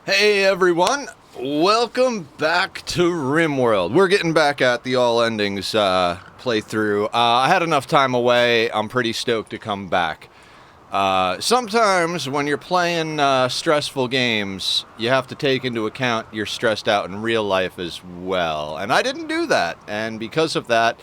Hey everyone, welcome back to RimWorld. We're getting back at the All Endings playthrough. I had enough time away. I'm pretty stoked to come back. Sometimes when you're playing stressful games, you have to take into account you're stressed out in real life as well. And I didn't do that, and because of that,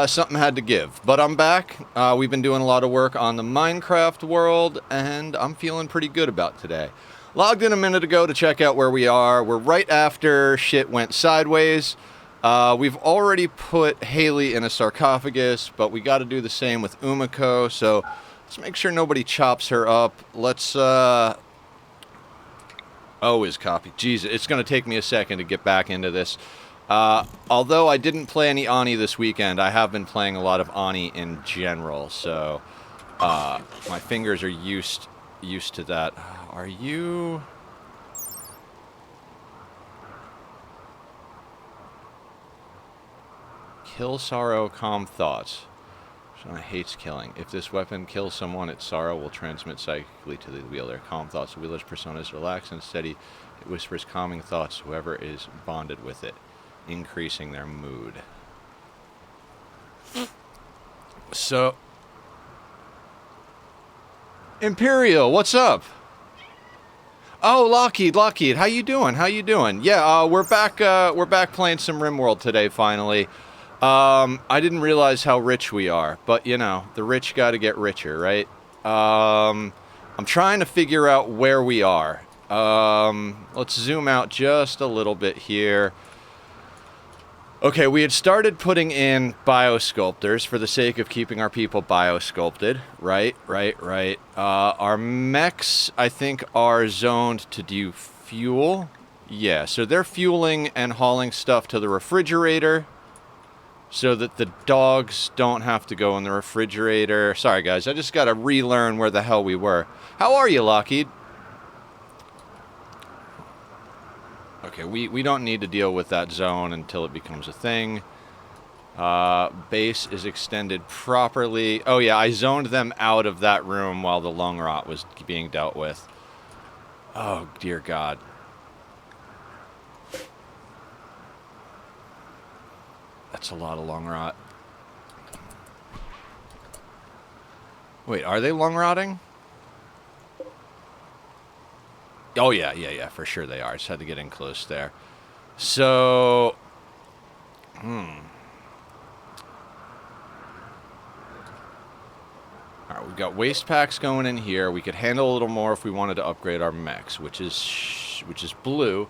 something had to give. But I'm back. We've been doing a lot of work on the Minecraft world, and I'm feeling pretty good about today. Logged in a minute ago to check out where we are. We're right after shit went sideways. We've already put Haley in a sarcophagus, but we got to do the same with Umiko, so let's make sure nobody chops her up. Let's, is copy. Jeez, it's going to take me a second to get back into this. Although I didn't play any Ani this weekend, I have been playing a lot of Ani in general, so my fingers are used to that. Are you... Kill sorrow, calm thoughts. Shana hates killing. If this weapon kills someone, its sorrow will transmit psychically to the wielder. Calm thoughts. The wielder's persona is relaxed and steady. It whispers calming thoughts to whoever is bonded with it, increasing their mood. So... Imperial, what's up? Oh, Lockheed, how you doing? Yeah, we're back playing some RimWorld today, finally. I didn't realize how rich we are, but, you know, the rich gotta get richer, right? I'm trying to figure out where we are. Let's zoom out just a little bit here. Okay, we had started putting in biosculptors for the sake of keeping our people biosculpted. Right. Our mechs, I think, are zoned to do fuel. Yeah, so they're fueling and hauling stuff to the refrigerator so that the dogs don't have to go in the refrigerator. Sorry, guys, I just got to relearn where the hell we were. How are you, Lockheed? Okay, we don't need to deal with that zone until it becomes a thing. Base is extended properly. Oh yeah, I zoned them out of that room while the lung rot was being dealt with. Oh, dear God. That's a lot of lung rot. Wait, are they lung rotting? Oh, yeah, for sure they are. I just had to get in close there. So... Alright, we've got waste packs going in here. We could handle a little more if we wanted to upgrade our mechs, which is blue.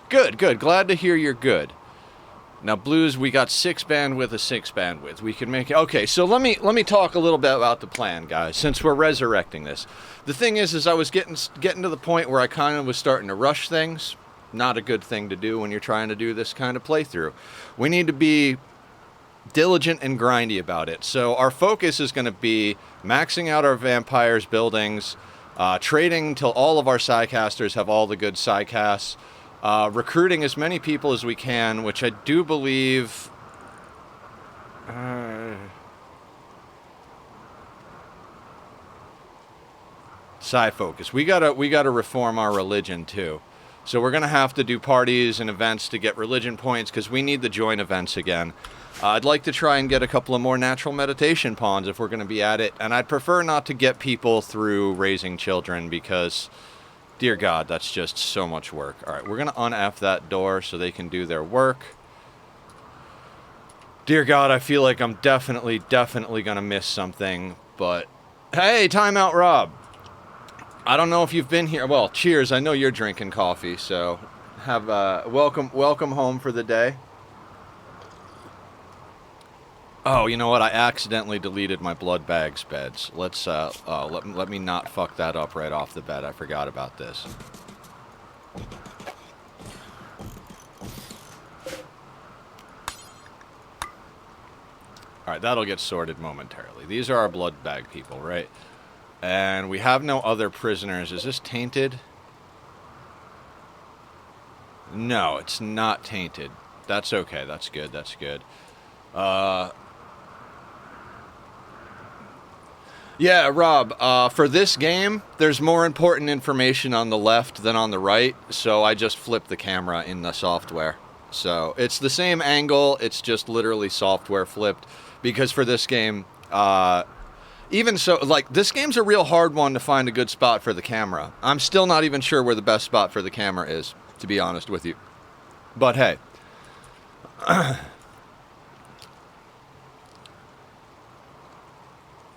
Good. Glad to hear you're good. Now, blues, we got 6 bandwidth, a 6 bandwidth. We can make it... Okay, so let me talk a little bit about the plan, guys, since we're resurrecting this. The thing is I was getting to the point where I kind of was starting to rush things. Not a good thing to do when you're trying to do this kind of playthrough. We need to be diligent and grindy about it. So our focus is going to be maxing out our vampires' buildings, trading till all of our psycasters have all the good psycasts, recruiting as many people as we can, which I do believe... Psi focus. We gotta reform our religion too. So we're gonna have to do parties and events to get religion points because we need the join events again. I'd like to try and get a couple of more natural meditation pawns if we're gonna be at it, and I'd prefer not to get people through raising children because, dear God, that's just so much work. All right, we're gonna un-F that door so they can do their work. Dear God, I feel like I'm definitely gonna miss something, but hey, timeout, Rob. I don't know if you've been here. Well, cheers. I know you're drinking coffee, so have welcome home for the day. Oh, you know what? I accidentally deleted my blood bags beds. Let's let me not fuck that up right off the bat. I forgot about this. All right, that'll get sorted momentarily. These are our blood bag people, right? And we have no other prisoners. Is this tainted? No, it's not tainted. That's okay. That's good. Yeah, Rob, for this game, there's more important information on the left than on the right, so I just flipped the camera in the software. So it's the same angle, it's just literally software flipped, because for this game, even so, like, this game's a real hard one to find a good spot for the camera. I'm still not even sure where the best spot for the camera is, to be honest with you. But hey.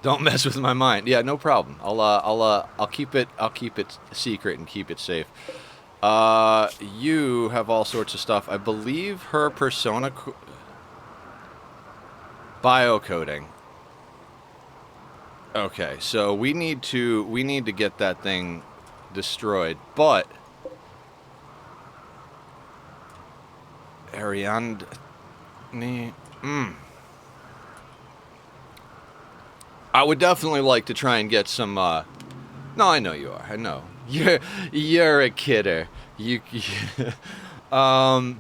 Don't mess with my mind. Yeah, no problem. I'll keep it secret and keep it safe. You have all sorts of stuff. I believe her persona biocoding. Okay, so we need to get that thing destroyed, but Ariadne. I would definitely like to try and get some. No, I know you are. I know you're a kidder. I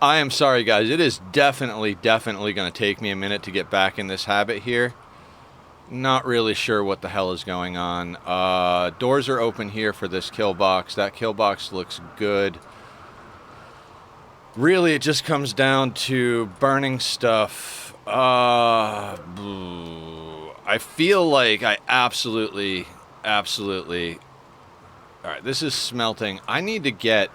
am sorry, guys. It is definitely going to take me a minute to get back in this habit here. Not really sure what the hell is going on. Doors are open here for this kill box. That kill box looks good. Really, it just comes down to burning stuff. I feel like I absolutely... Alright, this is smelting. I need to get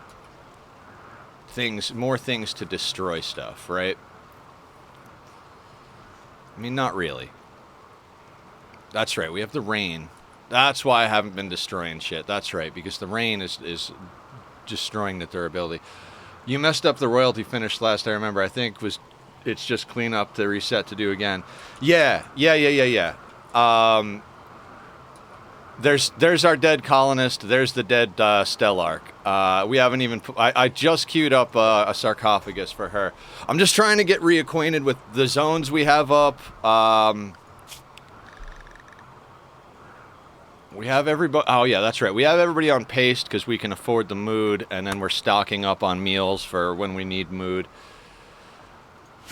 more things to destroy stuff, right? I mean, not really. That's right, we have the rain. That's why I haven't been destroying shit. That's right, because the rain is destroying the durability. You messed up the royalty finish last I remember. I think it's just clean up to reset to do again. Yeah. There's our dead colonist. There's the dead Stellark. We haven't even... I just queued up a sarcophagus for her. I'm just trying to get reacquainted with the zones we have up. We have everybody... Oh, yeah, that's right. We have everybody on paste because we can afford the mood, and then we're stocking up on meals for when we need mood.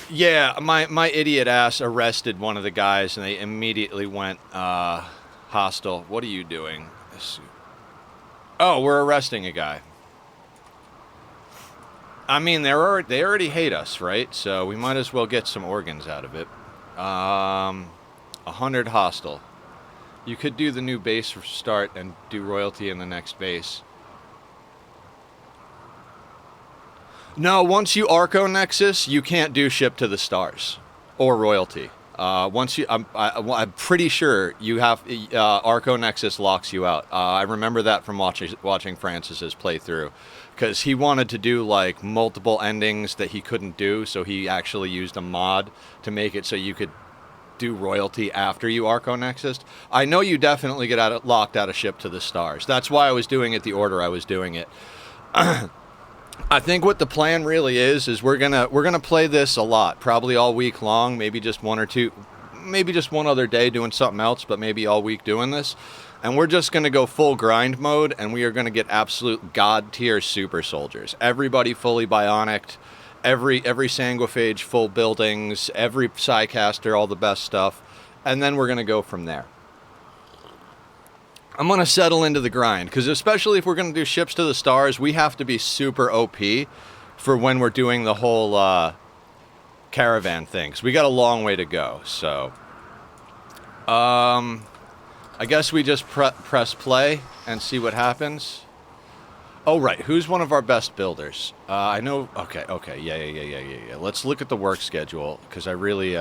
Yeah, my idiot ass arrested one of the guys, and they immediately went hostile. What are you doing? Oh, we're arresting a guy. I mean, they already hate us, right? So we might as well get some organs out of it. 100 hostile. You could do the new base start and do royalty in the next base. No, once you Arco Nexus, you can't do ship to the stars or royalty. Once you, I'm pretty sure you have Arco Nexus locks you out. I remember that from watching Francis's playthrough, because he wanted to do like multiple endings that he couldn't do, so he actually used a mod to make it so you could do royalty after you Arco Nexus. I know you definitely get locked out of ship to the stars. That's why I was doing it the order I was doing it. I think what the plan really is we're gonna play this a lot, probably all week long, maybe just one other day doing something else, but maybe all week doing this. And we're just gonna go full grind mode, and we are gonna get absolute god tier super soldiers. Everybody fully bionic, every Sanguophage full buildings, every Psycaster, all the best stuff, and then we're gonna go from there. I'm going to settle into the grind, because especially if we're going to do ships to the stars, we have to be super OP for when we're doing the whole caravan thing. So we got a long way to go, so... I guess we just press play and see what happens. Oh, right. Who's one of our best builders? I know... Okay. Yeah. Let's look at the work schedule, because I really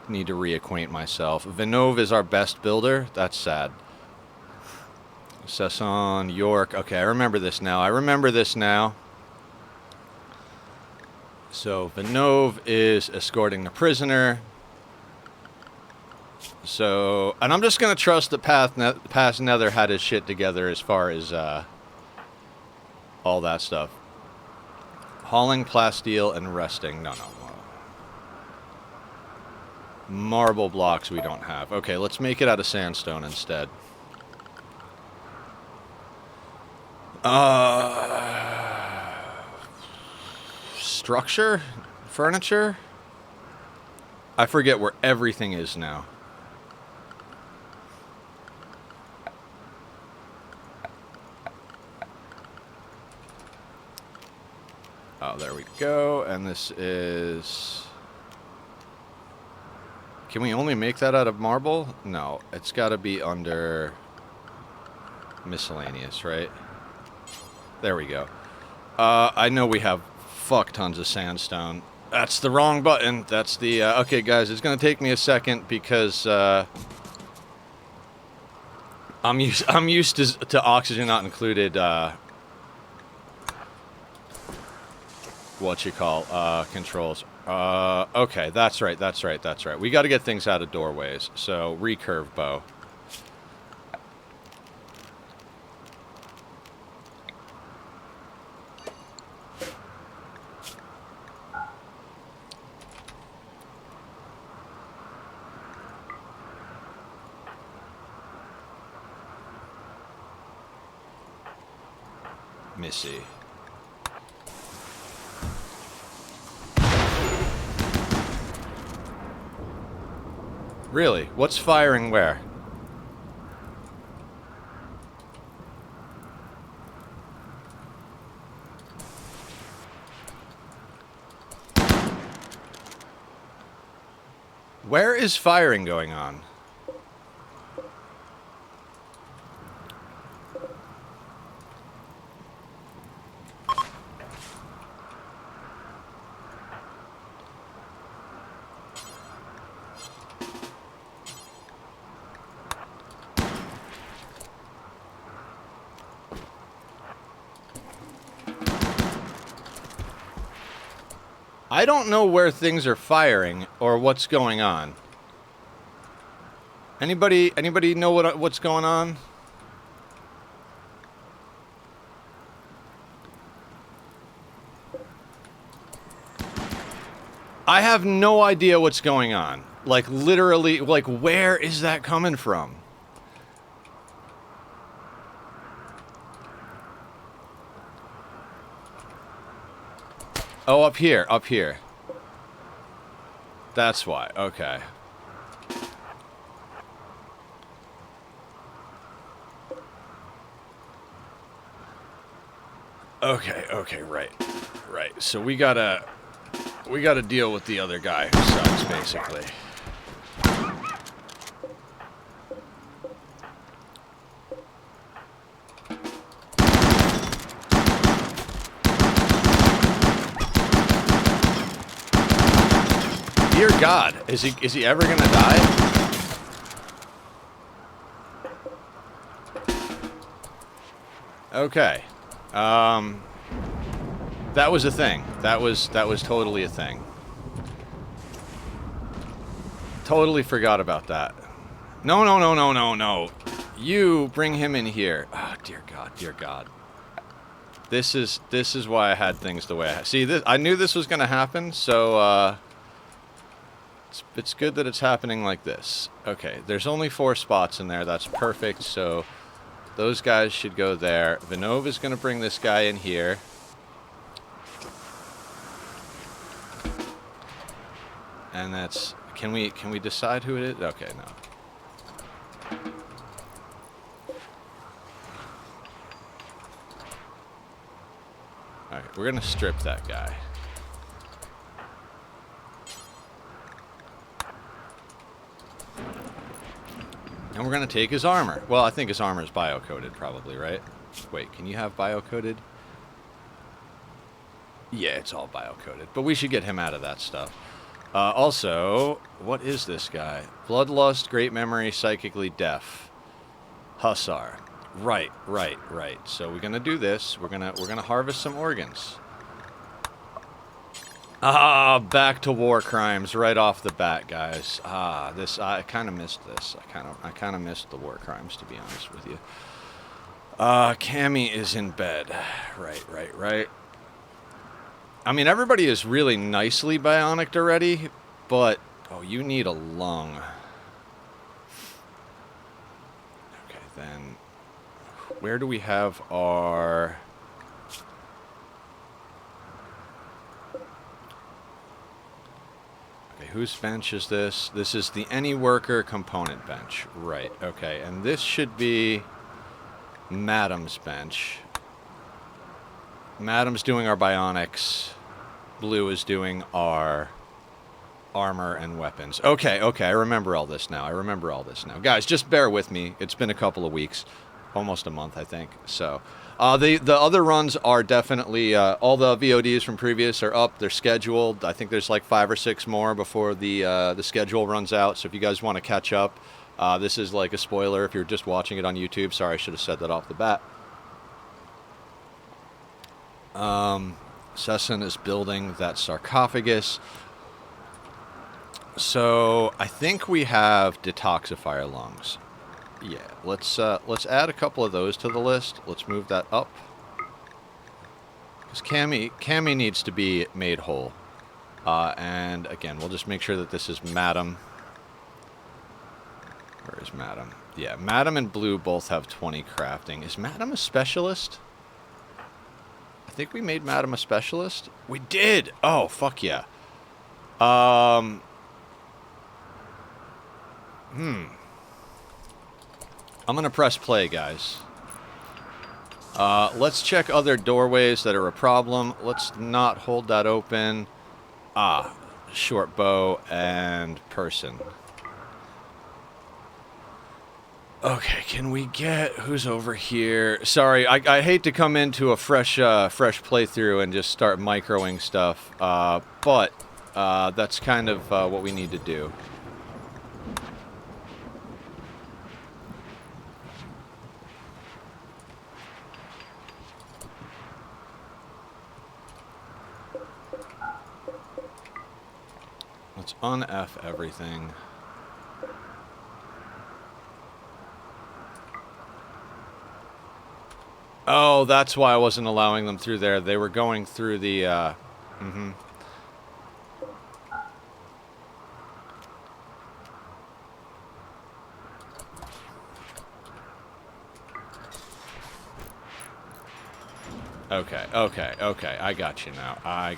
need to reacquaint myself. Vinove is our best builder. That's sad. Sasson, York. Okay, I remember this now. So, Vinove is escorting the prisoner. So, and I'm just going to trust that Past Nether had his shit together as far as all that stuff. Hauling, plasteel, and resting. No. Marble blocks we don't have. Okay, let's make it out of sandstone instead. Structure? Furniture? I forget where everything is now. Oh, there we go. And this is... Can we only make that out of marble? No, it's got to be under miscellaneous, right? There we go. I know we have fuck tons of sandstone. That's the wrong button. That's the... okay, guys, it's going to take me a second because I'm used to oxygen not included... controls. Okay, that's right. We got to get things out of doorways. So, recurve bow. Missy. Really? What's firing where? Where is firing going on? I don't know where things are firing or what's going on. Anybody know what's going on? I have no idea what's going on. Like literally, like where is that coming from? Oh, up here. That's why. Okay. Okay, right. So we gotta deal with the other guy who sucks, basically. Dear God, is he ever gonna die? Okay. That was a thing. That was totally a thing. Totally forgot about that. No. You bring him in here. Oh, dear God. This is why I had things the way I had. See, I knew this was gonna happen, so it's good that it's happening like this. Okay, there's only 4 spots in there. That's perfect. So those guys should go there. Vinov is going to bring this guy in here. And that's... Can we decide who it is? Okay, no. Alright, we're going to strip that guy. And we're going to take his armor. Well, I think his armor is bio-coated, probably, right? Wait, can you have bio-coated? Yeah, it's all bio-coated. But we should get him out of that stuff. Also, what is this guy? Bloodlust, great memory, psychically deaf. Hussar. Right. So we're going to do this. We're going to harvest some organs. Ah, back to war crimes right off the bat, guys. I kind of missed this. I kind of missed the war crimes, to be honest with you. Cammy is in bed. Right. I mean, everybody is really nicely bionic already, but oh, you need a lung. Okay, then where do we have our... Whose bench is this? This is the Any Worker component bench. Right, okay. And this should be Madam's bench. Madam's doing our bionics. Blue is doing our armor and weapons. Okay, I remember all this now. Guys, just bear with me. It's been a couple of weeks. Almost a month, I think. So, the other runs are definitely, all the VODs from previous are up. They're scheduled. I think there's like 5 or 6 more before the schedule runs out. So if you guys want to catch up, this is like a spoiler if you're just watching it on YouTube. Sorry, I should have said that off the bat. Sesson is building that sarcophagus. So I think we have detoxifier lungs. Yeah, let's add a couple of those to the list. Let's move that up. Because Cammy needs to be made whole. And again, we'll just make sure that this is Madam. Where is Madam? Yeah, Madam and Blue both have 20 crafting. Is Madam a specialist? I think we made Madam a specialist. We did! Oh, fuck yeah. I'm going to press play, guys. Let's check other doorways that are a problem. Let's not hold that open. Short bow and person. Okay, can we get... Who's over here? Sorry, I hate to come into a fresh playthrough and just start microing stuff. But that's kind of what we need to do. Let's un-F everything. Oh, that's why I wasn't allowing them through there. They were going through the, Okay. I got you now. I'm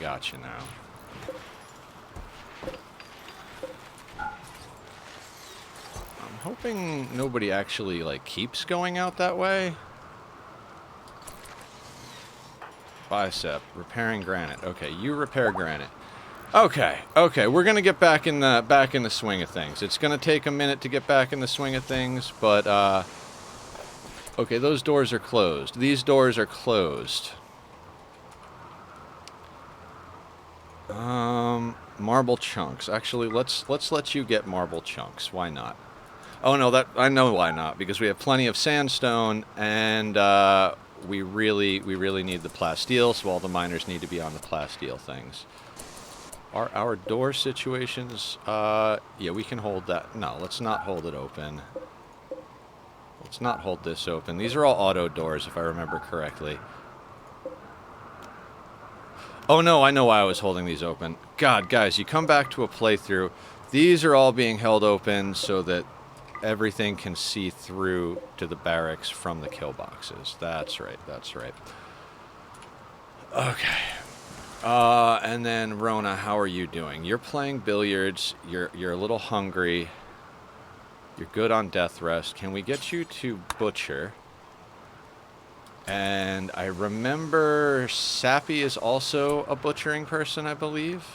hoping nobody actually, like, keeps going out that way. Bicep, repairing granite. Okay, you repair granite. Okay, we're gonna get back in the swing of things. It's gonna take a minute to get back in the swing of things, but okay, those doors are closed. These doors are closed. Marble chunks. Actually, let's let you get marble chunks. Why not? Oh no, I know why not, because we have plenty of sandstone and we really need the plasteel, so all the miners need to be on the plasteel things. Are our door situations... yeah, we can hold that. No, let's not hold it open. Let's not hold this open. These are all auto doors, if I remember correctly. Oh no, I know why I was holding these open. God, guys, you come back to a playthrough. These are all being held open so that everything can see through to the barracks from the kill boxes. That's right. Okay. And then Rona, how are you doing? You're playing billiards. You're a little hungry. You're good on death rest. Can we get you to butcher? And I remember Sappy is also a butchering person, I believe.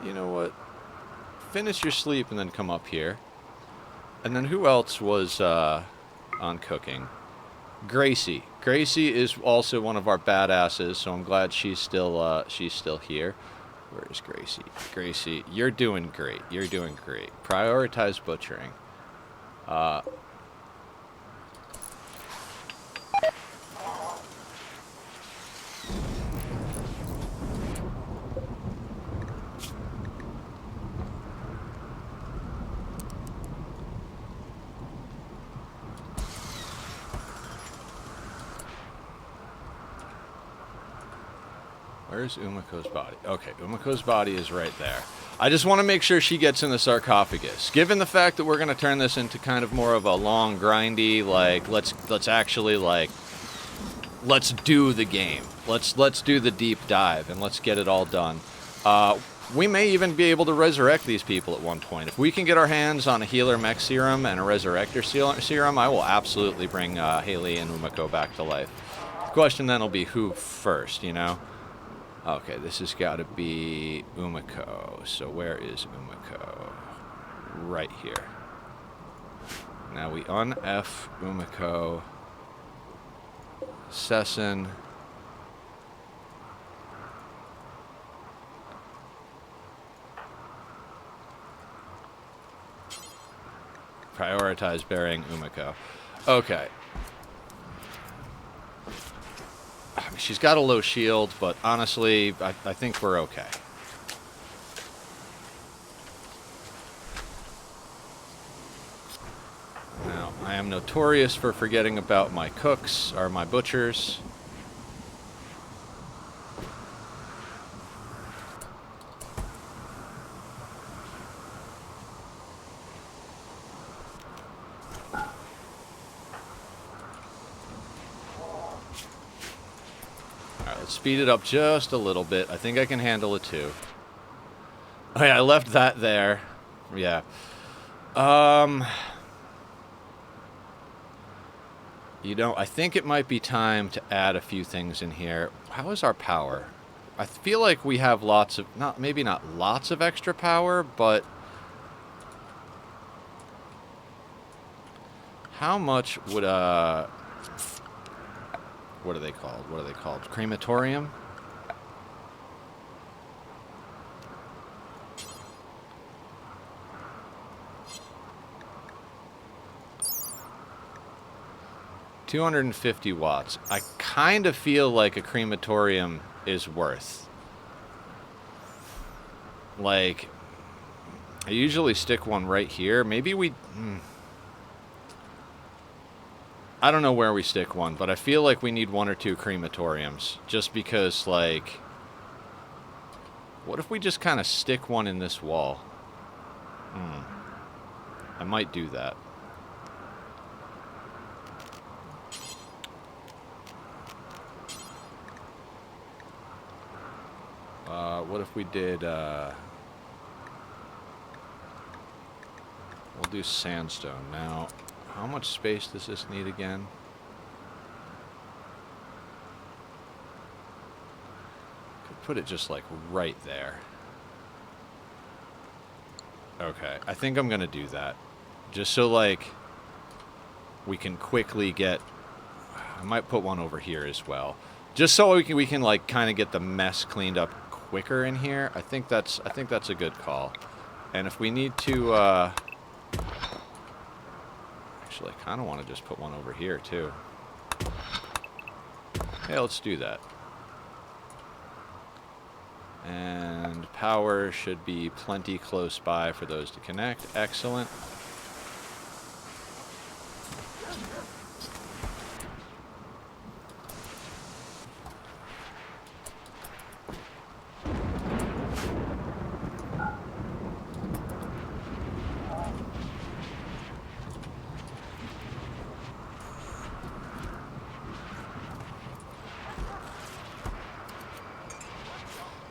You know what? Finish your sleep and then come up here. And then who else was on cooking? Gracie. Gracie is also one of our badasses, so I'm glad she's still here. Where is Gracie? Gracie, you're doing great. Prioritize butchering. Where's Umako's body? Okay, Umako's body is right there. I just want to make sure she gets in the sarcophagus. Given the fact that we're going to turn this into kind of more of a long, grindy, like, let's actually, like, let's do the game. Let's do the deep dive, and let's get it all done. We may even be able to resurrect these people at one point. If we can get our hands on a healer mech serum and a resurrector serum, I will absolutely bring Haley and Umiko back to life. The question then will be who first, you know? Okay, this has got to be Umiko. So where is Umiko? Right here. Now we un-F Umiko. Sesson. Prioritize burying Umiko. Okay. I mean, she's got a low shield, but honestly, I think we're okay. Now, I am notorious for forgetting about my cooks, or my butchers. Speed it up just a little bit. I think I can handle it too. Oh yeah, I left that there. Yeah. You know, I think it might be time to add a few things in here. How is our power? I feel like we have lots of, maybe not lots of extra power, but how much would what are they called? What are they called? Crematorium? $250 watts. I kind of feel like a crematorium is worth. Like, I usually stick one right here. Maybe we... I don't know where we stick one, but I feel like we need one or two crematoriums. Just because, like... What if we just kind of stick one in this wall? I might do that. What if we did... We'll do sandstone. Now, how much space does this need again? Could put it just like right there. Okay, I think I'm gonna do that. Just so like we can quickly get... I might put one over here as well. Just so we can like kind of get the mess cleaned up quicker in here. I think that's a good call. And if we need to actually I kind of want to just put one over here too. Hey, let's do that. And power should be plenty close by for those to connect. Excellent.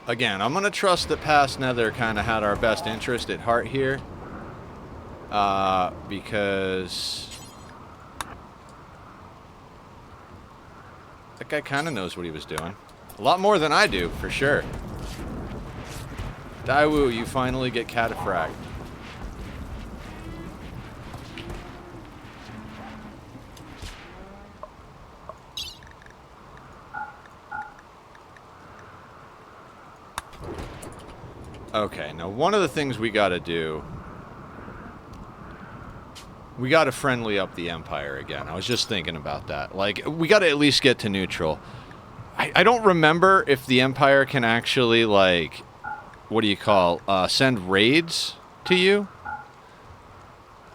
Again, I'm going to trust that Past Nether kind of had our best interest at heart here. Because that guy kind of knows what he was doing. A lot more than I do, for sure. Daiwu, you finally get cataphragmed. Okay, now one of the things we gotta do... We gotta friendly up the Empire again. I was just thinking about that. Like, we gotta at least get to neutral. I don't remember if the Empire can actually, like... What do you call? Send raids to you?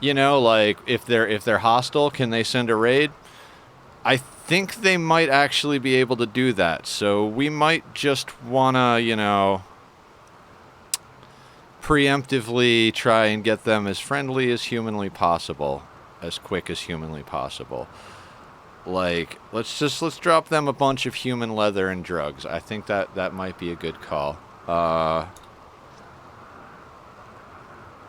You know, like, if they're hostile, can they send a raid? I think they might actually be able to do that. So we might just wanna, you know... preemptively try and get them as friendly as humanly possible, as quick as humanly possible. Like, let's drop them a bunch of human leather and drugs. I think that might be a good call.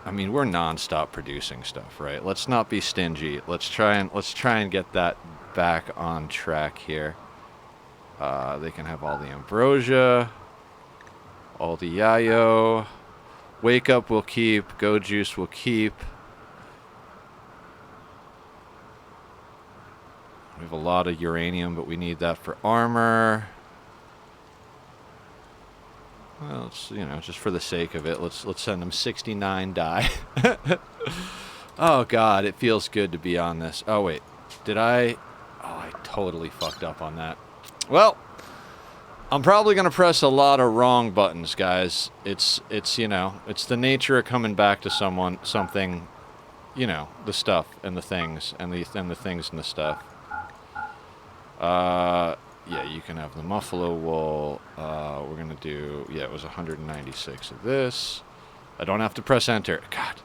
I mean, we're non-stop producing stuff, right? Let's not be stingy. Let's try and get that back on track here. They can have all the ambrosia, all the yayo. Wake up we'll keep. Go juice we'll keep. We have a lot of uranium, but we need that for armor. Well, it's, you know, just for the sake of it, let's send them 69 die. Oh God, it feels good to be on this. Oh wait, did I? Oh, I totally fucked up on that. Well, I'm probably gonna press a lot of wrong buttons, guys. It's you know, it's the nature of coming back to something, you know, the stuff and the things and the things and the stuff. Yeah, you can have the buffalo wool. We're going to do, yeah, it was 196 of this. I don't have to press enter. God.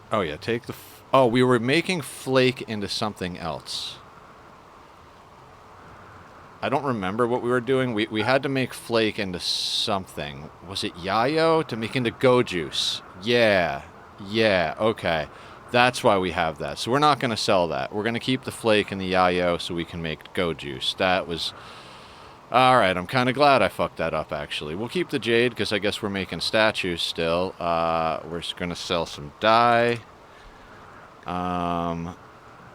Oh, yeah, take the... Oh, we were making flake into something else. I don't remember what we were doing. We had to make flake into something. Was it yayo? To make into go juice. Yeah. Yeah, okay. That's why we have that. So we're not going to sell that. We're going to keep the flake and the yayo so we can make go juice. That was... Alright, I'm kind of glad I fucked that up, actually. We'll keep the jade, because I guess we're making statues still. We're going to sell some dye.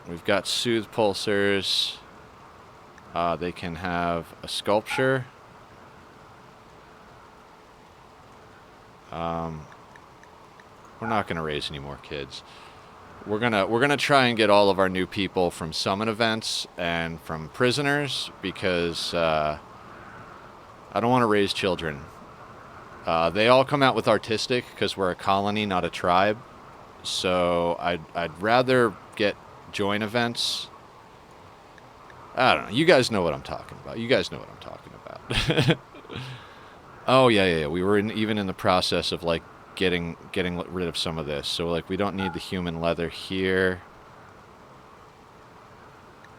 We've got soothe pulsers. They can have a sculpture. We're not going to raise any more kids. We're gonna try and get all of our new people from summon events and from prisoners, because I don't want to raise children. They all come out with artistic because we're a colony, not a tribe. So I'd rather get join events. I don't know. You guys know what I'm talking about. You guys know what I'm talking about. Oh yeah. We were even in the process of like getting rid of some of this. So like we don't need the human leather here.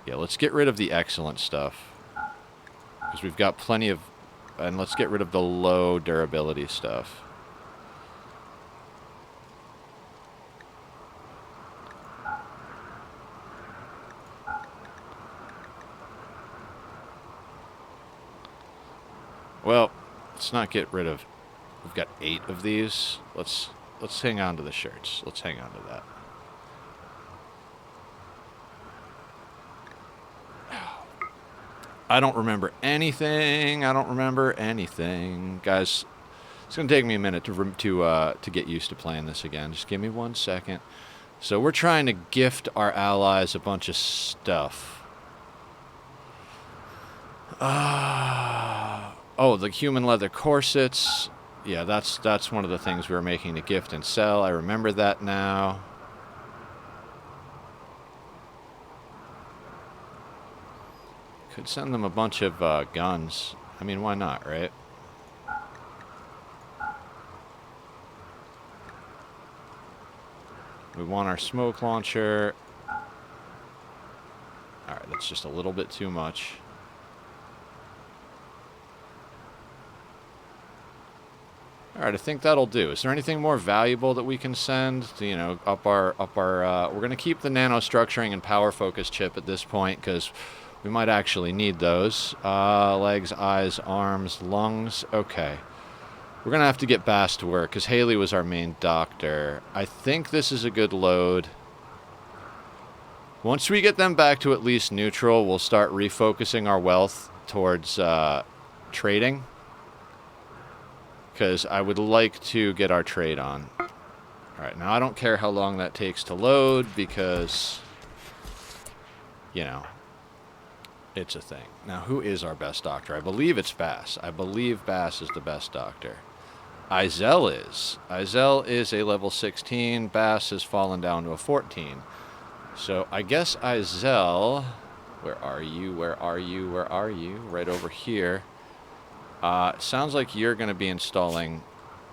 Yeah, let's get rid of the excellent stuff, because we've got plenty of, and let's get rid of the low durability stuff. Well, let's not get rid of... We've got 8 of these. Let's hang on to the shirts. Let's hang on to that. I don't remember anything. Guys, it's going to take me a minute to get used to playing this again. Just give me 1 second. So we're trying to gift our allies a bunch of stuff. Oh, the human leather corsets. Yeah, that's one of the things we were making to gift and sell. I remember that now. Could send them a bunch of guns. I mean, why not, right? We want our smoke launcher. Alright, that's just a little bit too much. Alright, I think that'll do. Is there anything more valuable that we can send to, you know, up our we're going to keep the nanostructuring and power focus chip at this point, because we might actually need those. Legs, eyes, arms, lungs. Okay. We're going to have to get Bass to work, because Haley was our main doctor. I think this is a good load. Once we get them back to at least neutral, we'll start refocusing our wealth towards trading, because I would like to get our trade on. Alright, now I don't care how long that takes to load, because, you know, it's a thing. Now, who is our best doctor? I believe it's Bass. I believe Bass is the best doctor. Izel is. Izel is a level 16. Bass has fallen down to a 14. So I guess Izel... Where are you? Right over here. Sounds like you're going to be installing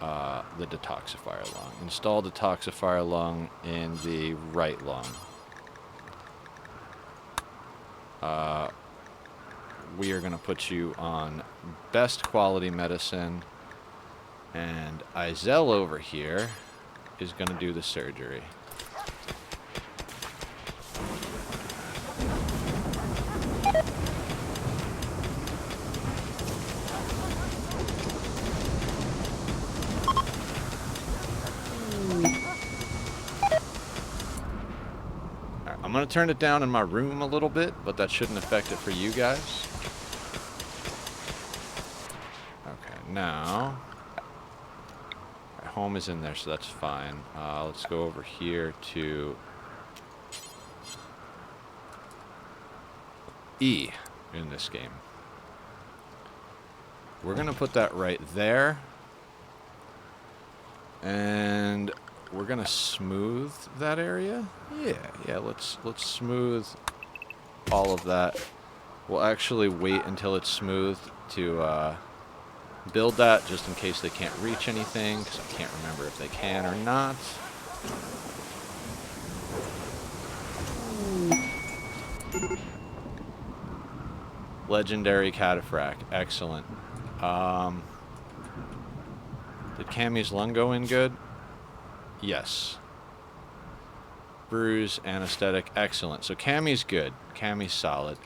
the detoxifier lung. Install detoxifier lung in the right lung. We are going to put you on best quality medicine. And Izel over here is going to do the surgery. Alright, I'm going to turn it down in my room a little bit, but that shouldn't affect it for you guys. Okay, now... home is in there, so that's fine. Let's go over here to E in this game. We're gonna put that right there, and we're gonna smooth that area. Yeah. Let's smooth all of that. We'll actually wait until it's smooth to build that, just in case they can't reach anything, because I can't remember if they can or not. Legendary Cataphract. Excellent. Did Cammy's lung go in good? Yes. Bruise, anesthetic. Excellent. So Cammy's good. Cammy's solid.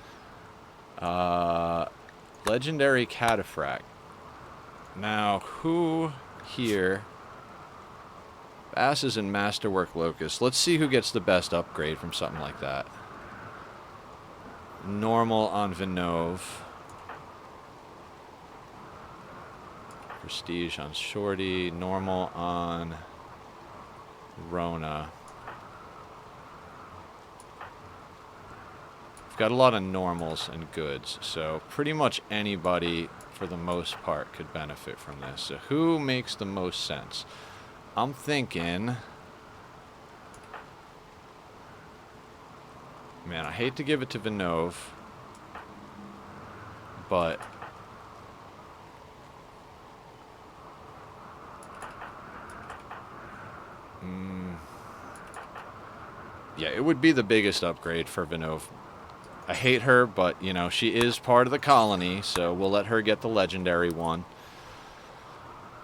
Legendary Cataphract. Now, who here... Asses and Masterwork Locust. Let's see who gets the best upgrade from something like that. Normal on Vinove. Prestige on Shorty. Normal on Rona. We've got a lot of normals and goods, so pretty much anybody, for the most part, could benefit from this. So who makes the most sense? I'm thinking... Man, I hate to give it to Vinove, but... Yeah, it would be the biggest upgrade for Vinove. I hate her, but, you know, she is part of the colony, so we'll let her get the legendary one.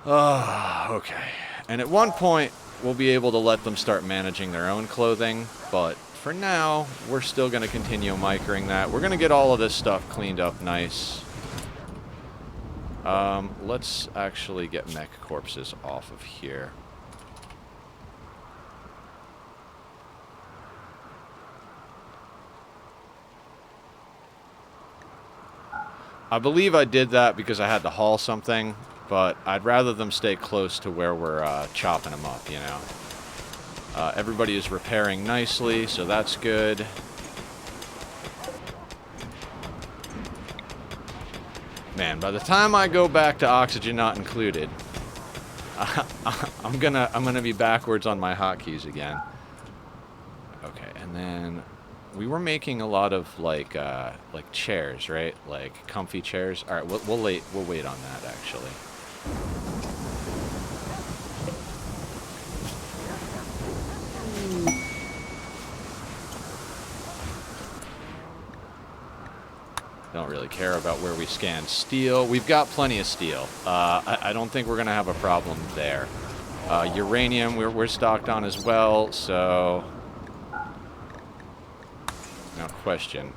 Okay. And at one point, we'll be able to let them start managing their own clothing, but for now, we're still going to continue micring that. We're going to get all of this stuff cleaned up nice. Let's actually get mech corpses off of here. I believe I did that because I had to haul something, but I'd rather them stay close to where we're chopping them up, you know. Everybody is repairing nicely, so that's good. Man, by the time I go back to oxygen not included, I'm gonna be backwards on my hotkeys again. Okay, and then we were making a lot of like chairs, right? Like comfy chairs. All right, we'll wait on that actually. Don't really care about where we scan steel. We've got plenty of steel. I don't think we're gonna have a problem there. Uranium, we're stocked on as well, so no question.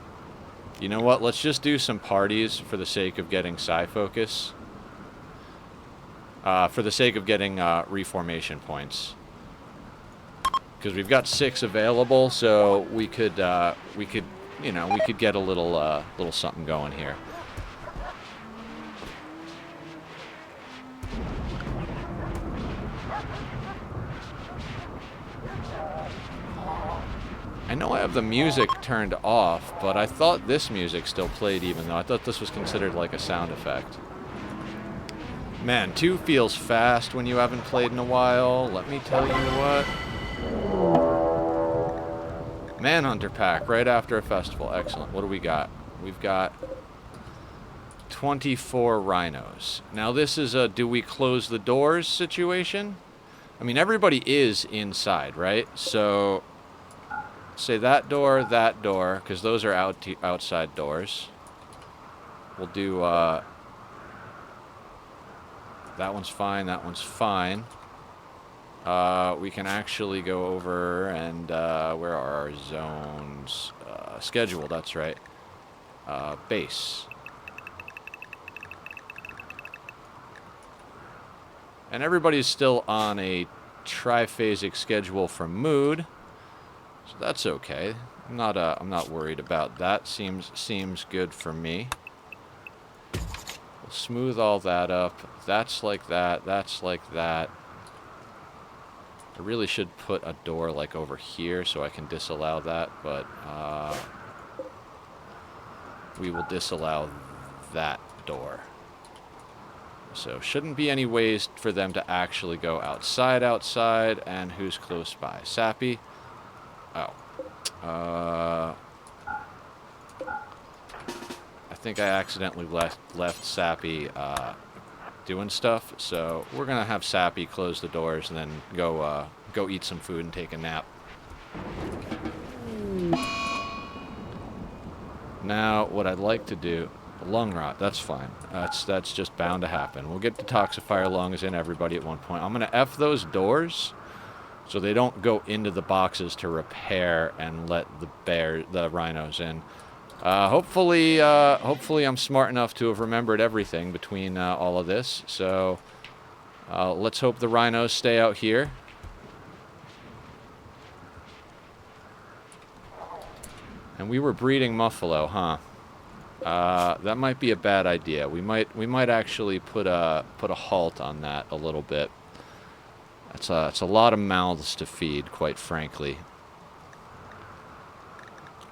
You know what? Let's just do some parties for the sake of getting psi focus. For the sake of getting reformation points, because we've got 6 available, so we could you know, we could get a little something going here. I know I have the music turned off, but I thought this music still played even though I thought this was considered like a sound effect. Man, 2 feels fast when you haven't played in a while. Let me tell you what. Manhunter pack right after a festival. Excellent. What do we got? We've got 24 rhinos. Now this is a do we close the doors situation? I mean, everybody is inside, right? So say that door, because those are outside doors. We'll do That one's fine. That one's fine. We can actually go over and where are our zones? Schedule, that's right. Base. And everybody's still on a triphasic schedule from mood, so that's okay. I'm not worried about that. Seems good for me. We'll smooth all that up. That's like that. That's like that. I really should put a door like over here so I can disallow that, but we will disallow that door. So shouldn't be any ways for them to actually go outside, and who's close by? Sappy? Oh. I think I accidentally left Sappy doing stuff, so we're gonna have Sappy close the doors and then go eat some food and take a nap. Now, what I'd like to do, lung rot, that's fine. That's just bound to happen. We'll get detoxifier lungs in everybody at one point. I'm gonna F those doors so they don't go into the boxes to repair and let the rhinos in. Hopefully I'm smart enough to have remembered everything between all of this. So let's hope the rhinos stay out here. And we were breeding Muffalo, huh? That might be a bad idea. We might actually put a halt on that a little bit. It's a lot of mouths to feed, quite frankly.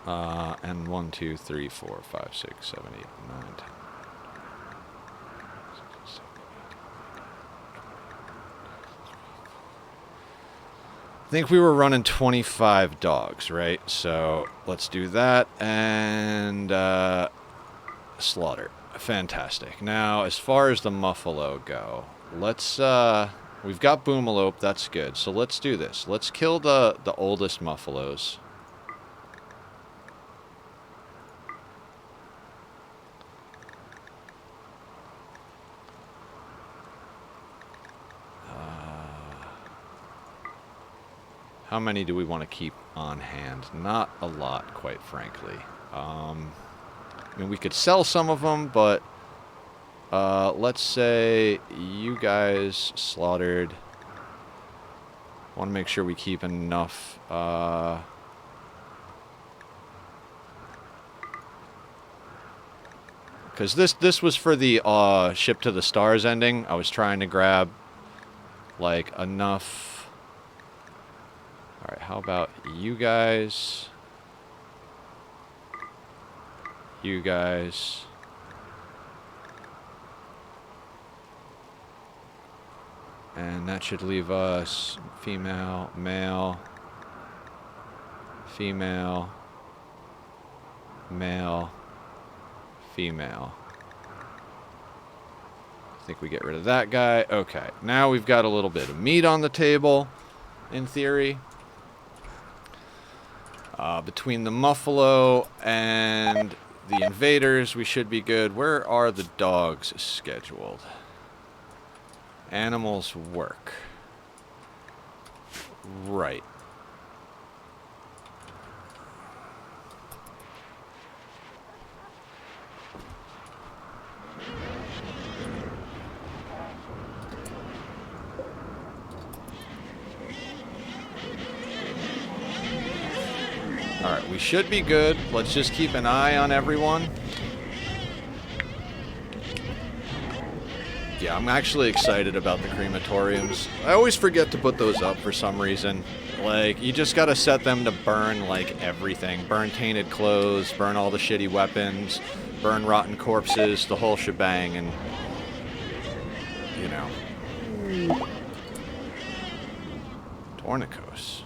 And 1, 2, 3, 4, 5, 6, 7, 8, 9, 10. I think we were running 25 dogs, right? So let's do that and slaughter. Fantastic. Now, as far as the Muffalo go, let's we've got Boomalope, that's good. So let's do this. Let's kill the oldest Muffalos. How many do we want to keep on hand? Not a lot, quite frankly. I mean, we could sell some of them, but let's say you guys slaughtered. Want to make sure we keep enough. Because this was for the Ship to the Stars ending. I was trying to grab like enough. All right, how about you guys? You guys. And that should leave us female, male, female, male, female. I think we get rid of that guy. Okay, now we've got a little bit of meat on the table, in theory. Between the Muffalo and the invaders, we should be good. Where are the dogs scheduled? Animals work. Right. Alright, we should be good. Let's just keep an eye on everyone. Yeah, I'm actually excited about the crematoriums. I always forget to put those up for some reason. Like, you just gotta set them to burn, like, everything. Burn tainted clothes, burn all the shitty weapons, burn rotten corpses, the whole shebang, and, you know. Tornicos.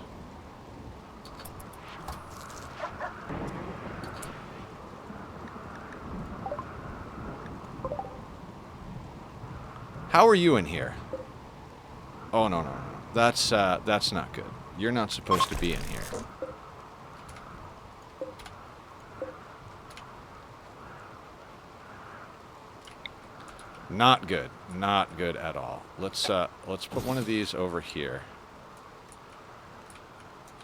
How are you in here? Oh, no, no, no. That's not good. You're not supposed to be in here. Not good. Not good at all. Let's put one of these over here.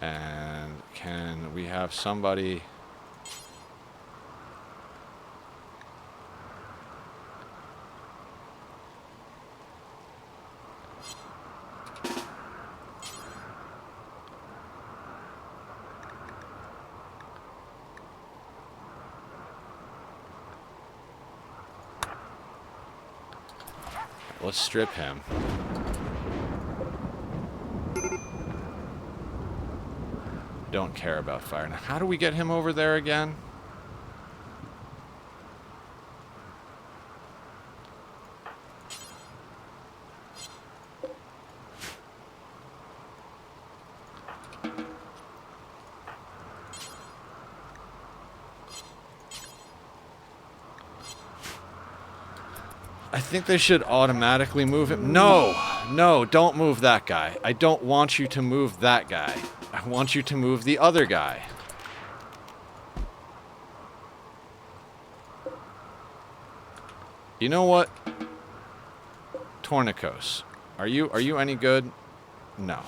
And can we have somebody... Let's strip him. Don't care about fire. Now, how do we get him over there again? I think they should automatically move him. No! No, don't move that guy. I don't want you to move that guy. I want you to move the other guy. You know what? Tornicos. Are you any good? No.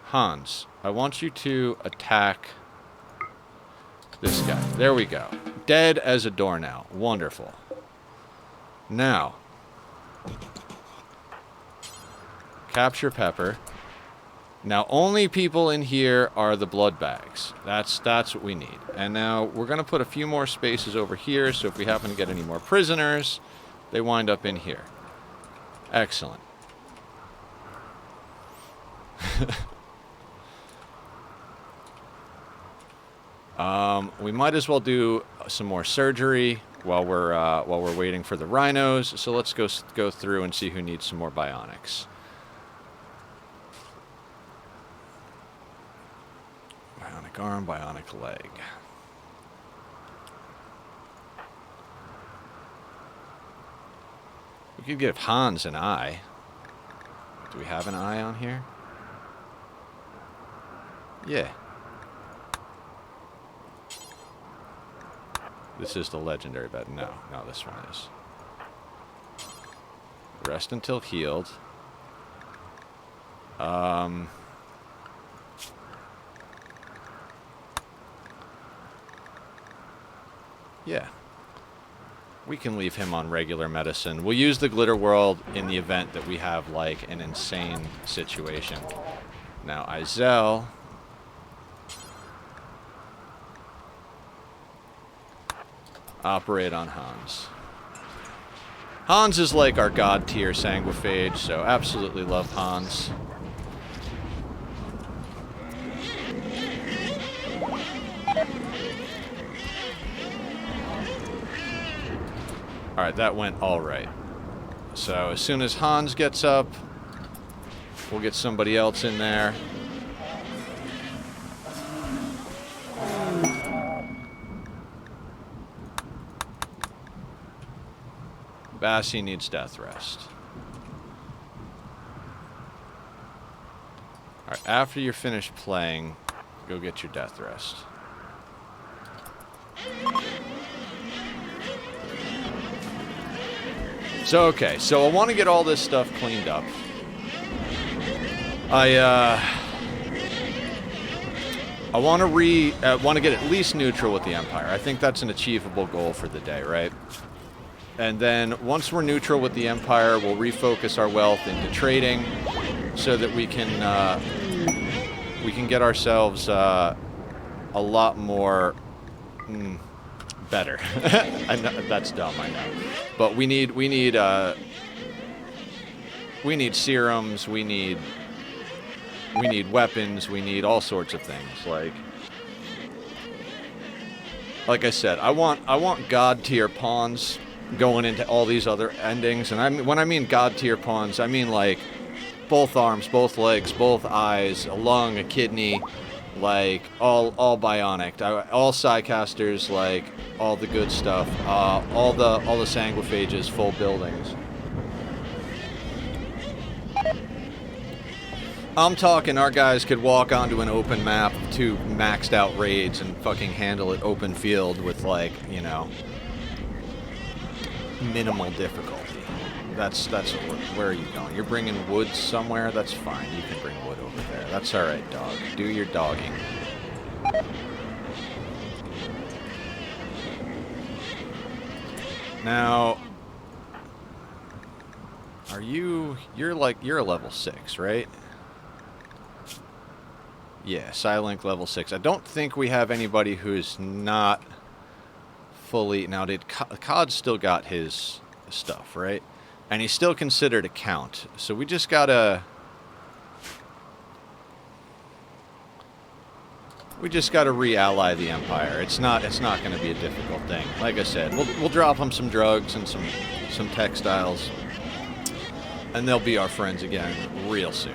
Hans, I want you to attack this guy. There we go. Dead as a doornail. Wonderful. Now, capture Pepper. Now, only people in here are the blood bags. That's what we need. And now we're going to put a few more spaces over here, so if we happen to get any more prisoners, they wind up in here. Excellent. We might as well do some more surgery while we're waiting for the rhinos. So let's go through and see who needs some more bionics. Bionic arm, bionic leg. We could give Hans an eye. Do we have an eye on here? Yeah. This is the legendary bed. No, this one is. Rest until healed. Yeah. We can leave him on regular medicine. We'll use the glitter world in the event that we have, like, an insane situation. Now, Izel... operate on Hans. Hans is like our god tier Sanguophage, so absolutely love Hans. Alright, that went alright. So as soon as Hans gets up, we'll get somebody else in there. Bassie needs death rest. Alright, after you're finished playing, go get your death rest. So, okay, so I want to get all this stuff cleaned up. I want to get at least neutral with the Empire. I think that's an achievable goal for the day, right? And then once we're neutral with the Empire, we'll refocus our wealth into trading so that we can get ourselves a lot more better. I know, that's dumb, I know. But we need serums, we need weapons, we need all sorts of things. Like I said, I want god tier pawns going into all these other endings, and when I mean god tier pawns, I mean like both arms, both legs, both eyes, a lung, a kidney, like all bionic, all Psycasters, like all the good stuff, all the Sanguophages, full buildings. I'm talking our guys could walk onto an open map of 2 maxed out raids and fucking handle it open field with, like, you know, minimal difficulty. That's where are you going? You're bringing wood somewhere? That's fine. You can bring wood over there. That's all right, dog. Do your dogging. Now, you're a level 6, right? Yeah, Psylink level 6. I don't think we have anybody who's not fully... Now, COD still got his stuff, right? And he's still considered a count. So we just gotta... We just gotta re-ally the Empire. It's not gonna be a difficult thing. Like I said, we'll drop him some drugs and some textiles. And they'll be our friends again real soon.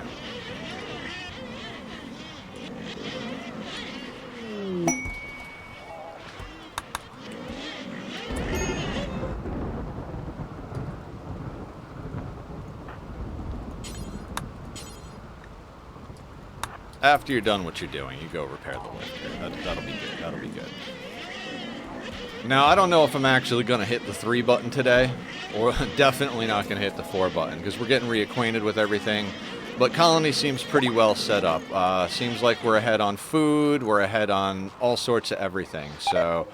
After you're done what you're doing, you go repair the lifter. That'll be good. That'll be good. Now, I don't know if I'm actually going to hit the 3 button today, or definitely not going to hit the 4 button, because we're getting reacquainted with everything. But Colony seems pretty well set up. Seems like we're ahead on food, we're ahead on all sorts of everything. So,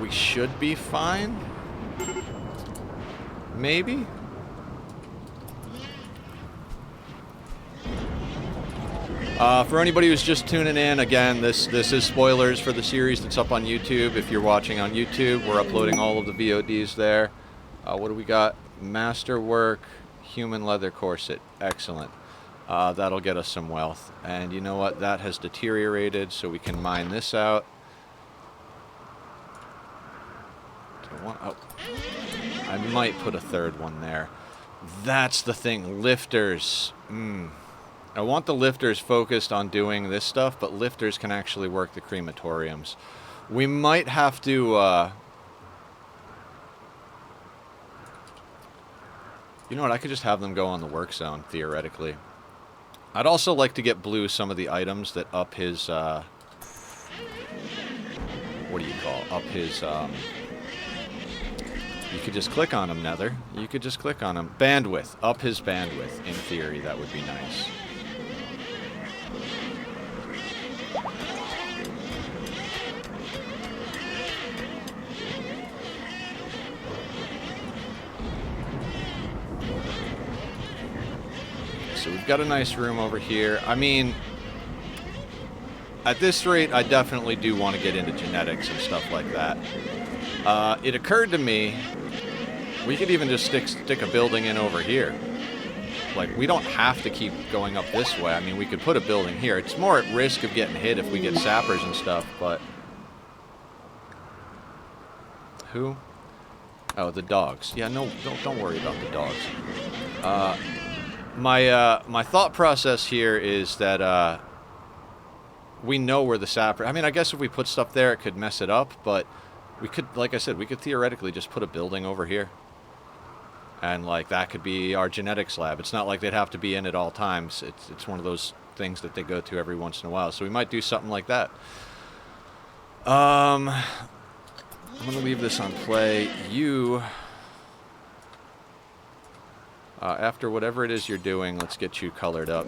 we should be fine? Maybe? For anybody who's just tuning in, again, this is spoilers for the series that's up on YouTube. If you're watching on YouTube, we're uploading all of the VODs there. What do we got? Masterwork, human leather corset. Excellent. That'll get us some wealth. And you know what? That has deteriorated, so we can mine this out. Oh, I might put a 3rd one there. That's the thing. Lifters. I want the lifters focused on doing this stuff, but lifters can actually work the crematoriums. We might have to, you know what, I could just have them go on the work zone, theoretically. I'd also like to get Blue some of the items that up his, what do you call, up his, you could just click on him, Nether. You could just click on him. Bandwidth, up his bandwidth, in theory, that would be nice. So we've got a nice room over here. I mean, at this rate, I definitely do want to get into genetics and stuff like that. It occurred to me, we could even just stick a building in over here. Like, we don't have to keep going up this way. I mean, we could put a building here. It's more at risk of getting hit if we get sappers and stuff, but... Who? Oh, the dogs. Yeah, no, don't worry about the dogs. My thought process here is that we know where the sapper... I mean, I guess if we put stuff there, it could mess it up, but we could, like I said, we could theoretically just put a building over here. And, like, that could be our genetics lab. It's not like they'd have to be in at all times. It's one of those things that they go to every once in a while. So we might do something like that. I'm going to leave this on play. You... after whatever it is you're doing, let's get you colored up.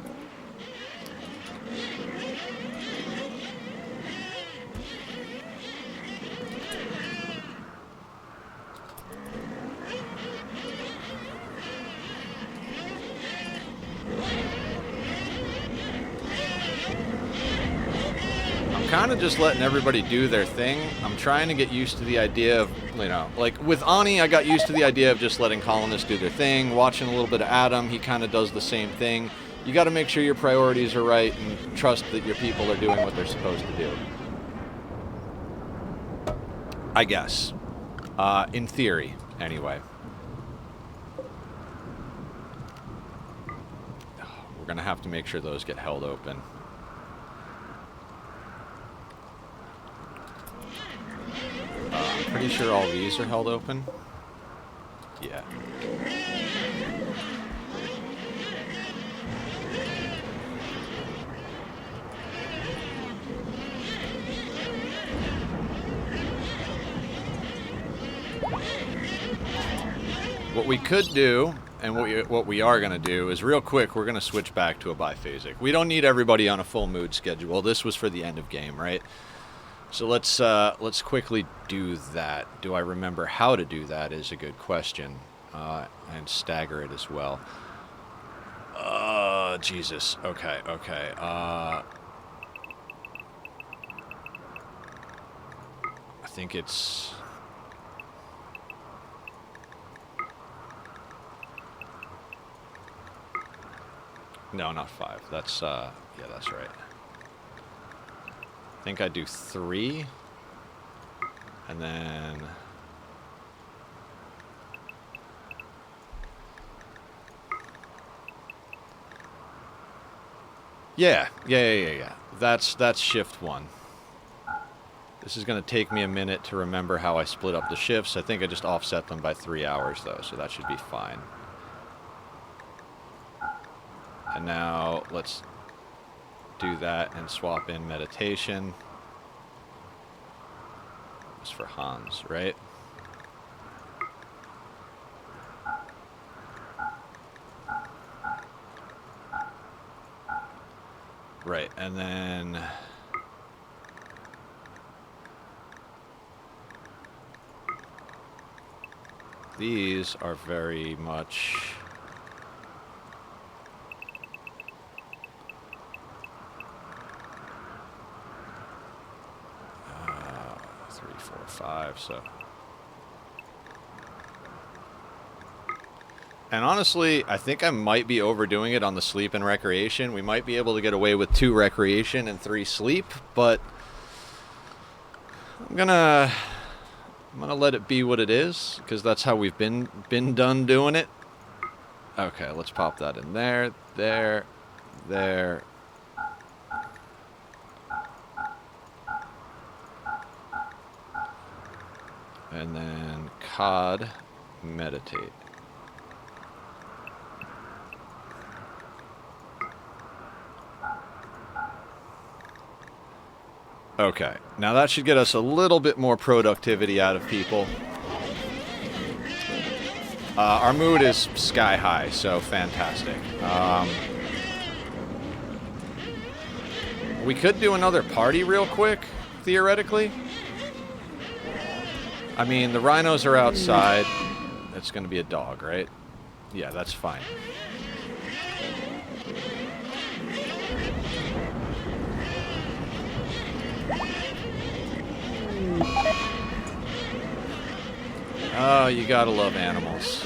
Kind of just letting everybody do their thing. I'm trying to get used to the idea of, you know, like with Ani, I got used to the idea of just letting colonists do their thing, watching a little bit of Adam, he kind of does the same thing. You got to make sure your priorities are right and trust that your people are doing what they're supposed to do. I guess. In theory, anyway. We're going to have to make sure those get held open. I'm pretty sure all these are held open. Yeah. What we could do, and what we are going to do, is real quick, we're going to switch back to a biphasic. We don't need everybody on a full mood schedule. This was for the end of game, right? So let's quickly do that. Do I remember how to do that is a good question. And stagger it as well. Jesus. Okay. I think it's... No, not 5. That's, yeah, that's right. I think I do 3. And then... Yeah. That's shift 1. This is going to take me a minute to remember how I split up the shifts. I think I just offset them by 3 hours, though, so that should be fine. And now let's do that and swap in meditation. It's for Hans, right? Right, and then... These are very much... 3, 4, 5, so... And honestly, I think I might be overdoing it on the sleep and recreation. We might be able to get away with 2 recreation and 3 sleep, but I'm gonna let it be what it is, because that's how we've been done doing it. Okay, let's pop that in there, there. And then COD meditate. Okay, now that should get us a little bit more productivity out of people. Our mood is sky high, so fantastic. We could do another party real quick, theoretically. I mean, the rhinos are outside. It's going to be a dog, right? Yeah, that's fine. Oh, you gotta love animals.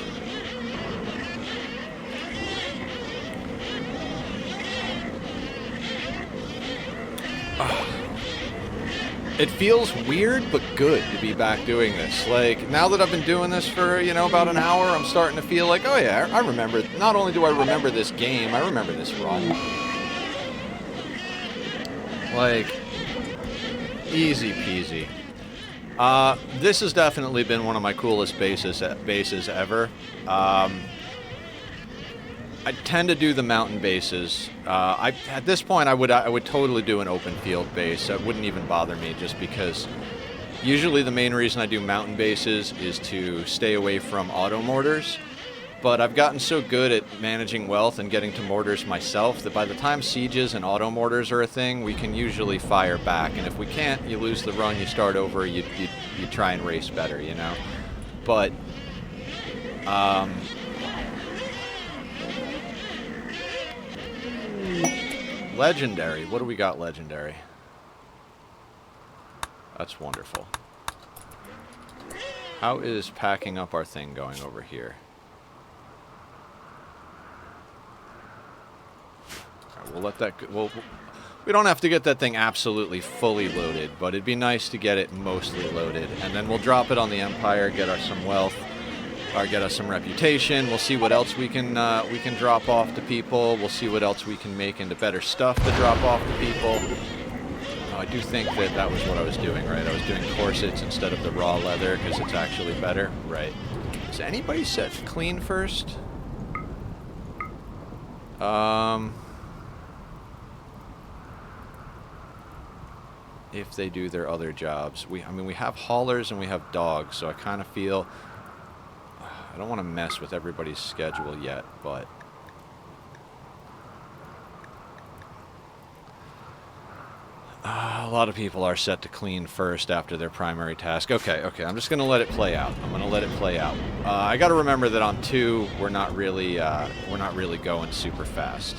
Oh. It feels weird, but good to be back doing this. Like, now that I've been doing this for, you know, about an hour, I'm starting to feel like, oh yeah, I remember. Not only do I remember this game, I remember this run. Like, easy peasy. This has definitely been one of my coolest bases ever. I tend to do the mountain bases. At this point, I would totally do an open field base. It wouldn't even bother me, just because usually the main reason I do mountain bases is to stay away from auto mortars. But I've gotten so good at managing wealth and getting to mortars myself that by the time sieges and auto mortars are a thing, we can usually fire back. And if we can't, you lose the run, you start over, you try and race better, you know? But, legendary. What do we got legendary? That's wonderful. How is packing up our thing going over here? We'll let that go. We don't have to get that thing absolutely fully loaded, but it'd be nice to get it mostly loaded. And then we'll drop it on the Empire, get us some wealth, or get us some reputation. We'll see what else we can drop off to people. We'll see what else we can make into better stuff to drop off to people. I do think that was what I was doing, right? I was doing corsets instead of the raw leather because it's actually better, right? Does anybody set clean first? If they do their other jobs. I mean, we have haulers and we have dogs, so I kind of feel... I don't want to mess with everybody's schedule yet, but... a lot of people are set to clean first after their primary task. Okay, I'm just going to let it play out. I got to remember that on 2, we're not really going super fast.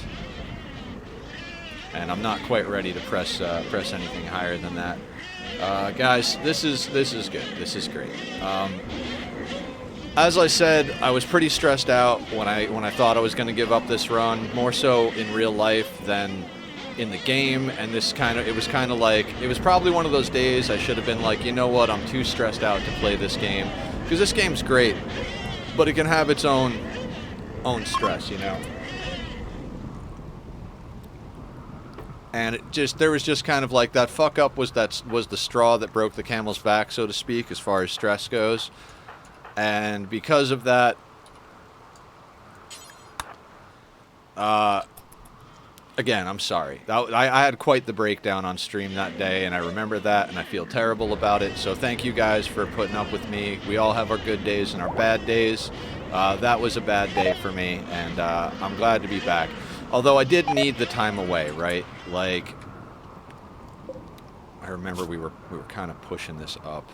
And I'm not quite ready to press anything higher than that. Guys, this is good. This is great. As I said, I was pretty stressed out when I thought I was going to give up this run, more so in real life than in the game, and it was probably one of those days I should have been like, you know what, I'm too stressed out to play this game, because this game's great, but it can have its own stress, you know. And there was just kind of like that fuck up was the straw that broke the camel's back, so to speak, as far as stress goes. And because of that, again, I'm sorry. I had quite the breakdown on stream that day, and I remember that, and I feel terrible about it. So thank you guys for putting up with me. We all have our good days and our bad days. That was a bad day for me, and I'm glad to be back. Although I did need the time away, right? Like, I remember we were kind of pushing this up.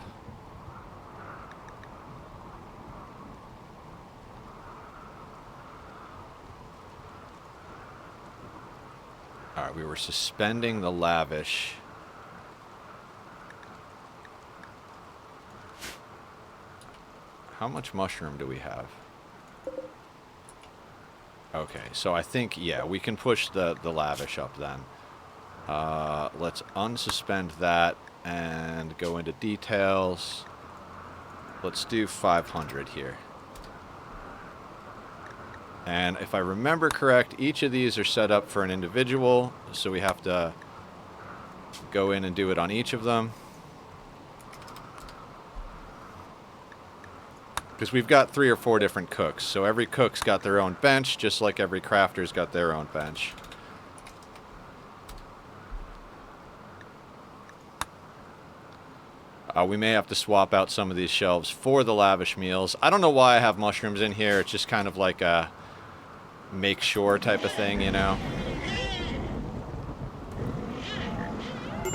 Alright, we were suspending the lavish. How much mushroom do we have? Okay, so I think, yeah, we can push the lavish up then. Let's unsuspend that and go into details. Let's do 500 here. And if I remember correct, each of these are set up for an individual, so we have to go in and do it on each of them. Because we've got 3 or 4 different cooks, so every cook's got their own bench, just like every crafter's got their own bench. We may have to swap out some of these shelves for the lavish meals. I don't know why I have mushrooms in here. It's just kind of like a make sure type of thing, you know?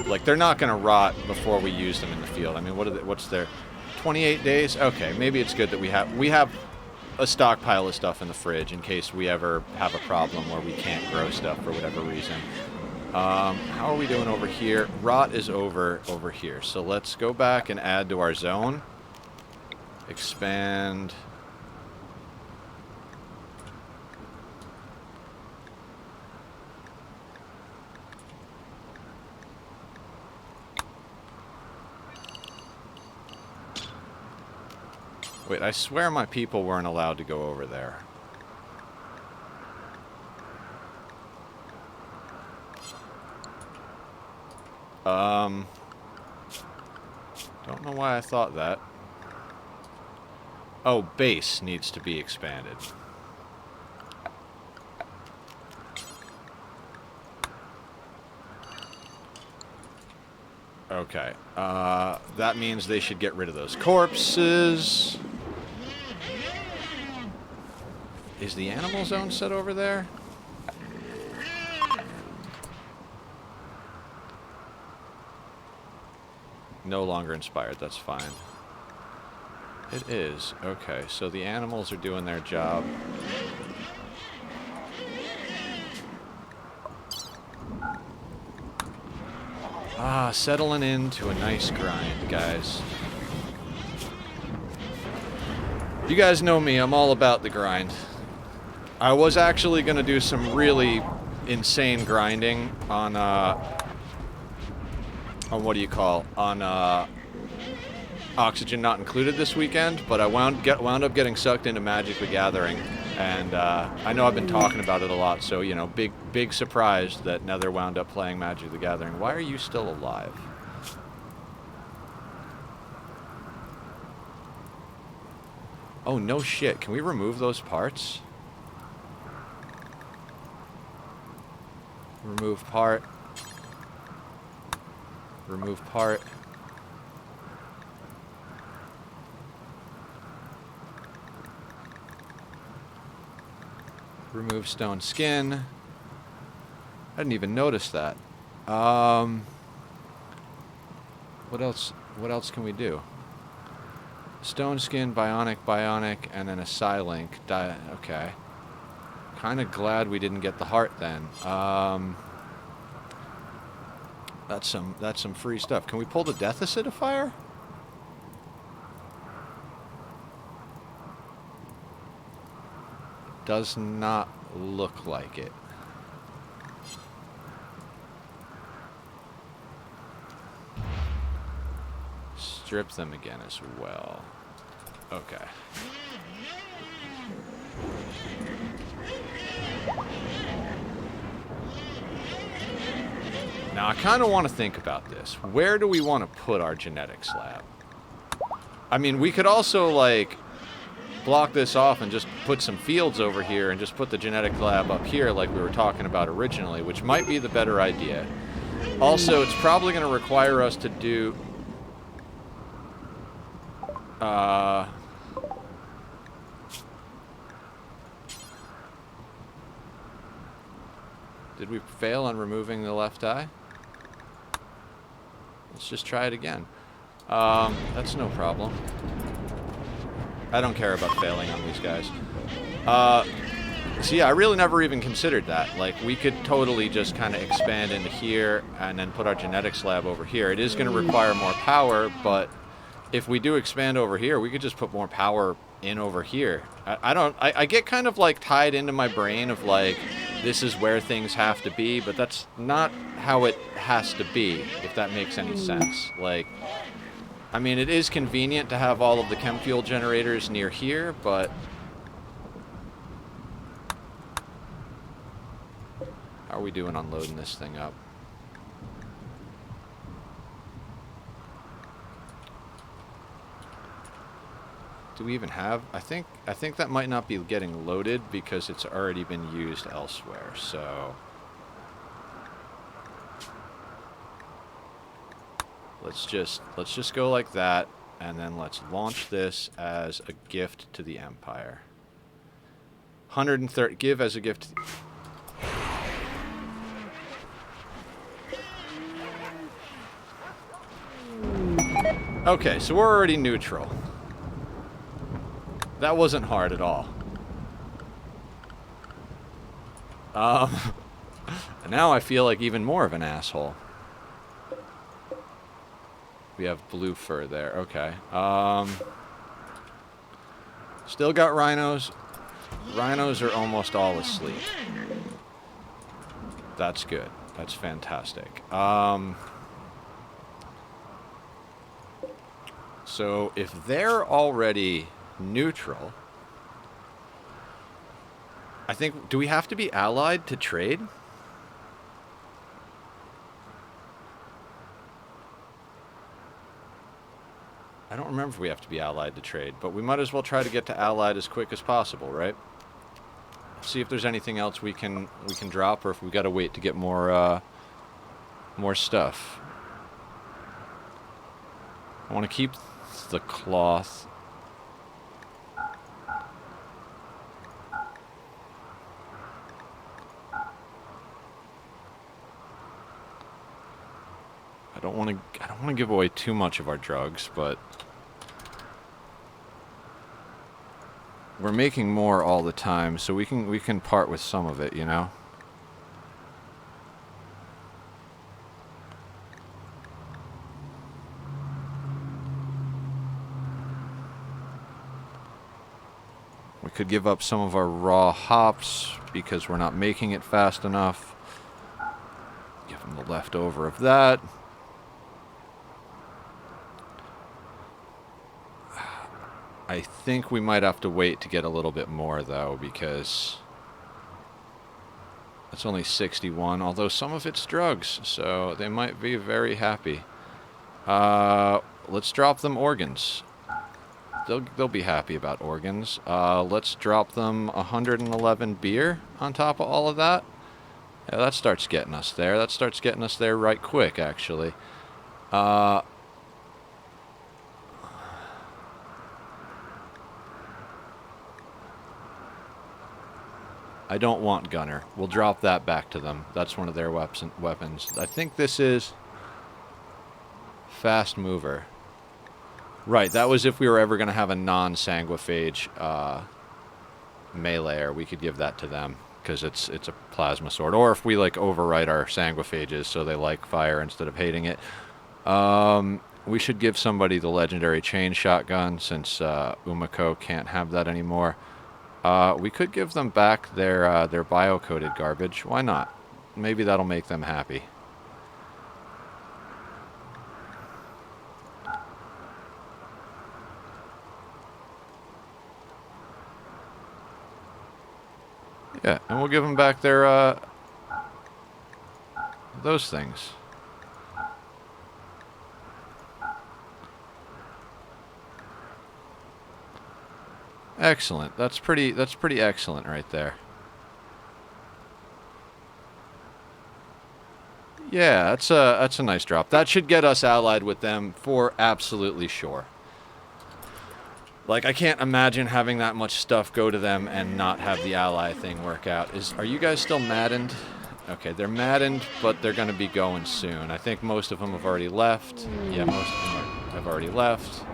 Like, they're not going to rot before we use them in the field. I mean, what's their... 28 days? Okay, maybe it's good that we have a stockpile of stuff in the fridge in case we ever have a problem where we can't grow stuff for whatever reason. How are we doing over here? Rot is over here. So let's go back and add to our zone. Expand. Wait, I swear my people weren't allowed to go over there. Don't know why I thought that. Oh, base needs to be expanded. Okay. That means they should get rid of those corpses. Is the animal zone set over there? No longer inspired, that's fine. It is. Okay, so the animals are doing their job. Ah, settling into a nice grind, guys. You guys know me, I'm all about the grind. I was actually going to do some really insane grinding on what do you call, on Oxygen Not Included this weekend, but I wound up getting sucked into Magic the Gathering, and I know I've been talking about it a lot, so, you know, big surprise that Nether wound up playing Magic the Gathering. Why are you still alive? Oh, no shit. Can we remove those parts? Remove part. Remove part. Remove stone skin. I didn't even notice that. What else? What else can we do? Stone skin, bionic, and then a Psylink. Okay. Kind of glad we didn't get the heart then. That's some free stuff. Can we pull the death acidifier? Does not look like it. Strip them again as well. Okay. Now, I kind of want to think about this. Where do we want to put our genetics lab? I mean, we could also, like, block this off and just put some fields over here and just put the genetic lab up here like we were talking about originally, which might be the better idea. Also, it's probably going to require us to do... Did we fail on removing the left eye? Let's just try it again. That's no problem. I don't care about failing on these guys. So yeah, I really never even considered that. Like, we could totally just kind of expand into here and then put our genetics lab over here. It is going to require more power, but if we do expand over here, we could just put more power in over here. I get kind of like tied into my brain of like, this is where things have to be, but that's not how it has to be, if that makes any sense. Like, I mean, it is convenient to have all of the chem fuel generators near here, but how are we doing on loading this thing up? Do we even have... I think that might not be getting loaded because it's already been used elsewhere, so... Let's just go like that, and then let's launch this as a gift to the Empire. 130... Give as a gift to... Okay, so we're already neutral. That wasn't hard at all. Now I feel like even more of an asshole. We have blue fur there. Okay. Still got rhinos. Rhinos are almost all asleep. That's good. That's fantastic. So if they're already neutral, I think, do we have to be allied to trade? I don't remember if we have to be allied to trade, but we might as well try to get to allied as quick as possible, right? See if there's anything else we can drop, or if we got to wait to get more stuff. I want to keep the cloth. I don't want to give away too much of our drugs, but we're making more all the time, so we can part with some of it, you know. We could give up some of our raw hops because we're not making it fast enough. Give them the leftover of that. I think we might have to wait to get a little bit more, though, because that's only 61, although some of it's drugs, so they might be very happy. Let's drop them organs. They'll be happy about organs. Let's drop them 111 beer on top of all of that. Yeah, that starts getting us there. That starts getting us there right quick, actually. I I don't want gunner. We'll drop that back to them. That's one of their weapons. I think this is fast mover. Right, that was if we were ever going to have a non-sanguophage meleeer, we could give that to them, because it's a plasma sword. Or if we, like, overwrite our sanguophages so they like fire instead of hating it. We should give somebody the legendary chain shotgun, since Umiko can't have that anymore. We could give them back their bio-coated garbage. Why not? Maybe that'll make them happy. Yeah, and we'll give them back their, those things. Excellent. That's pretty excellent right there. Yeah, that's a nice drop. That should get us allied with them for absolutely sure. Like, I can't imagine having that much stuff go to them and not have the ally thing work out. Are you guys still maddened? Okay, they're maddened, but they're going to be going soon. I think most of them have already left. Yeah, most of them have already left.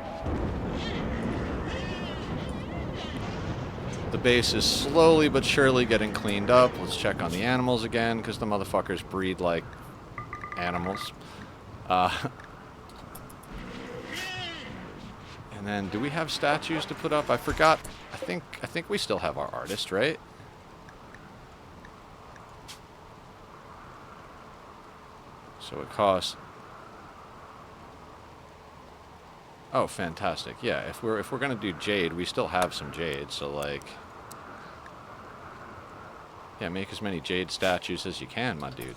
The base is slowly but surely getting cleaned up. Let's check on the animals again, because the motherfuckers breed like animals. And then, do we have statues to put up? I forgot. I think we still have our artist, right? So it costs. Oh, fantastic! Yeah, if we're gonna do jade, we still have some jade. So like, yeah, make as many jade statues as you can, my dude.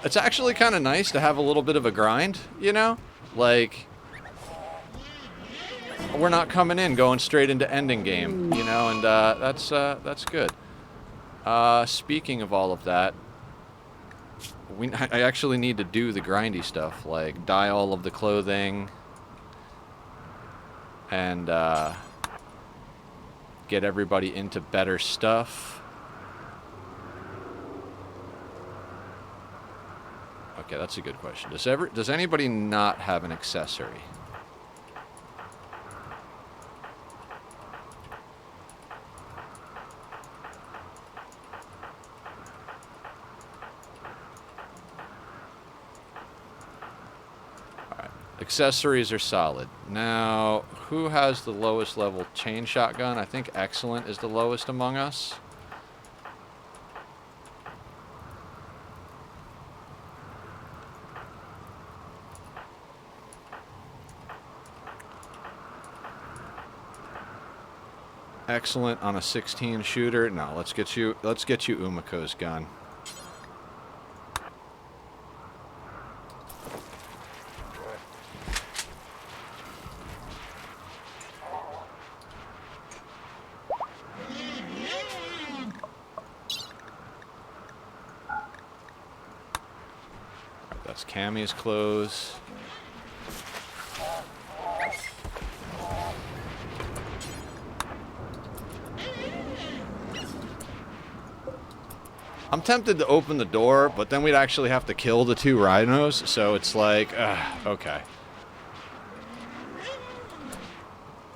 It's actually kind of nice to have a little bit of a grind, you know? Like, we're not coming in going straight into ending game, you know, and that's good. Speaking of all of that, I actually need to do the grindy stuff, like dye all of the clothing and get everybody into better stuff. Okay, that's a good question. Does anybody not have an accessory? Alright. Accessories are solid. Now, who has the lowest level chain shotgun? I think Excellent is the lowest among us. Excellent on a 16 shooter. No, let's get you Umiko's gun. Right, that's Cammy's clothes. I'm tempted to open the door, but then we'd actually have to kill the 2 rhinos, so it's like, okay.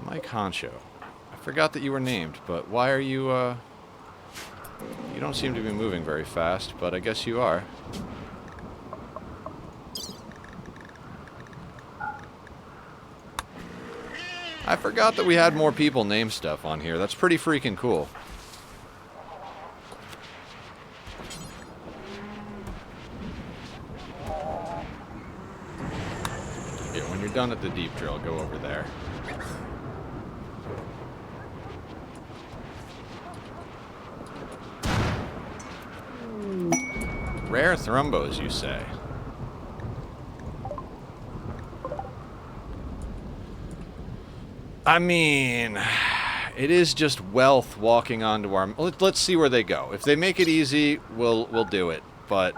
Mike Honcho. I forgot that you were named, but why are you, you don't seem to be moving very fast, but I guess you are. I forgot that we had more people name stuff on here. That's pretty freaking cool. When you're done at the deep drill, go over there. Rare thrombos, you say? I mean, it is just wealth walking onto our... Let's see where they go. If they make it easy, we'll do it. But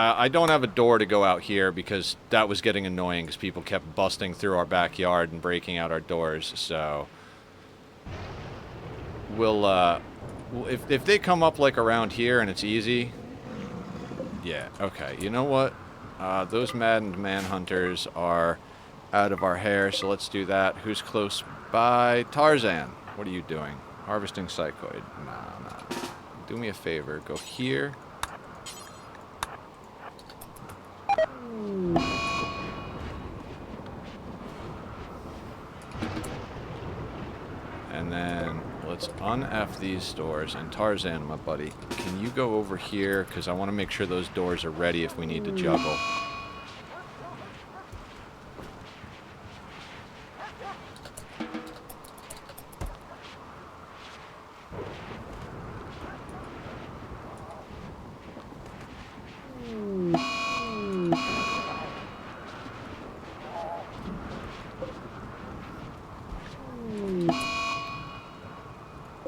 I don't have a door to go out here because that was getting annoying because people kept busting through our backyard and breaking out our doors. So we'll if they come up like around here and it's easy, yeah, okay. You know what? Those maddened manhunters are out of our hair, so let's do that. Who's close by? Tarzan, what are you doing? Harvesting psychoid. Nah. Do me a favor. Go here. And then let's un-F these doors. And Tarzan, my buddy, can you go over here? Because I want to make sure those doors are ready if we need to juggle.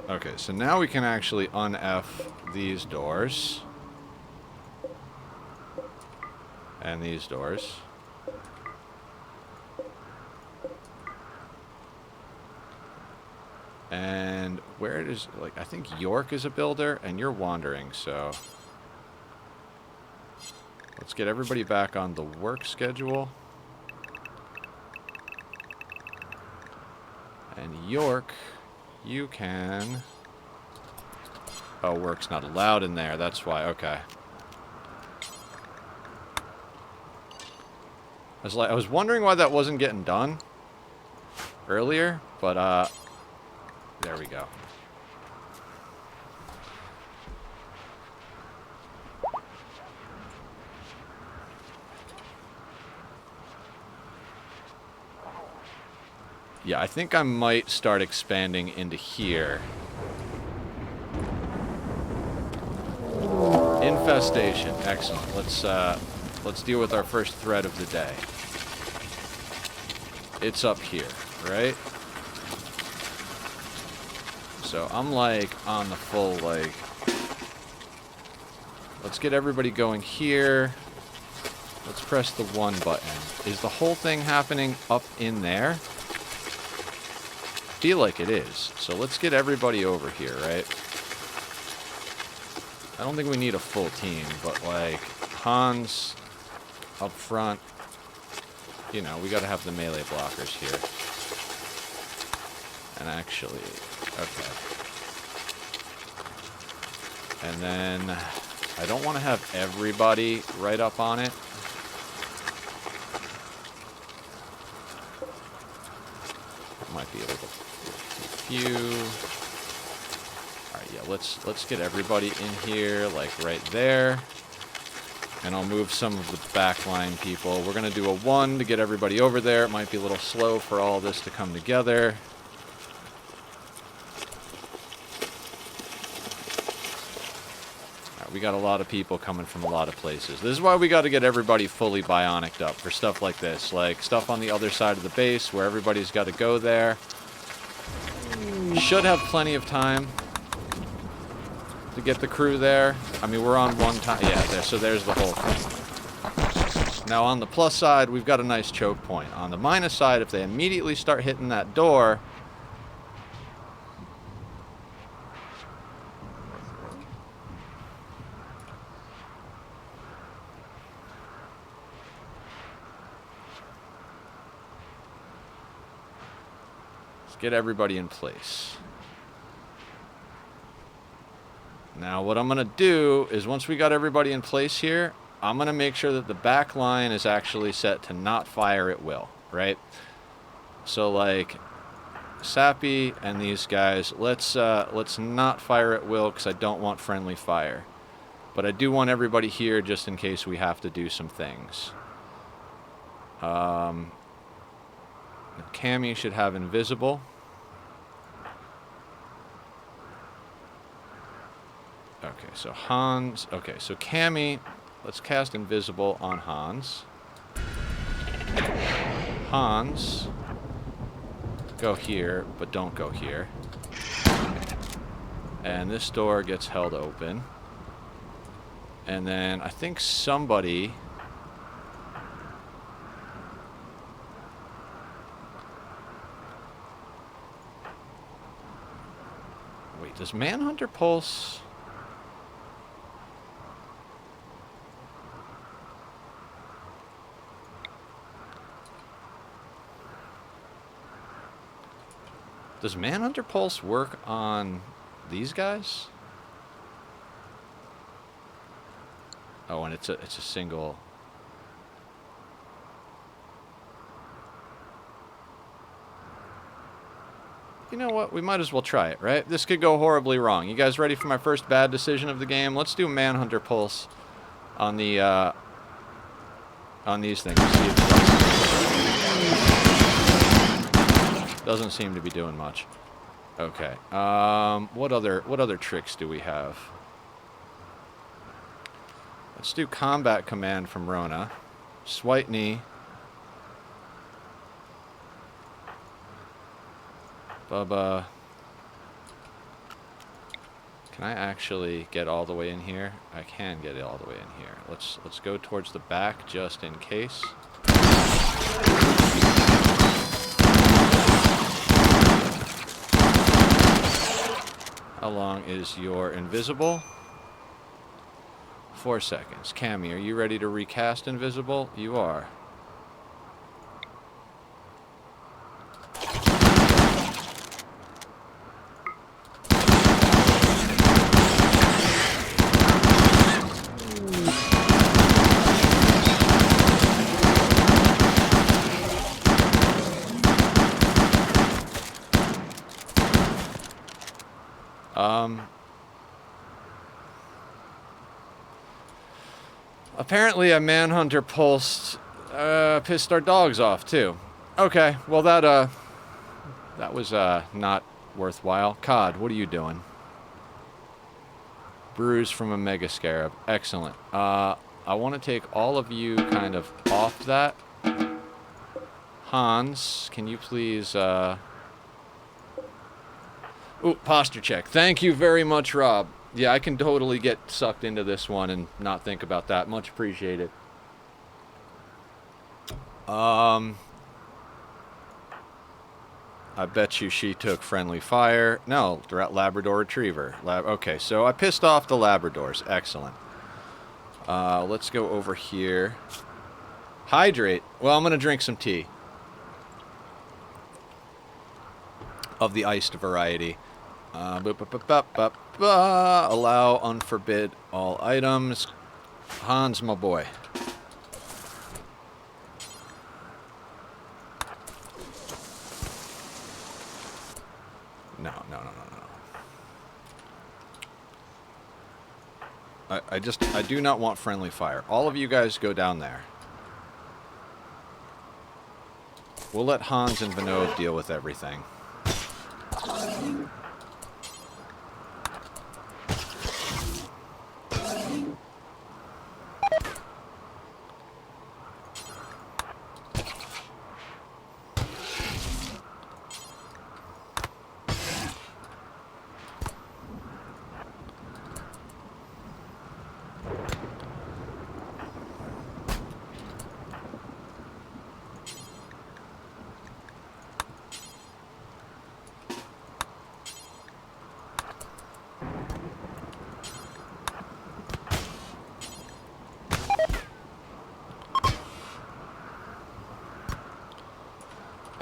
Okay, so now we can actually un-F these doors. And these doors. And where does, like, I think York is a builder, and you're wandering, so... Let's get everybody back on the work schedule. And York... You can... Oh, work's not allowed in there. That's why. Okay. I was wondering why that wasn't getting done earlier, but there we go. Yeah, I think I might start expanding into here. Infestation. Excellent. Let's deal with our first threat of the day. It's up here, right? So I'm like on the full, like... Let's get everybody going here. Let's press the 1 button. Is the whole thing happening up in there? Feel like it is. So let's get everybody over here, right? I don't think we need a full team, but like Hans up front, you know, we got to have the melee blockers here. And actually, okay. And then I don't want to have everybody right up on it. Might be a little few. All right, yeah, let's get everybody in here, like right there. And I'll move some of the backline people. We're gonna do a 1 to get everybody over there. It might be a little slow for all this to come together. All right, we got a lot of people coming from a lot of places. This is why we got to get everybody fully bionicked up for stuff like this, like stuff on the other side of the base where everybody's got to go there. Should have plenty of time to get the crew there. I mean, we're on 1 time. Yeah, there. So there's the whole thing. Now, on the plus side, we've got a nice choke point. On the minus side, if they immediately start hitting that door... Get everybody in place. Now what I'm going to do is once we got everybody in place here, I'm going to make sure that the back line is actually set to not fire at will, right? So like Sappy and these guys, let's not fire at will because I don't want friendly fire. But I do want everybody here just in case we have to do some things. Cammy should have invisible. Okay, so Hans... Okay, so Cammy, let's cast invisible on Hans. Hans, go here, but don't go here. And this door gets held open. And then I think somebody... Wait, does Manhunter Pulse... Does Manhunter Pulse work on these guys? Oh, and it's a single. You know what? We might as well try it, right? This could go horribly wrong. You guys ready for my first bad decision of the game? Let's do Manhunter Pulse on the on these things. See if it doesn't seem to be doing much. Okay. What other tricks do we have? Let's do Combat Command from Rona. Swipe knee. Bubba. Can I actually get all the way in here? I can get it all the way in here. Let's go towards the back just in case. How long is your invisible? 4 seconds. Cammy, are you ready to recast invisible? You are. Apparently a Manhunter pissed our dogs off too. Okay, well that was not worthwhile. Cod, what are you doing? Bruise from a Mega Scarab. Excellent. I want to take all of you kind of off that. Hans, can you please Ooh, posture check. Thank you very much, Rob. Yeah, I can totally get sucked into this one and not think about that. Much appreciated. I bet you she took friendly fire. No, Labrador Retriever. Okay, so I pissed off the Labradors. Excellent. Let's go over here. Hydrate. Well, I'm going to drink some tea. Of the iced variety. Allow unforbid all items. Hans, my boy. No. I do not want friendly fire. All of you guys go down there. We'll let Hans and Vinod deal with everything.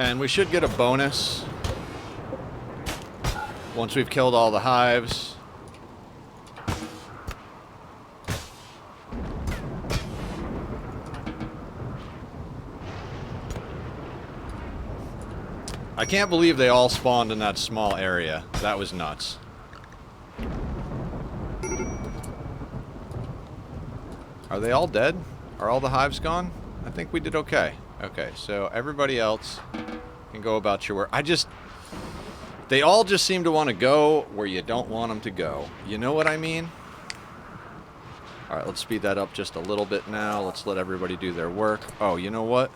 And we should get a bonus once we've killed all the hives. I can't believe they all spawned in that small area. That was nuts. Are they all dead? Are all the hives gone? I think we did okay. Okay, so everybody else can go about your work. They all just seem to want to go where you don't want them to go. You know what I mean? Alright, let's speed that up just a little bit now. Let's let everybody do their work. Oh, you know what?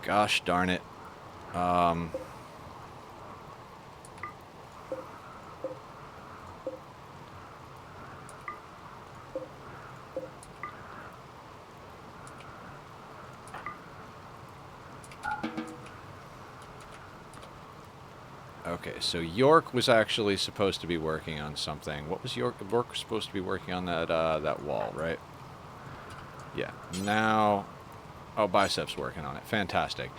Gosh darn it. Okay, so York was actually supposed to be working on something. What was York? York was supposed to be working on that wall, right? Yeah. Now, oh, Bicep's working on it. Fantastic.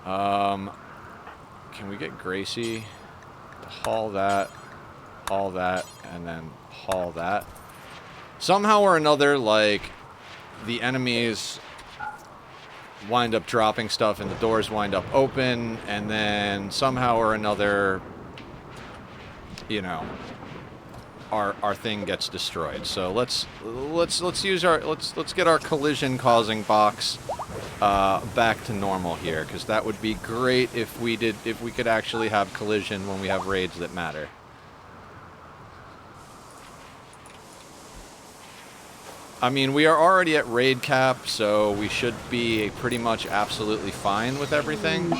Can we get Gracie to haul that, and then haul that? Somehow or another, like, the enemies wind up dropping stuff and the doors wind up open, and then somehow or another, you know, our thing gets destroyed. So let's get our collision causing box back to normal here, because that would be great if we could actually have collision when we have raids that matter. I mean, we are already at raid cap, so we should be pretty much absolutely fine with everything.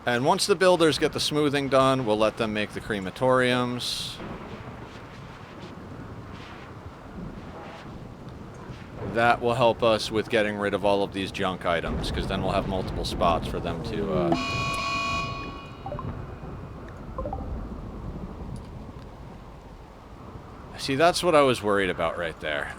And once the builders get the smoothing done, we'll let them make the crematoriums. That will help us with getting rid of all of these junk items, because then we'll have multiple spots for them to... See, that's what I was worried about right there.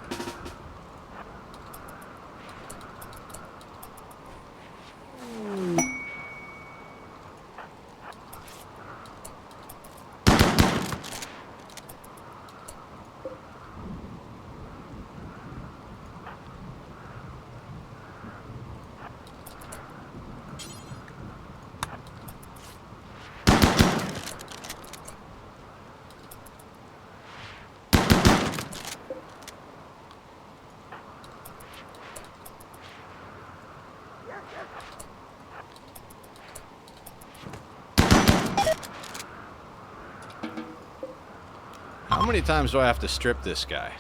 How many times do I have to strip this guy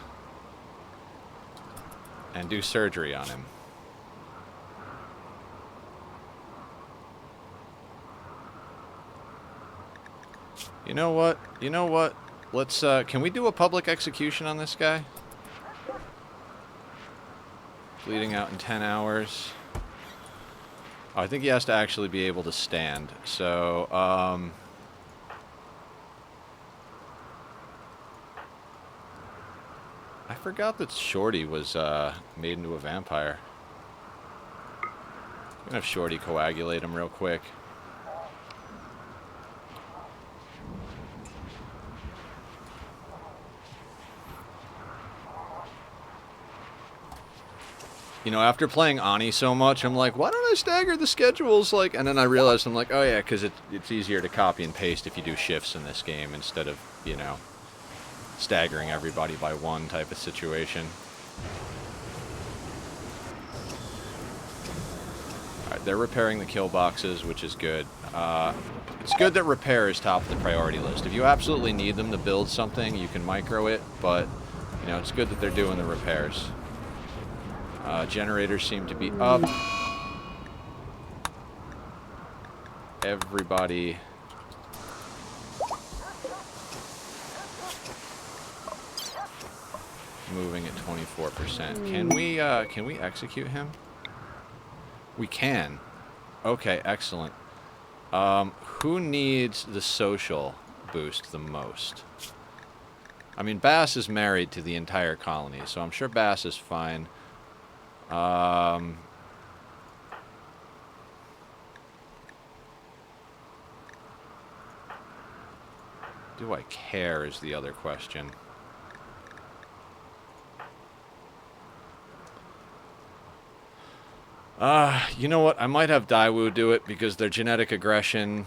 and do surgery on him? You know what? You know what? Let's, can we do a public execution on this guy? Bleeding out in 10 hours. Oh, I think he has to actually be able to stand. So, I forgot that Shorty was made into a vampire. I'm gonna have Shorty coagulate him real quick. You know, after playing Ani so much, I'm like, why don't I stagger the schedules? Like, and then I realized, I'm like, oh yeah, because it's easier to copy and paste if you do shifts in this game instead of, you know, staggering everybody by one type of situation. Alright, they're repairing the kill boxes, which is good. It's good that repair is top of the priority list. If you absolutely need them to build something, you can micro it, but, you know, it's good that they're doing the repairs. Generators seem to be up. Everybody... moving at 24%. Can we execute him? We can. Okay, excellent. Who needs the social boost the most? I mean, Bass is married to the entire colony, so I'm sure Bass is fine. Do I care is the other question. You know what? I might have Daewoo do it because their genetic aggression...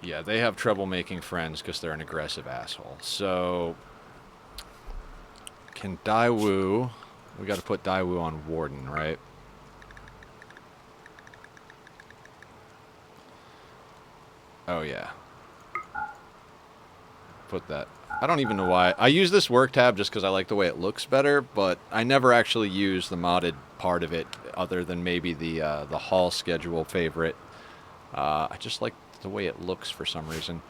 Yeah, they have trouble making friends because they're an aggressive asshole. So... Can Daewoo... We gotta put Daewoo on Warden, right? Oh, yeah. Put that... I don't even know why. I use this work tab just because I like the way it looks better, but I never actually use the modded part of it other than maybe the haul schedule favorite. I just like the way it looks for some reason.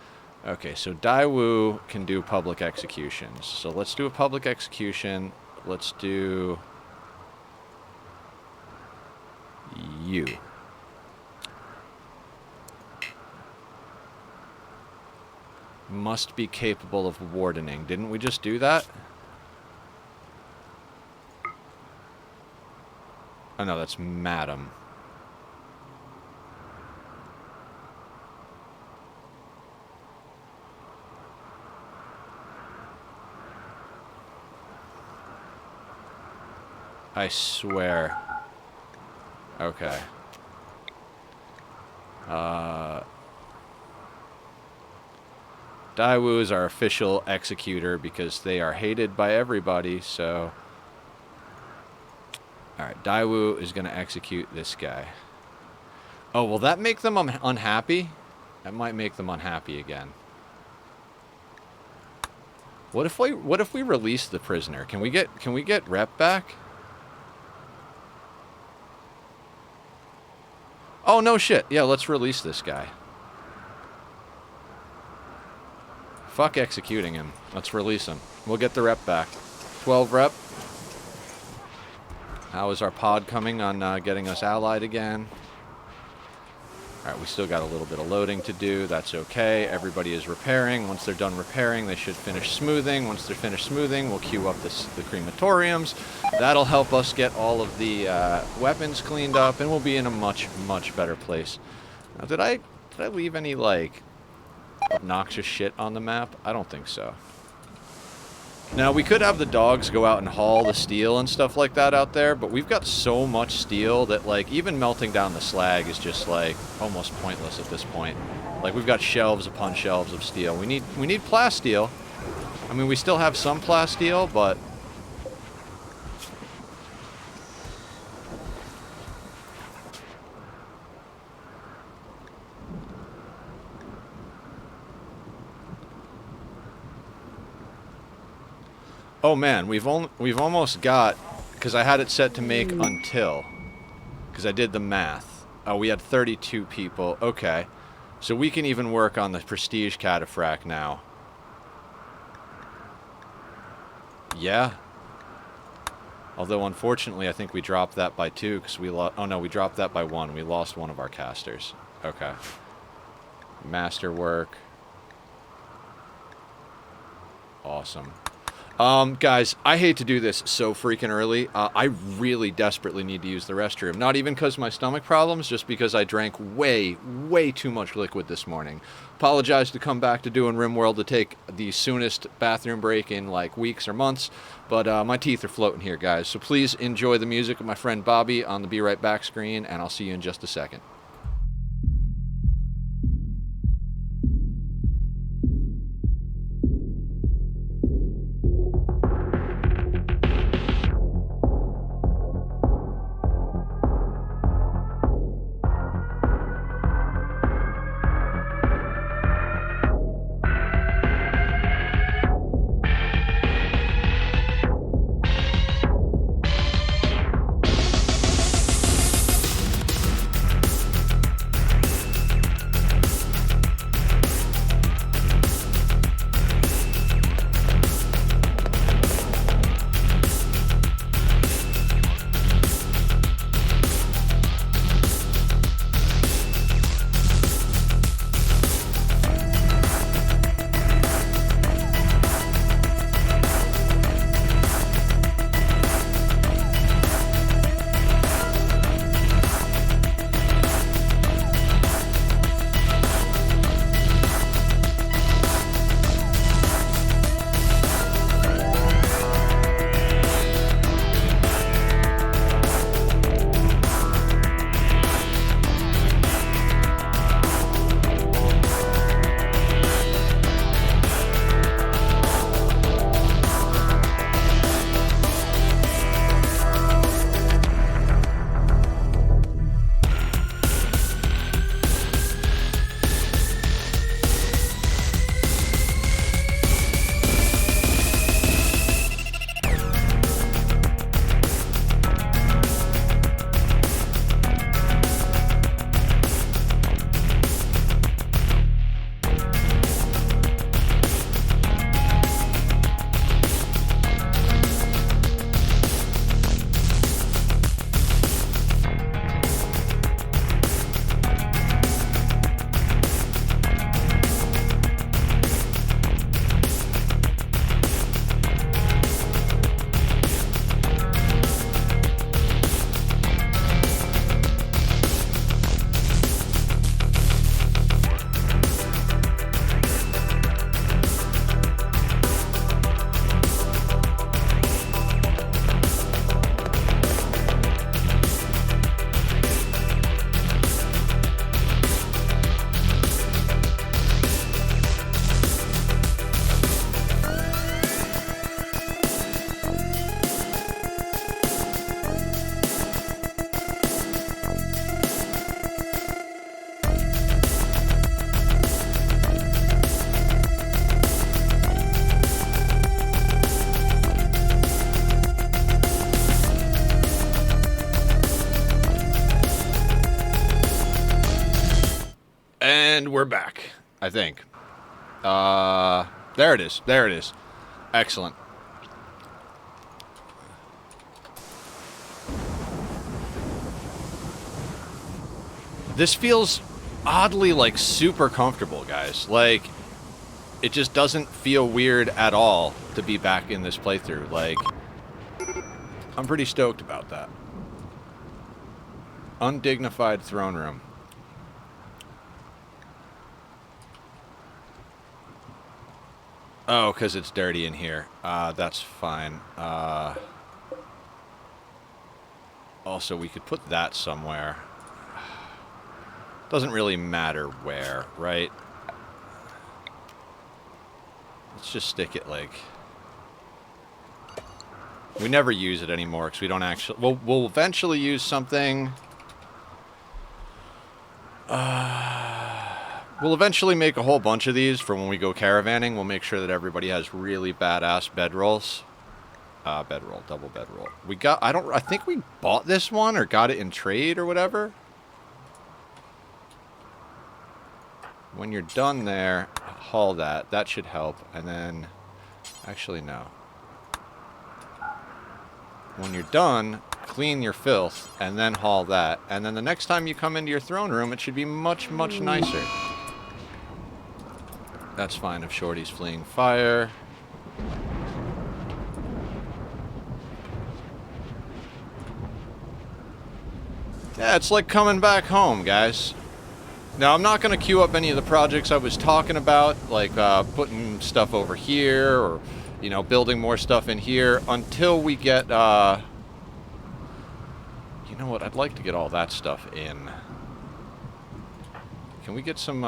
Okay, so Daewoo can do public executions. So let's do a public execution. Let's do you. Must be capable of wardening. Didn't we just do that? Oh no, that's Madam. I swear. Okay. Daewoo is our official executor because they are hated by everybody, so... Alright, Daewoo is going to execute this guy. Oh, will that make them unhappy? That might make them unhappy again. What if we release the prisoner? Can we get rep back? Oh, no shit. Yeah, let's release this guy. Fuck executing him. Let's release him. We'll get the rep back. 12 rep. How is our pod coming on getting us allied again? Alright, we still got a little bit of loading to do. That's okay. Everybody is repairing. Once they're done repairing, they should finish smoothing. Once they're finished smoothing, we'll queue up the crematoriums. That'll help us get all of the weapons cleaned up, and we'll be in a much, much better place. Now, did I leave any, like, obnoxious shit on the map? I don't think so. Now, we could have the dogs go out and haul the steel and stuff like that out there, but we've got so much steel that, like, even melting down the slag is just, like, almost pointless at this point. Like, we've got shelves upon shelves of steel. We need plasteel. I mean, we still have some plasteel, but... Oh man, we've almost got, because I had it set to make until, because I did the math. Oh, we had 32 people. Okay, so we can even work on the prestige cataphract now. Yeah. Although unfortunately, I think we dropped that by 2 because we lost. Oh no, we dropped that by 1. We lost one of our casters. Okay. Masterwork. Awesome. Guys, I hate to do this so freaking early. I really desperately need to use the restroom. Not even because of my stomach problems, just because I drank way, way too much liquid this morning. Apologize to come back to doing RimWorld to take the soonest bathroom break in like weeks or months, but my teeth are floating here, guys. So please enjoy the music of my friend Bobby on the Be Right Back screen, and I'll see you in just a second. And we're back, I think. There it is. There it is. Excellent. This feels oddly, like, super comfortable, guys. Like, it just doesn't feel weird at all to be back in this playthrough. Like, I'm pretty stoked about that. Undignified throne room. Oh, because it's dirty in here. That's fine. Also, we could put that somewhere. Doesn't really matter where, right? Let's just stick it, like... We never use it anymore, because we don't actually... We'll eventually use something... We'll eventually make a whole bunch of these for when we go caravanning. We'll make sure that everybody has really badass bedrolls. Bedroll, double bedroll. We got... I think we bought this one, or got it in trade, or whatever. When you're done there, haul that. That should help. And then... Actually, no. When you're done, clean your filth, and then haul that. And then the next time you come into your throne room, it should be much, much nicer. That's fine if Shorty's fleeing fire. Yeah, it's like coming back home, guys. Now, I'm not going to queue up any of the projects I was talking about, like putting stuff over here, or, you know, building more stuff in here, until we get, you know what, I'd like to get all that stuff in. Can we get some,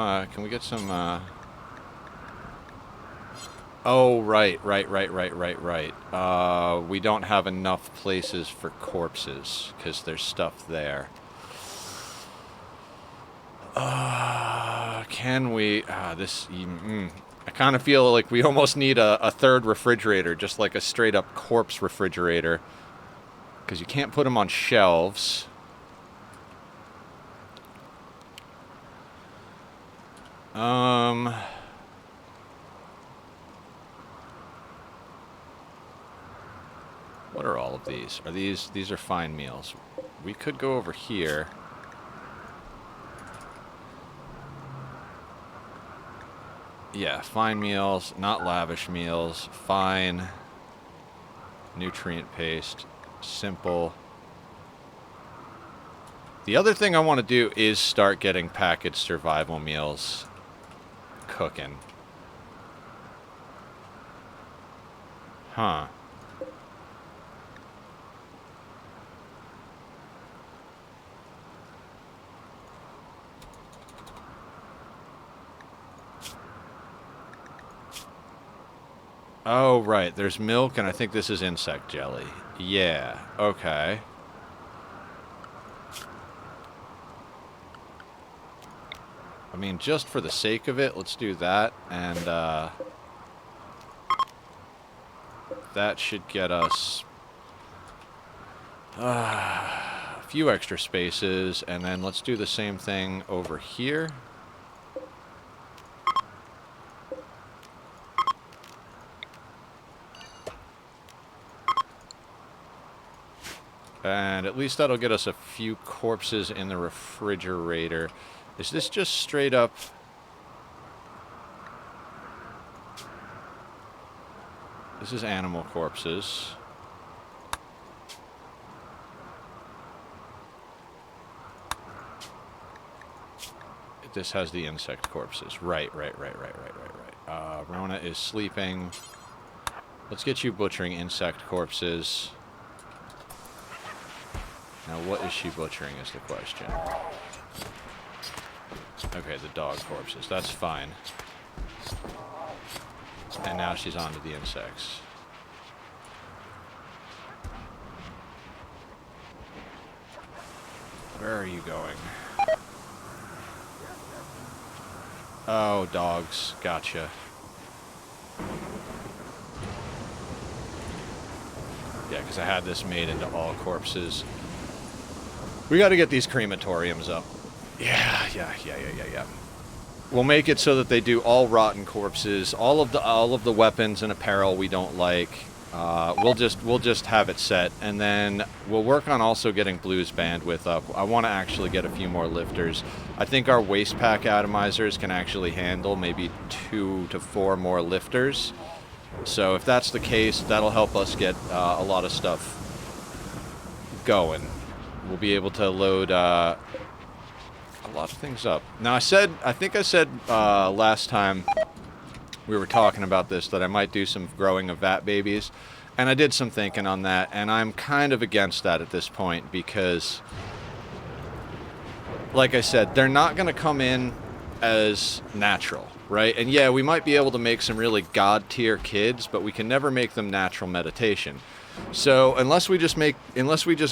oh, right. We don't have enough places for corpses, because there's stuff there. Can we... I kind of feel like we almost need a third refrigerator, just like a straight-up corpse refrigerator. Because you can't put them on shelves. What are all of these? Are these are fine meals. We could go over here. Yeah, fine meals, not lavish meals, fine, nutrient paste, simple. The other thing I want to do is start getting packaged survival meals cooking. Huh. Oh, right. There's milk, and I think this is insect jelly. Yeah. Okay. I mean, just for the sake of it, let's do that. And, that should get us a few extra spaces. And then let's do the same thing over here. And at least that'll get us a few corpses in the refrigerator. Is this just straight up... This is animal corpses. This has the insect corpses. Right. Rona is sleeping. Let's get you butchering insect corpses. Now, what is she butchering is the question. Okay, the dog corpses. That's fine. And now she's on to the insects. Where are you going? Oh, dogs. Gotcha. Yeah, because I had this made into all corpses. We got to get these crematoriums up. Yeah. We'll make it so that they do all rotten corpses, all of the weapons and apparel we don't like. We'll just have it set, and then we'll work on also getting Blue's bandwidth up. I want to actually get a few more lifters. I think our waste pack atomizers can actually handle maybe 2 to 4 more lifters. So if that's the case, that'll help us get a lot of stuff going. We'll be able to load a lot of things up. Now I think I said last time we were talking about this that I might do some growing of vat babies, and I did some thinking on that, and I'm kind of against that at this point because, like I said, they're not going to come in as natural, right? And yeah, we might be able to make some really god tier kids, but we can never make them natural meditation. So unless we just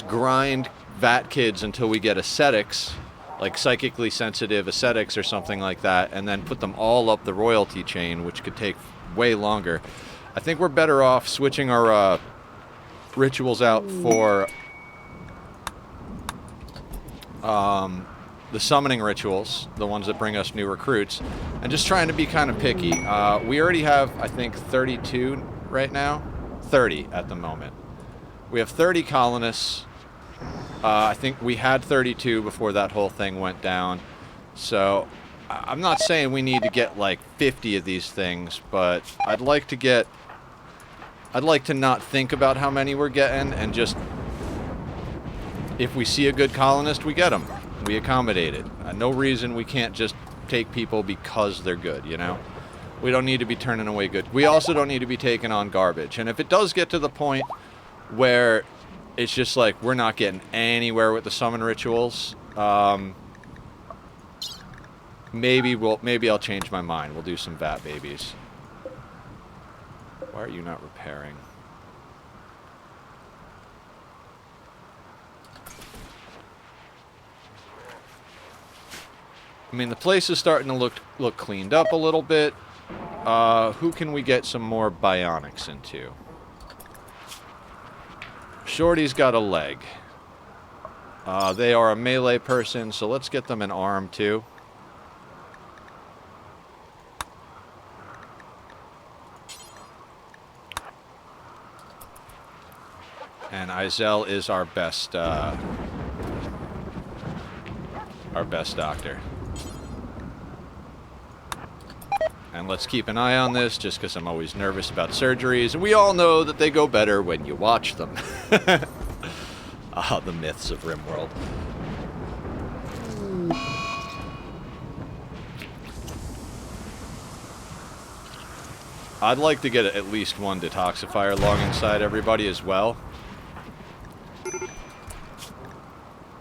grind vat kids until we get ascetics, like psychically sensitive ascetics or something like that, and then put them all up the royalty chain, which could take way longer, I think we're better off switching our rituals out for the summoning rituals, the ones that bring us new recruits, and just trying to be kind of picky. We already have, I think, 32 right now. 30 at the moment. We have 30 colonists. I think we had 32 before that whole thing went down. So I'm not saying we need to get like 50 of these things, but I'd like to not think about how many we're getting, and just, if we see a good colonist, we get them. We accommodate it. No reason we can't just take people because they're good, you know? We don't need to be turning away good. We also don't need to be taking on garbage. And if it does get to the point where it's just like we're not getting anywhere with the summon rituals, maybe I'll change my mind. We'll do some vat babies. Why are you not repairing? I mean, the place is starting to look cleaned up a little bit. Who can we get some more bionics into? Shorty's got a leg. They are a melee person, so let's get them an arm too. And Izel is our best doctor. And let's keep an eye on this, just because I'm always nervous about surgeries. And we all know that they go better when you watch them. Ah, the myths of RimWorld. I'd like to get at least one detoxifier lung inside everybody as well.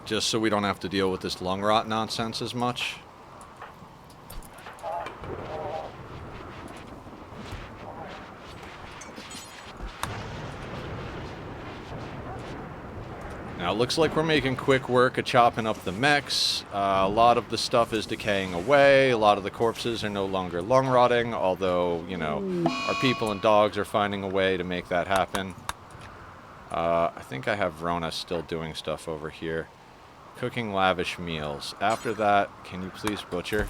Just so we don't have to deal with this lung rot nonsense as much. Now, it looks like we're making quick work of chopping up the mechs. A lot of the stuff is decaying away. A lot of the corpses are no longer lung rotting, although, you know, our people and dogs are finding a way to make that happen. I think I have Rona still doing stuff over here. Cooking lavish meals. After that, can you please butcher?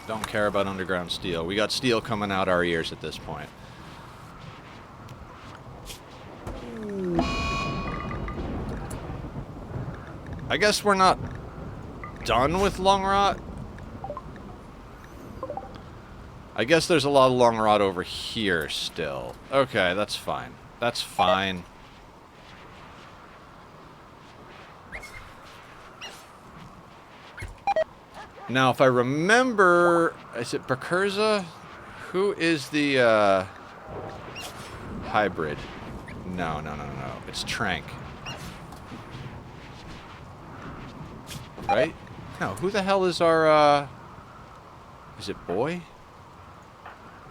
Don't care about underground steel. We got steel coming out our ears at this point. I guess we're not done with lung rot. I guess there's a lot of lung rot over here still. Okay, that's fine. That's fine. Now, if I remember, is it Precursor? Who is the hybrid? No. It's Trank. Right? No, who the hell is our, is it Boy?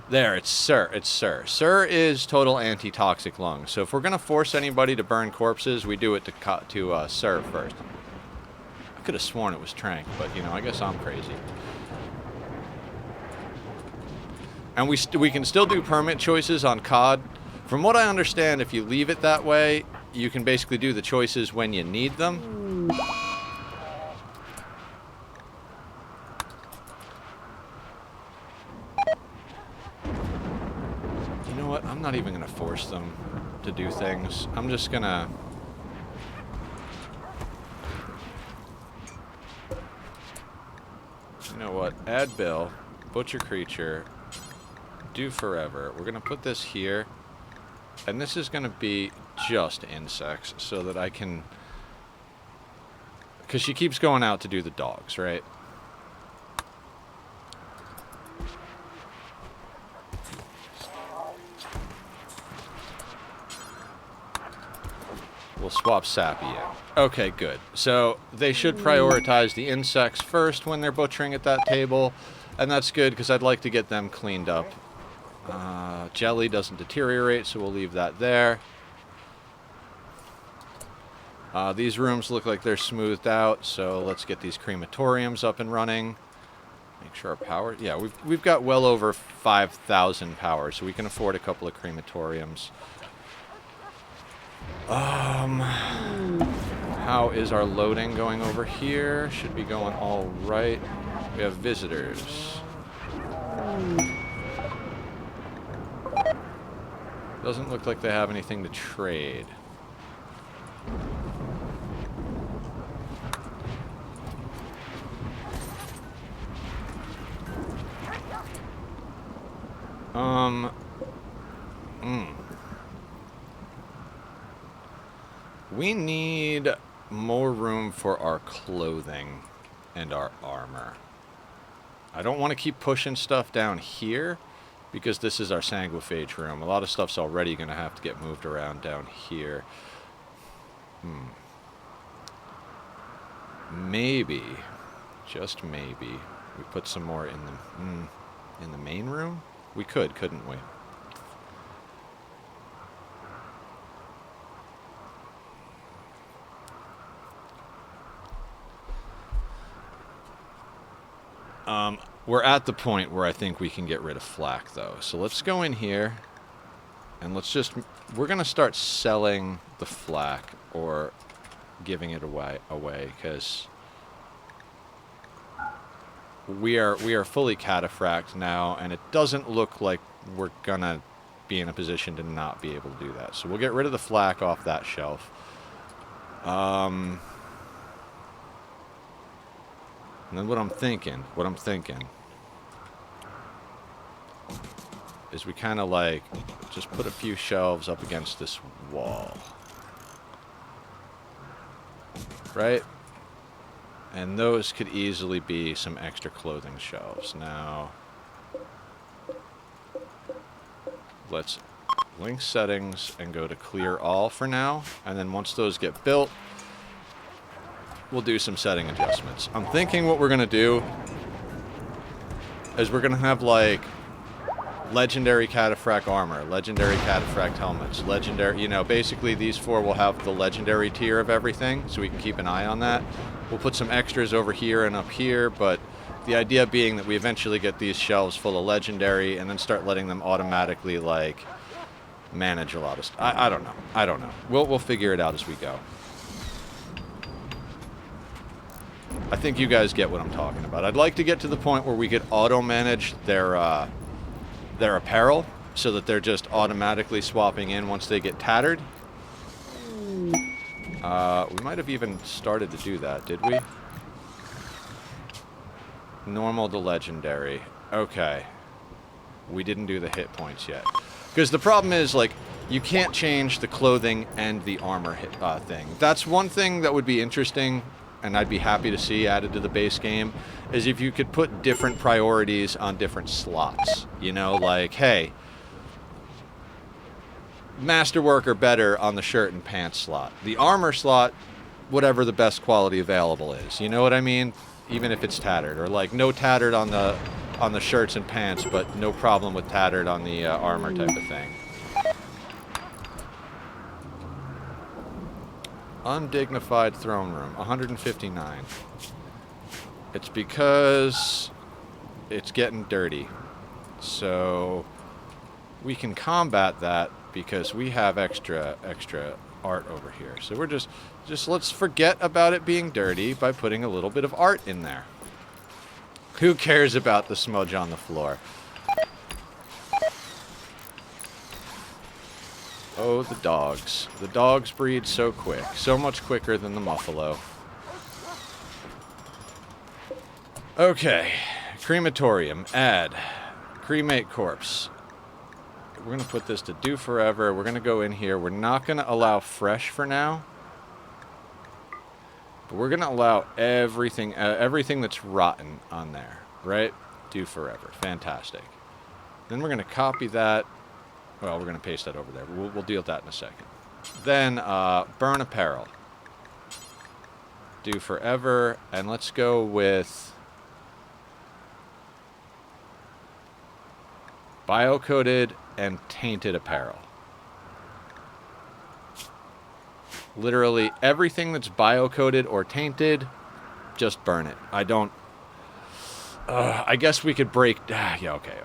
There, it's Sir. It's Sir. Sir is total anti-toxic lung. So if we're going to force anybody to burn corpses, we do it to Sir first. I could have sworn it was Trank, but, you know, I guess I'm crazy. And we can still do permit choices on COD. From what I understand, if you leave it that way, you can basically do the choices when you need them. You know what? I'm not even going to force them to do things. I'm just going to... You know what? Add bill, butcher creature, do forever. We're going to put this here. And this is going to be just insects so that I can... Because she keeps going out to do the dogs, right? We'll swap Sappy in. Okay, good. So they should prioritize the insects first when they're butchering at that table. And that's good because I'd like to get them cleaned up. Jelly doesn't deteriorate, so we'll leave that there. These rooms look like they're smoothed out, so let's get these crematoriums up and running. Make sure our power... Yeah, we've got well over 5,000 power, so we can afford a couple of crematoriums. How is our loading going over here? Should be going all right. We have visitors. Doesn't look like they have anything to trade. We need more room for our clothing and our armor. I don't want to keep pushing stuff down here because this is our Sanguophage room. A lot of stuff's already going to have to get moved around down here. Maybe, just maybe, we put some more in the main room? We could, couldn't we? We're at the point where I think we can get rid of flak, though. So let's go in here, and let's just... We're going to start selling the flak, or giving it away, because we are fully cataphracted now, and it doesn't look like we're going to be in a position to not be able to do that. So we'll get rid of the flak off that shelf. And then what I'm thinking is we kind of like just put a few shelves up against this wall. Right? And those could easily be some extra clothing shelves. Now, let's link settings and go to clear all for now. And then once those get built, we'll do some setting adjustments. I'm thinking what we're going to do is we're going to have like legendary cataphract armor, legendary cataphract helmets, legendary, you know, basically these four will have the legendary tier of everything, so we can keep an eye on that. We'll put some extras over here and up here, but the idea being that we eventually get these shelves full of legendary and then start letting them automatically, like, manage a lot of stuff. I don't know. We'll figure it out as we go. I think you guys get what I'm talking about. I'd like to get to the point where we could auto-manage their apparel so that they're just automatically swapping in once they get tattered. We might have even started to do that, did we? Normal to legendary. Okay. We didn't do the hit points yet. Because the problem is, like, you can't change the clothing and the armor thing. That's one thing that would be interesting, and I'd be happy to see added to the base game, is if you could put different priorities on different slots. You know, like, hey, masterwork or better on the shirt and pants slot. The armor slot, whatever the best quality available is. You know what I mean? Even if it's tattered. Or, like, no tattered on the shirts and pants, but no problem with tattered on the armor type of thing. Undignified throne room, 159. It's because it's getting dirty. So we can combat that because we have extra art over here. So we're just let's forget about it being dirty by putting a little bit of art in there. Who cares about the smudge on the floor? Oh, the dogs. The dogs breed so quick. So much quicker than the muffalo. Okay. Crematorium. Add. Cremate corpse. We're going to put this to do forever. We're going to go in here. We're not going to allow fresh for now. But we're going to allow everything that's rotten on there. Right? Do forever. Fantastic. Then we're going to copy that. Well, we're going to paste that over there. We'll deal with that in a second. Then, burn apparel. Do forever. And let's go with bio-coated and tainted apparel. Literally everything that's bio-coated or tainted, just burn it. I guess we could break... yeah, okay.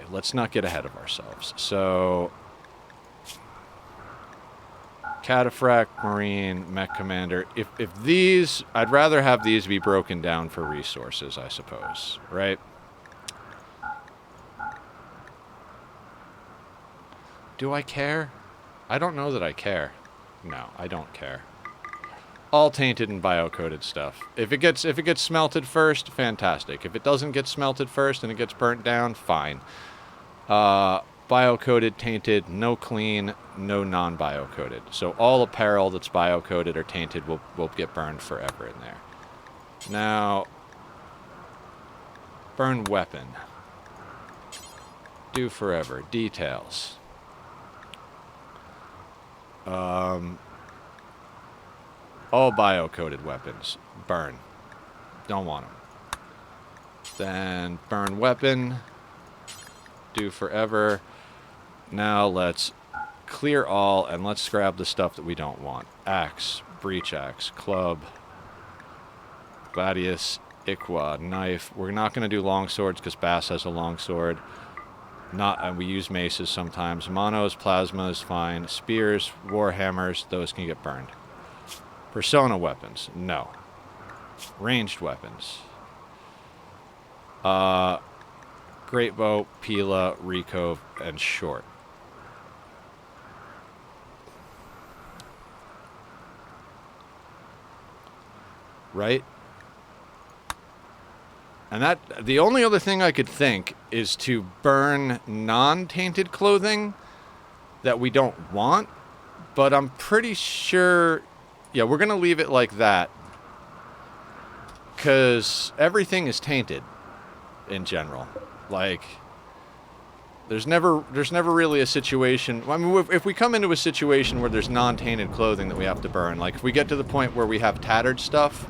Let's not get ahead of ourselves. So, Cataphract, Marine, Mech Commander. If these... I'd rather have these be broken down for resources, I suppose. Right? Do I care? I don't know that I care. No, I don't care. All tainted and bio-coated stuff. If it gets smelted first, fantastic. If it doesn't get smelted first and it gets burnt down, fine. Bio-coated, tainted, no clean, no non-bio-coated. So all apparel that's bio-coated or tainted will get burned forever in there. Now, burn weapon. Do forever. Details. All bio-coated weapons. Burn. Don't want them. Then burn weapon. Do forever. Now let's clear all and let's grab the stuff that we don't want. Axe, breach axe, club, gladius, Iqua, knife. We're not going to do long swords because Bass has a long sword. And we use maces sometimes. Monos, plasma is fine. Spears, warhammers, those can get burned. Persona weapons, no. Ranged weapons. Great bow, Pila, Recove, and short. Right? And the only other thing I could think is to burn non-tainted clothing that we don't want, but I'm pretty sure, yeah, we're going to leave it like that because everything is tainted in general. Like, there's never really a situation, I mean, if we come into a situation where there's non-tainted clothing that we have to burn, like if we get to the point where we have tattered stuff,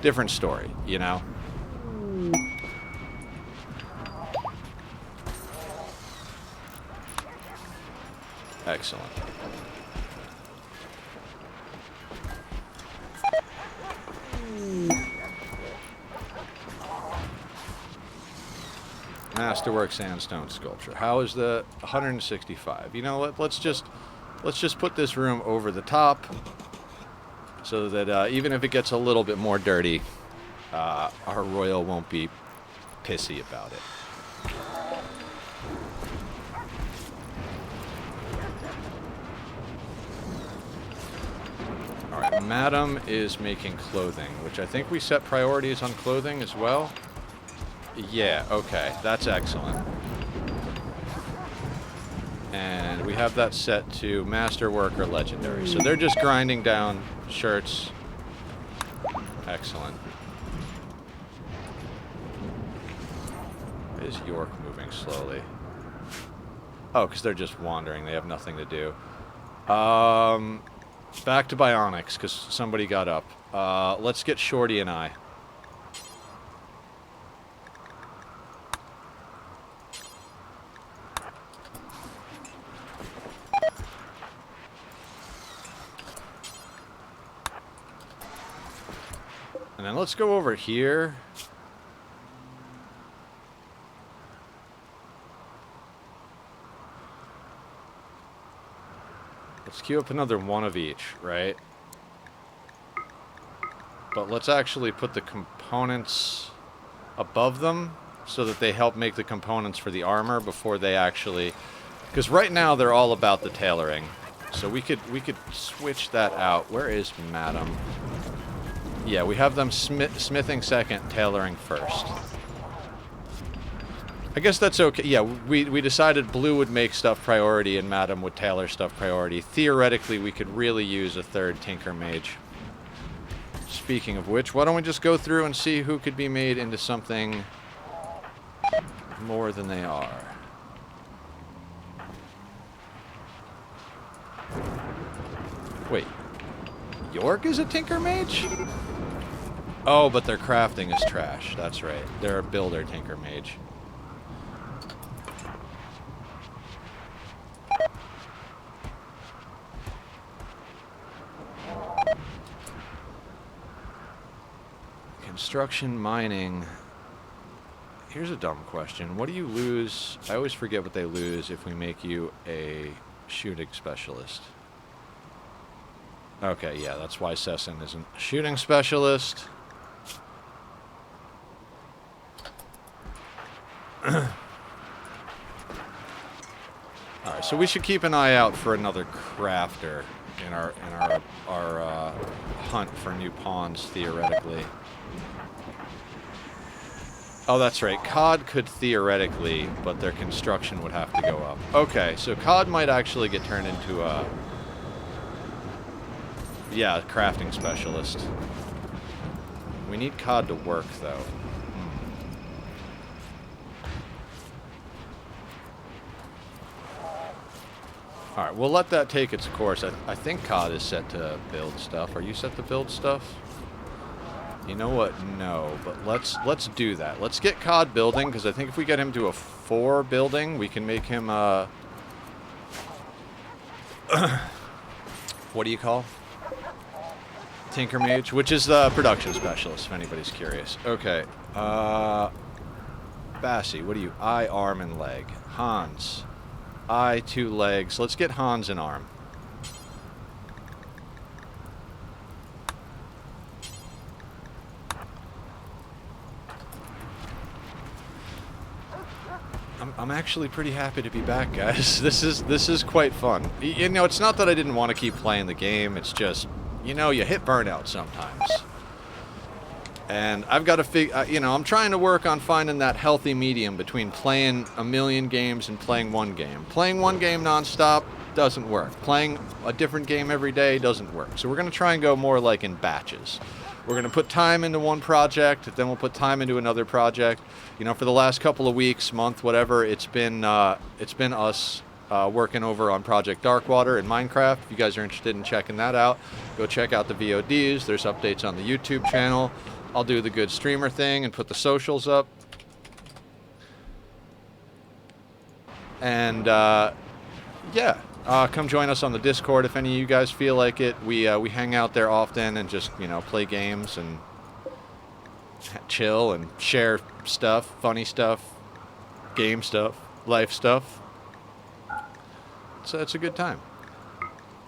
different story, you know? Excellent. Masterwork sandstone sculpture. How is the 165? You know what? Let's just put this room over the top so that even if it gets a little bit more dirty, our royal won't be pissy about it. Alright, Madam is making clothing, which I think we set priorities on clothing as well. Yeah, okay, that's excellent. And we have that set to Masterwork or Legendary. So they're just grinding down shirts. Excellent. Is York moving slowly? Oh, because they're just wandering. They have nothing to do. Back to Bionics, because somebody got up. Let's get Shorty and I. And then let's go over here. Let's queue up another one of each, right? But let's actually put the components above them so that they help make the components for the armor before they actually... Because right now they're all about the tailoring. So we could switch that out. Where is Madam? Yeah, we have them smithing second, tailoring first. I guess that's okay. Yeah, we decided Blue would make stuff priority and Madam would tailor stuff priority. Theoretically, we could really use a third Tinker Mage. Speaking of which, why don't we just go through and see who could be made into something more than they are. Wait, York is a Tinker Mage? Oh, but their crafting is trash. That's right. They're a builder Tinker Mage. Construction, mining. Here's a dumb question. What do you lose? I always forget what they lose if we make you a shooting specialist. Okay, yeah, that's why Sessin isn't a shooting specialist. Alright, so we should keep an eye out for another crafter in our hunt for new pawns, theoretically. Oh, that's right. COD could theoretically, but their construction would have to go up. Okay, so COD might actually get turned into a... Yeah, crafting specialist. We need COD to work, though. Alright, we'll let that take its course. I think COD is set to build stuff. Are you set to build stuff? You know what? No, but let's do that. Let's get COD building, because I think if we get him to a 4 building, we can make him what do you call? Tinker Mage, which is the production specialist, if anybody's curious. Okay. Bassie, what are you? Eye, arm, and leg. Hans. Eye, 2 legs. Let's get Hans an arm. I'm actually pretty happy to be back, guys. This is quite fun. You know, it's not that I didn't want to keep playing the game. It's just, you know, you hit burnout sometimes. And I've got to figure, you know, I'm trying to work on finding that healthy medium between playing a million games and playing one game. Playing one game nonstop doesn't work. Playing a different game every day doesn't work. So we're going to try and go more like in batches. We're going to put time into one project, then we'll put time into another project. You know, for the last couple of weeks, month, whatever, it's been us working over on Project Darkwater in Minecraft. If you guys are interested in checking that out, go check out the VODs. There's updates on the YouTube channel. I'll do the good streamer thing and put the socials up. And, yeah. Come join us on the Discord if any of you guys feel like it. We hang out there often and just, you know, play games and chill and share stuff, funny stuff, game stuff, life stuff. So it's a good time.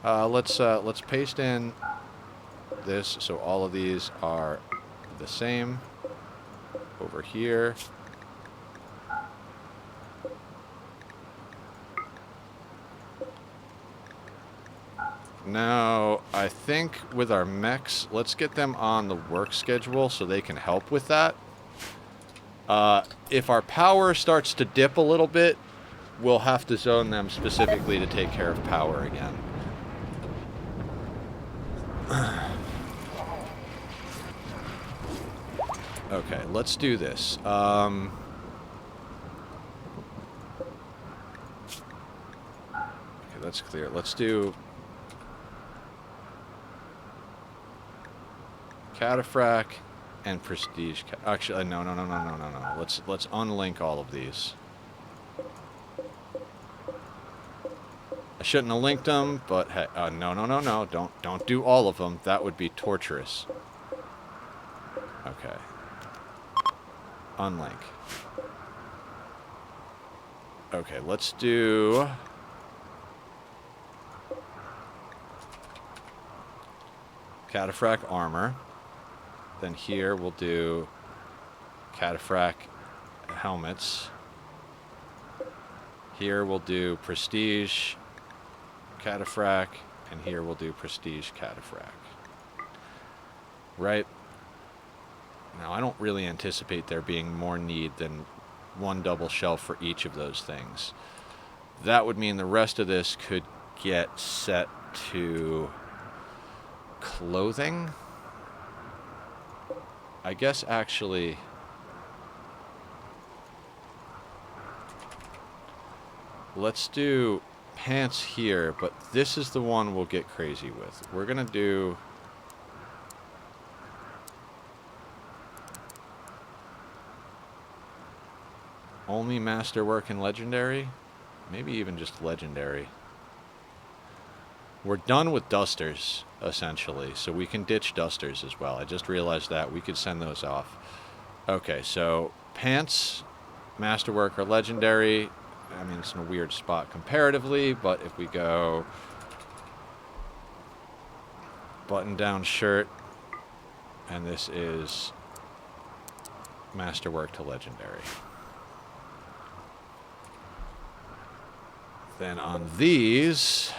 Let's paste in this so all of these are the same over here. Now, I think with our mechs, let's get them on the work schedule so they can help with that. If our power starts to dip a little bit, we'll have to zone them specifically to take care of power again. Okay, let's do this. Okay, that's clear. Let's do... Cataphract and Prestige. Actually, no. Let's unlink all of these. I shouldn't have linked them, but hey, no. Don't do all of them. That would be torturous. Okay. Unlink. Okay, let's do... Cataphract armor. Then here we'll do Cataphract helmets. Here we'll do Prestige Cataphract, and here we'll do Prestige Cataphract. Right? Now, I don't really anticipate there being more need than one double shelf for each of those things. That would mean the rest of this could get set to clothing. I guess actually let's do pants here, but this is the one we'll get crazy with. We're gonna do only masterwork and legendary, maybe even just legendary. We're done with dusters, essentially, so we can ditch dusters as well. I just realized that. We could send those off. Okay, so pants, masterwork, or legendary. I mean, it's in a weird spot comparatively, but if we go button-down shirt, and this is masterwork to legendary. Then on these,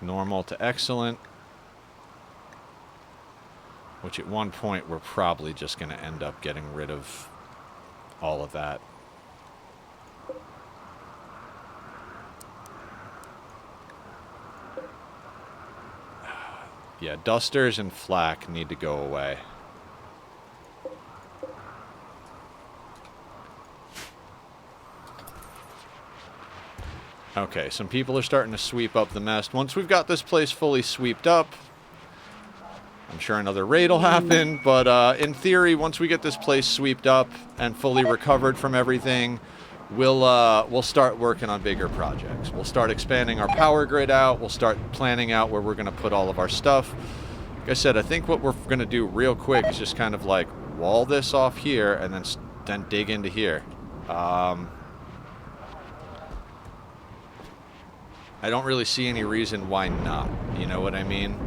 normal to excellent, which at one point we're probably just going to end up getting rid of all of that. Yeah, dusters and flak need to go away. Okay, some people are starting to sweep up the mess. Once we've got this place fully sweeped up, I'm sure another raid will happen, but in theory, once we get this place sweeped up and fully recovered from everything, we'll start working on bigger projects. We'll start expanding our power grid out. We'll start planning out where we're going to put all of our stuff. Like I said, I think what we're going to do real quick is just kind of like wall this off here and then dig into here. I don't really see any reason why not. You know what I mean?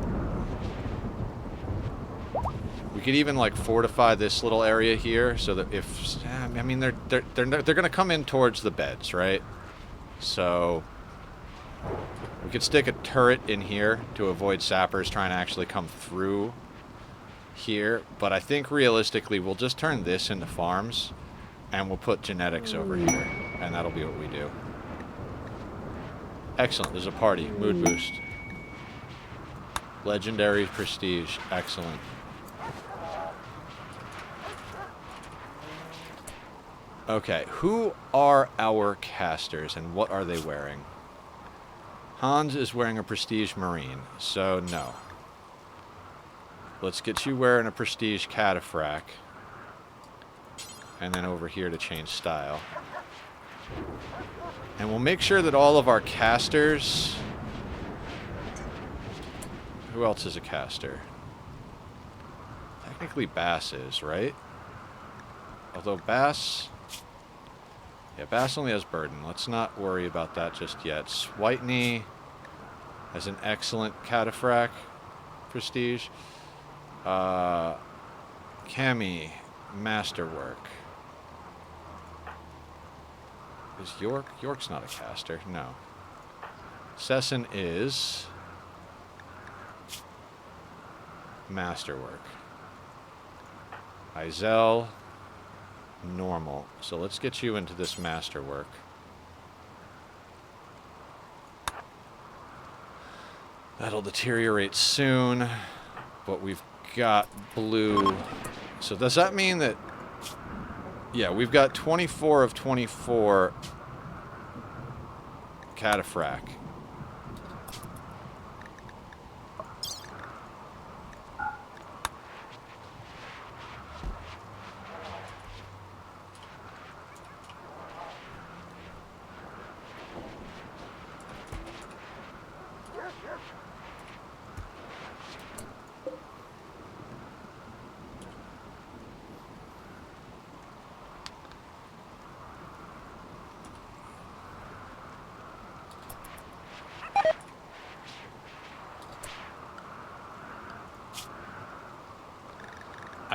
We could even like fortify this little area here so that if I mean they're going to come in towards the beds, right? So we could stick a turret in here to avoid sappers trying to actually come through here, but I think realistically we'll just turn this into farms and we'll put genetics over here, and that'll be what we do. Excellent. There's a party. Mood boost. Legendary prestige. Excellent. Okay, who are our casters and what are they wearing? Hans is wearing a prestige marine, so no. Let's get you wearing a prestige cataphract. And then over here to change style. And we'll make sure that all of our casters... Who else is a caster? Technically Bass is, right? Although Bass... Yeah, Bass only has burden. Let's not worry about that just yet. Switney has an excellent cataphract prestige. Cammy, masterwork. Is York? York's not a caster. No. Sesson is masterwork. Izel, normal. So let's get you into this masterwork. That'll deteriorate soon, but we've got blue. So does that mean that... Yeah, we've got 24 of 24 cataphract.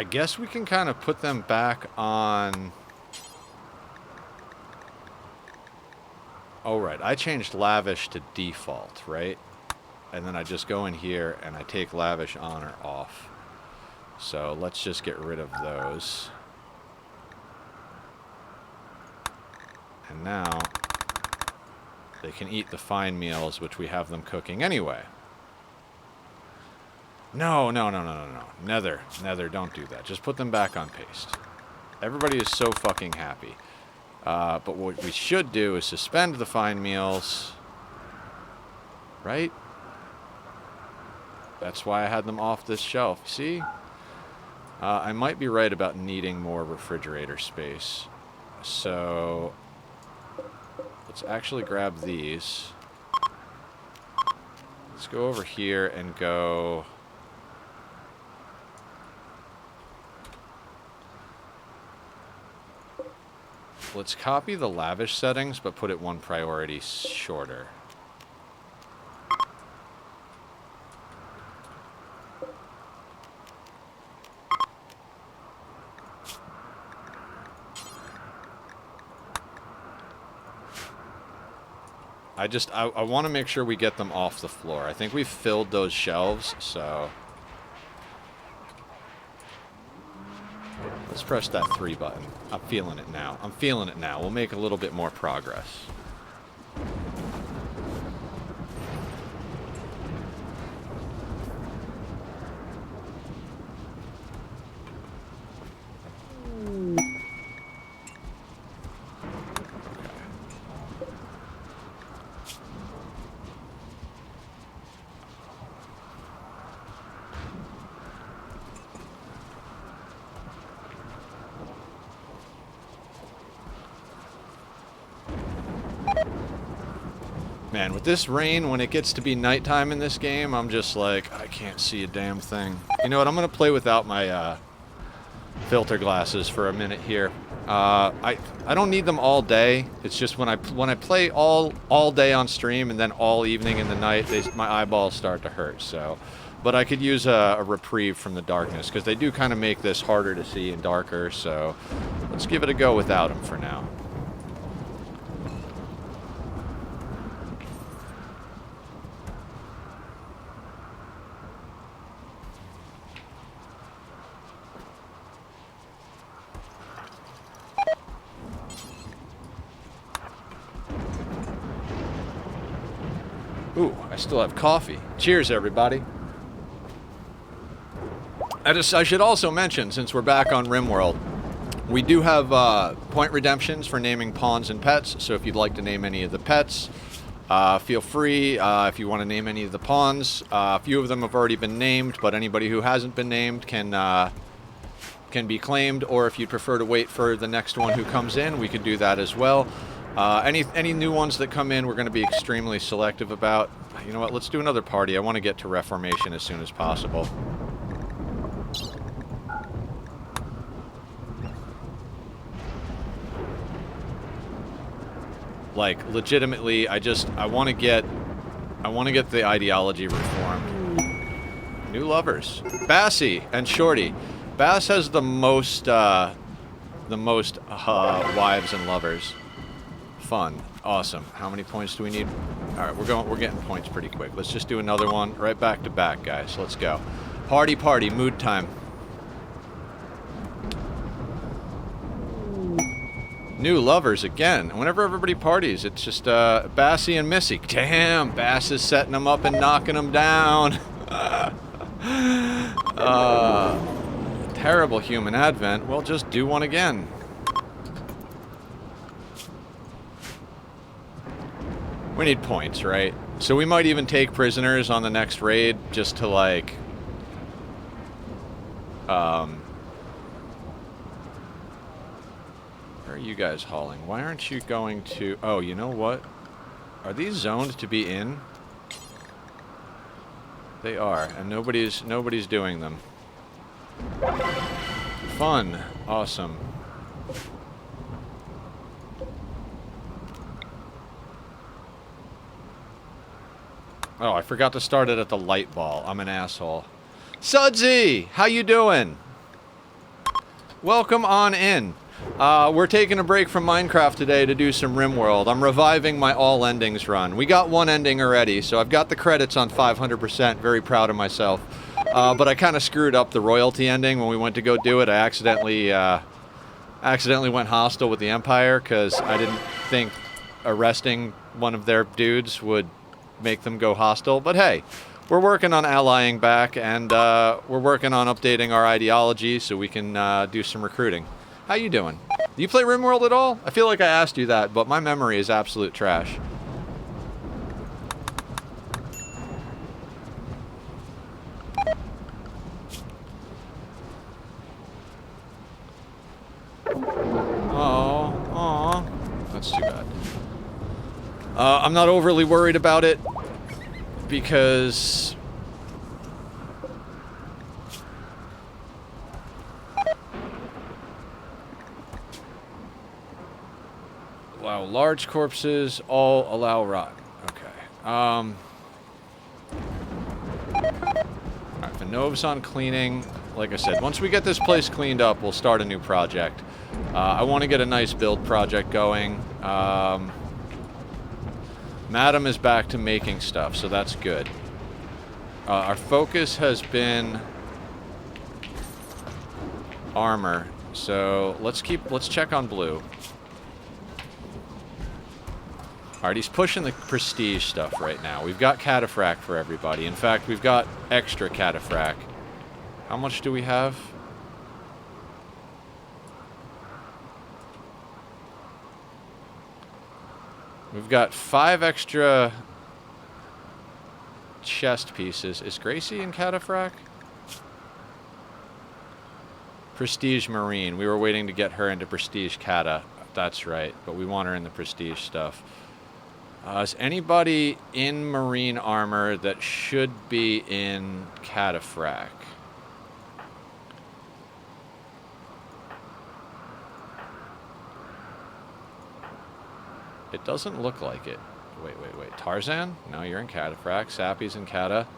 I guess we can kind of put them back on... Oh, right. I changed lavish to default, right? And then I just go in here and I take lavish on or off. So let's just get rid of those. And now they can eat the fine meals, which we have them cooking anyway. No. Nether, don't do that. Just put them back on paste. Everybody is so fucking happy. But what we should do is suspend the fine meals. Right? That's why I had them off this shelf. See? I might be right about needing more refrigerator space. So let's actually grab these. Let's go over here and go... Let's copy the lavish settings, but put it one priority shorter. I want to make sure we get them off the floor. I think we've filled those shelves, so... Let's press that 3 button. I'm feeling it now. We'll make a little bit more progress. Man, with this rain, when it gets to be nighttime in this game, I'm just like, I can't see a damn thing. You know what, I'm going to play without my filter glasses for a minute here. I don't need them all day. It's just when I play all day on stream and then all evening in the night, my eyeballs start to hurt. So, but I could use a reprieve from the darkness, because they do kind of make this harder to see and darker. So let's give it a go without them for now. Ooh, I still have coffee. Cheers, everybody. I should also mention, since we're back on RimWorld, we do have point redemptions for naming pawns and pets, so if you'd like to name any of the pets, feel free. If you want to name any of the pawns, a few of them have already been named, but anybody who hasn't been named can be claimed, or if you'd prefer to wait for the next one who comes in, we could do that as well. Any new ones that come in, we're going to be extremely selective about. You know what, let's do another party. I want to get to Reformation as soon as possible. Like, legitimately, I want to get the ideology reformed. New lovers. Bassy and Shorty. Bass has the most wives and lovers. Fun. Awesome. How many points do we need? All right, we're getting points pretty quick. Let's just do another one right back to back, guys. Let's go. Party, mood time. New lovers again. Whenever everybody parties, it's just Bassy and Missy. Damn, Bass is setting them up and knocking them down. Terrible human advent. Well, just do one again. We need points, right? So we might even take prisoners on the next raid just to, like... Where are you guys hauling? Why aren't you going to... Oh, you know what? Are these zoned to be in? They are, and nobody's doing them. Fun. Awesome. Oh, I forgot to start it at the light ball. I'm an asshole. Sudsy! How you doing? Welcome on in. We're taking a break from Minecraft today to do some RimWorld. I'm reviving my all endings run. We got one ending already, so I've got the credits on 500%. Very proud of myself. But I kind of screwed up the royalty ending when we went to go do it. I accidentally went hostile with the Empire because I didn't think arresting one of their dudes would make them go hostile. But hey, we're working on allying back, and we're working on updating our ideology so we can do some recruiting. How you doing? Do you play RimWorld at all? I feel like I asked you that, but my memory is absolute trash. Oh, that's too bad. I'm not overly worried about it because allow large corpses, all allow rot. Okay. Alright, Vanov's on cleaning. Like I said, once we get this place cleaned up, we'll start a new project. I want to get a nice build project going. Madam is back to making stuff, so that's good. Our focus has been armor, so let's check on blue. Alright, he's pushing the prestige stuff right now. We've got cataphract for everybody. In fact, we've got extra cataphract. How much do we have? We've got 5 extra chest pieces. Is Gracie in cataphract? Prestige Marine. We were waiting to get her into Prestige Cata. That's right, but we want her in the Prestige stuff. Is anybody in Marine armor that should be in cataphract? It doesn't look like it. Wait. Tarzan? No, you're in cataphract. Sappy's in cata.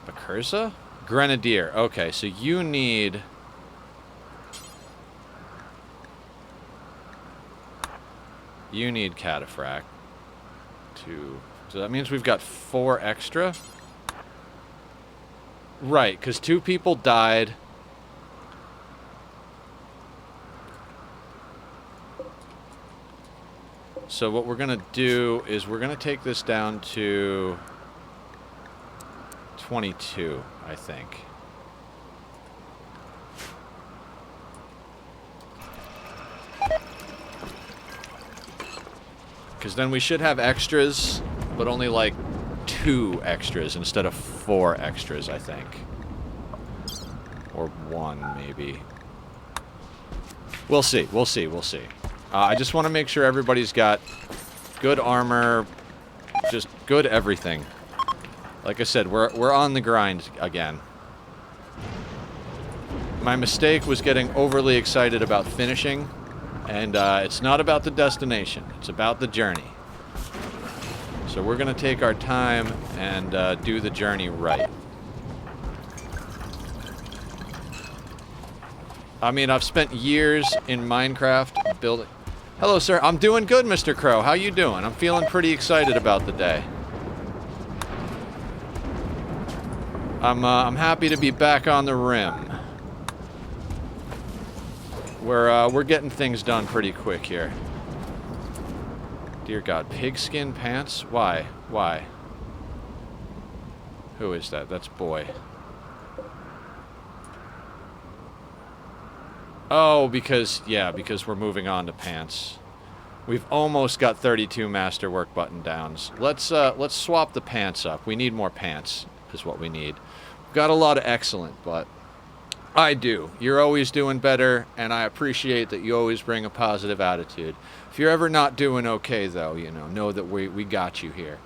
Bakurza? Grenadier. Okay, so you need... You need cataphract. 2. So that means we've got 4 extra? Right, because 2 people died. So what we're going to do is we're going to take this down to 22, I think. Because then we should have extras, but only like 2 extras instead of 4 extras, I think. Or 1, maybe. We'll see. I just want to make sure everybody's got good armor, just good everything. Like I said, we're on the grind again. My mistake was getting overly excited about finishing, and it's not about the destination, it's about the journey. So we're going to take our time and do the journey right. I mean, I've spent years in Minecraft building... Hello, sir. I'm doing good, Mr. Crow. How you doing? I'm feeling pretty excited about the day. I'm happy to be back on the rim. We're getting things done pretty quick here. Dear God, pigskin pants? Why? Why? Who is that? That's boy. Oh, because we're moving on to pants. We've almost got 32 masterwork button downs. Let's swap the pants up. We need more pants, is what we need. We've got a lot of excellent, but I do. You're always doing better, and I appreciate that you always bring a positive attitude. If you're ever not doing okay, though, know that we got you here.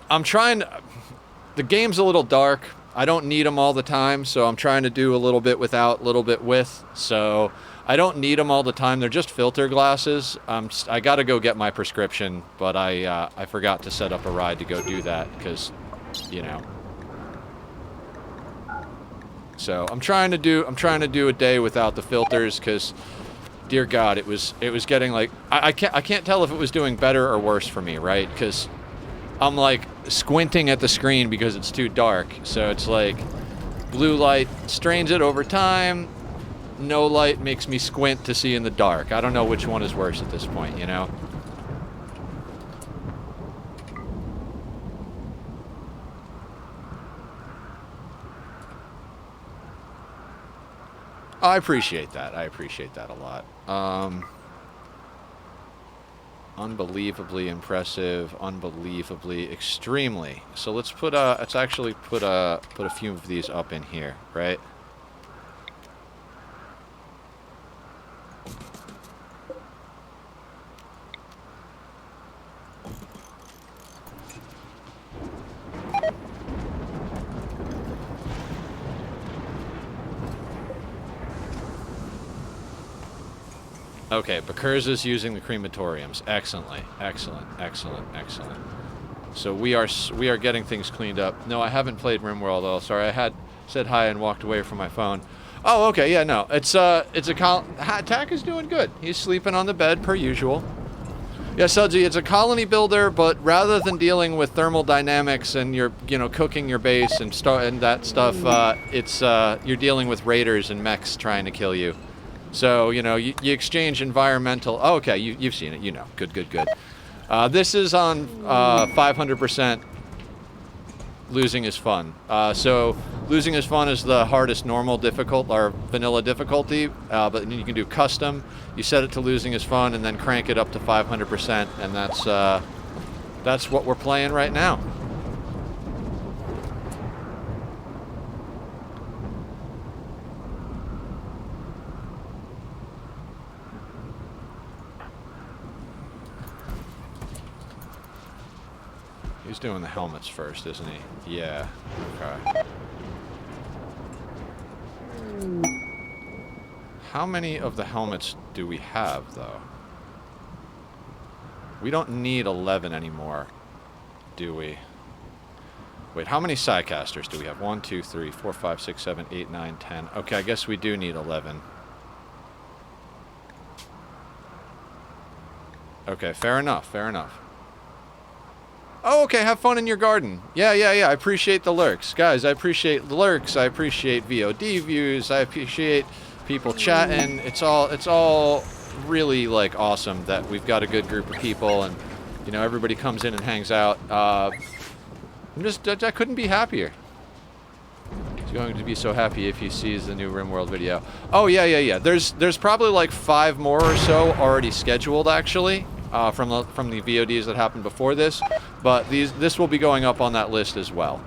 I'm trying to... The game's a little dark. I don't need them all the time, so I'm trying to do a little bit without, a little bit with. So I don't need them all the time. They're just filter glasses. I got to go get my prescription, but I forgot to set up a ride to go do that because, you know. So I'm trying to do a day without the filters because, dear God, it was getting like I can't tell if it was doing better or worse for me, right? Because I'm like squinting at the screen because it's too dark. So it's like blue light strains it over time. No light makes me squint to see in the dark. I don't know which one is worse at this point, you know? I appreciate that. I appreciate that a lot. Unbelievably impressive. Unbelievably, extremely. So let's actually put a few of these up in here, right? Okay, Bakurza's using the crematoriums. Excellently, excellent, excellent, excellent. So we are getting things cleaned up. No, I haven't played RimWorld though. Sorry, I had said hi and walked away from my phone. Oh, okay, yeah, no, Tack is doing good. He's sleeping on the bed per usual. Yeah, Sudsy, it's a colony builder, but rather than dealing with thermal dynamics and you're cooking your base and that stuff, you're dealing with raiders and mechs trying to kill you. So, you exchange environmental... Oh, okay, you've seen it, Good, good, good. This is on 500% losing is fun. So, losing is fun is the hardest normal or vanilla difficulty, but then you can do custom. You set it to losing is fun and then crank it up to 500%, and that's what we're playing right now. He's doing the helmets first, isn't he? Yeah. Okay. How many of the helmets do we have, though? We don't need 11 anymore, do we? Wait, how many Psycasters do we have? 1, 2, 3, 4, 5, 6, 7, 8, 9, 10. Okay, I guess we do need 11. Okay, fair enough, fair enough. Oh, okay, have fun in your garden. Yeah, I appreciate the lurks. Guys, I appreciate the lurks. I appreciate VOD views. I appreciate people chatting. It's all really, like, awesome that we've got a good group of people and, everybody comes in and hangs out. I couldn't be happier. He's going to be so happy if he sees the new RimWorld video. Oh, yeah. There's probably, like, 5 more or so already scheduled, actually. From the VODs that happened before this, but this will be going up on that list as well.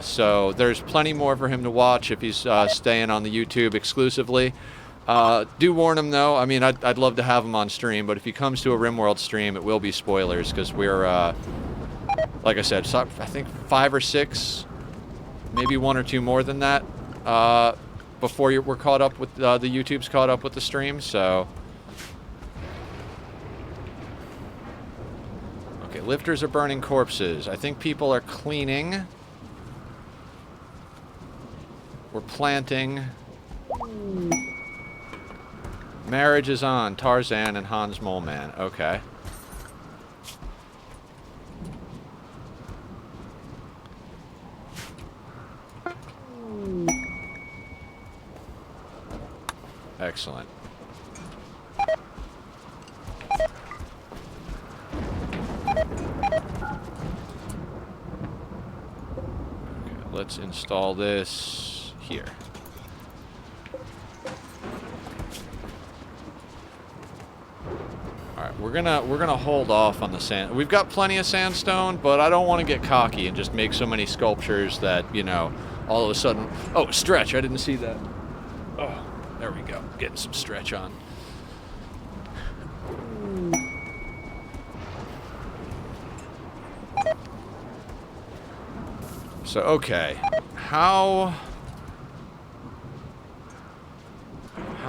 So there's plenty more for him to watch if he's staying on the YouTube exclusively. Do warn him though. I mean, I'd love to have him on stream, but if he comes to a RimWorld stream, it will be spoilers because we're, like I said, I think 5 or 6, maybe 1 or 2 more than that before we're caught up with the YouTube's caught up with the stream. So. Okay, lifters are burning corpses. I think people are cleaning. We're planting. Marriage is on. Tarzan and Hans Moleman. Okay. Excellent. Let's install this here. All right, we're gonna hold off on the sand. We've got plenty of sandstone, but I don't want to get cocky and just make so many sculptures that all of a sudden. Oh, stretch! I didn't see that. Oh, there we go. Getting some stretch on. So, okay, how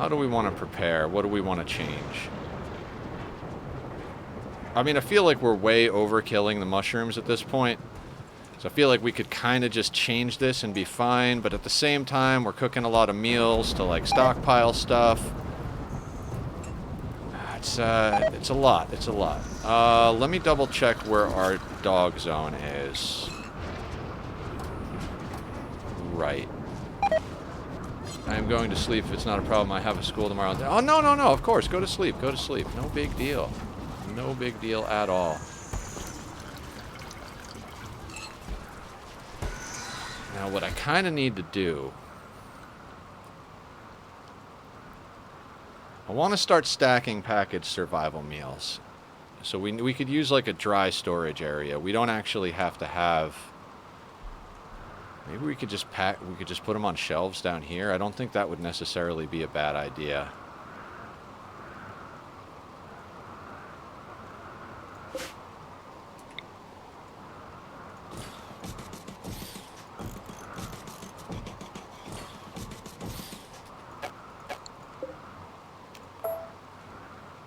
How do we want to prepare? What do we want to change? I mean, I feel like we're way overkilling the mushrooms at this point. So I feel like we could kind of just change this and be fine. But at the same time, we're cooking a lot of meals to, like, stockpile stuff. It's a lot. It's a lot. Let me double check where our dog zone is. Right. I am going to sleep if it's not a problem. I have a school tomorrow. Oh, no, no, no. Of course. Go to sleep. Go to sleep. No big deal. No big deal at all. Now, what I kind of need to do... I want to start stacking packaged survival meals. So we could use, like, a dry storage area. We don't actually have to have... Maybe we could just put them on shelves down here. I don't think that would necessarily be a bad idea.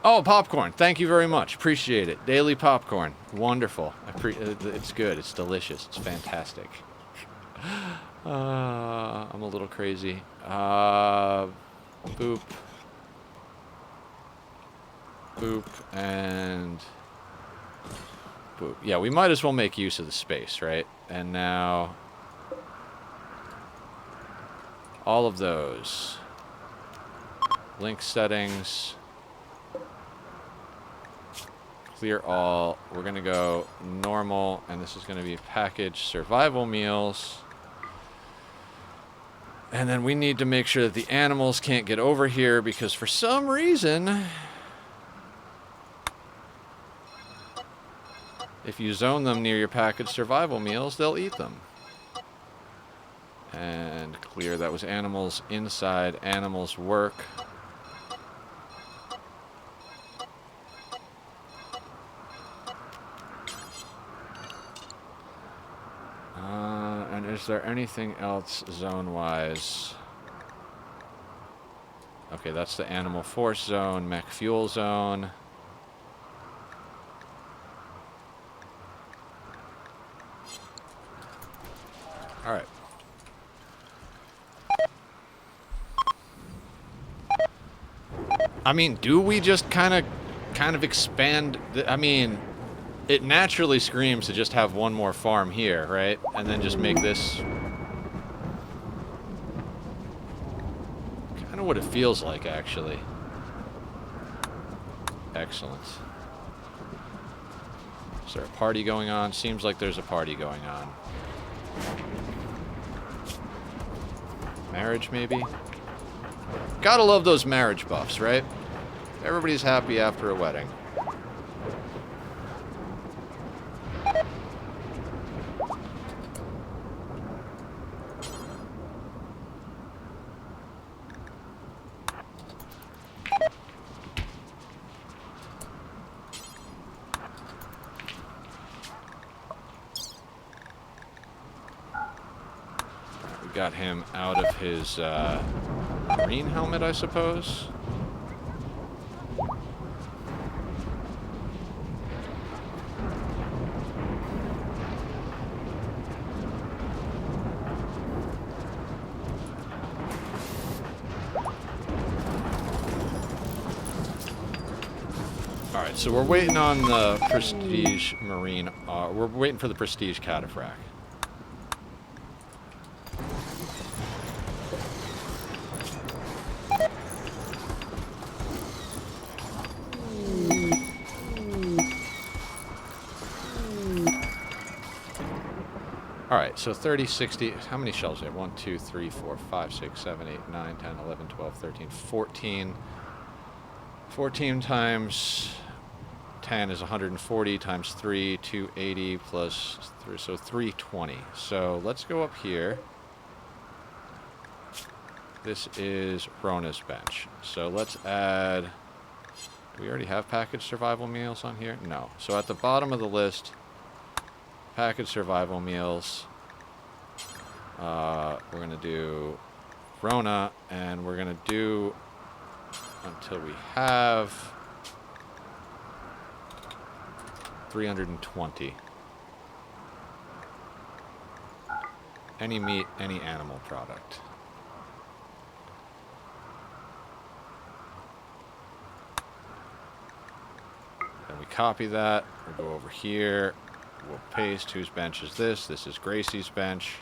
Oh, popcorn. Thank you very much. Appreciate it. Daily popcorn. Wonderful. It's good. It's delicious. It's fantastic. I'm a little crazy. Boop. Boop and boop. Yeah, we might as well make use of the space, right? And now all of those. Link settings. Clear all. We're going to go normal, and this is going to be packaged survival meals. And then we need to make sure that the animals can't get over here because for some reason, if you zone them near your packaged survival meals, they'll eat them. And clear. That was animals inside. Animals work. And is there anything else zone-wise? Okay, that's the animal force zone, mech fuel zone. All right. I mean, do we just kind of expand? I mean, it naturally screams to just have one more farm here, right? And then just make this kind of what it feels like, actually. Excellent. Is there a party going on? Seems like there's a party going on. Marriage, maybe? Gotta love those marriage buffs, right? Everybody's happy after a wedding. Got him out of his green helmet, I suppose. Alright, so we're waiting on the Prestige Marine. We're waiting for the Prestige Cataphract. Alright, so 30, 60, how many shells do we have? 1, 2, 3, 4, 5, 6, 7, 8, 9, 10, 11, 12, 13, 14. 14 times 10 is 140 times 3, 280 plus 3, so 320. So let's go up here. This is Rona's bench. So let's add, do we already have packaged survival meals on here? No. So at the bottom of the list, packaged survival meals. We're going to do Rona, and we're going to do until we have 320. Any meat, any animal product. Then we copy that. We'll go over here. We'll paste. Whose bench is this? This is Gracie's bench.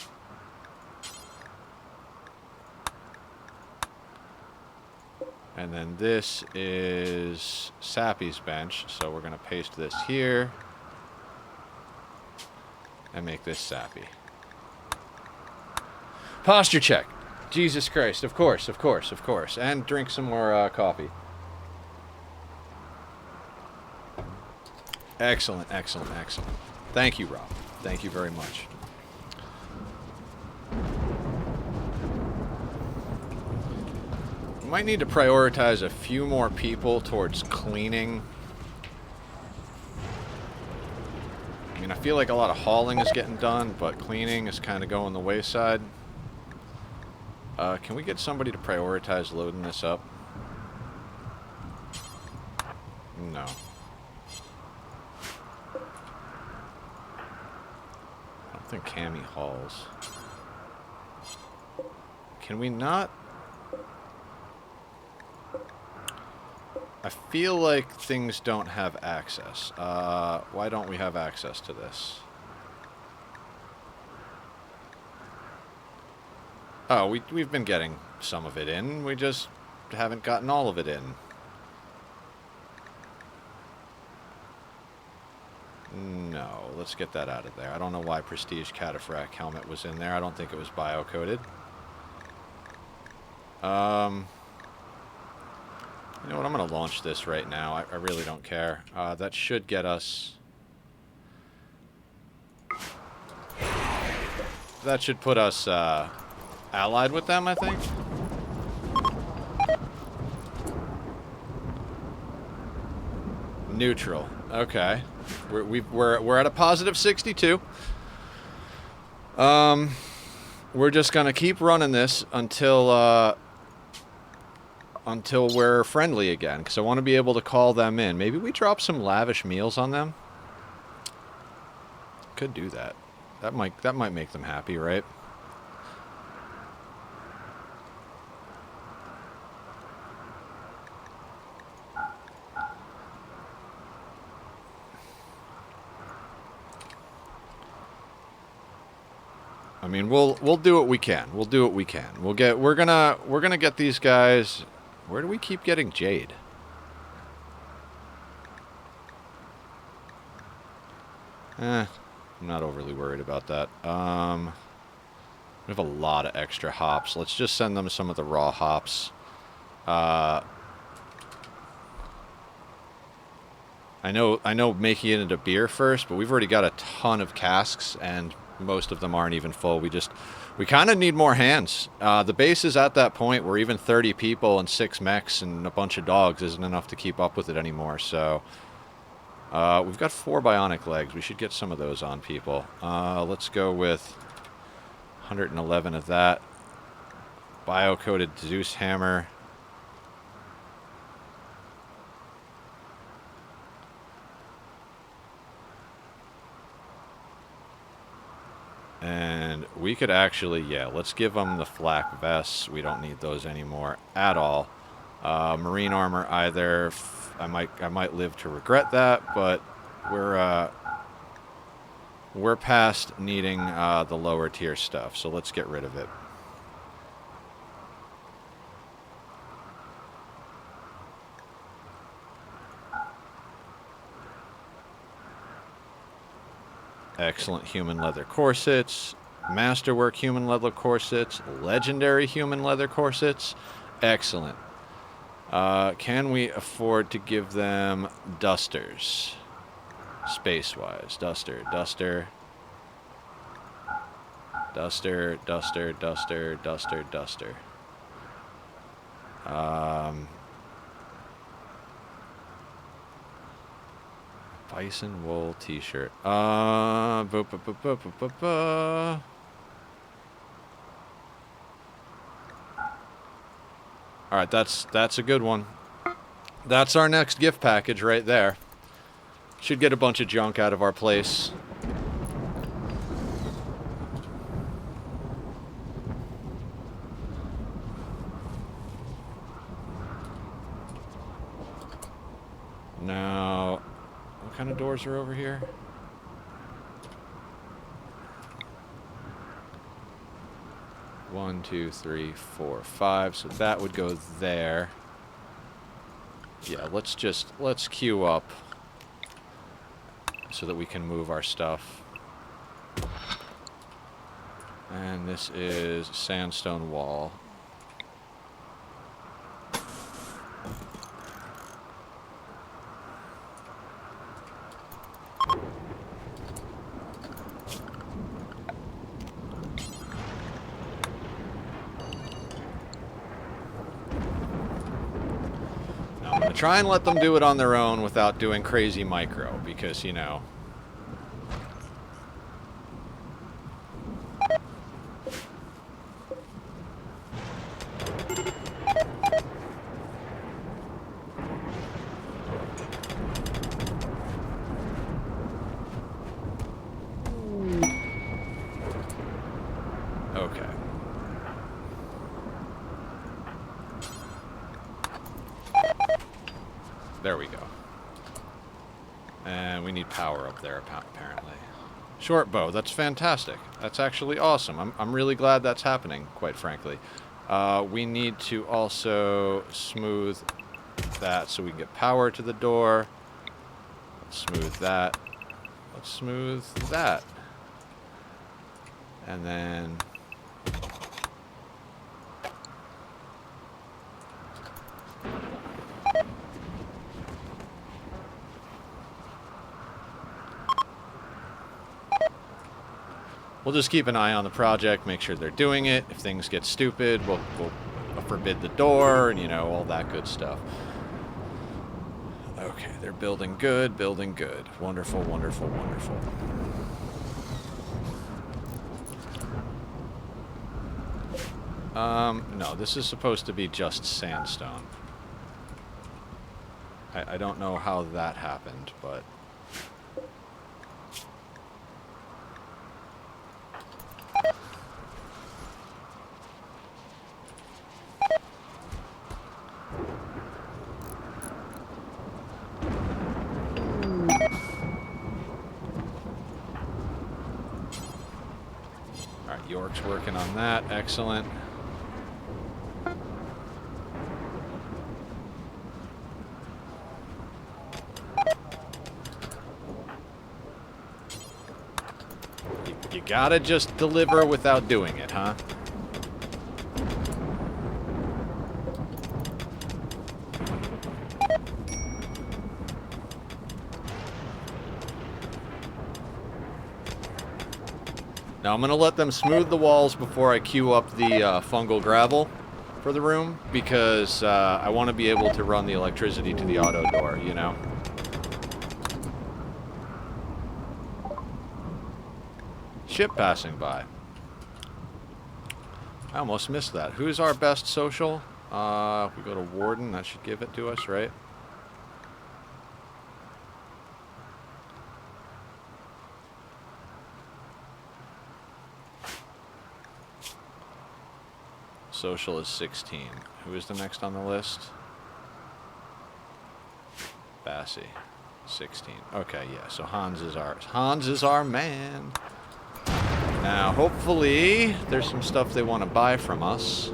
And then this is Sappy's bench. So we're going to paste this here. And make this Sappy. Posture check. Jesus Christ. Of course, of course, of course. And drink some more coffee. Excellent, excellent, excellent. Thank you, Rob. Thank you very much. We might need to prioritize a few more people towards cleaning. I mean, I feel like a lot of hauling is getting done, but cleaning is kind of going the wayside. Can we get somebody to prioritize loading this up? No. I don't think Cammy hauls. Can we not? I feel like things don't have access. Why don't we have access to this? Oh, we've been getting some of it in. We just haven't gotten all of it in. No, let's get that out of there. I don't know why Prestige Cataphract helmet was in there. I don't think it was bio-coded. You know what? I'm going to launch this right now. I really don't care. That should get us... That should put us allied with them, I think. Neutral. Okay. We're at a positive 62. We're just going to keep running this until we're friendly again, because I want to be able to call them in. Maybe we drop some lavish meals on them. Could do that. That might make them happy, right? I mean, we'll do what we can. We'll do what we can. We're gonna get these guys. Where do we keep getting jade? I'm not overly worried about that. We have a lot of extra hops. Let's just send them some of the raw hops. I know making it into beer first, but we've already got a ton of casks, and most of them aren't even full. We kind of need more hands. The base is at that point where even 30 people and 6 mechs and a bunch of dogs isn't enough to keep up with it anymore. So we've got 4 bionic legs. We should get some of those on people. Let's go with 111 of that. Bio-coated Zeus hammer. And we could actually, yeah, let's give them the flak vests. We don't need those anymore at all. Marine armor either. I might live to regret that, but we're past needing the lower tier stuff, so let's get rid of it. Excellent human leather corsets, masterwork human leather corsets, legendary human leather corsets. Excellent. Can we afford to give them dusters? Space-wise. Duster. Bison wool t-shirt. Alright, that's a good one. That's our next gift package right there. Should get a bunch of junk out of our place. Now, what kind of doors are over here? One, two, three, four, five. So that would go there. Yeah, let's queue up so that we can move our stuff. And this is sandstone wall. Now I'm going to try and let them do it on their own without doing crazy micro, because, you know... Okay. There we go. And we need power up there, apparently. Short bow, that's fantastic. That's actually awesome. I'm really glad that's happening, quite frankly. We need to also smooth that so we can get power to the door. Let's smooth that. Let's smooth that. And then... we'll just keep an eye on the project, make sure they're doing it. If things get stupid, we'll forbid the door, and, you know, all that good stuff. Okay, they're building good, building good. Wonderful, wonderful, wonderful. No, this is supposed to be just sandstone. I don't know how that happened, but... Alright, York's working on that. Excellent. You gotta just deliver without doing it, huh? Now I'm gonna let them smooth the walls before I queue up the fungal gravel for the room, because I want to be able to run the electricity to the auto door, you know? Ship passing by. I almost missed that. Who's our best social? If we go to Warden, that should give it to us, right? Social is 16. Who is the next on the list? Bassie. 16. Okay, yeah, so Hans is our man. Now, hopefully, there's some stuff they want to buy from us.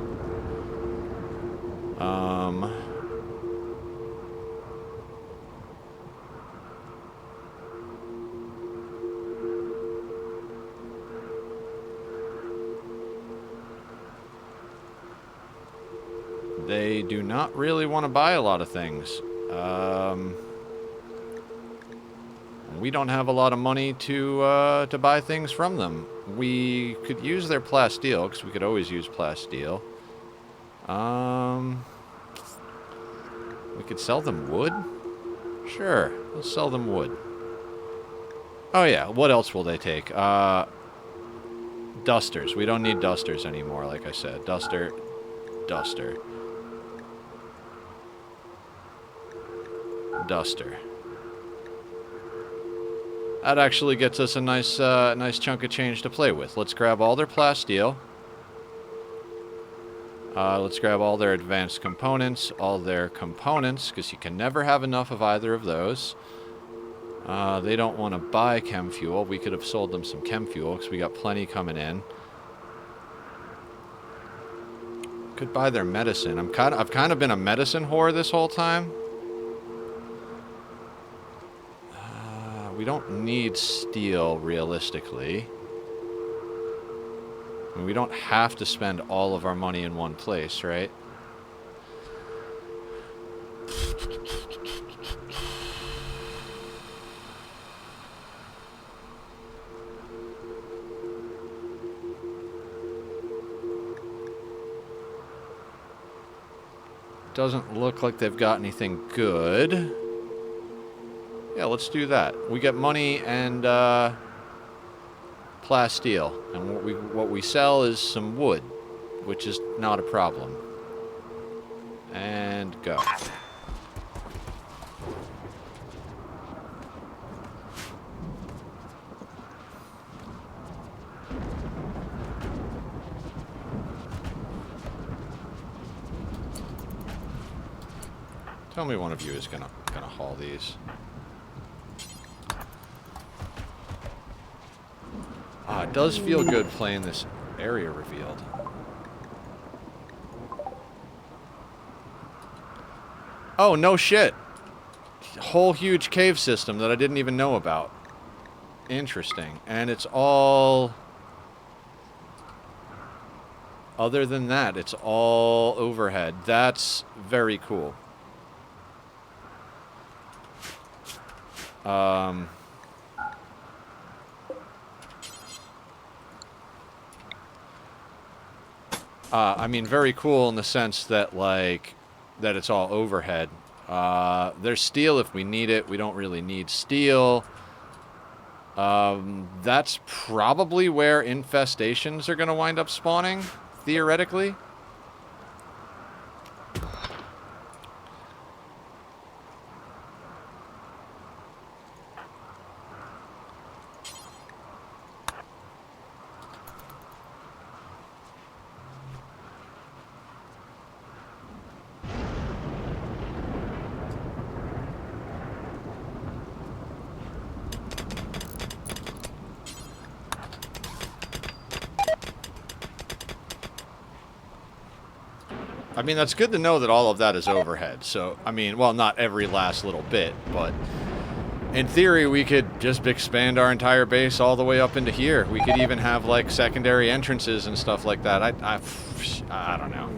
They do not really want to buy a lot of things. We don't have a lot of money to buy things from them. We could use their plasteel, because we could always use plasteel. We could sell them wood? Sure, let's sell them wood. Oh yeah, what else will they take? Dusters. We don't need dusters anymore, like I said. Duster. duster. That actually gets us a nice nice chunk of change to play with. Let's grab all their plasteel. Let's grab all their advanced components, because you can never have enough of either of those. They don't want to buy chem fuel. We could have sold them some chem fuel, because we got plenty coming in. Could buy their medicine. I've kind of been a medicine whore this whole time. We don't need steel, realistically. I mean, we don't have to spend all of our money in one place, right? Doesn't look like they've got anything good. Yeah, let's do that. We get money and plasteel, and what we sell is some wood, which is not a problem. And go. Tell me one of you is gonna haul these. It does feel good playing this area revealed. Oh, no shit. Whole huge cave system that I didn't even know about. Interesting. And it's all... Other than that, it's all overhead. That's very cool. I mean, very cool in the sense that, like, that it's all overhead. There's steel if we need it. We don't really need steel. That's probably where infestations are going to wind up spawning, theoretically. I mean, that's good to know that all of that is overhead. So, I mean, well, not every last little bit, but in theory, we could just expand our entire base all the way up into here. We could even have, like, secondary entrances and stuff like that. I don't know.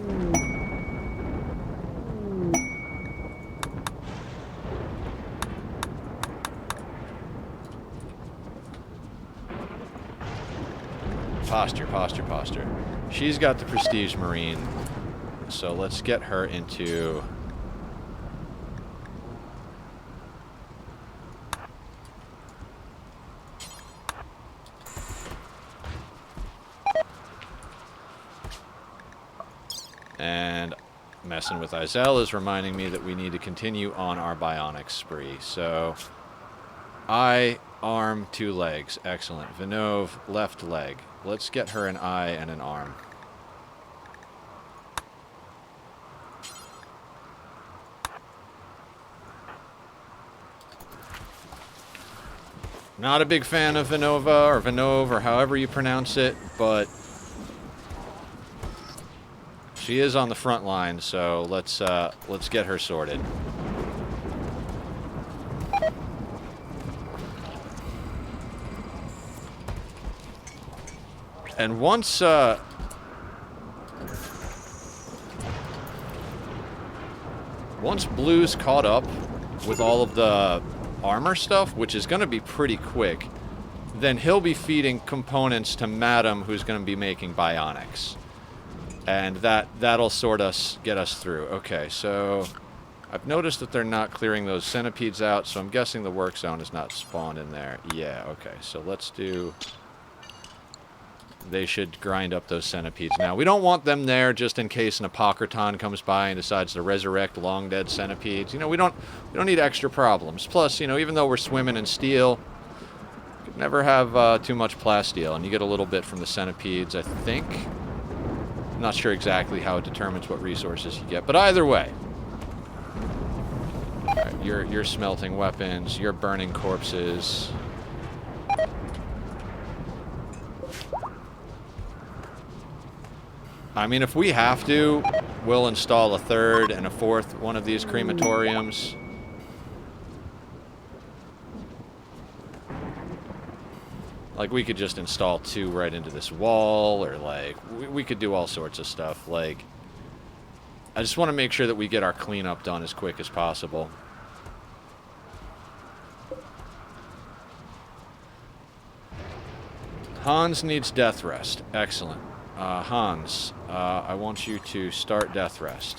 Posture, posture, posture. She's got the Prestige Marine. So let's get her into... And messing with Izel is reminding me that we need to continue on our bionics spree. So, eye, arm, 2 legs. Excellent. Vinove, left leg. Let's get her an eye and an arm. Not a big fan of Vinova, or Vinove, or however you pronounce it, but she is on the front line, so let's get her sorted. And once Blue's caught up with all of the armor stuff, which is going to be pretty quick, then he'll be feeding components to Madam, who's going to be making bionics. And that'll sort us, get us through. Okay, so I've noticed that they're not clearing those centipedes out, so I'm guessing the work zone is not spawned in there. Yeah, okay, so let's do... they should grind up those centipedes. Now, we don't want them there just in case an apocryton comes by and decides to resurrect long-dead centipedes. You know, we don't need extra problems. Plus, you know, even though we're swimming in steel, you could never have too much plasteel, and you get a little bit from the centipedes, I think. I'm not sure exactly how it determines what resources you get, but either way. All right, you're smelting weapons, you're burning corpses. I mean, if we have to, we'll install a third and a fourth one of these crematoriums. Like, we could just install 2 right into this wall, or, like, we could do all sorts of stuff. Like, I just want to make sure that we get our cleanup done as quick as possible. Hans needs death rest. Excellent. Hans, I want you to start death rest.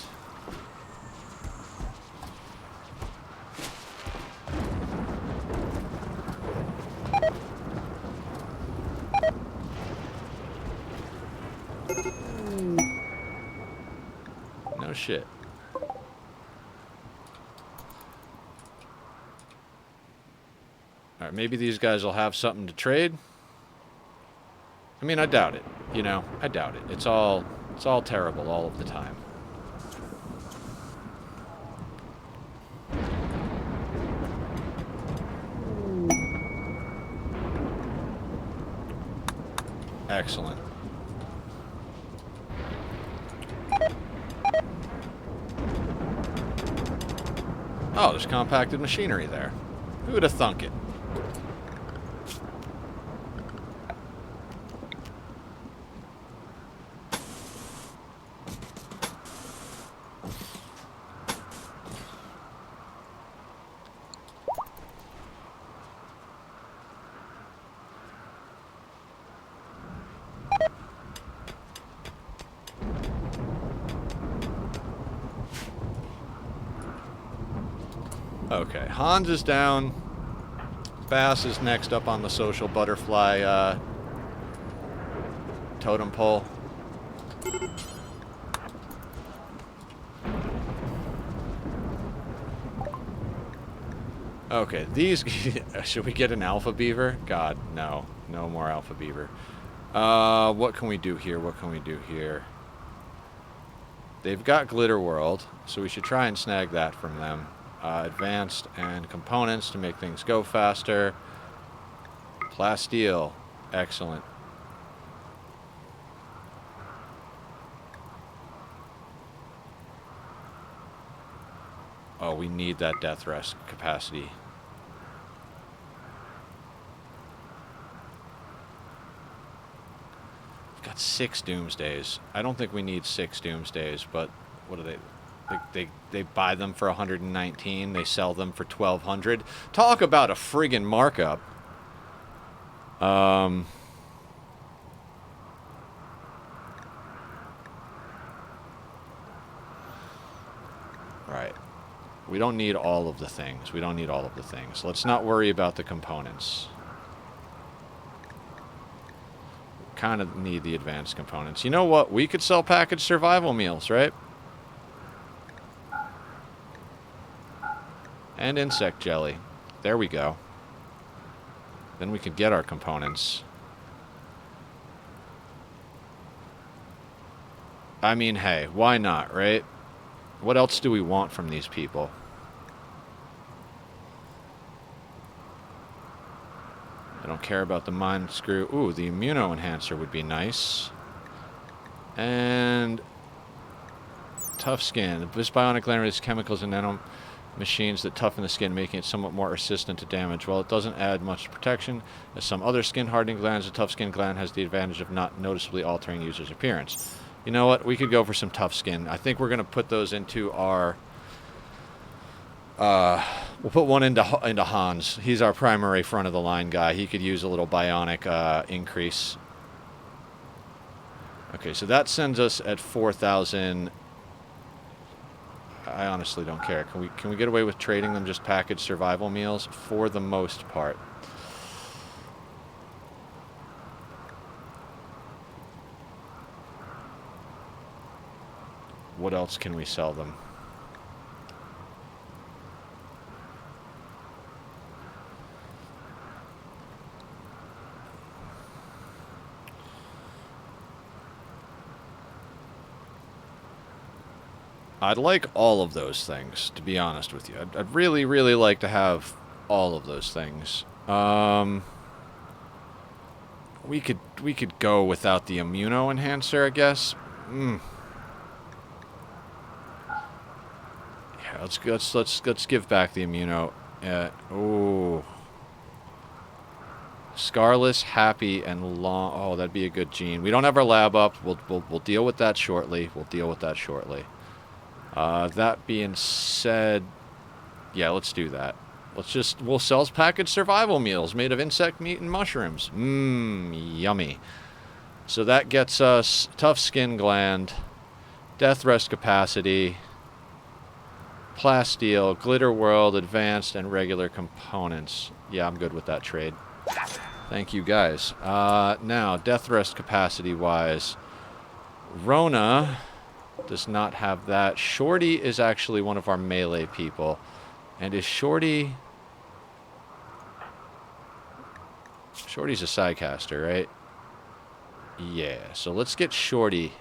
No shit. Alright, maybe these guys will have something to trade. I mean, I doubt it. You know, I doubt it. It's all terrible all of the time. Excellent. Oh, there's compacted machinery there. Who would have thunk it? Okay, Hans is down. Bass is next up on the social butterfly totem pole. Okay, these... Should we get an alpha beaver? God, no. No more alpha beaver. What can we do here? What can we do here? They've got Glitter World, so we should try and snag that from them. Advanced and components to make things go faster. Plasteel. Excellent. Oh, we need that death rest capacity. We've got 6 doomsdays. I don't think we need 6 doomsdays, but what do they... They buy them for 119. They sell them for 1,200. Talk about a friggin' markup. Right. We don't need all of the things. We don't need all of the things. Let's not worry about the components. Kind of need the advanced components. You know what? We could sell packaged survival meals, right? And insect jelly. There we go. Then we could get our components. I mean, hey, why not, right? What else do we want from these people? I don't care about the mind screw. Ooh, the immuno enhancer would be nice. And tough skin. This bionic gland releases chemicals and nano machines that toughen the skin, making it somewhat more resistant to damage. While it doesn't add much protection, as some other skin hardening glands, the tough skin gland has the advantage of not noticeably altering users' appearance. You know what? We could go for some tough skin. I think we're going to put those into our... we'll put one into Hans. He's our primary front-of-the-line guy. He could use a little bionic increase. Okay, so that sends us at 4,000... I honestly don't care. Can we get away with trading them just packaged survival meals? For the most part. what else can we sell them? I'd like all of those things, to be honest with you. I'd really, really like to have all of those things. We could go without the immuno enhancer, I guess. Yeah, let's give back the immuno. Oh, Scarless, Happy, and Long. Oh, that'd be a good gene. We don't have our lab up. We'll deal with that shortly. That being said, yeah, let's do that. We'll sell packaged survival meals made of insect meat and mushrooms. Yummy. So that gets us tough skin gland, death rest capacity, plasteel, glitter world, advanced, and regular components. Yeah, I'm good with that trade. Thank you, guys. Now, death rest capacity wise, Rona does not have that. Shorty is actually one of our melee people. And is Shorty... Shorty's a Psycaster, right? Yeah, so let's get Shorty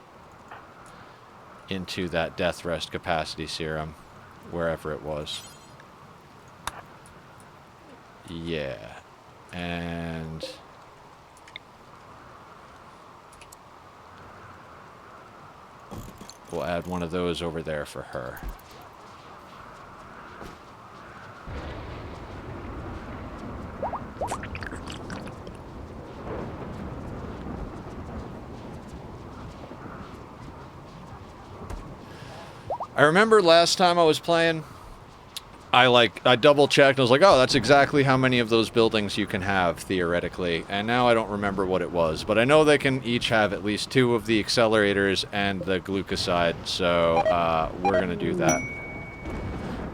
into that death rest capacity serum, wherever it was. Yeah. And... we'll add one of those over there for her. I remember last time I was playing, I double checked and I was like, oh, that's exactly how many of those buildings you can have, theoretically. And now I don't remember what it was. But I know they can each have at least 2 of the accelerators and the glucoside. So we're going to do that.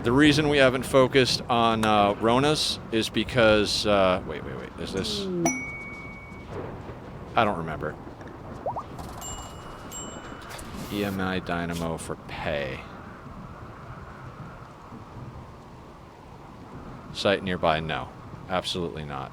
The reason we haven't focused on Ronas is because... wait. Is this... I don't remember. EMI Dynamo for pay. Site nearby? No. Absolutely not.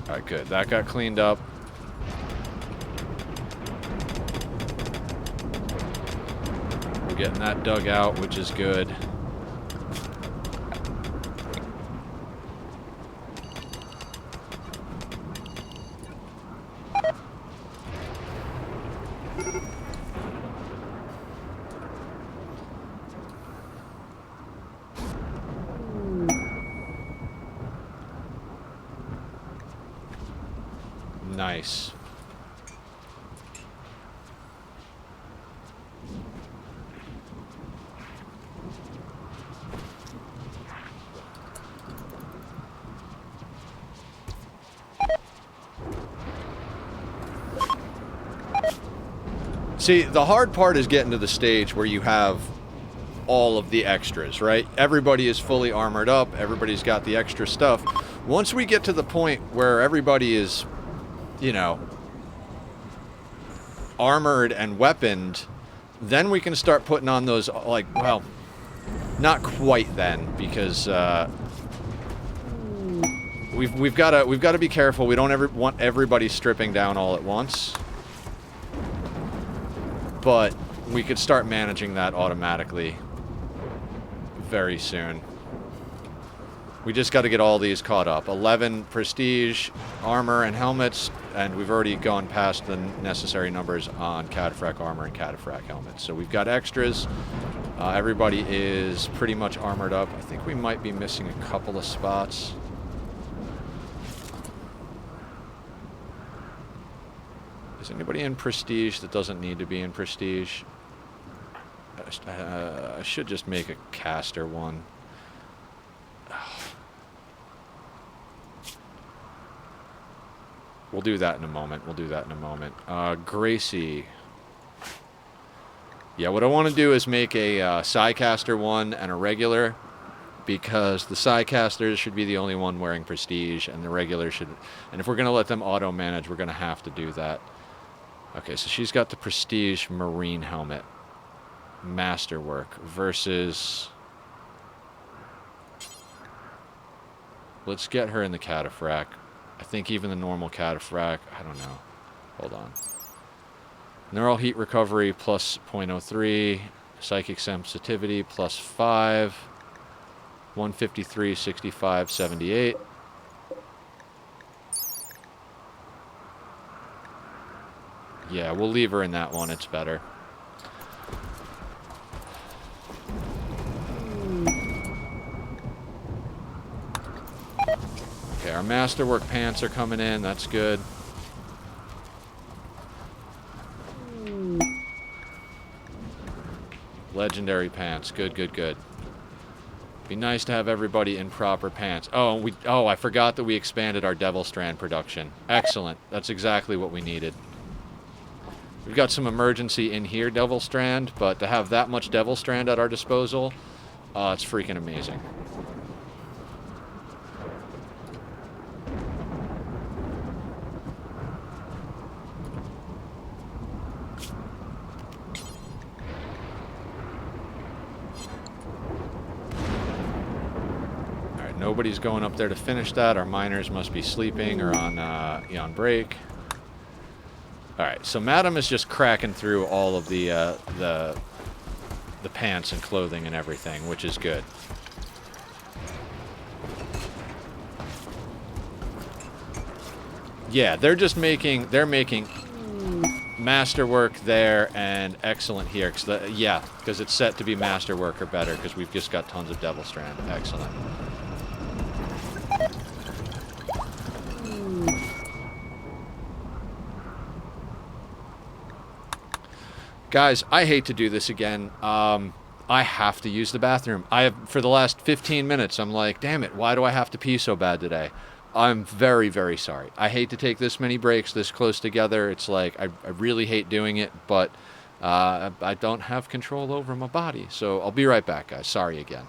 Alright, good. That got cleaned up. We're getting that dug out, which is good. Nice. See, the hard part is getting to the stage where you have all of the extras, right? Everybody is fully armored up. Everybody's got the extra stuff. Once we get to the point where everybody is, you know, armored and weaponed, then we can start putting on those, like, well, not quite then, because we've got to be careful. We don't want everybody stripping down all at once, but we could start managing that automatically very soon. We just got to get all these caught up. 11 prestige armor and helmets, and we've already gone past the necessary numbers on Cataphract armor and Cataphract helmets. So we've got extras. Everybody is pretty much armored up. I think we might be missing a couple of spots. Is anybody in prestige that doesn't need to be in prestige? I should just make a caster one. We'll do that in a moment. We'll do that in a moment. Gracie. Yeah, what I want to do is make a Psycaster one and a regular, because the Psycasters should be the only one wearing Prestige, and the regular should... And if we're going to let them auto-manage, we're going to have to do that. Okay, so she's got the Prestige Marine helmet. Masterwork versus... Let's get her in the Cataphract. I think even the normal Cataphract... I don't know. Hold on. Neural heat recovery plus 0.03. Psychic sensitivity plus 5. 153, 65, 78. Yeah, we'll leave her in that one. It's better. Okay, our Masterwork pants are coming in. That's good. Legendary pants. Good, good, good. Be nice to have everybody in proper pants. Oh, I forgot that we expanded our Devil Strand production. Excellent. That's exactly what we needed. We've got some emergency in here Devil Strand, but to have that much Devil Strand at our disposal, it's freaking amazing. Nobody's going up there to finish that. Our miners must be sleeping or on break. All right, so Madam is just cracking through all of the pants and clothing and everything, which is good. Yeah, they're making Masterwork there and excellent here. Because it's set to be Masterwork or better, because we've just got tons of Devil Strand. Excellent. Guys, I hate to do this again. I have to use the bathroom. For the last 15 minutes, I'm like, damn it, why do I have to pee so bad today? I'm very, very sorry. I hate to take this many breaks this close together. It's like, I really hate doing it, but I don't have control over my body. So I'll be right back, guys. Sorry again.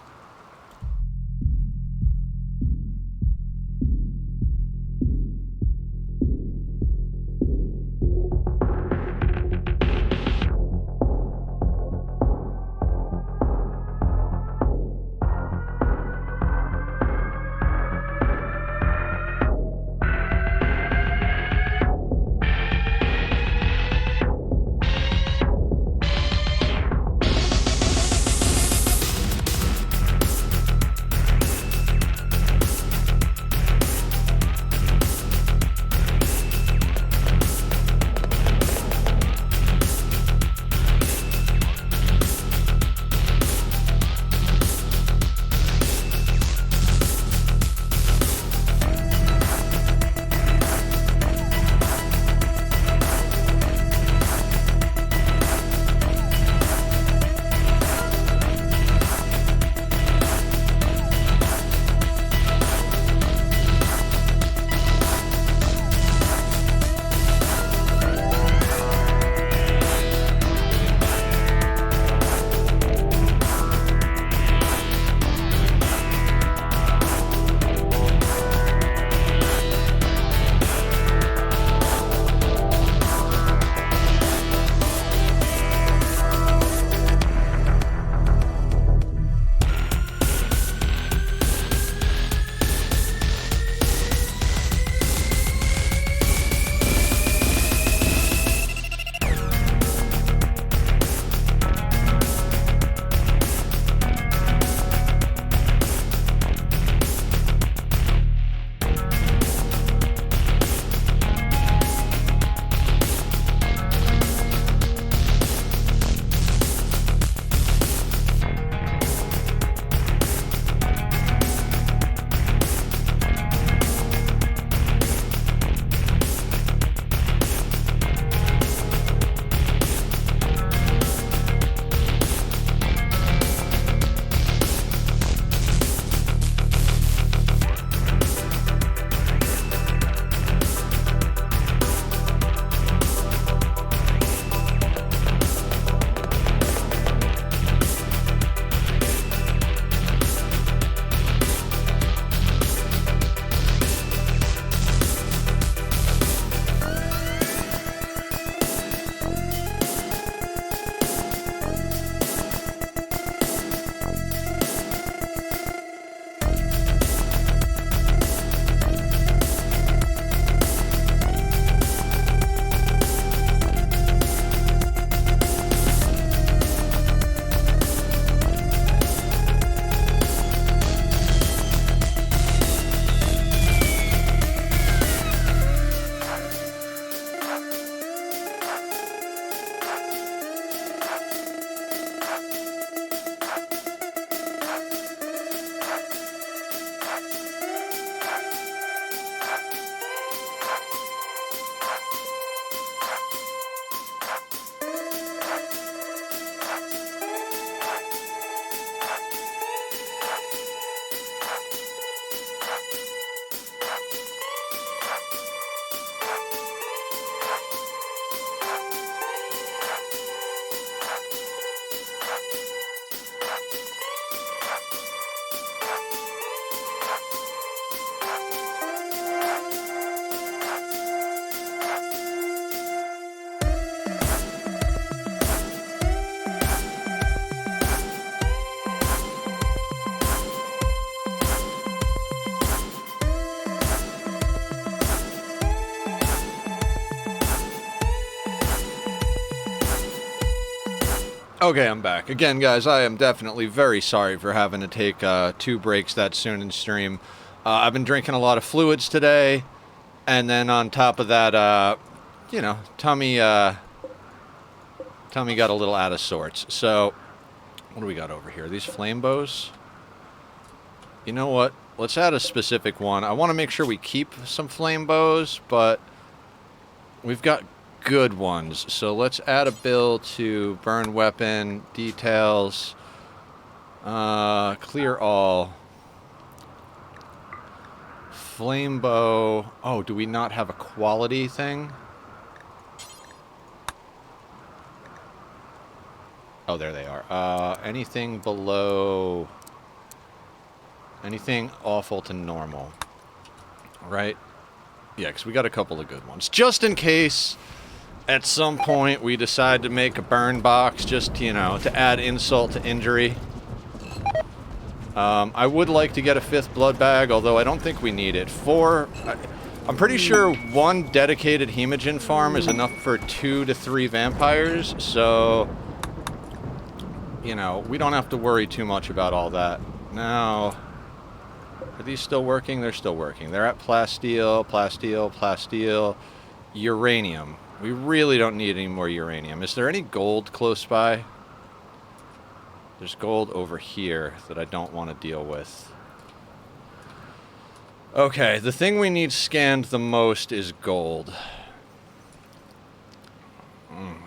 Okay, I'm back. Again, guys, I am definitely very sorry for having to take 2 breaks that soon in stream. I've been drinking a lot of fluids today, and then on top of that, you know, tummy got a little out of sorts. So, what do we got over here? These flame bows? You know what? Let's add a specific one. I want to make sure we keep some flame bows, but we've got good ones. So let's add a bill to burn weapon, details, clear all. Flame bow. Oh, do we not have a quality thing? Oh, there they are. Anything below... Anything awful to normal. Right? Yeah, because we got a couple of good ones. Just in case, at some point, we decide to make a burn box, just, you know, to add insult to injury. I would like to get a 5th blood bag, although I don't think we need it. I'm pretty sure 1 dedicated hemogen farm is enough for 2 to 3 vampires, so... You know, we don't have to worry too much about all that. Now... Are these still working? They're still working. They're at plasteel, plasteel, plasteel, uranium. We really don't need any more uranium. Is there any gold close by? There's gold over here that I don't want to deal with. Okay, the thing we need scanned the most is gold.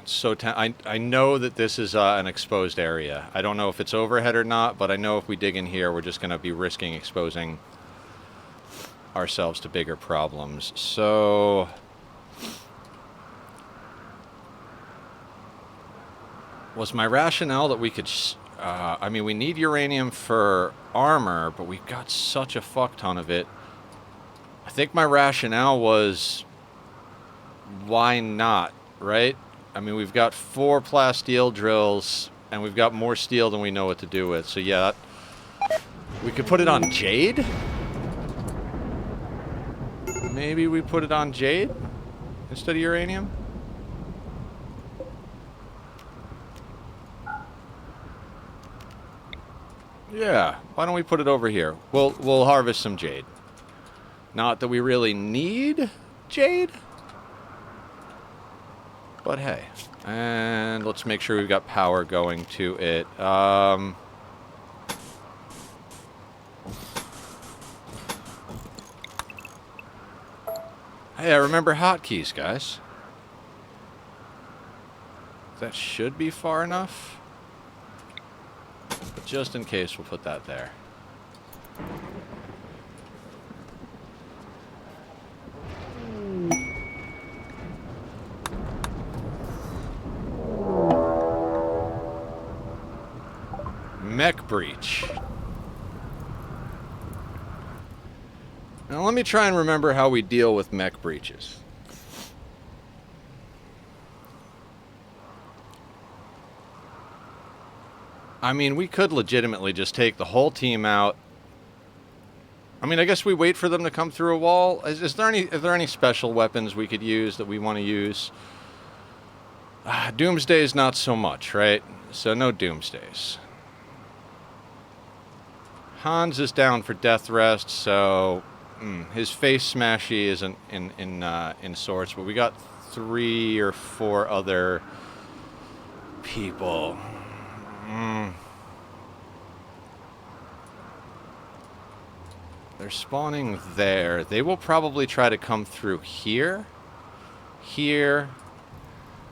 It's so I know that this is an exposed area. I don't know if it's overhead or not, but I know if we dig in here, we're just going to be risking exposing ourselves to bigger problems. So... Was my rationale that we could... I mean, we need uranium for armor, but we've got such a fuck ton of it. I think my rationale was... Why not, right? I mean, we've got 4 plasteel drills, and we've got more steel than we know what to do with. So, yeah, we could put it on jade? Maybe we put it on jade instead of uranium? Yeah, why don't we put it over here? We'll harvest some jade. Not that we really need jade, but hey. And let's make sure we've got power going to it. Hey, I remember hotkeys, guys. That should be far enough. But just in case, we'll put that there. Mech breach. Now let me try and remember how we deal with mech breaches. I mean, we could legitimately just take the whole team out. I mean, I guess we wait for them to come through a wall. Is there any special weapons we could use that we want to use? Doomsday's not so much, right? So no Doomsdays. Hans is down for death rest, so his face smashy isn't in sorts, but we got 3 or 4 other people. They're spawning there. They will probably try to come through here. Here.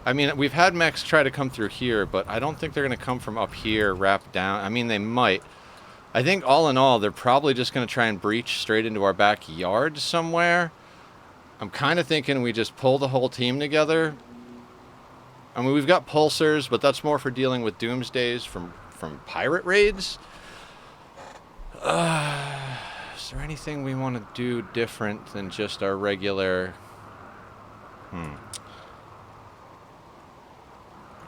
I mean, we've had mechs try to come through here, but I don't think they're going to come from up here, wrap down. I mean, they might. I think all in all, they're probably just going to try and breach straight into our backyard somewhere. I'm kind of thinking we just pull the whole team together. I mean, we've got pulsars, but that's more for dealing with doomsdays from pirate raids. Is there anything we want to do different than just our regular...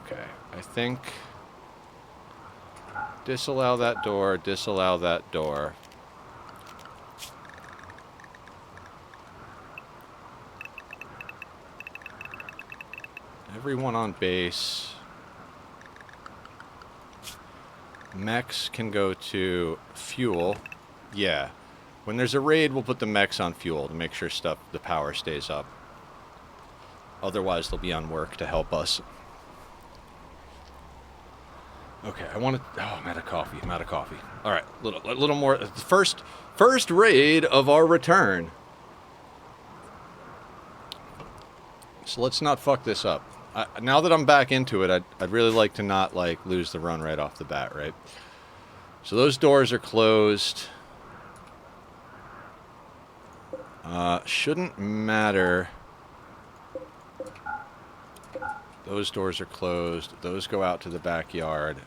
Okay, I think... Disallow that door, disallow that door. Everyone on base. Mechs can go to fuel. Yeah. When there's a raid, we'll put the mechs on fuel to make sure the power stays up. Otherwise, they'll be on work to help us. Okay, I want to... Oh, I'm out of coffee. I'm out of coffee. All right, a little more. First raid of our return. So let's not fuck this up. Now that I'm back into it, I'd really like to not, like, lose the run right off the bat, right? So those doors are closed. Shouldn't matter. Those doors are closed. Those go out to the backyard.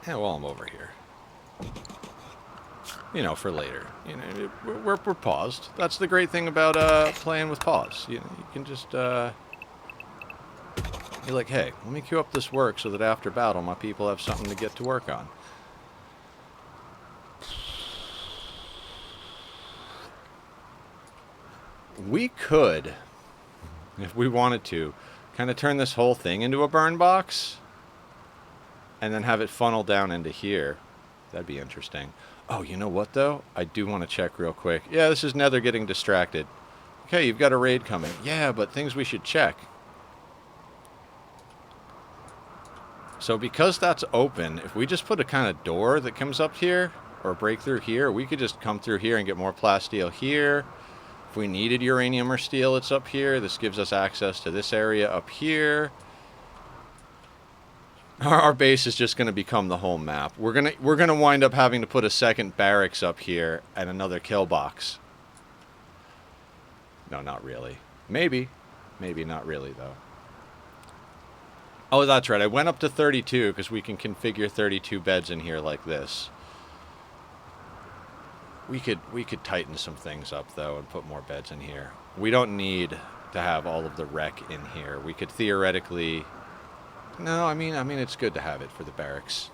Yeah, well, I'm over here. You know, for later. You know, we're paused. That's the great thing about playing with pause. You know, you can just you're like, hey, let me queue up this work so that after battle my people have something to get to work on. We could, if we wanted to, kind of turn this whole thing into a burn box and then have it funnel down into here. That'd be interesting. Oh, you know what, though? I do want to check real quick. Yeah, this is Nether getting distracted. Okay, you've got a raid coming. Yeah, but things we should check. So because that's open, if we just put a kind of door that comes up here, or break through here, we could just come through here and get more plasteel here. If we needed uranium or steel, it's up here. This gives us access to this area up here. Our base is just going to become the whole map. We're gonna wind up having to put a second barracks up here and another kill box. No, not really. Maybe not really though. Oh, that's right. I went up to 32 because we can configure 32 beds in here like this. We could tighten some things up though and put more beds in here. We don't need to have all of the wreck in here. We could theoretically. No, I mean it's good to have it for the barracks.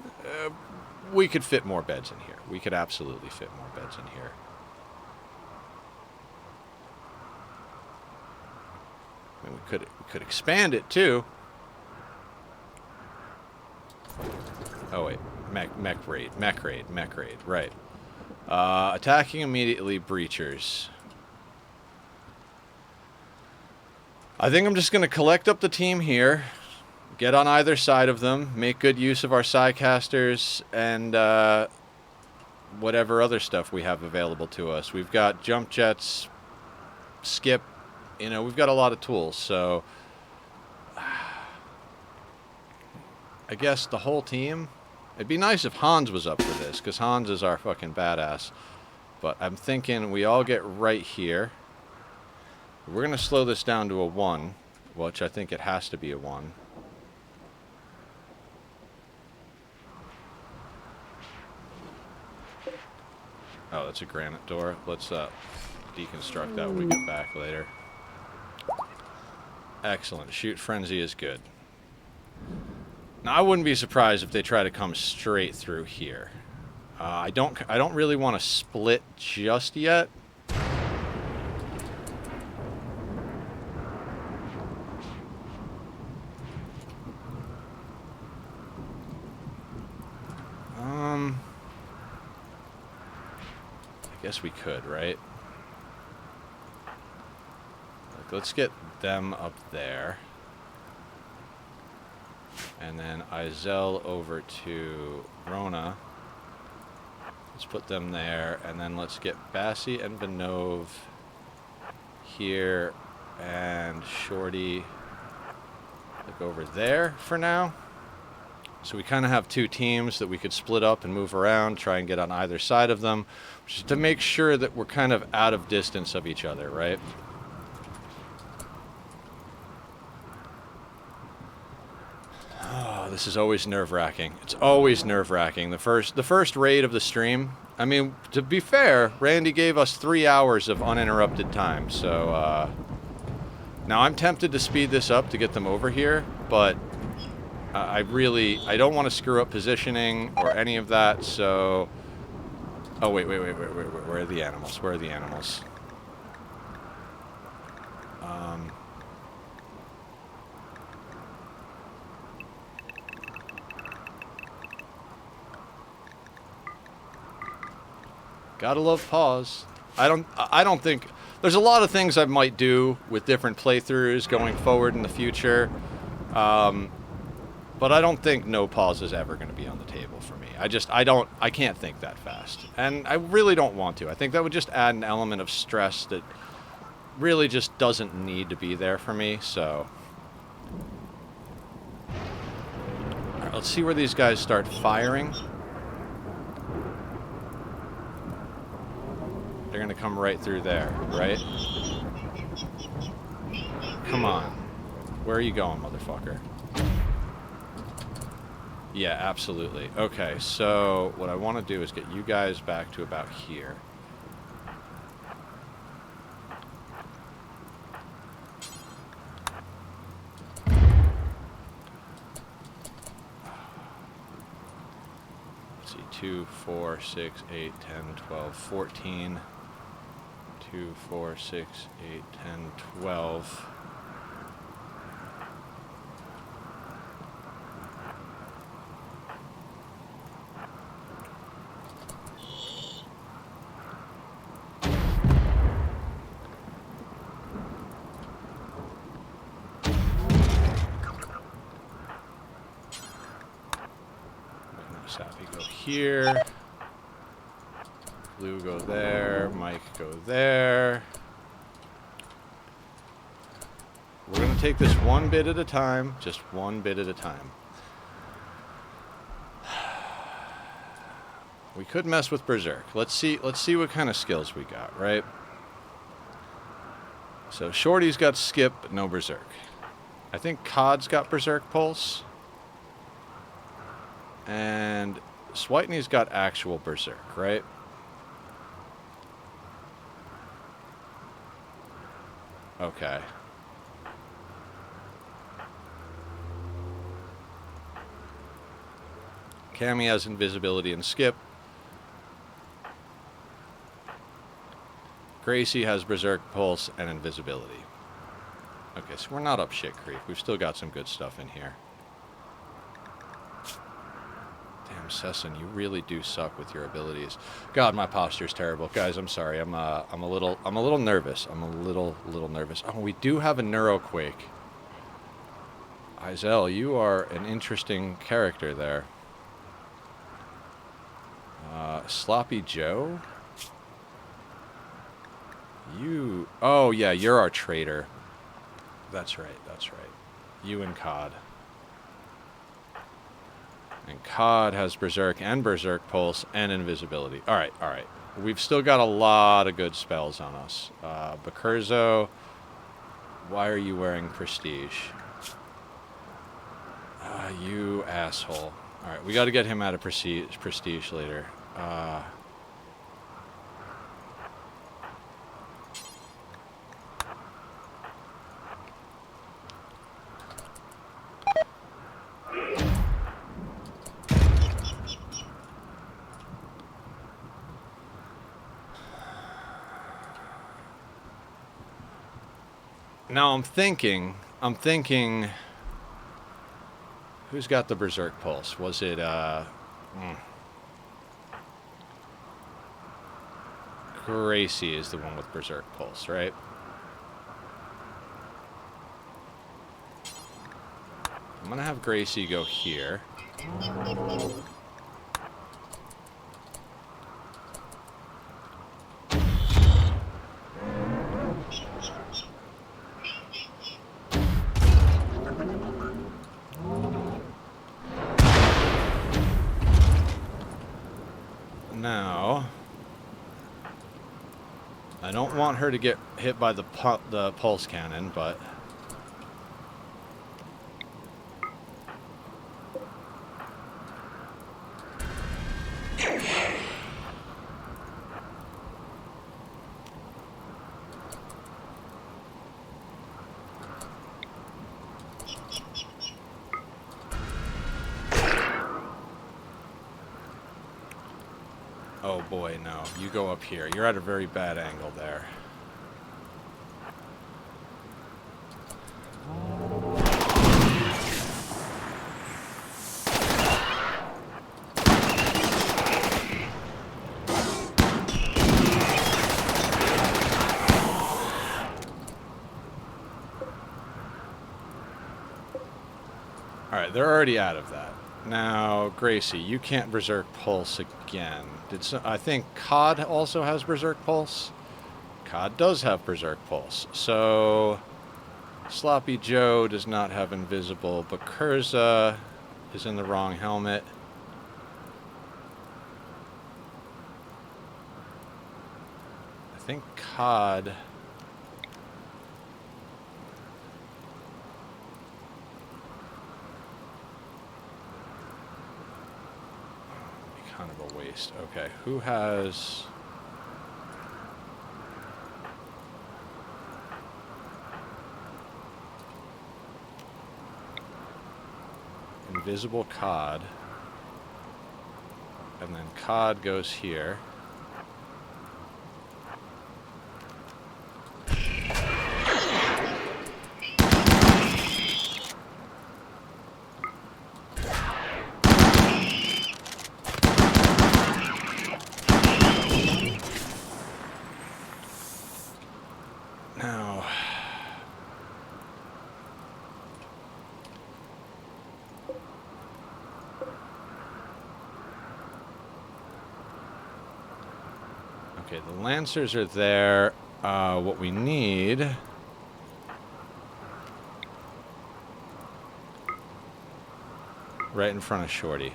We could fit more beds in here. We could absolutely fit more beds in here. I mean, we could expand it too. Oh wait, mech raid, right. Attacking immediately, breachers. I think I'm just going to collect up the team here, get on either side of them, make good use of our Psycasters, and whatever other stuff we have available to us. We've got jump jets, skip, you know, we've got a lot of tools, so I guess the whole team. It'd be nice if Hans was up for this, because Hans is our fucking badass. But I'm thinking we all get right here. We're going to slow this down to a 1, which I think it has to be a 1. Oh, that's a granite door. Let's deconstruct that when we get back later. Excellent. Shoot frenzy is good. Now, I wouldn't be surprised if they try to come straight through here. I don't really want to split just yet. I guess we could, right? Like, let's get them up there. And then Izel over to Rona. Let's put them there. And then let's get Bassi and Benov here. And Shorty like over there for now. So we kind of have two teams that we could split up and move around, try and get on either side of them, just to make sure that we're kind of out of distance of each other, right? Oh, this is always nerve-wracking. It's always nerve-wracking. The first raid of the stream, I mean, to be fair, Randy gave us 3 hours of uninterrupted time, so now I'm tempted to speed this up to get them over here, but I don't want to screw up positioning or any of that, so... Oh, wait, where are the animals? Where are the animals? Gotta love pause. I don't think... There's a lot of things I might do with different playthroughs going forward in the future. But I don't think no pause is ever going to be on the table for me. I can't think that fast. And I really don't want to. I think that would just add an element of stress that really just doesn't need to be there for me, so... Alright, let's see where these guys start firing. They're going to come right through there, right? Come on. Where are you going, motherfucker? Yeah, absolutely. Okay, so what I want to do is get you guys back to about here. Let's see, 2, 4, 6, 8, 10, 12, 14. 2, 4, 6, 8, 10, 12. Sappy go here. Blue go there. Mike go there. We're going to take this one bit at a time. Just one bit at a time. We could mess with Berserk. Let's see what kind of skills we got, right? So Shorty's got Skip, but no Berserk. I think Cod's got Berserk Pulse. And Switney's got actual Berserk, right? Okay. Cammy has invisibility and Skip. Gracie has Berserk Pulse and invisibility. Okay, so we're not up shit creek. We've still got some good stuff in here. Damn, Sesson, you really do suck with your abilities. God, my posture's terrible, guys. I'm sorry. I'm a little nervous. I'm a little nervous. Oh, we do have a Neuroquake. Izel, you are an interesting character there. Sloppy Joe. You. Oh yeah, you're our traitor. That's right. That's right. You and Cod. And Cod has Berserk and Berserk Pulse and Invisibility. Alright, alright. We've still got a lot of good spells on us. Bakurzo, why are you wearing Prestige? You asshole. Alright, we gotta get him out of Prestige later. Now I'm thinking, who's got the Berserk Pulse? Was it, Gracie is the one with Berserk Pulse, right? I'm gonna have Gracie go here. Now, I don't want her to get hit by the pulse cannon, but oh boy, no. You go up here. You're at a very bad angle there. Alright, they're already out of that. Now, Gracie, you can't Berserk Pulse again. I think COD also has Berserk Pulse? COD does have Berserk Pulse. So, Sloppy Joe does not have Invisible, but Kurza is in the wrong helmet. I think COD... kind of a waste. Okay, who has... Invisible COD. And then COD goes here. Now... Okay, the Lancers are there. What we need... right in front of Shorty.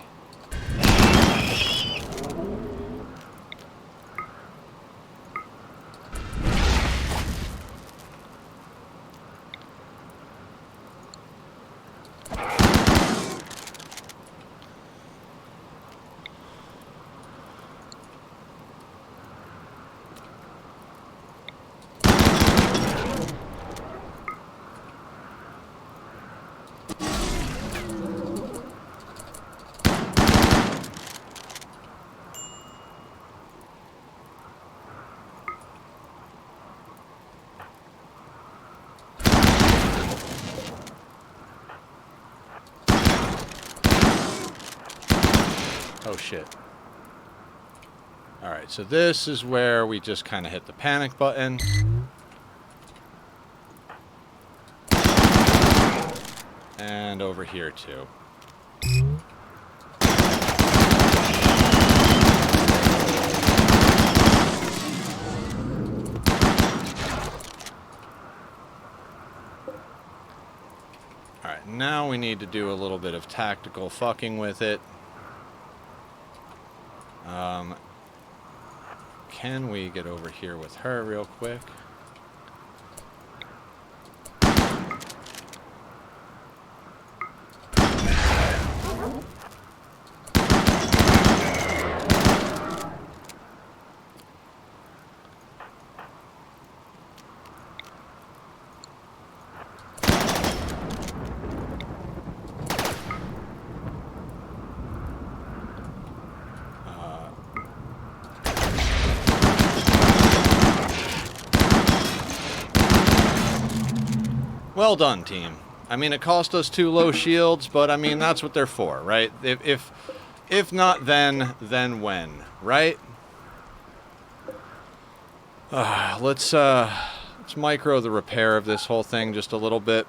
Oh shit. Alright, so this is where we just kind of hit the panic button. And over here too. Alright, now we need to do a little bit of tactical fucking with it. Can we get over here with her real quick? Well done, team. I mean, it cost us 2 low shields, but I mean, that's what they're for, right? If not then when, right? Let's micro the repair of this whole thing just a little bit.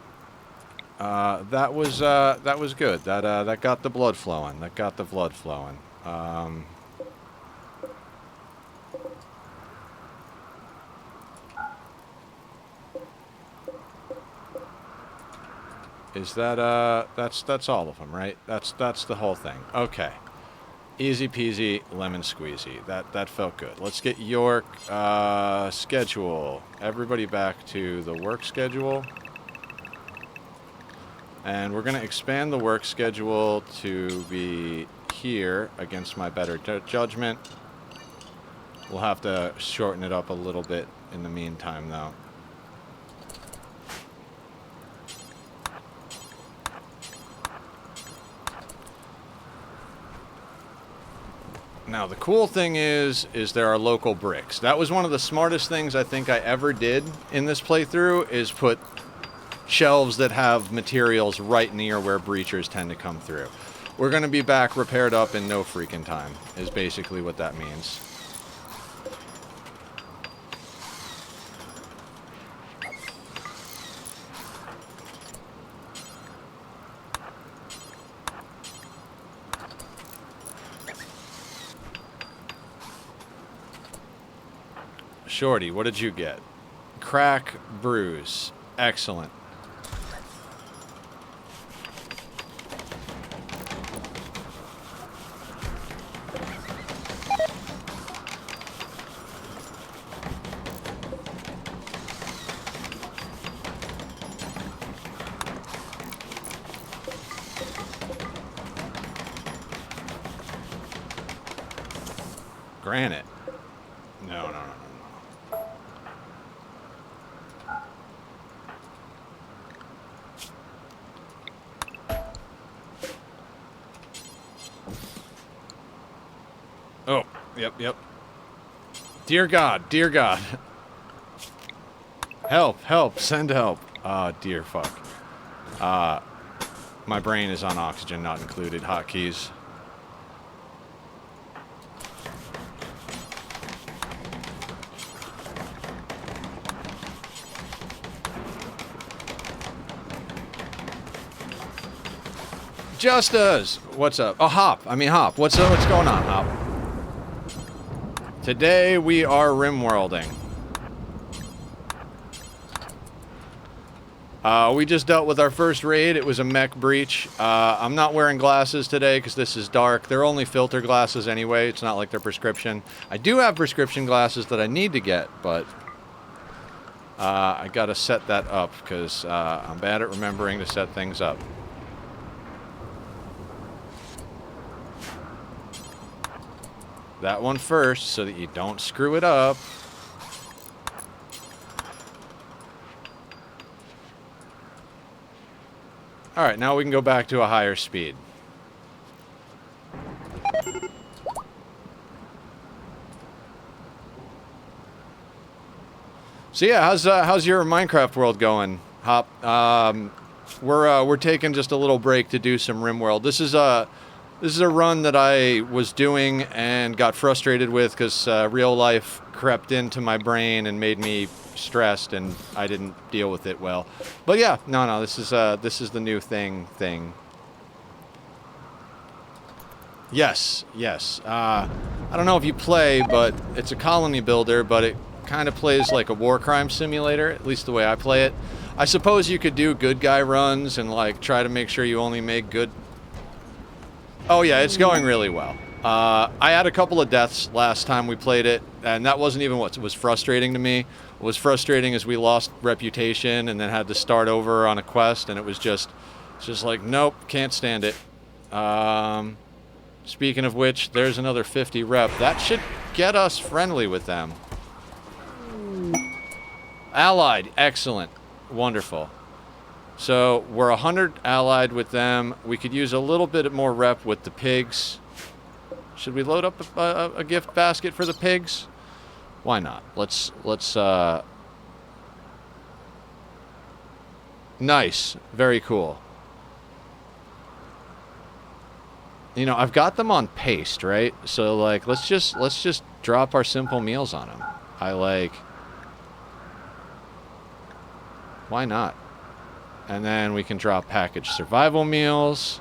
That was good. That got the blood flowing. That got the blood flowing. Is that, that's all of them, right? That's the whole thing. Okay. Easy peasy, lemon squeezy. That felt good. Let's get York, schedule. Everybody back to the work schedule. And we're going to expand the work schedule to be here against my better judgment. We'll have to shorten it up a little bit in the meantime, though. Now, the cool thing is there are local bricks. That was one of the smartest things I think I ever did in this playthrough, is put shelves that have materials right near where breachers tend to come through. We're going to be back repaired up in no freaking time, is basically what that means. Shorty, what did you get? Crack bruise. Excellent. Granite. No. Oh, yep. Dear God. Help, send help. Dear fuck. My brain is on oxygen, not included. Hotkeys. Justice! What's up? Oh, Hop. What's going on, Hop? Today we are rimworlding. We just dealt with our first raid. It was a mech breach. I'm not wearing glasses today because this is dark. They're only filter glasses anyway. It's not like they're prescription. I do have prescription glasses that I need to get, but I gotta set that up because I'm bad at remembering to set things up. That one first so that you don't screw it up. Alright, now we can go back to a higher speed. So yeah, how's your Minecraft world going, Hop? We're taking just a little break to do some RimWorld. This is a run that I was doing and got frustrated with because real life crept into my brain and made me stressed, and I didn't deal with it well. But yeah, no, this is the new thing. Yes. I don't know if you play, but it's a colony builder, but it kind of plays like a war crime simulator, at least the way I play it. I suppose you could do good guy runs and like try to make sure you only make good. Oh yeah, it's going really well. I had a couple of deaths last time we played it, and that wasn't even what was frustrating to me. What was frustrating is we lost reputation and then had to start over on a quest, and it's just like, nope, can't stand it. Speaking of which, there's another 50 rep. That should get us friendly with them. Allied, excellent, wonderful. So we're 100 allied with them. We could use a little bit more rep with the pigs. Should we load up a gift basket for the pigs? Why not? Let's nice, very cool. You know, I've got them on paste, right? So like, let's just drop our simple meals on them. Why not? And then we can drop packaged survival meals.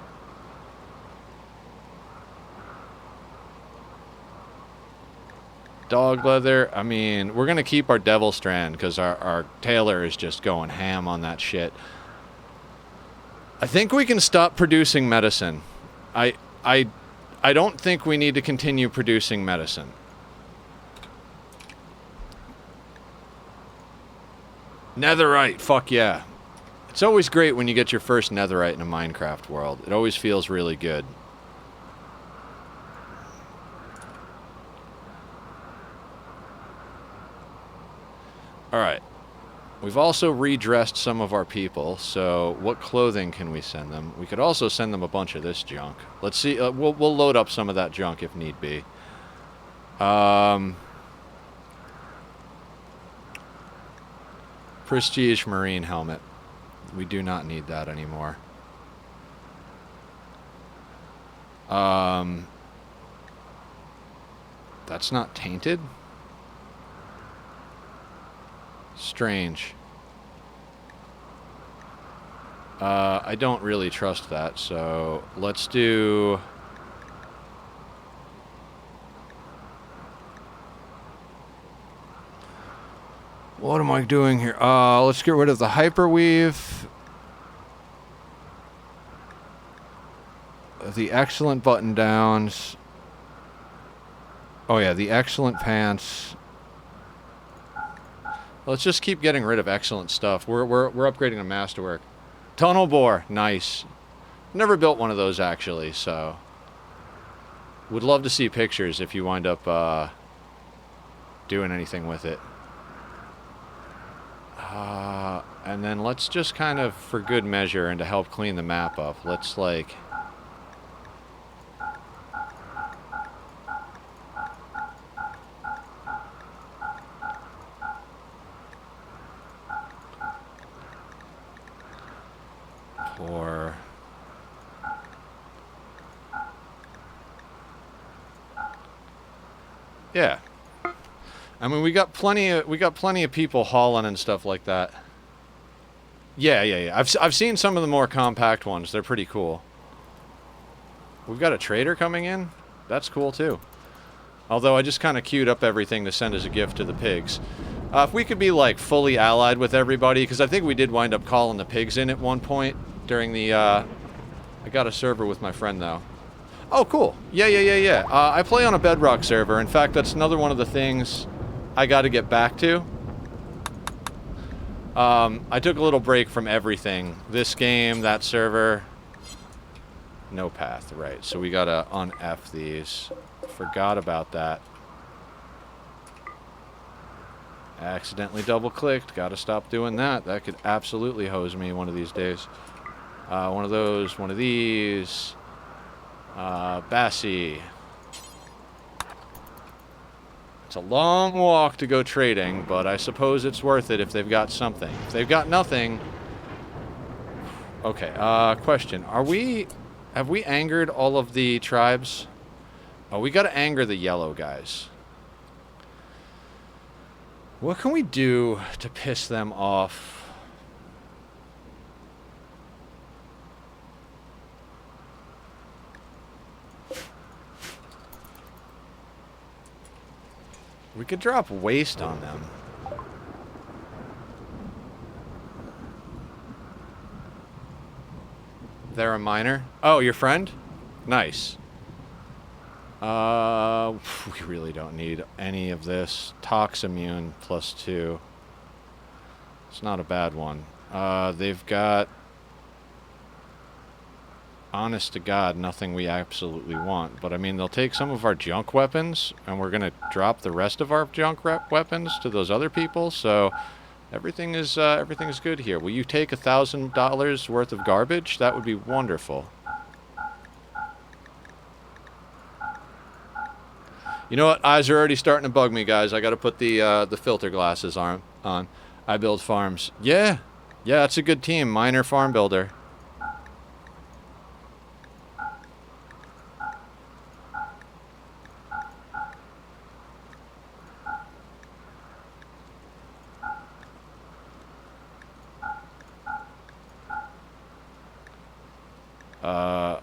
Dog leather. I mean, we're going to keep our devil strand because our tailor is just going ham on that shit. I think we can stop producing medicine. I don't think we need to continue producing medicine. Netherite. Fuck yeah. It's always great when you get your first netherite in a Minecraft world. It always feels really good. Alright. We've also redressed some of our people, so what clothing can we send them? We could also send them a bunch of this junk. Let's see, we'll load up some of that junk if need be. Prestige Marine helmet. We do not need that anymore. That's not tainted? Strange. I don't really trust that, so let's do... What am I doing here? Let's get rid of the hyperweave. The excellent button downs. Oh yeah, the excellent pants. Let's just keep getting rid of excellent stuff. We're upgrading to masterwork. Tunnel bore, nice. Never built one of those actually, so would love to see pictures if you wind up doing anything with it. And then let's just kind of, for good measure and to help clean the map up, let's like... Pour... Yeah. I mean, we got plenty of people hauling and stuff like that. Yeah. I've seen some of the more compact ones. They're pretty cool. We've got a trader coming in. That's cool too. Although I just kind of queued up everything to send as a gift to the pigs. If we could be like fully allied with everybody, because I think we did wind up calling the pigs in at one point during the. I got a server with my friend though. Oh, cool. Yeah. I play on a Bedrock server. In fact, that's another one of the things I got to get back to. I took a little break from everything. This game, that server. No path, right. So we got to un-F these. Forgot about that. Accidentally double-clicked. Got to stop doing that. That could absolutely hose me one of these days. One of those, one of these. Bassie. It's a long walk to go trading, but I suppose it's worth it if they've got something. If they've got nothing... Okay, question. Have we angered all of the tribes? Oh, we gotta anger the yellow guys. What can we do to piss them off? We could drop waste on them. They're a miner? Oh, your friend? Nice. We really don't need any of this. Tox immune +2. It's not a bad one. They've got... Honest to God, nothing we absolutely want. But I mean, they'll take some of our junk weapons, and we're gonna drop the rest of our junk weapons to those other people. So everything is good here. Will you take $1,000 worth of garbage? That would be wonderful. You know what? Eyes are already starting to bug me, guys. I got to put the filter glasses on. I build farms. Yeah, that's a good team. Miner farm builder.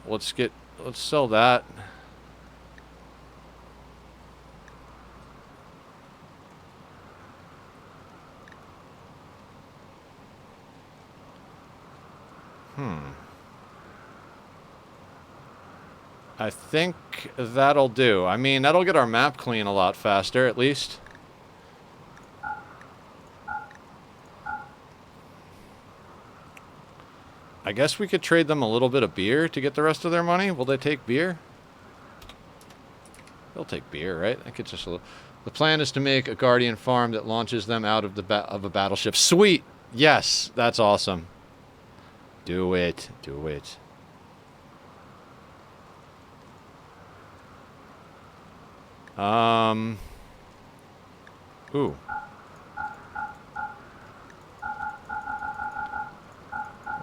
Let's sell that. I think that'll do. I mean, that'll get our map clean a lot faster, at least. I guess we could trade them a little bit of beer to get the rest of their money. Will they take beer? They'll take beer, right? I could just... The plan is to make a Guardian farm that launches them out of a battleship. Sweet! Yes! That's awesome. Do it. Do it. Ooh.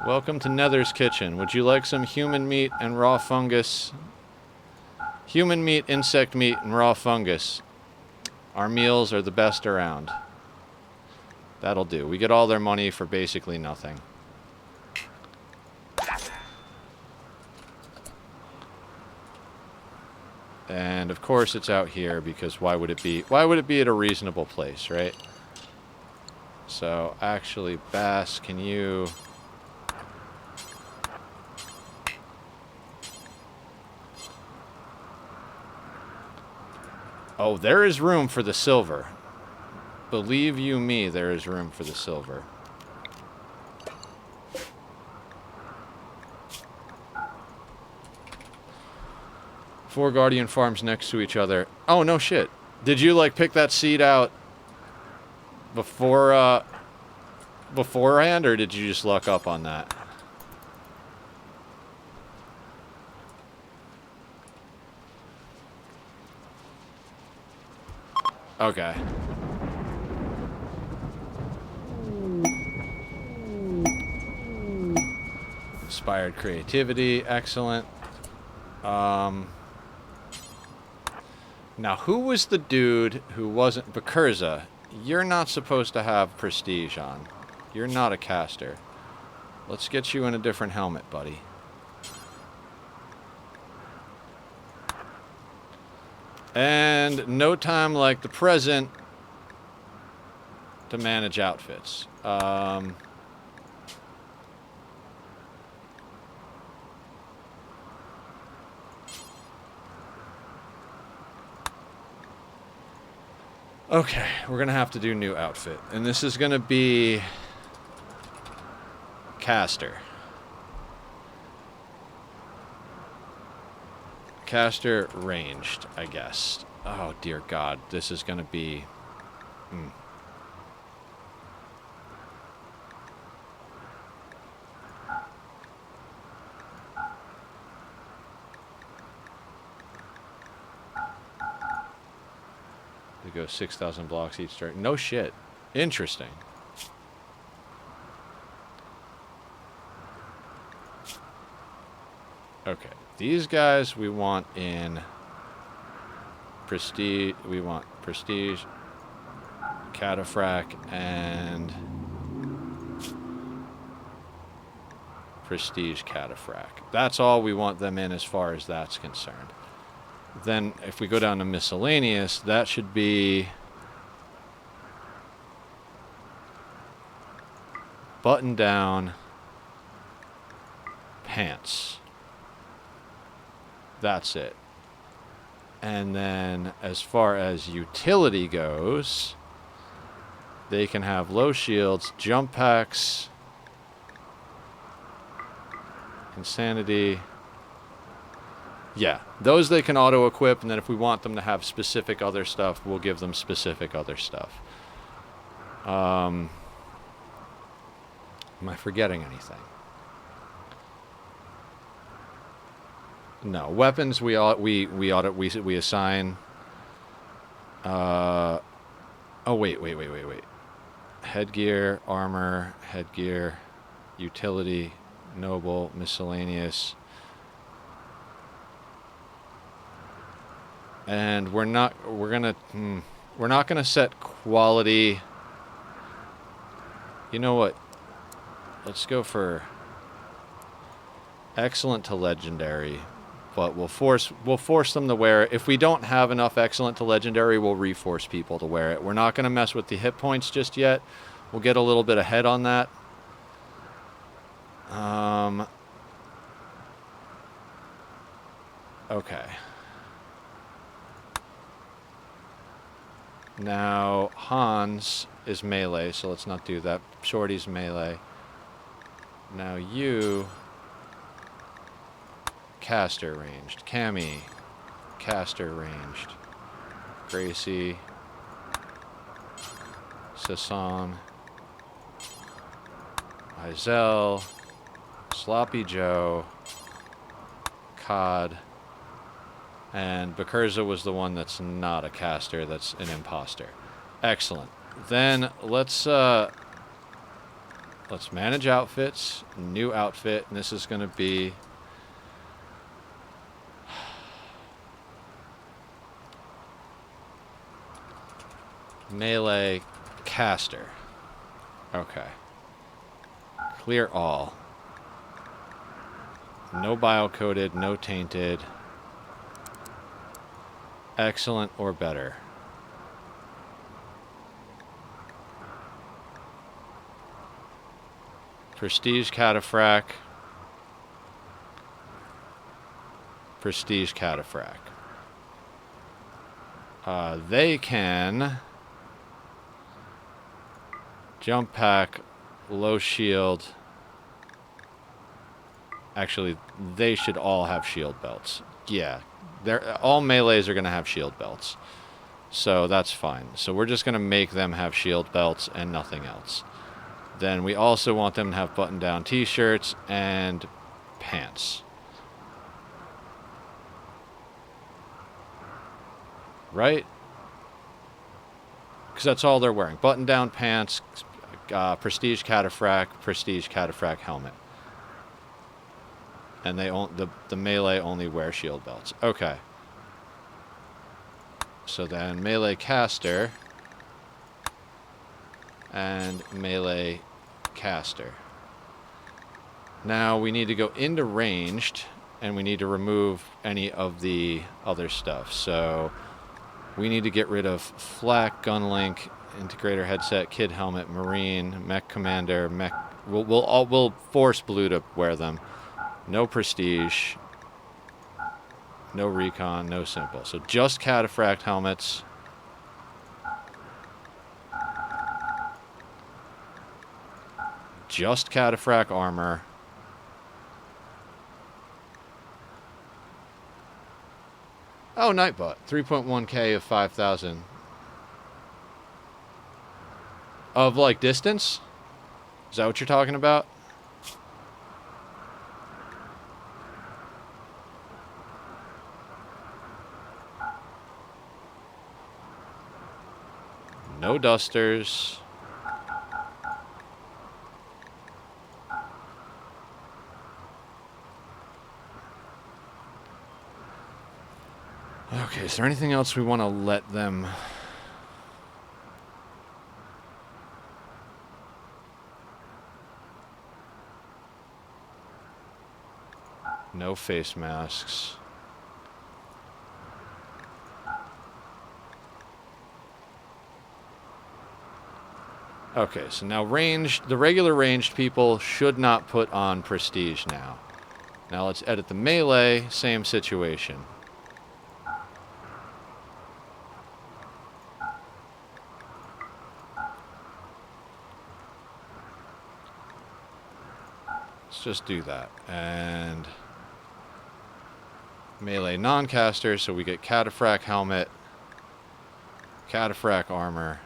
Welcome to Nether's Kitchen. Would you like some human meat and raw fungus? Human meat, insect meat, and raw fungus. Our meals are the best around. That'll do. We get all their money for basically nothing. And of course it's out here because why would it be at a reasonable place, right? So actually, Bass, can you... Oh, there is room for the silver. Believe you me, there is room for the silver. Four Guardian farms next to each other. Oh, no shit. Did you, like, pick that seed out before, beforehand, or did you just luck up on that? Okay. Inspired creativity, excellent. Now, who was the dude who wasn't... Bakurza, you're not supposed to have prestige on. You're not a caster. Let's get you in a different helmet, buddy. And no time like the present to manage outfits. Okay, we're gonna have to do new outfit. And this is gonna be... Caster. Caster ranged, I guess. Oh, dear God. This is gonna be... They go 6,000 blocks each turn. No shit. Interesting. Okay. These guys we want in prestige. We want prestige, cataphract, and prestige cataphract. That's all we want them in as far as that's concerned. Then if we go down to miscellaneous, that should be button down, pants. That's it. And then as far as utility goes, they can have low shields, jump packs, insanity. Yeah, those they can auto-equip, and then if we want them to have specific other stuff, we'll give them specific other stuff. Am I forgetting anything? No, weapons we assign. Oh wait. Headgear, armor, headgear, utility, noble, miscellaneous. And we're not gonna set quality. You know what? Let's go for excellent to legendary, but we'll force them to wear it. If we don't have enough excellent to legendary, we'll reforce people to wear it. We're not gonna mess with the hit points just yet. We'll get a little bit ahead on that. Okay. Now, Hans is melee, so let's not do that. Shorty's melee. Now you... Caster ranged. Cammy. Caster ranged. Gracie. Sasan. Izel. Sloppy Joe. Cod. And Bakurza was the one that's not a caster, that's an imposter. Excellent. Then let's manage outfits. New outfit, and this is going to be melee caster. Okay. Clear all. No bio-coded, no tainted. Excellent or better. Prestige Cataphract. Prestige Cataphract. They can jump pack, low shield. Actually, they should all have shield belts. Yeah, all melees are going to have shield belts. So that's fine. So we're just going to make them have shield belts and nothing else. Then we also want them to have button-down t-shirts and pants. Right? Because that's all they're wearing. Button-down pants, Prestige Cataphract helmet. And the melee only wear shield belts. Okay. So then melee caster and melee caster. Now we need to go into ranged and we need to remove any of the other stuff. So we need to get rid of flak, gunlink, integrator headset, kid helmet, marine, mech commander, mech. We'll force blue to wear them. No prestige, no recon, no simple. So just cataphract helmets. Just cataphract armor. Oh, Nightbot. 3.1k of 5,000. Of, like, distance? Is that what you're talking about? No dusters. Okay, is there anything else we want to let them... No face masks. Okay, so now the regular ranged people should not put on prestige now. Now let's edit the melee, same situation. Let's just do that. And melee non-caster, so we get cataphract helmet, cataphract armor.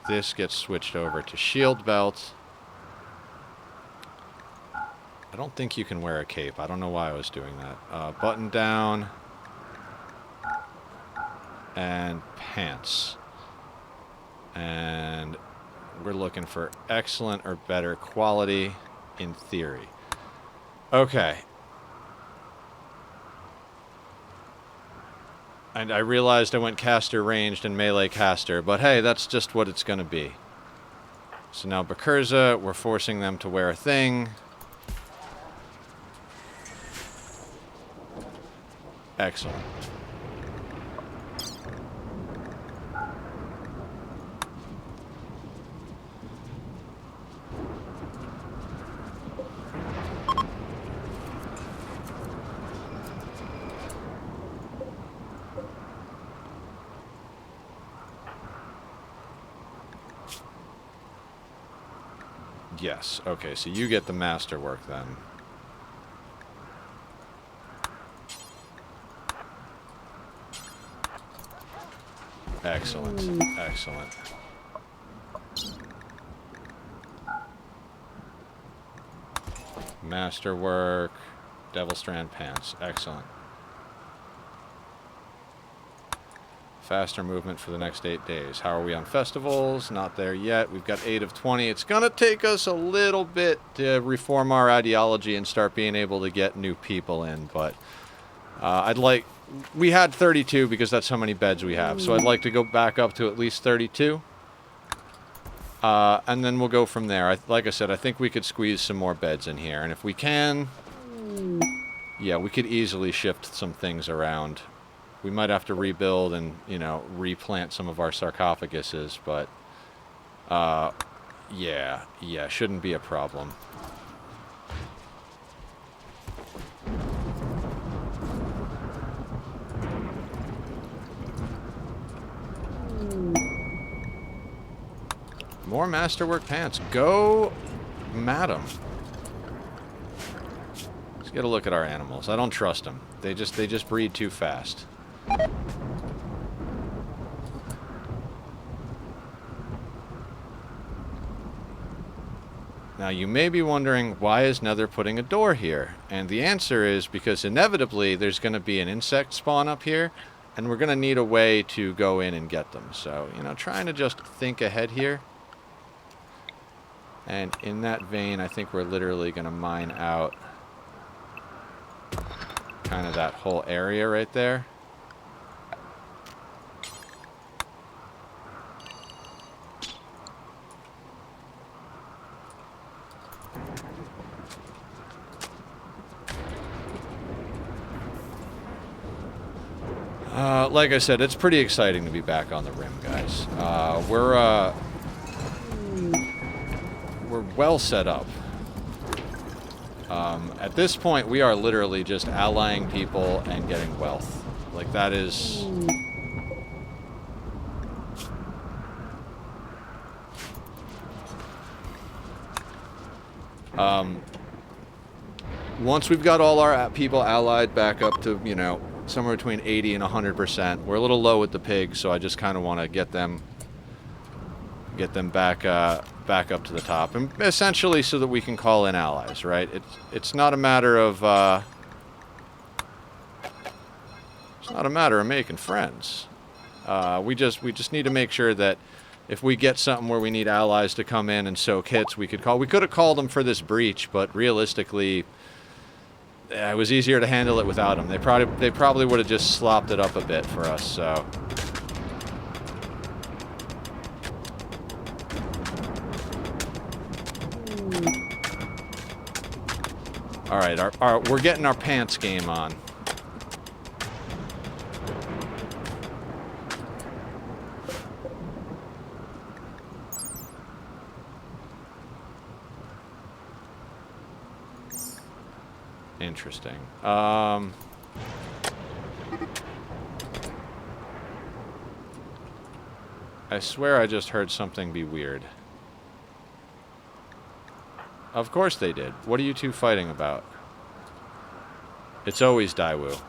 This gets switched over to shield belt. I don't think you can wear a cape. I don't know why I was doing that. Button down. And pants. And we're looking for excellent or better quality in theory. Okay. And I realized I went caster ranged and melee caster, but hey, that's just what it's going to be. So now Bakurza, we're forcing them to wear a thing. Excellent. Yes, okay, so you get the masterwork then. Excellent, excellent. Masterwork, Devil Strand pants, excellent. Faster movement for the next 8 days. How are we on festivals? Not there yet. We've got 8 of 20. It's going to take us a little bit to reform our ideology and start being able to get new people in, but we had 32 because that's how many beds we have, so I'd like to go back up to at least 32. And then we'll go from there. Like I said, I think we could squeeze some more beds in here, and if we can, yeah, we could easily shift some things around. We might have to rebuild and, you know, replant some of our sarcophaguses, but, Yeah, shouldn't be a problem. More masterwork pants. Go, madam. Let's get a look at our animals. I don't trust them. They just breed too fast. Now, you may be wondering, why is Nether putting a door here? And the answer is because inevitably there's going to be an insect spawn up here, and we're going to need a way to go in and get them. So, you know, trying to just think ahead here. And in that vein, I think we're literally going to mine out kind of that whole area right there. Like I said, it's pretty exciting to be back on the Rim, guys. We're well set up. At this point, we are literally just allying people and getting wealth. Like, that is... once we've got all our people allied back up to, you know, somewhere between 80 and 100%. We're a little low with the pigs, so I just kind of want to get them back up to the top, and essentially so that we can call in allies, right? It's not a matter of making friends. We just need to make sure that if we get something where we need allies to come in and soak hits, we could have called them for this breach, but realistically, it was easier to handle it without them. They probably would have just slopped it up a bit for us, so. All right, we're getting our pants game on. Interesting. I swear I just heard something be weird. Of course they did. What are you two fighting about? It's always Daiwu.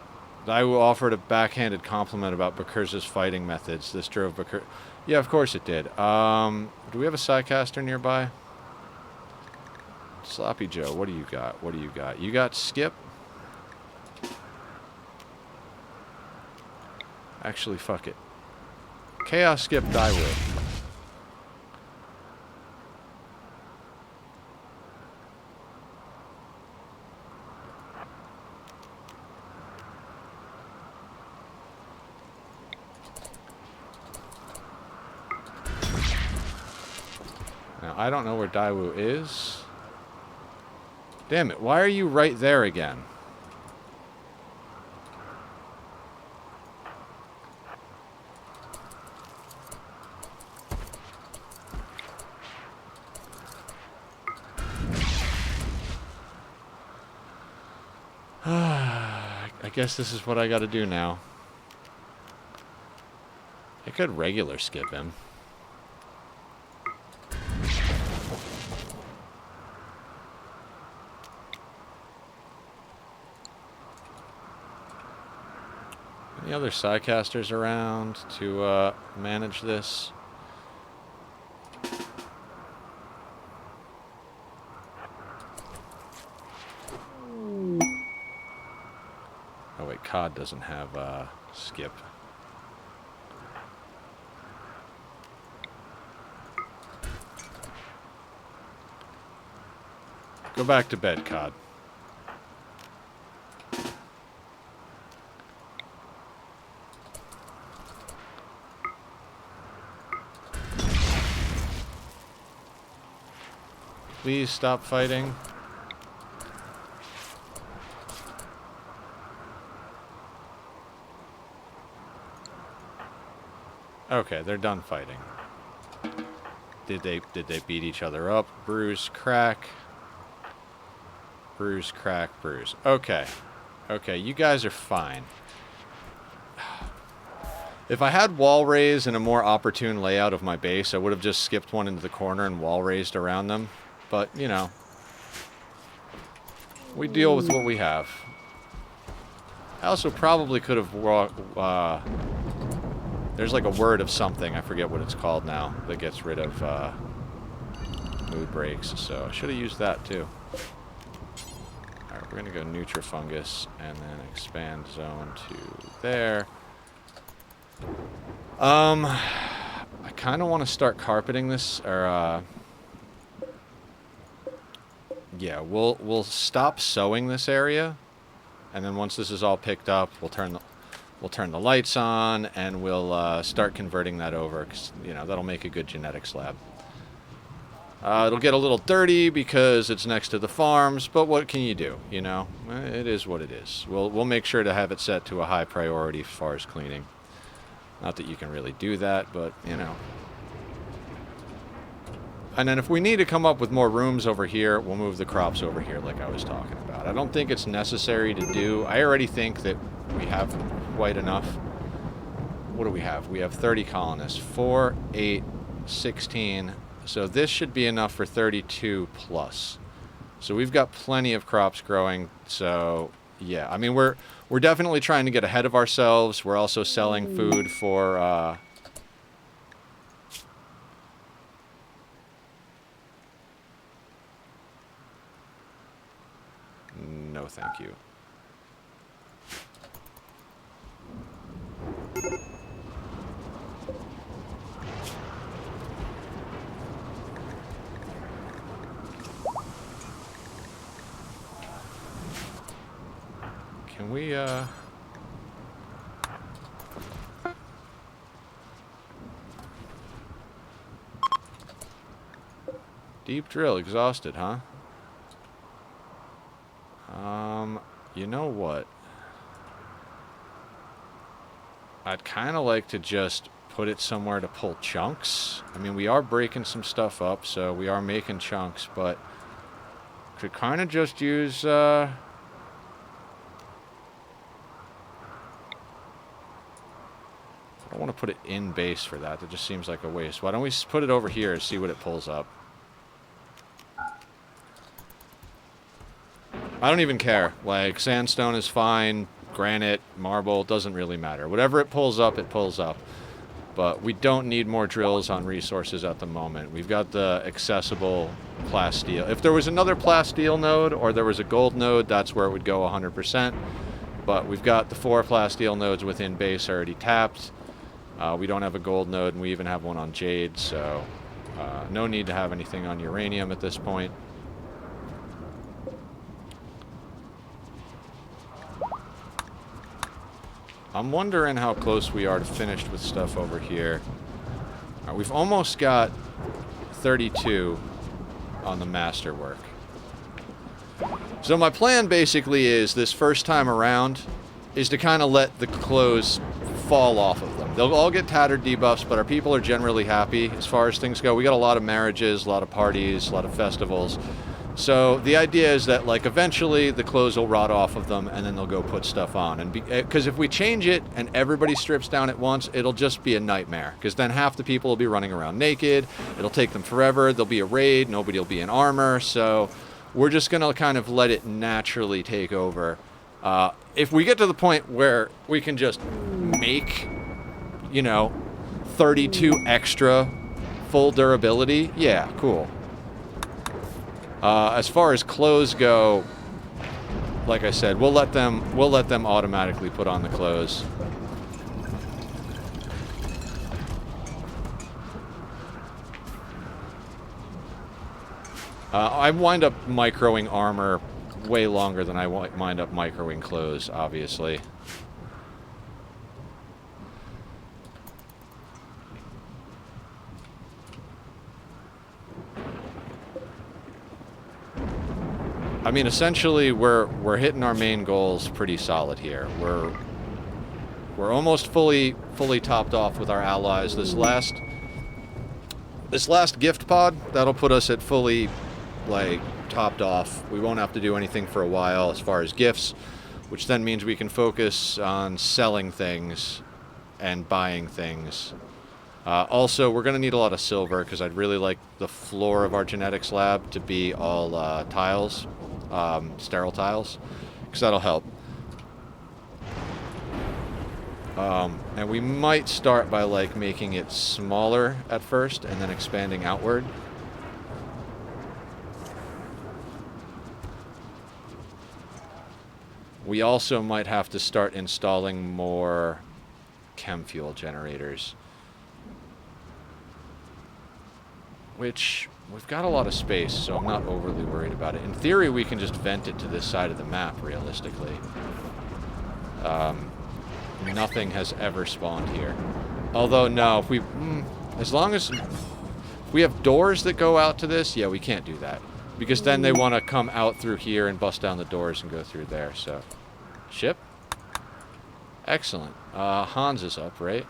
Daiwu offered a backhanded compliment about Bakurza's fighting methods. This drove Bakur... Yeah, of course it did. Do we have a Psycaster nearby? Sloppy Joe, what do you got? What do you got? You got Skip? Actually, fuck it. Chaos Skip Daiwu. Now, I don't know where Daiwu is. Damn it, why are you right there again? I guess this is what I gotta do now. I could regular skip him. Any other Psycasters around to manage this? Oh wait, COD doesn't have skip. Go back to bed, COD. Please stop fighting. Okay, they're done fighting. Did they beat each other up? Bruise, crack. Bruise, crack, bruise. Okay. Okay, you guys are fine. If I had wall raise and a more opportune layout of my base, I would have just skipped one into the corner and wall raised around them. But, you know, we deal with what we have. I also probably could have there's like a word of something, I forget what it's called now, that gets rid of mood breaks, so I should have used that too. Alright, we're going to go Nutrifungus and then expand zone to there. I kind of want to start carpeting this, or yeah, we'll stop sowing this area, and then once this is all picked up, we'll turn the lights on, and we'll start converting that over, because, you know, that'll make a good genetics lab. It'll get a little dirty because it's next to the farms, but what can you do, you know? It is what it is. We'll make sure to have it set to a high priority as far as cleaning. Not that you can really do that, but, you know. And then if we need to come up with more rooms over here, we'll move the crops over here like I was talking about. I don't think it's necessary to do. I already think that we have quite enough. What do we have? We have 30 colonists. 4, 8, 16. So this should be enough for 32 plus. So we've got plenty of crops growing. So, yeah. I mean, we're definitely trying to get ahead of ourselves. We're also selling food for... No, thank you. Can we, Deep drill, exhausted, huh? You know what? I'd kind of like to just put it somewhere to pull chunks. I mean, we are breaking some stuff up, so we are making chunks, but could kind of just use, I don't want to put it in base for that. That just seems like a waste. Why don't we put it over here and see what it pulls up? I don't even care. Like, sandstone is fine, granite, marble, doesn't really matter. Whatever it pulls up, it pulls up. But we don't need more drills on resources at the moment. We've got the accessible plasteel. If there was another plasteel node or there was a gold node, that's where it would go 100%. But we've got the 4 plasteel nodes within base already tapped. We don't have a gold node, and we even have one on jade, so no need to have anything on uranium at this point. I'm wondering how close we are to finished with stuff over here. We've almost got 32 on the masterwork. So my plan basically is, this first time around, is to kind of let the clothes fall off of them. They'll all get tattered debuffs, but our people are generally happy as far as things go. We got a lot of marriages, a lot of parties, a lot of festivals. So the idea is that, like, eventually the clothes will rot off of them, and then they'll go put stuff on. And because if we change it and everybody strips down at once, it'll just be a nightmare. Because then half the people will be running around naked. It'll take them forever. There'll be a raid. Nobody will be in armor. So we're just going to kind of let it naturally take over. If we get to the point where we can just make, you know, 32 extra full durability, yeah, cool. As far as clothes go, like I said, we'll let them automatically put on the clothes. I wind up microing armor way longer than I wind up microing clothes, obviously. I mean, essentially, we're hitting our main goals pretty solid here. We're almost fully topped off with our allies. This This last gift pod, that'll put us at fully, like, topped off. We won't have to do anything for a while as far as gifts, which then means we can focus on selling things and buying things. Also, we're going to need a lot of silver because I'd really like the floor of our genetics lab to be all tiles, sterile tiles, because that'll help. And we might start by, like, making it smaller at first and then expanding outward. We also might have to start installing more chem fuel generators. Which, we've got a lot of space, so I'm not overly worried about it. In theory, we can just vent it to this side of the map, realistically. Nothing has ever spawned here. Although, no, if we... as long as... If we have doors that go out to this, yeah, we can't do that. Because then they want to come out through here and bust down the doors and go through there, so... Ship? Excellent. Hans is up, right?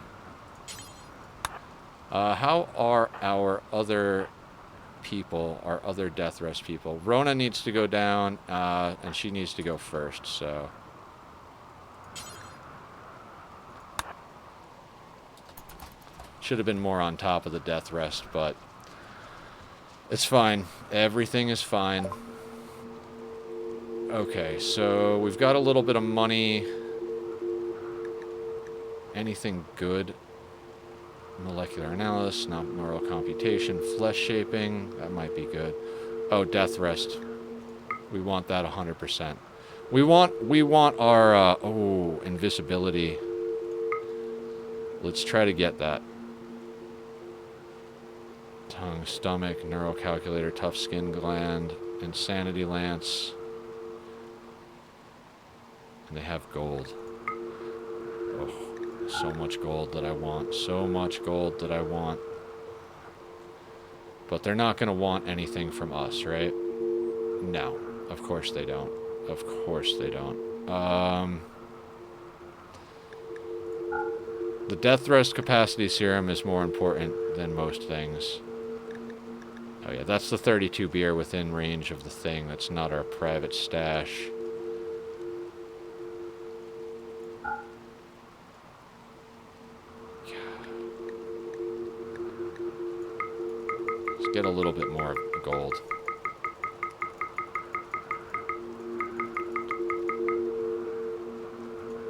How are our other people, our other death rest people? Rona needs to go down, and she needs to go first, so... Should have been more on top of the death rest, but it's fine. Everything is fine. Okay, so we've got a little bit of money. Anything good? Molecular analysis, not neural computation, flesh shaping. That might be good. Oh, death rest. We want that 100%. We want our invisibility. Let's try to get that. Tongue, stomach, neural calculator, tough skin gland, insanity lance. And they have gold. Oh, so much gold that I want. So much gold that I want. But they're not going to want anything from us, right? No. Of course they don't. Of course they don't. The death rest capacity serum is more important than most things. Oh yeah, that's the 32 beer within range of the thing. That's not our private stash. Let's get a little bit more gold.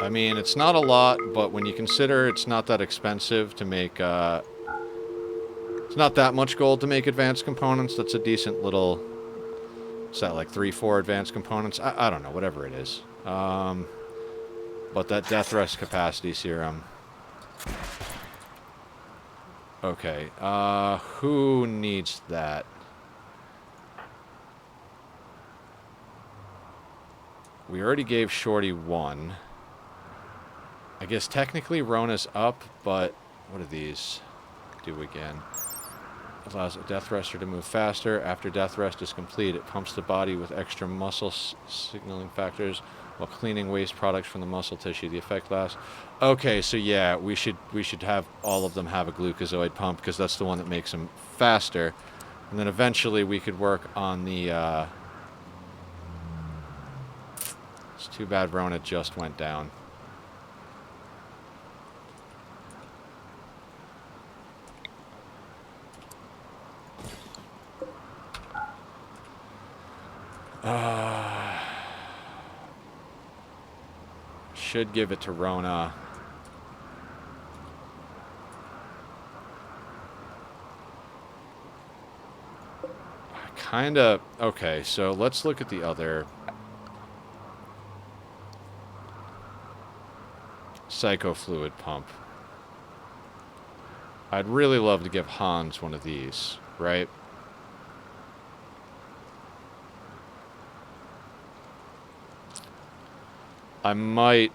I mean, it's not a lot, but when you consider it's not that expensive to make, it's not that much gold to make advanced components, that's a decent little, what's that, like 3-4 advanced components? I don't know, whatever it is. But that death rest capacity serum. Okay, who needs that? We already gave Shorty one. I guess technically Rona's up, but what do these do again? Allows a death rester to move faster. After death rest is complete, it pumps the body with extra muscle signaling factors while cleaning waste products from the muscle tissue. The effect lasts. Okay, so yeah, we should have all of them have a glucozoid pump because that's the one that makes them faster. And then eventually we could work on the... It's too bad Rona just went down. Should give it to Rona. Kinda... Okay, so let's look at the other... Psychofluid pump. I'd really love to give Hans one of these, right? I might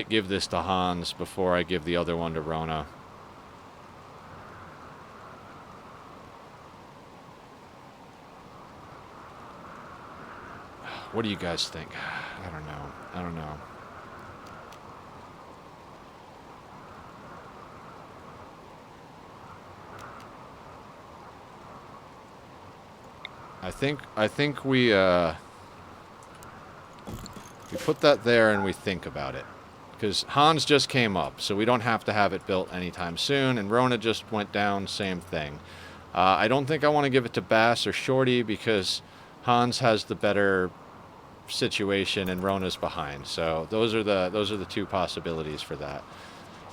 give this to Hans before I give the other one to Rona. What do you guys think? I don't know. I don't know. I think we put that there and we think about it. Because Hans just came up, so we don't have to have it built anytime soon, and Rona just went down, same thing. I don't think I want to give it to Bass or Shorty because Hans has the better situation and Rona's behind. So those are the two possibilities for that.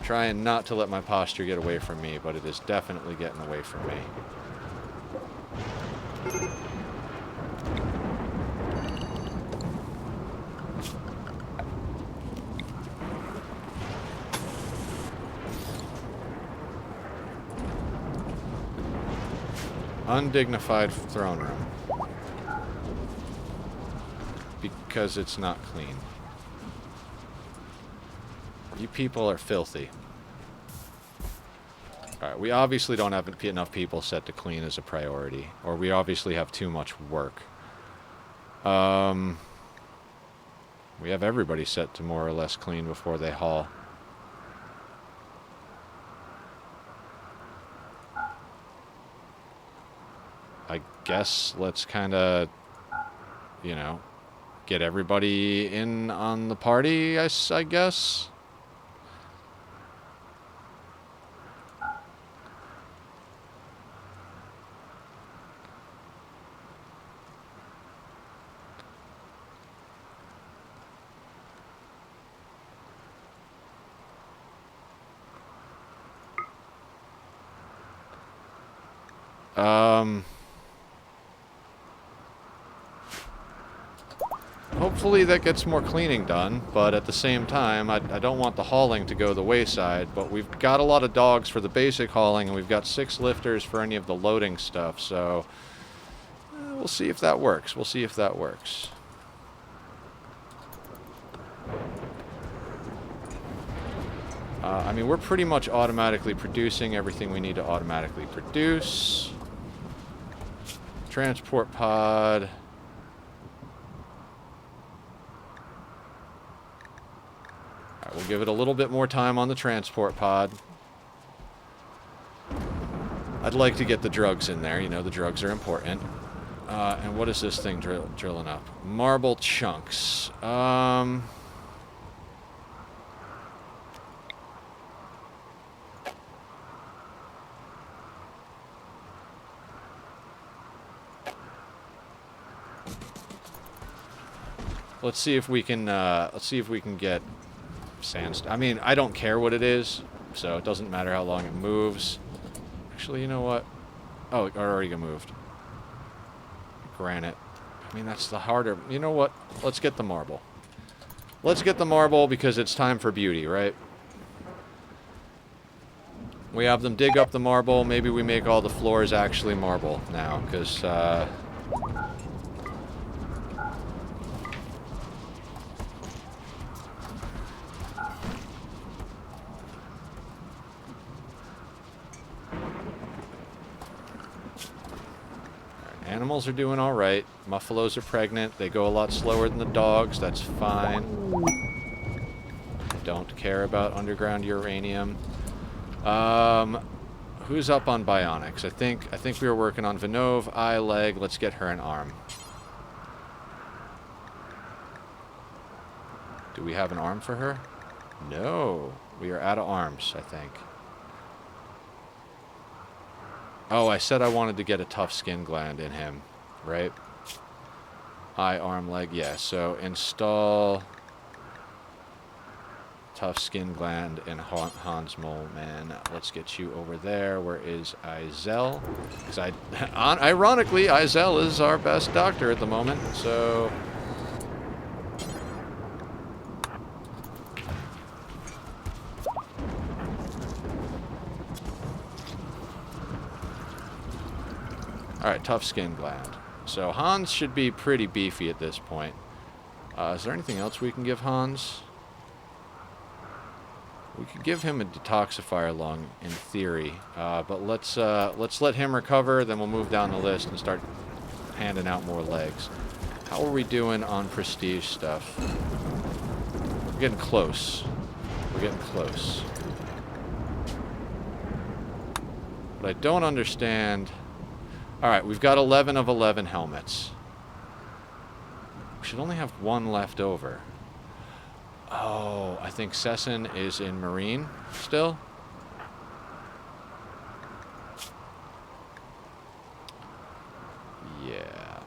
Trying not to let my posture get away from me, but it is definitely getting away from me. Undignified throne room. Because it's not clean. You people are filthy. Alright, we obviously don't have enough people set to clean as a priority. Or we obviously have too much work. We have everybody set to more or less clean before they haul. I guess let's kind of, you know, get everybody in on the party, I guess. Hopefully that gets more cleaning done, but at the same time, I don't want the hauling to go the wayside, but we've got a lot of dogs for the basic hauling, and we've got 6 lifters for any of the loading stuff, so we'll see if that works. We'll see if that works. I mean, we're pretty much automatically producing everything we need to automatically produce. Transport pod. Alright, we'll give it a little bit more time on the transport pod. I'd like to get the drugs in there. You know, the drugs are important. And what is this thing drilling up? Marble chunks. Let's see if we can get sandstone. I mean, I don't care what it is, so it doesn't matter how long it moves. Actually, you know what? Oh, it already got moved. Granite. I mean, that's the harder. You know what? Let's get the marble. Let's get the marble because it's time for beauty, right? We have them dig up the marble. Maybe we make all the floors actually marble now, because animals are doing all right. Muffalos are pregnant. They go a lot slower than the dogs. That's fine. Don't care about underground uranium. Who's up on bionics? I think we were working on Vinove, eye, leg. Let's get her an arm. Do we have an arm for her? No. We are out of arms, I think. Oh, I said I wanted to get a tough skin gland in him, right? Eye, arm, leg, yeah. So install tough skin gland in Hans Mole, man. Let's get you over there. Where is Izel? Because ironically, Izel is our best doctor at the moment, so... Alright, tough skin gland. So Hans should be pretty beefy at this point. Is there anything else we can give Hans? We could give him a detoxifier lung, in theory. But let's let him recover, then we'll move down the list and start handing out more legs. How are we doing on prestige stuff? We're getting close. We're getting close. But I don't understand... Alright, we've got 11 of 11 helmets. We should only have one left over. Oh, I think Sesson is in Marine still. Yeah.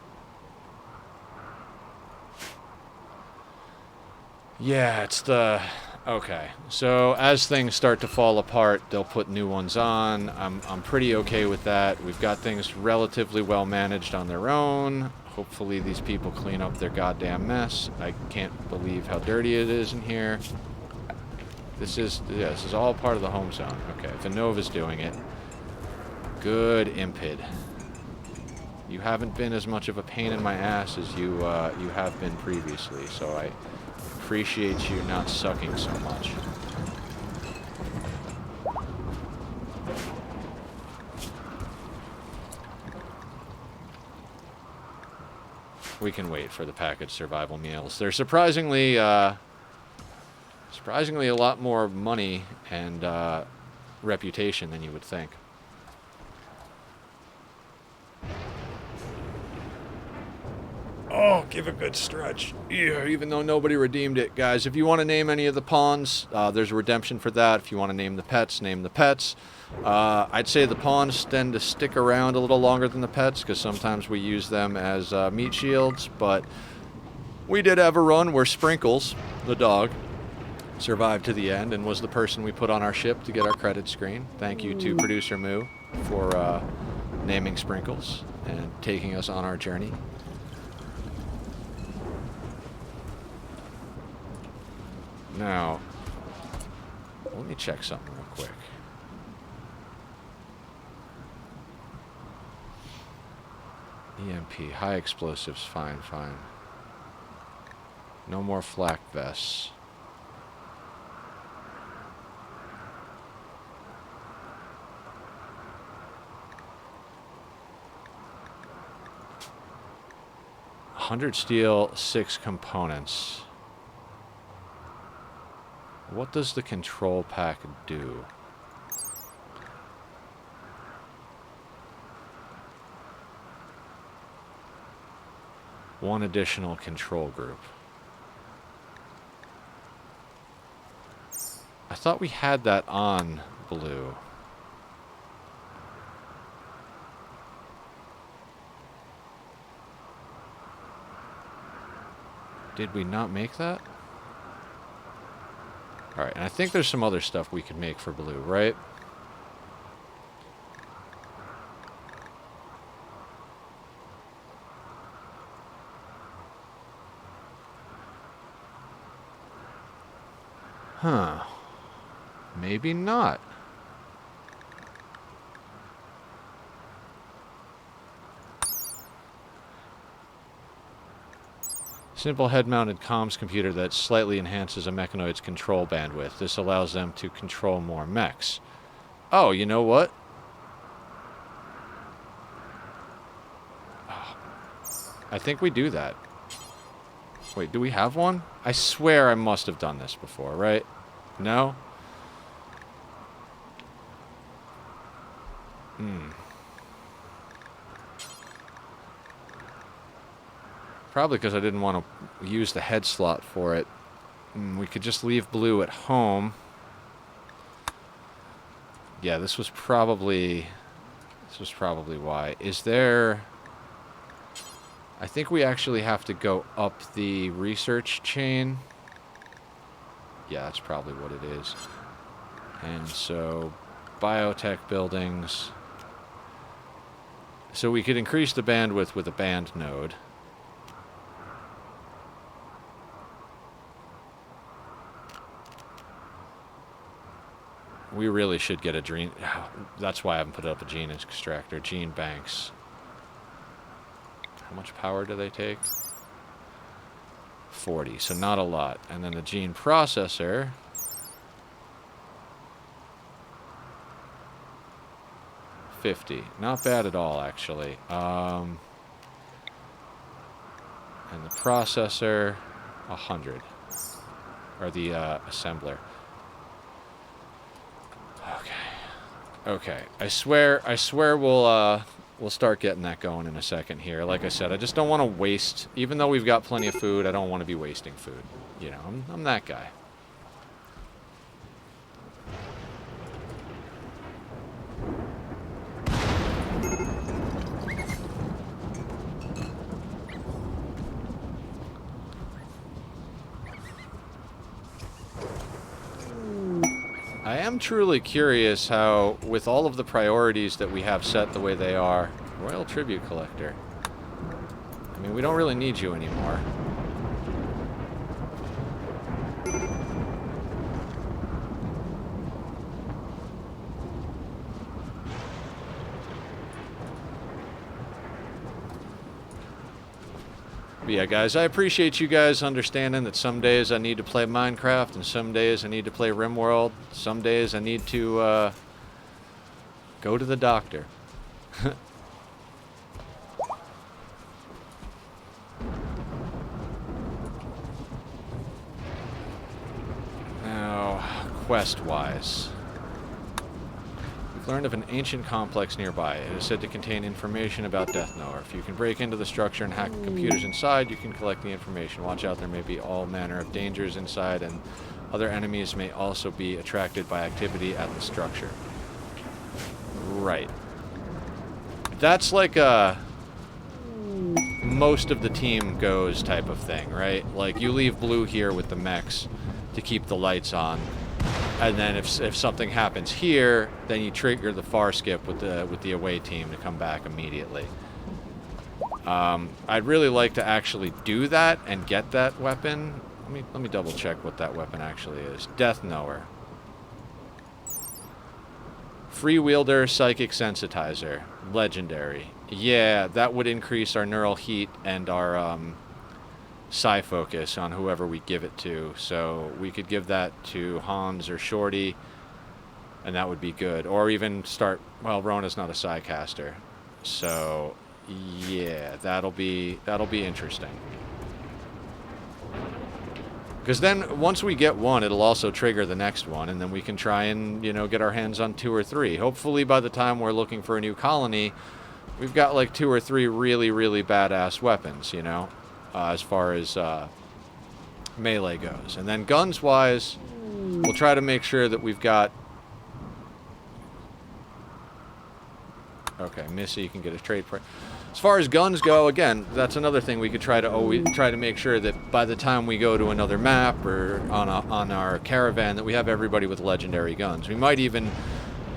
Yeah, it's the... Okay, so as things start to fall apart, they'll put new ones on. I'm pretty okay with that. We've got things relatively well managed on their own. Hopefully these people clean up their goddamn mess. I can't believe how dirty it is in here. This is all part of the home zone. Okay, Vinova's doing it. Good impid. You haven't been as much of a pain in my ass as you have been previously, so I appreciate you not sucking so much. We can wait for the packaged survival meals. They're surprisingly a lot more money and reputation than you would think. Oh, give a good stretch. Yeah, even though nobody redeemed it. Guys, if you want to name any of the pawns, there's a redemption for that. If you want to name the pets, name the pets. I'd say the pawns tend to stick around a little longer than the pets, because sometimes we use them as meat shields, but we did have a run where Sprinkles, the dog, survived to the end and was the person we put on our ship to get our credit screen. Thank you to Producer Moo for naming Sprinkles and taking us on our journey. Now, let me check something real quick. EMP, high explosives, fine. No more flak vests. $100 steel, 6 components. What does the control pack do? One additional control group. I thought we had that on blue. Did we not make that? Alright, and I think there's some other stuff we could make for blue, right? Huh. Maybe not. Simple head-mounted comms computer that slightly enhances a mechanoid's control bandwidth. This allows them to control more mechs. Oh, you know what? Oh, I think we do that. Wait, do we have one? I swear I must have done this before, right? No? Probably because I didn't want to use the head slot for it. We could just leave blue at home. Yeah, this was probably why. Is there... I think we actually have to go up the research chain. Yeah, that's probably what it is. And so, biotech buildings. So we could increase the bandwidth with a band node. We really should get a gene... That's why I haven't put up a gene extractor. Gene banks. How much power do they take? 40, so not a lot. And then the gene processor... 50. Not bad at all, actually. And the processor... 100. Or the assembler. Okay. I swear we'll We'll start getting that going in a second here. Like I said, I just don't want to waste, even though we've got plenty of food, I don't want to be wasting food. You know, I'm that guy. I am truly curious how, with all of the priorities that we have set the way they are, Royal Tribute Collector. I mean, we don't really need you anymore. But yeah, guys, I appreciate you guys understanding that some days I need to play Minecraft, and some days I need to play RimWorld. Some days I need to go to the doctor. Now, quest-wise, we've learned of an ancient complex nearby. It is said to contain information about Death Knower. If you can break into the structure and hack the computers inside, you can collect the information. Watch out, there may be all manner of dangers inside, and other enemies may also be attracted by activity at the structure. Right. That's like a most of the team goes type of thing, right? Like, you leave Blue here with the mechs to keep the lights on, and then if something happens here, then you trigger the far skip with the away team to come back immediately. I'd really like to actually do that and get that weapon. Let me double check what that weapon actually is. Death Knower. Free wielder, psychic sensitizer, legendary. Yeah, that would increase our neural heat and our psi focus on whoever we give it to. So we could give that to Hans or Shorty, and that would be good. Or even start. Well, Rona's not a psi caster, so yeah, that'll be interesting. Because then, once we get one, it'll also trigger the next one, and then we can try and, you know, get our hands on 2 or 3. Hopefully, by the time we're looking for a new colony, we've got like 2 or 3 really, really badass weapons, you know, as far as melee goes. And then guns-wise, we'll try to make sure that we've got... Okay, Missy, you can get a trade price. As far as guns go, again, that's another thing we could try to always try to make sure that by the time we go to another map or on our caravan that we have everybody with legendary guns. We might even,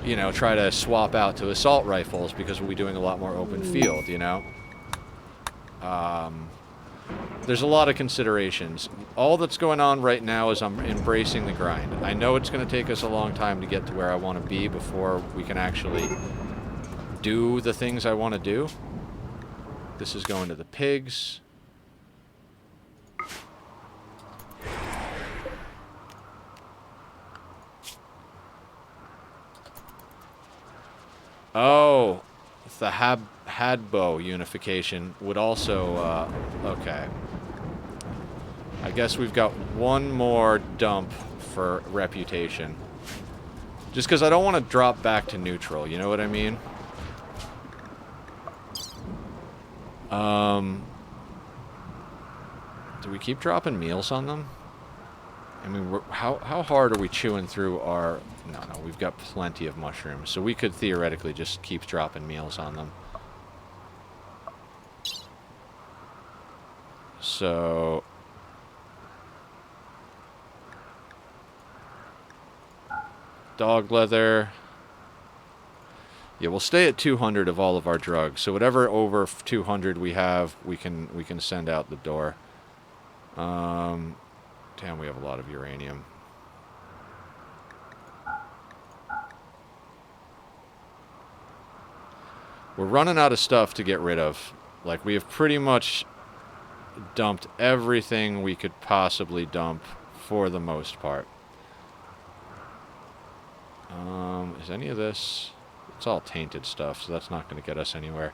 you know, try to swap out to assault rifles because we'll be doing a lot more open field, you know. There's a lot of considerations. All that's going on right now is I'm embracing the grind. I know it's going to take us a long time to get to where I want to be before we can actually do the things I want to do. This is going to the pigs. Oh, the Hadbo unification would also, okay. I guess we've got one more dump for reputation. Just because I don't want to drop back to neutral, you know what I mean? Do we keep dropping meals on them? I mean, how hard are we chewing through our... No, we've got plenty of mushrooms, so we could theoretically just keep dropping meals on them. So... Dog leather... Yeah, we'll stay at 200 of all of our drugs. So whatever over 200 we have, we can send out the door. Damn, we have a lot of uranium. We're running out of stuff to get rid of. Like, we have pretty much dumped everything we could possibly dump for the most part. Is any of this... It's all tainted stuff, so that's not going to get us anywhere.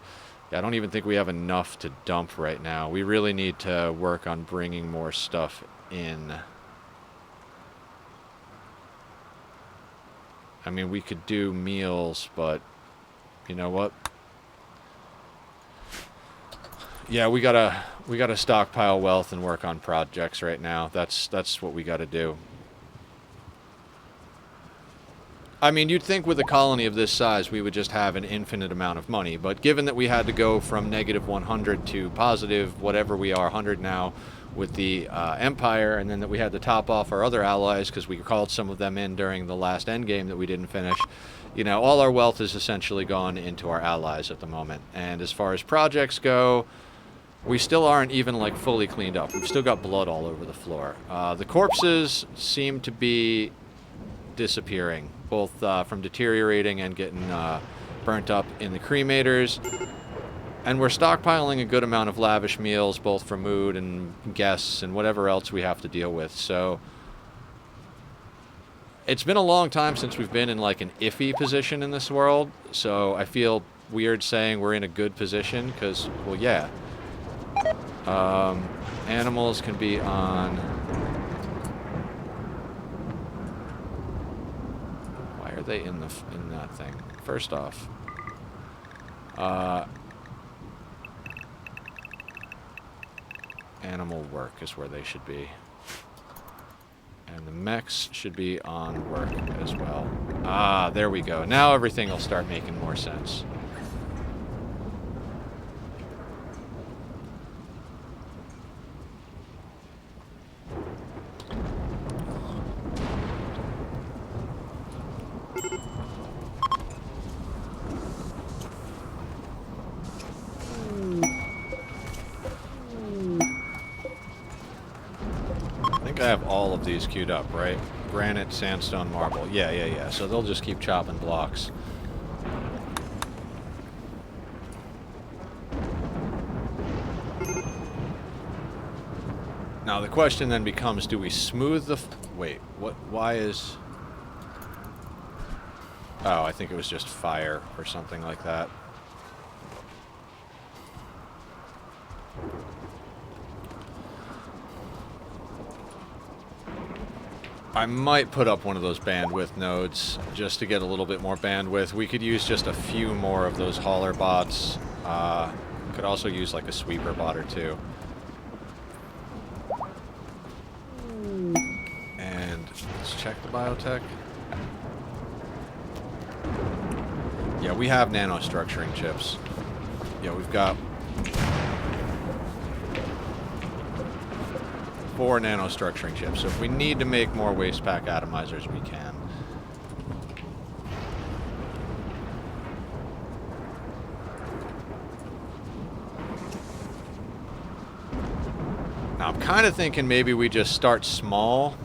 Yeah, I don't even think we have enough to dump right now. We really need to work on bringing more stuff in. I mean, we could do meals, but you know what? Yeah, we gotta stockpile wealth and work on projects right now. That's what we gotta do. I mean, you'd think with a colony of this size, we would just have an infinite amount of money. But given that we had to go from negative 100 to positive, whatever we are, 100 now, with the Empire, and then that we had to top off our other allies because we called some of them in during the last endgame that we didn't finish, you know, all our wealth is essentially gone into our allies at the moment. And as far as projects go, we still aren't even, like, fully cleaned up. We've still got blood all over the floor. The corpses seem to be disappearing, both from deteriorating and getting burnt up in the cremators. And we're stockpiling a good amount of lavish meals, both for mood and guests and whatever else we have to deal with. So it's been a long time since we've been in, like, an iffy position in this world. So I feel weird saying we're in a good position because, well, yeah. Animals can be on... Are they in that thing? First off, animal work is where they should be, and the mechs should be on work as well. Ah, there we go. Now everything will start making more sense. I have all of these queued up, right? Granite, sandstone, marble. Yeah. So they'll just keep chopping blocks. Now the question then becomes, do we smooth the... Wait, what? Why is... Oh, I think it was just fire or something like that. I might put up one of those bandwidth nodes just to get a little bit more bandwidth. We could use just a few more of those hauler bots. Could also use like a sweeper bot or two. And let's check the biotech. Yeah, we have nanostructuring chips. Yeah, we've got 4 nanostructuring chips. So if we need to make more waste pack atomizers, we can. Now I'm kind of thinking maybe we just start small.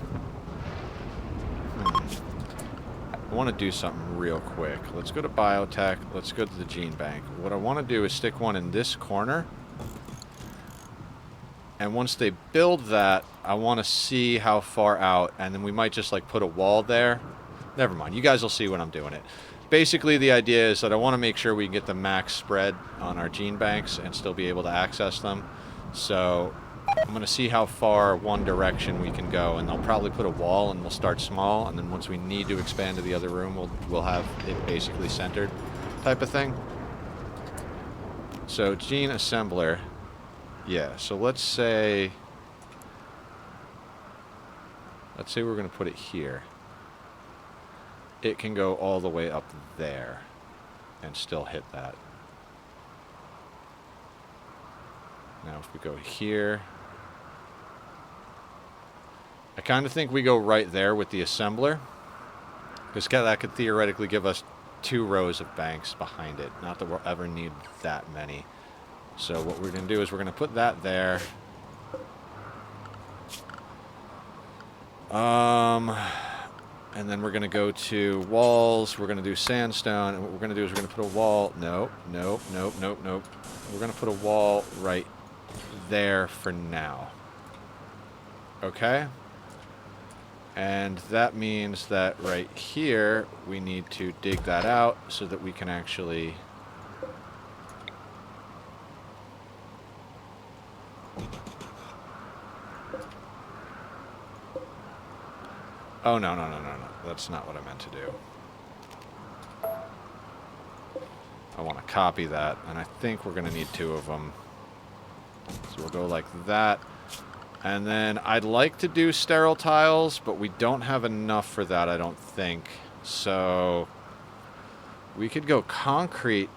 I want to do something real quick. Let's go to biotech. Let's go to the gene bank. What I want to do is stick one in this corner. And once they build that, I want to see how far out, and then we might just like put a wall there. Never mind, you guys will see when I'm doing it. Basically, the idea is that I want to make sure we can get the max spread on our gene banks and still be able to access them. So I'm going to see how far one direction we can go, and I'll probably put a wall and we'll start small, and then once we need to expand to the other room, we'll have it basically centered type of thing. So gene assembler. Yeah, so let's say we're going to put it here. It can go all the way up there and still hit that. Now if we go here, I kind of think we go right there with the assembler, because that could theoretically give us 2 rows of banks behind it. Not that we'll ever need that many. So what we're going to do is we're going to put that there. And then we're going to go to walls. We're going to do sandstone. And what we're going to do is we're going to put a wall. Nope. We're going to put a wall right there for now. Okay? And that means that right here, we need to dig that out so that we can actually... Oh, no. That's not what I meant to do. I want to copy that, and I think we're going to need 2 of them. So we'll go like that. And then I'd like to do sterile tiles, but we don't have enough for that, I don't think. So we could go concrete,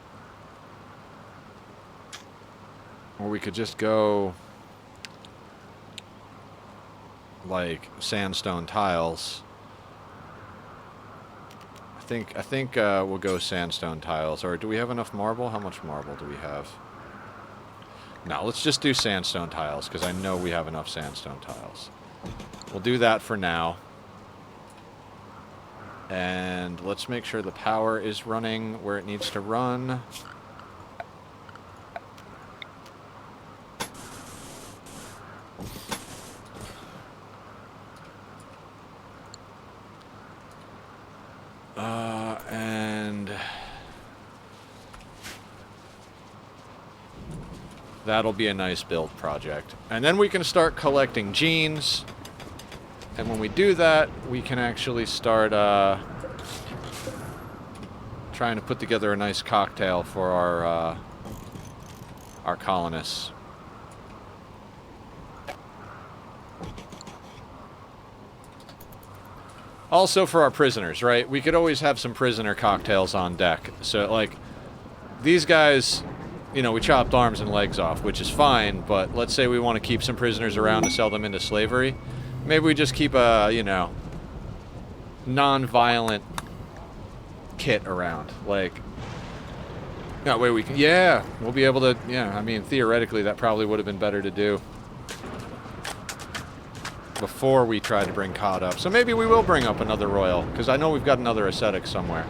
or we could just go like sandstone tiles. I think we'll go sandstone tiles. Or do we have enough marble? How much marble do we have? No, let's just do sandstone tiles, because I know we have enough sandstone tiles. We'll do that for now. And let's make sure the power is running where it needs to run. And that'll be a nice build project. And then we can start collecting genes. And when we do that, we can actually start trying to put together a nice cocktail for our colonists. Also for our prisoners, right? We could always have some prisoner cocktails on deck. So, like, these guys, you know, we chopped arms and legs off, which is fine, but let's say we want to keep some prisoners around to sell them into slavery. Maybe we just keep a, you know, non-violent kit around. Like, that way we can, yeah, we'll be able to, yeah, I mean, theoretically, that probably would have been better to do before we tried to bring Cod up. So maybe we will bring up another royal, because I know we've got another ascetic somewhere.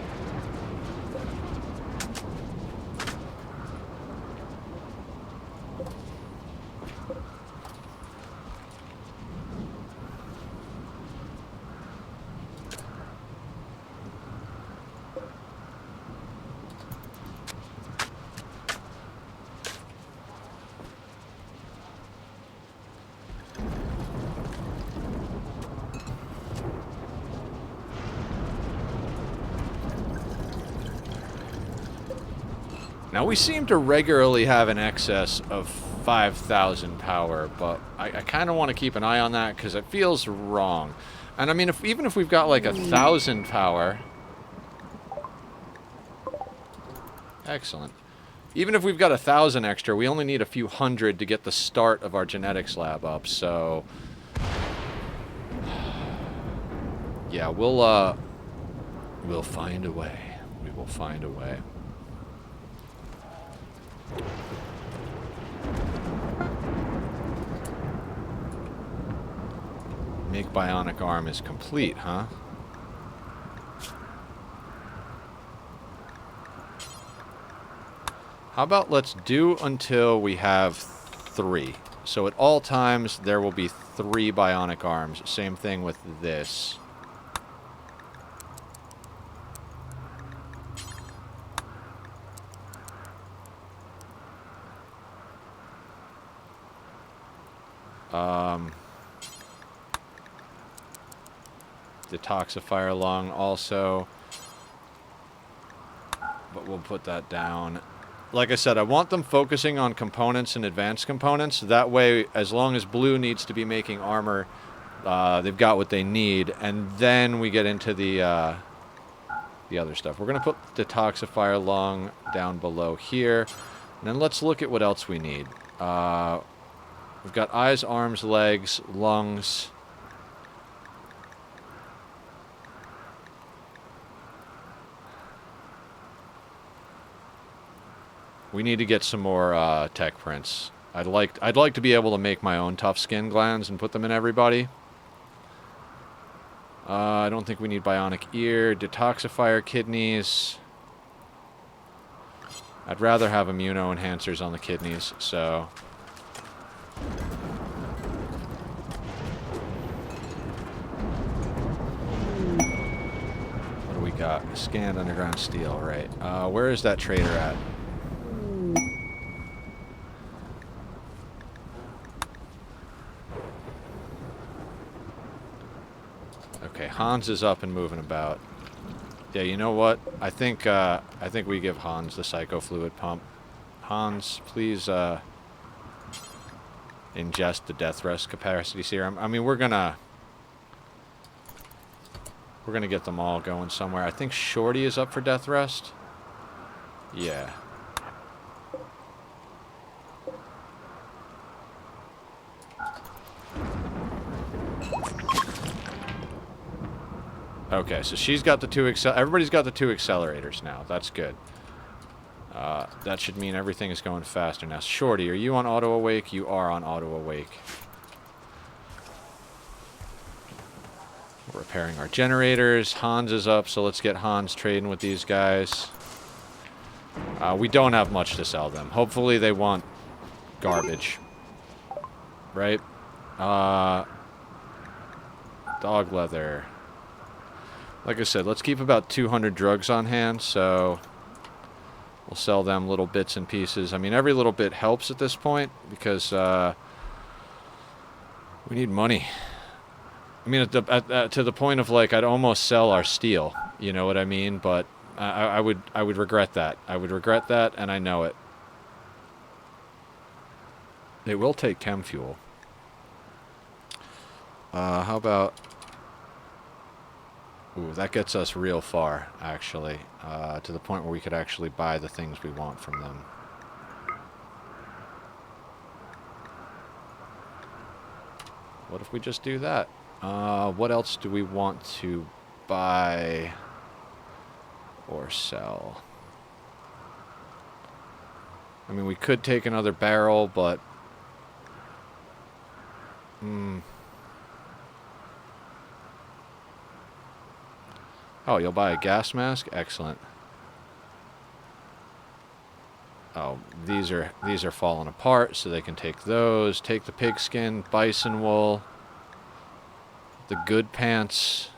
Now, we seem to regularly have an excess of 5,000 power, but I kind of want to keep an eye on that because it feels wrong. And I mean, even if we've got like 1,000 power... Excellent. Even if we've got 1,000 extra, we only need a few hundred to get the start of our genetics lab up, so... Yeah, we'll find a way. We will find a way. Make bionic arm is complete, huh? How about let's do until we have 3. So at all times, there will be 3 bionic arms. Same thing with this. Detoxifier lung also, but we'll put that down. Like I said, I want them focusing on components and advanced components. That way, as long as Blue needs to be making armor, they've got what they need, and then we get into the other stuff. We're going to put detoxifier lung down below here, and then let's look at what else we need. We've got eyes, arms, legs, lungs. We need to get some more tech prints. I'd like to be able to make my own tough skin glands and put them in everybody. I don't think we need bionic ear, detoxifier kidneys. I'd rather have immuno enhancers on the kidneys, so... What do we got? Scanned underground steel, right. Where is that trader at? Okay, Hans is up and moving about. Yeah, you know what? I think we give Hans the psycho fluid pump. Hans, please ingest the death rest capacity serum. I mean, we're gonna get them all going somewhere. I think Shorty is up for death rest. Yeah. Okay, so she's got the two everybody's got the 2 accelerators now. That's good. That should mean everything is going faster now. Shorty, are you on auto awake? You are on auto awake. We're repairing our generators. Hans is up, so let's get Hans trading with these guys. We don't have much to sell them. Hopefully they want garbage. Right? Dog leather. Like I said, let's keep about 200 drugs on hand, so we'll sell them little bits and pieces. I mean, every little bit helps at this point, because we need money. I mean, to the point of, like, I'd almost sell our steel, you know what I mean? But I would regret that. I would regret that, and I know it. They will take chem fuel. How about... Ooh, that gets us real far, actually, to the point where we could actually buy the things we want from them. What if we just do that? What else do we want to buy or sell? I mean, we could take another barrel, but... Oh, you'll buy a gas mask? Excellent. Oh, these are falling apart, so they can take those. Take the pigskin, bison wool, the good pants,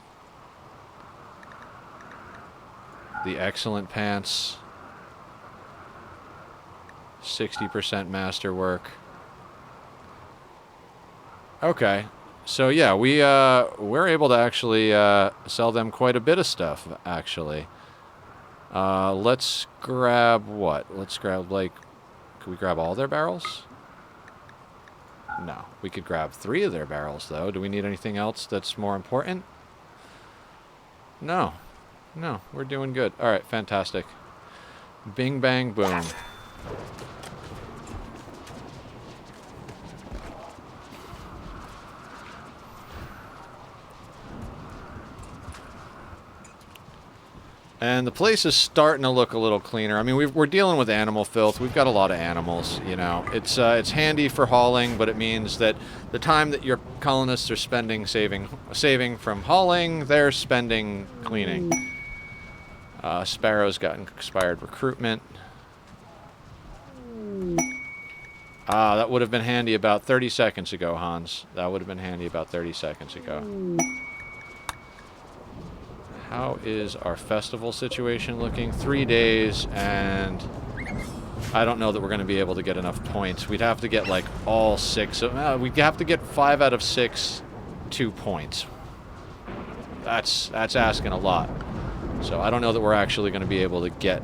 the excellent pants, 60% masterwork. Okay. So yeah, we're able to actually sell them quite a bit of stuff, actually. Let's grab what? Let's grab, like, could we grab all their barrels? No. We could grab 3 of their barrels, though. Do we need anything else that's more important? No. No, we're doing good. All right, fantastic. Bing, bang, boom. And the place is starting to look a little cleaner. I mean, we're dealing with animal filth. We've got a lot of animals, you know. It's handy for hauling, but it means that the time that your colonists are spending saving from hauling, they're spending cleaning. Sparrow's got expired recruitment. That would have been handy about 30 seconds ago, Hans. That would have been handy about 30 seconds ago. How is our festival situation looking? 3 days, and I don't know that we're going to be able to get enough points. We'd have to get, like, all 6. We'd have to get 5 out of 6 2 points. That's asking a lot. So I don't know that we're actually going to be able to get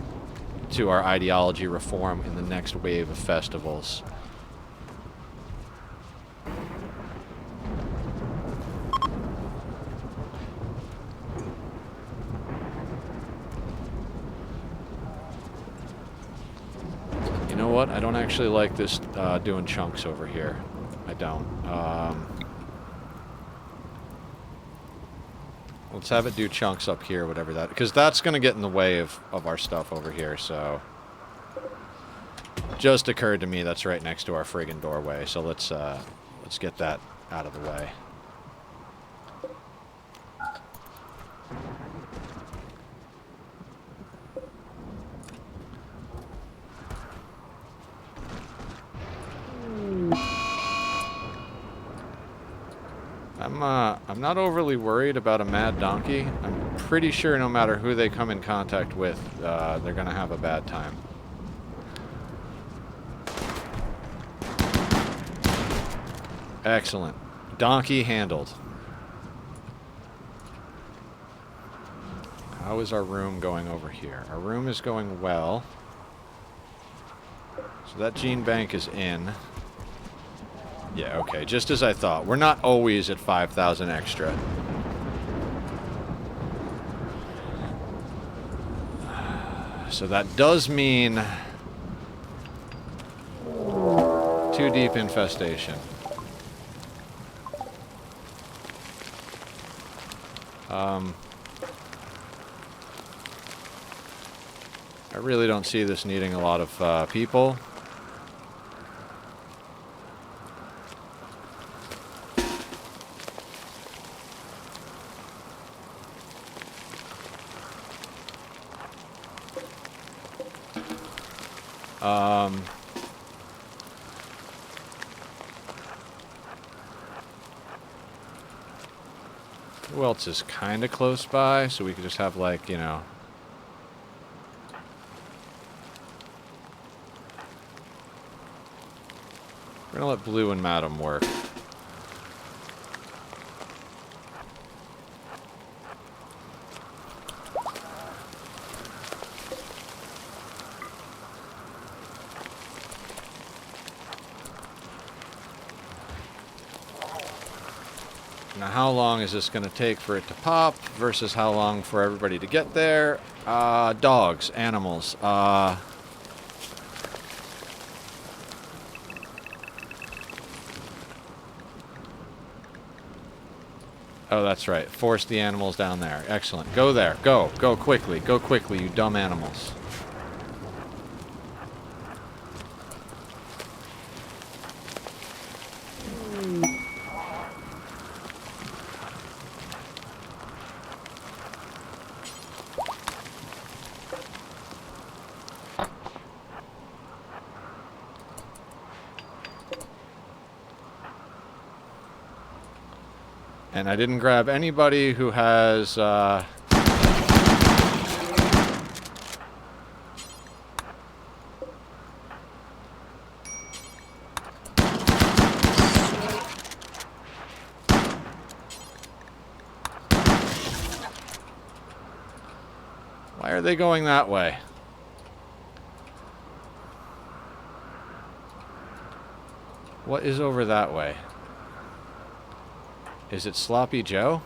to our ideology reform in the next wave of festivals. You know what? I don't actually like this doing chunks over here. I don't. Let's have it do chunks up here, whatever that... Because that's going to get in the way of our stuff over here, so... Just occurred to me that's right next to our friggin' doorway, so let's get that out of the way. I'm not overly worried about a mad donkey. I'm pretty sure no matter who they come in contact with, they're gonna have a bad time. Excellent. Donkey handled. How is our room going over here? Our room is going well. So that gene bank is in. Yeah, okay, just as I thought. We're not always at 5,000 extra. So that does mean... too deep infestation. I really don't see this needing a lot of people. Who else is kind of close by? So we could just have, like, you know... We're gonna let Blue and Madam work. Now, how long is this going to take for it to pop versus how long for everybody to get there? Dogs, animals. Oh, that's right. Force the animals down there. Excellent. Go there. Go. Go quickly. Go quickly, you dumb animals. And I didn't grab anybody who has, Why are they going that way? What is over that way? Is it Sloppy Joe?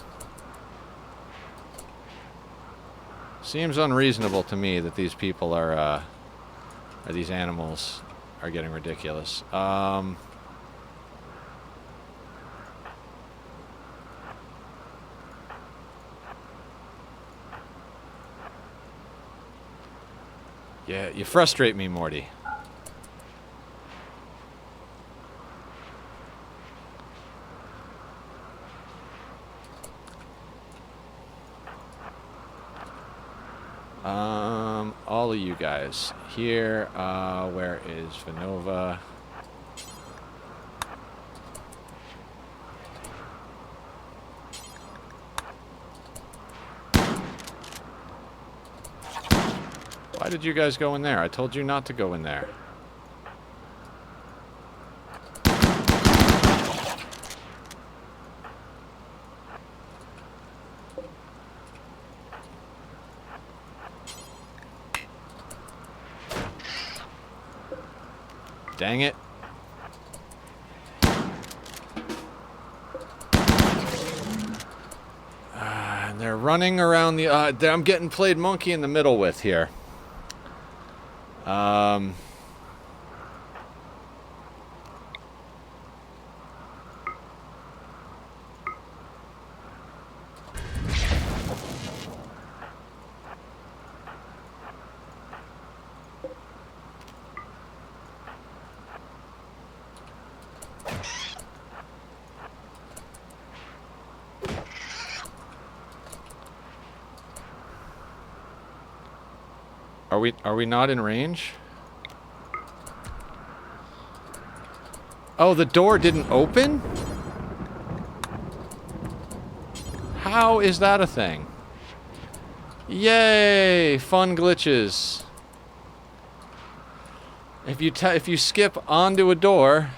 Seems unreasonable to me that these people are, or these animals are getting ridiculous. Yeah, you frustrate me, Morty. All of you guys here. Where is Vinova? Why did you guys go in there? I told you not to go in there. Dang it. And they're running around the... I'm getting played monkey in the middle with here. Are we not in range? Oh, the door didn't open? How is that a thing? Yay! Fun glitches. If you skip onto a door...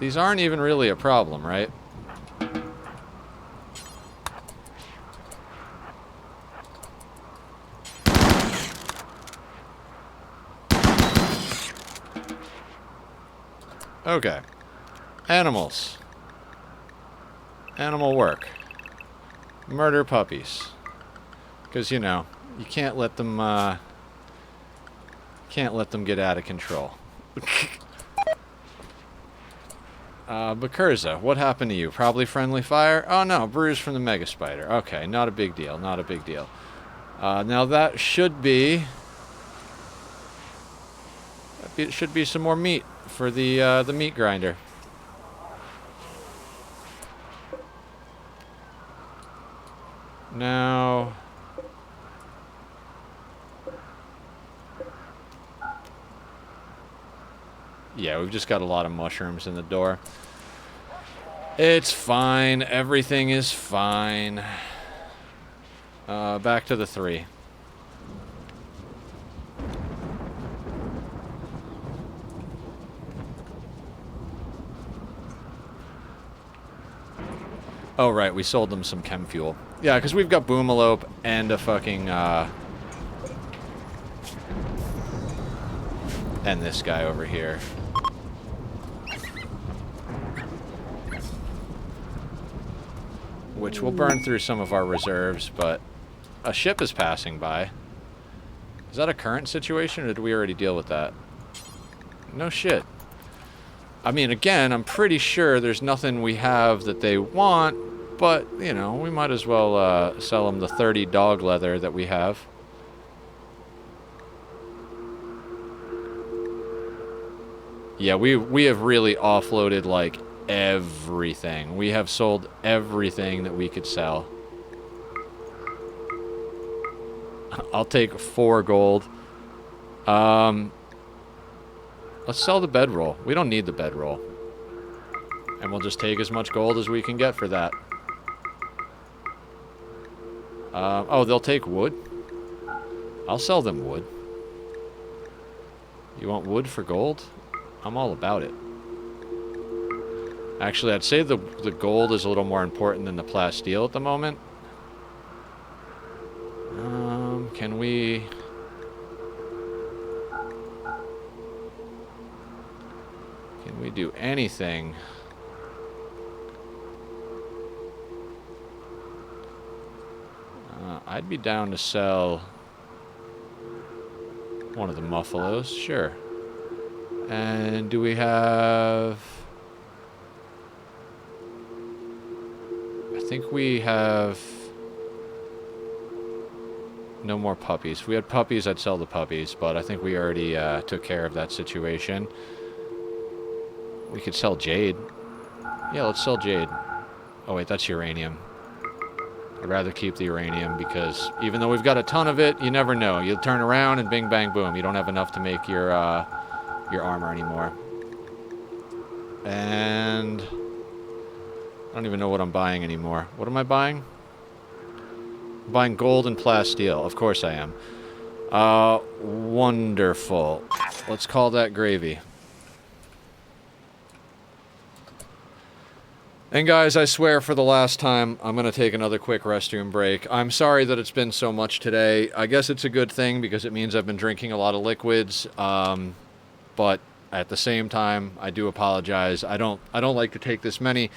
These aren't even really a problem, right? Okay. Animals. Animal work. Murder puppies. Because, you know, you can't let them get out of control. Bakurza, what happened to you? Probably friendly fire? Oh no, bruise from the mega spider. Okay, not a big deal, not a big deal. Now that should be... It should be some more meat for the meat grinder. Now... Yeah, we've just got a lot of mushrooms in the door. It's fine. Everything is fine. Back to the 3. Oh, right. We sold them some chem fuel. Yeah, because we've got Boomalope and a fucking, and this guy over here. Which will burn through some of our reserves, but a ship is passing by. Is that a current situation, or did we already deal with that? No shit. I mean, again, I'm pretty sure there's nothing we have that they want, but, you know, we might as well sell them the 30 dog leather that we have. Yeah, we have really offloaded, like, everything. We have sold everything that we could sell. I'll take 4 gold. Let's sell the bedroll. We don't need the bedroll. And we'll just take as much gold as we can get for that. Oh, they'll take wood? I'll sell them wood. You want wood for gold? I'm all about it. Actually, I'd say the gold is a little more important than the plasteel at the moment. Can we... Can we do anything? I'd be down to sell one of the muffalos, sure. And do we have... I think we have no more puppies. If we had puppies, I'd sell the puppies, but I think we already took care of that situation. We could sell jade. Yeah, let's sell jade. Oh wait, that's uranium. I'd rather keep the uranium because even though we've got a ton of it, you never know. You'll turn around and bing, bang, boom. You don't have enough to make your armor anymore. And... I don't even know what I'm buying anymore. What am I buying? I'm buying gold and plasteel. Of course I am. Wonderful. Let's call that gravy. And guys, I swear for the last time, I'm going to take another quick restroom break. I'm sorry that it's been so much today. I guess it's a good thing because it means I've been drinking a lot of liquids. But at the same time, I do apologize. I don't like to take this many.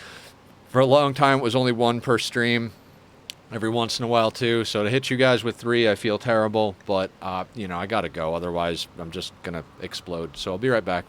For a long time, it was only 1 per stream. Every once in a while, too. So to hit you guys with 3, I feel terrible. But, you know, I gotta go. Otherwise, I'm just gonna explode. So I'll be right back.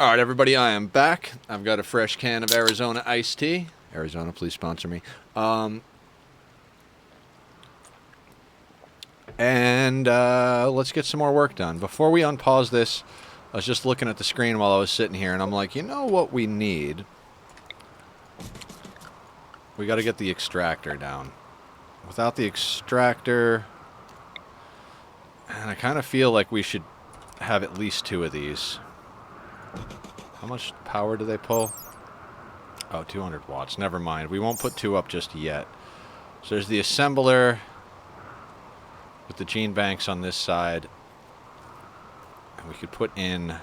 All right, everybody, I am back. I've got a fresh can of Arizona iced tea. Arizona, please sponsor me. Let's get some more work done. Before we unpause this, I was just looking at the screen while I was sitting here, and I'm like, you know what we need? We got to get the extractor down. Without the extractor, and I kind of feel like we should have at least 2 of these. How much power do they pull? Oh, 200 watts. Never mind. We won't put 2 up just yet. So there's the assembler with the gene banks on this side. And we could put in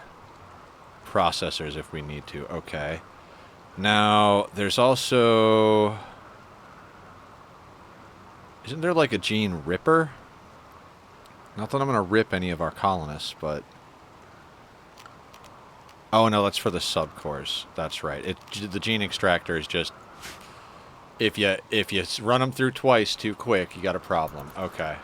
processors if we need to. Okay. Now, there's also... Isn't there like a gene ripper? Not that I'm going to rip any of our colonists, but... Oh, no, that's for the subcores. That's right. The gene extractor is just... If you run them through twice too quick, you got a problem. Okay.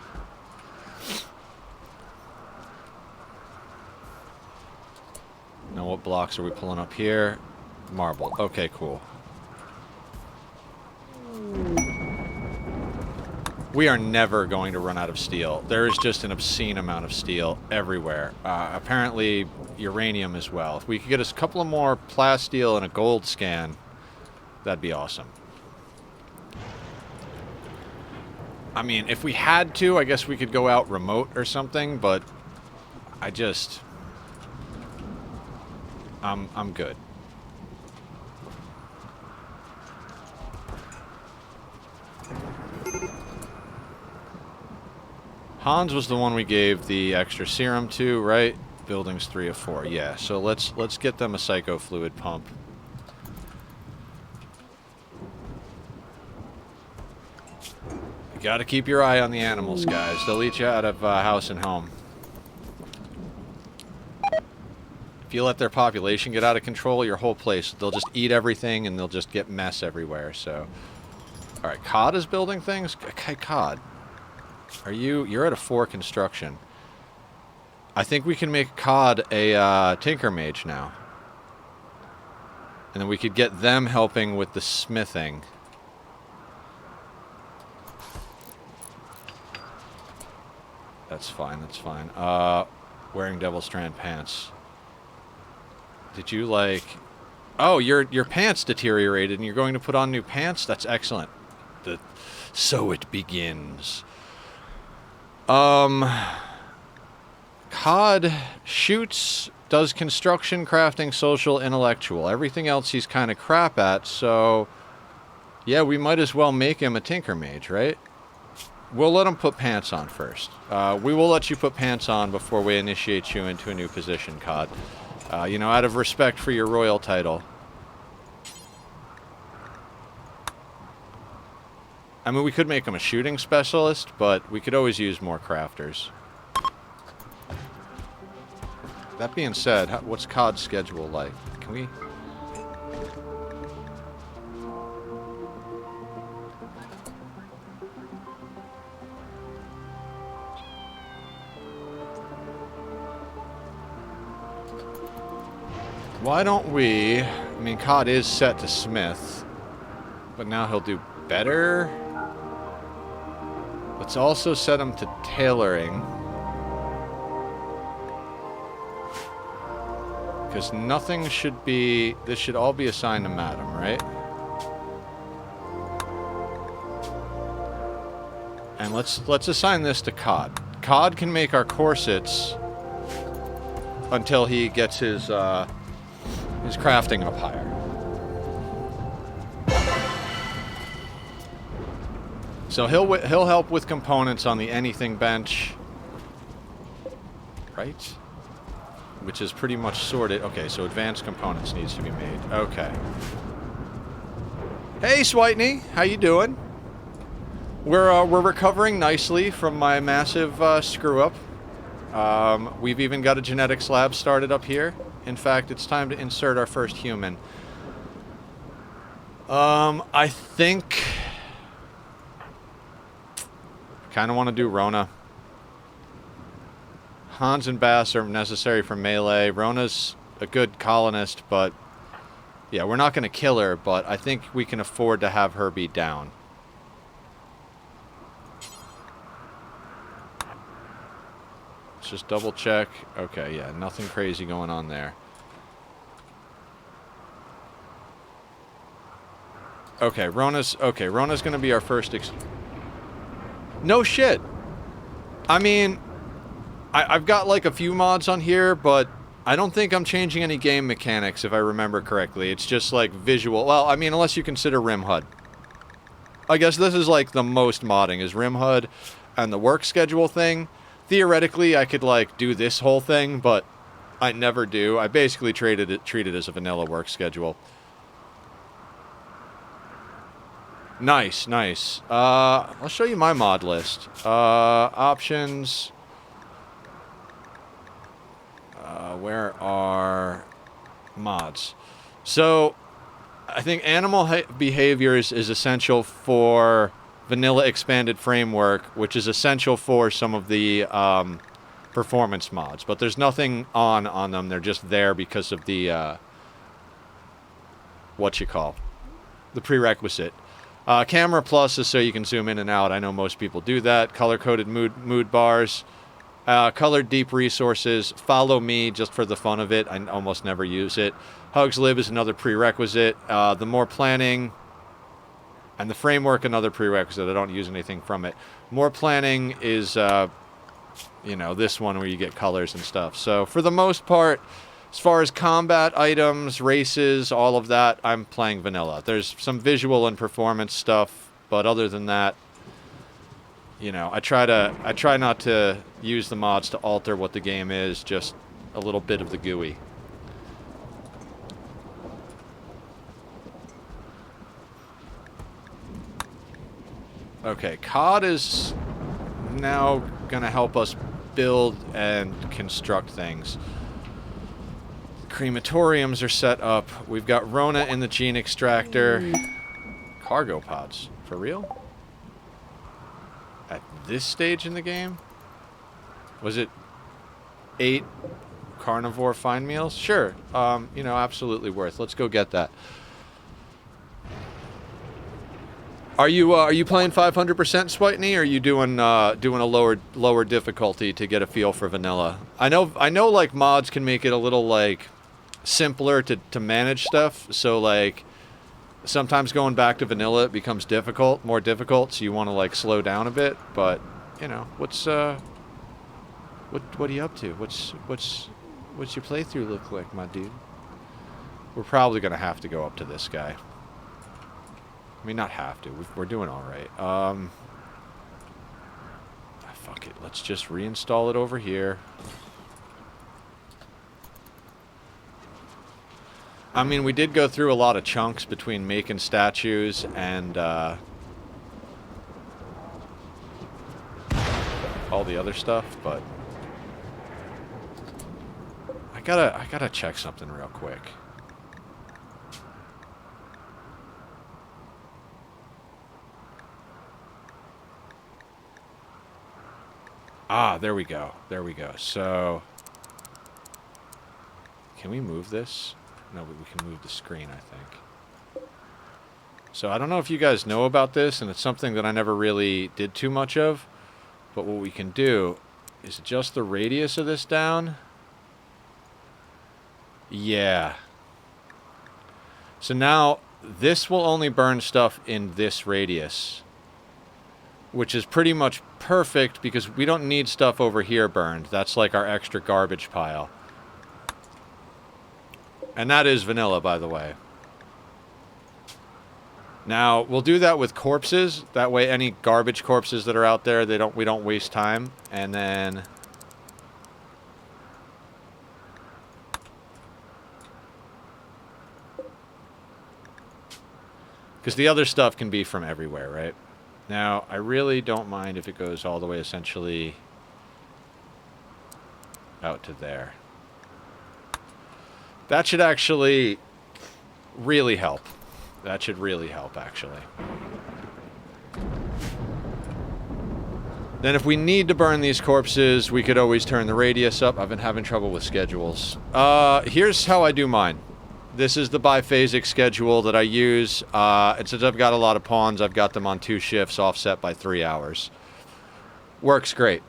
Now, what blocks are we pulling up here? Marble. Okay, cool. We are never going to run out of steel. There is just an obscene amount of steel everywhere. Apparently, uranium as well. If we could get us a couple of more plasteel and a gold scan, that'd be awesome. I mean, if we had to, I guess we could go out remote or something, but I just... I'm good. Hans was the one we gave the extra serum to, right? Buildings 3 of 4. Yeah, so let's get them a psychofluid pump. You gotta keep your eye on the animals, guys. They'll eat you out of house and home. If you let their population get out of control, your whole place, they'll just eat everything and they'll just get mess everywhere, so... Alright, COD is building things? Okay, COD. You're at a 4 construction. I think we can make COD a Tinker Mage now. And then we could get them helping with the smithing. That's fine, that's fine. Wearing Devil Strand pants. Did you like... Oh, your pants deteriorated and you're going to put on new pants? That's excellent. So it begins. COD shoots, does construction, crafting, social, intellectual. Everything else he's kind of crap at, so... Yeah, we might as well make him a Tinker Mage, right? We'll let him put pants on first. We will let you put pants on before we initiate you into a new position, COD. You know, out of respect for your royal title. I mean, we could make him a shooting specialist, but we could always use more crafters. That being said, what's COD's schedule like? Can we... Why don't we... I mean, COD is set to smith, but now he'll do better. Let's also set him to tailoring. Because nothing should be... This should all be assigned to Madam, right? And let's assign this to COD. COD can make our corsets until he gets his crafting up higher. So he'll help with components on the anything bench, right? Which is pretty much sorted. Okay, so advanced components needs to be made. Okay. Hey, Switney, how you doing? We're recovering nicely from my massive screw up. We've even got a genetics lab started up here. In fact, it's time to insert our first human. I think... Kind of want to do Rona. Hans and Bass are necessary for melee. Rona's a good colonist, but yeah, we're not going to kill her, but I think we can afford to have her be down. Let's just double check. Okay, yeah, nothing crazy going on there. Okay, Rona's going to be our first no shit. I mean, I've got like a few mods on here, but I don't think I'm changing any game mechanics if I remember correctly. It's just like visual. Well, I mean, unless you consider RimHUD. I guess this is like the most modding is RimHUD and the work schedule thing. Theoretically, I could like do this whole thing, but I never do. I basically treat it as a vanilla work schedule. Nice, nice. I'll show you my mod list. Options. Where are mods? So, I think animal behaviors is essential for vanilla expanded framework, which is essential for some of the performance mods. But there's nothing on them. They're just there because of the the prerequisite. Camera plus is so you can zoom in and out. I know most people do that. Color-coded mood bars. Colored deep resources. Follow me just for the fun of it. I almost never use it. HugsLib is another prerequisite. The more planning and the framework, another prerequisite. I don't use anything from it. More planning is, you know, this one where you get colors and stuff. So for the most part, as far as combat items, races, all of that, I'm playing vanilla. There's some visual and performance stuff, but other than that, you know, I try not to use the mods to alter what the game is, just a little bit of the GUI. Okay, COD is now going to help us build and construct things. Crematoriums are set up. We've got Rona in the gene extractor. Cargo pods. For real? At this stage in the game? Was it 8 carnivore fine meals? Sure. You know, absolutely worth. Let's go get that. Are you playing 500% Switney, or are you doing a lower difficulty to get a feel for vanilla? I know like mods can make it a little like simpler to manage stuff, so like sometimes going back to vanilla it becomes more difficult, so you want to like slow down a bit. But you know, what are you up to? What's your playthrough look like, my dude? We're probably gonna have to go up to this guy. I mean, not have to. We're doing all right. Fuck it. Let's just reinstall it over here. I mean, we did go through a lot of chunks between making statues and all the other stuff, but I gotta check something real quick. Ah, there we go. There we go. So, can we move this? No, but we can move the screen, I think. So I don't know if you guys know about this, and it's something that I never really did too much of, but what we can do is adjust the radius of this down. Yeah. So now, this will only burn stuff in this radius, which is pretty much perfect because we don't need stuff over here burned. That's like our extra garbage pile. And that is vanilla, by the way. Now, we'll do that with corpses. That way any garbage corpses that are out there, we don't waste time. And then because the other stuff can be from everywhere, right? Now, I really don't mind if it goes all the way essentially out to there. That should actually really help. That should really help, actually. Then if we need to burn these corpses, we could always turn the radius up. I've been having trouble with schedules. Here's how I do mine. This is the biphasic schedule that I use. And since I've got a lot of pawns, I've got them on 2 shifts offset by 3 hours. Works great.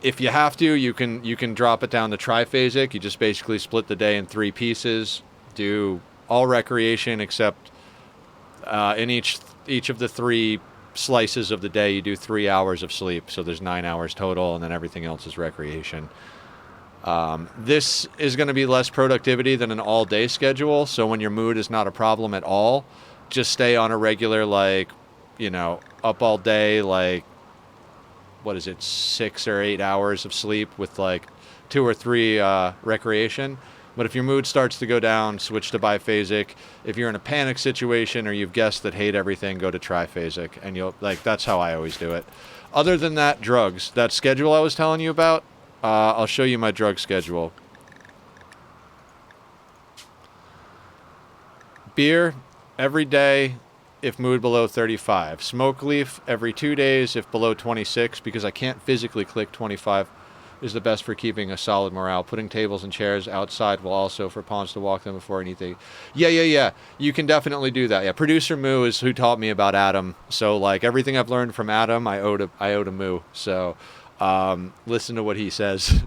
If you have to, you can drop it down to triphasic. You just basically split the day in 3 pieces. Do all recreation except in each of the 3 slices of the day, you do 3 hours of sleep. So there's 9 hours total, and then everything else is recreation. This is going to be less productivity than an all-day schedule. So when your mood is not a problem at all, just stay on a regular, like, you know, up all day, like, what is it, 6 or 8 hours of sleep with like 2 or 3 recreation. But if your mood starts to go down, switch to biphasic. If you're in a panic situation or you've guests that hate everything, go to triphasic. And you'll, like, that's how I always do it. Other than that, drugs. That schedule I was telling you about, I'll show you my drug schedule. Beer, every day, if mood below 35. Smoke leaf, every 2 days, if below 26, because I can't physically click 25. Is the best for keeping a solid morale. Putting tables and chairs outside will also for pawns to walk them before anything. Yeah. You can definitely do that. Yeah, Producer Moo is who taught me about Adam. So, like, everything I've learned from Adam, I owe to Moo. So, listen to what he says.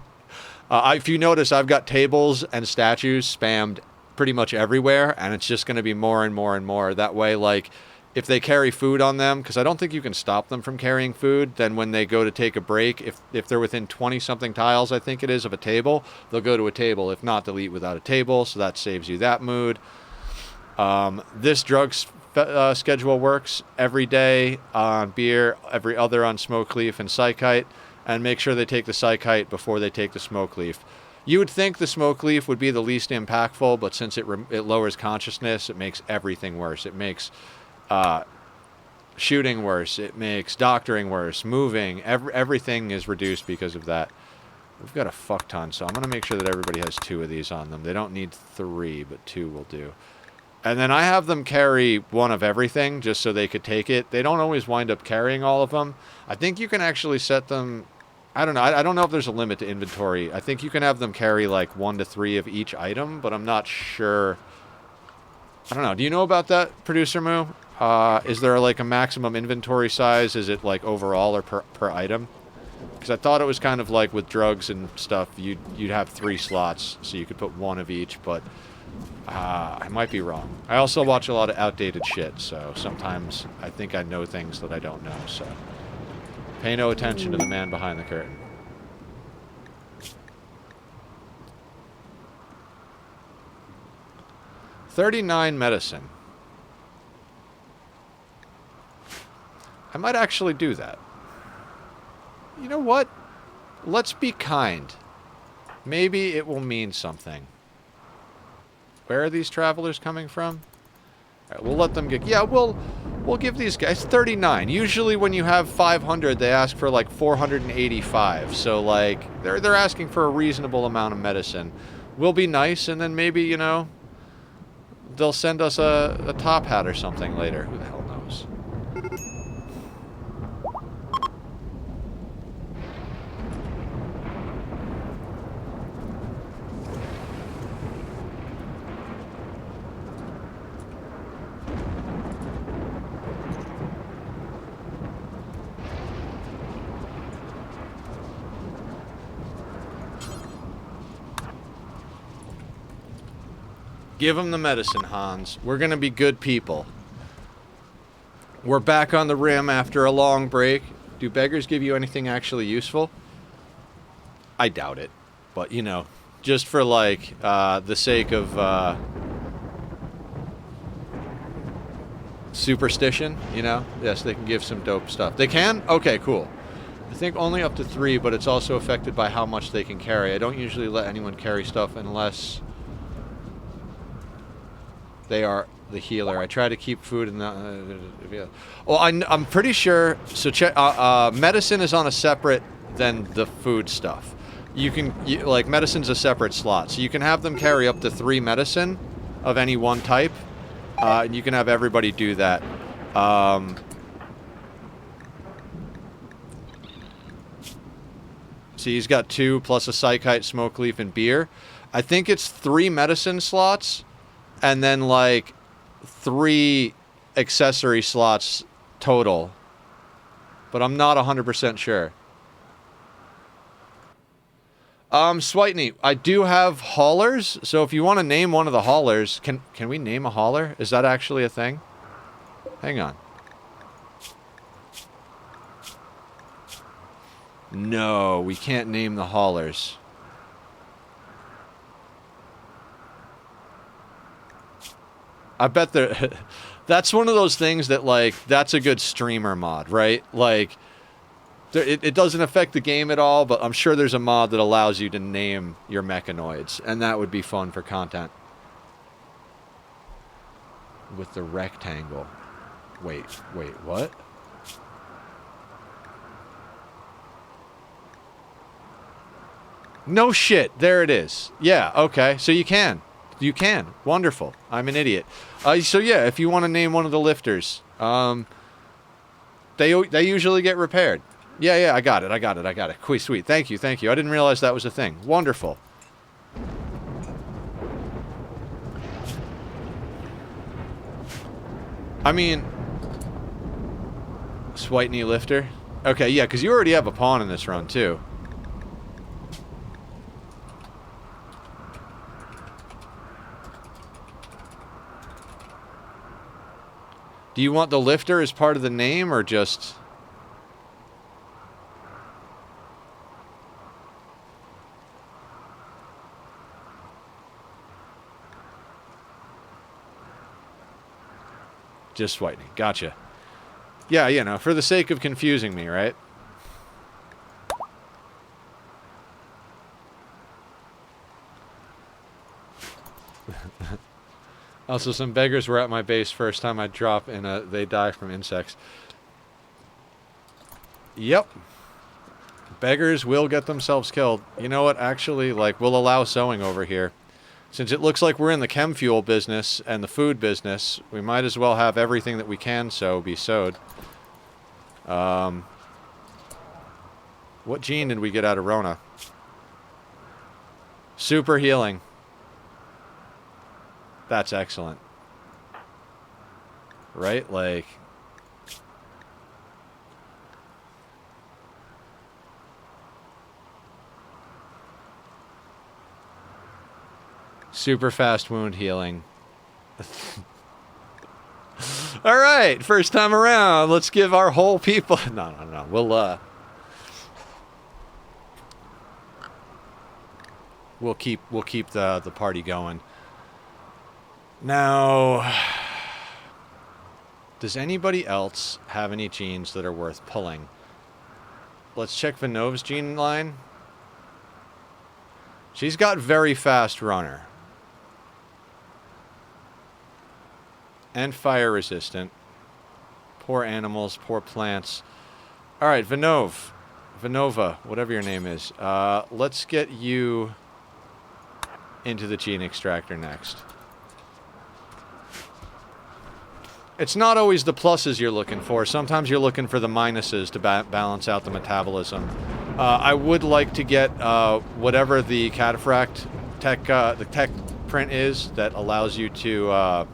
If you notice, I've got tables and statues spammed pretty much everywhere, and it's just going to be more and more and more. That way, like, if they carry food on them, because I don't think you can stop them from carrying food, then when they go to take a break, if they're within 20-something tiles, I think it is, of a table, they'll go to a table. If not, they'll eat without a table, so that saves you that mood. This drug schedule works every day on beer, every other on smoke leaf and psychite, and make sure they take the psychite before they take the smoke leaf. You would think the smoke leaf would be the least impactful, but since it lowers consciousness, it makes everything worse. It makes shooting worse, it makes doctoring worse, moving, everything is reduced because of that. We've got a fuck ton, so I'm going to make sure that everybody has 2 of these on them. They don't need 3, but 2 will do. And then I have them carry 1 of everything, just so they could take it. They don't always wind up carrying all of them. I think you can actually set them, I don't know, I don't know if there's a limit to inventory. I think you can have them carry like 1 to 3 of each item, but I'm not sure. I don't know. Do you know about that, Producer Moo? Is there like a maximum inventory size? Is it like overall or per item? Because I thought it was kind of like with drugs and stuff, you'd have 3 slots, so you could put 1 of each, but I might be wrong. I also watch a lot of outdated shit, so sometimes I think I know things that I don't know, so pay no attention to the man behind the curtain. $39 medicine. I might actually do that. You know what? Let's be kind. Maybe it will mean something. Where are these travelers coming from? All right, we'll let them get... Yeah, we'll give these guys 39. Usually when you have 500, they ask for like 485. So, like, they're asking for a reasonable amount of medicine. We'll be nice, and then maybe, you know, they'll send us a top hat or something later. Who the hell knows? Give them the medicine, Hans. We're going to be good people. We're back on the rim after a long break. Do beggars give you anything actually useful? I doubt it. But, you know, just for, like, the sake of superstition, you know? Yes, they can give some dope stuff. They can? Okay, cool. I think only up to 3, but it's also affected by how much they can carry. I don't usually let anyone carry stuff unless... they are the healer. I try to keep food in the... well, I'm pretty sure... So, medicine is on a separate than the food stuff. You can... like, medicine's a separate slot. So you can have them carry up to 3 medicine of any one type. And you can have everybody do that. See, he's got 2 plus a Psychite, Smoke Leaf, and Beer. I think it's 3 medicine slots and then like 3 accessory slots total. But I'm not 100% sure. Switeny, I do have haulers, so if you want to name one of the haulers, can we name a hauler? Is that actually a thing? Hang on. No, we can't name the haulers. I bet there... That's one of those things that, like, that's a good streamer mod, right? Like, it doesn't affect the game at all, but I'm sure there's a mod that allows you to name your mechanoids, and that would be fun for content. With the rectangle. Wait, what? No shit, there it is. Yeah, okay, so you can. You can. Wonderful. I'm an idiot. So yeah, if you want to name one of the lifters, they usually get repaired. Yeah, I got it. Sweet. Thank you. I didn't realize that was a thing. Wonderful. I mean, Switeny lifter. Okay, yeah, because you already have a pawn in this run too. Do you want the lifter as part of the name, or just... Just Switeny. Gotcha. Yeah, you know, for the sake of confusing me, right? Also, some beggars were at my base first time I drop, and they die from insects. Yep. Beggars will get themselves killed. You know what? Actually, like, we'll allow sowing over here. Since it looks like we're in the chem fuel business and the food business, we might as well have everything that we can sow be sowed. What gene did we get out of Rona? Super healing. That's excellent. Right? Like... Super fast wound healing. Alright, first time around. Let's give our whole people... No. We'll keep the party going. Now, does anybody else have any genes that are worth pulling? Let's check Vinov's gene line. She's got very fast runner. And fire resistant. Poor animals, poor plants. Alright, Vinova, whatever your name is. Let's get you into the gene extractor next. It's not always the pluses you're looking for. Sometimes you're looking for the minuses to balance out the metabolism. I would like to get whatever the cataphract tech, the tech print is that allows you to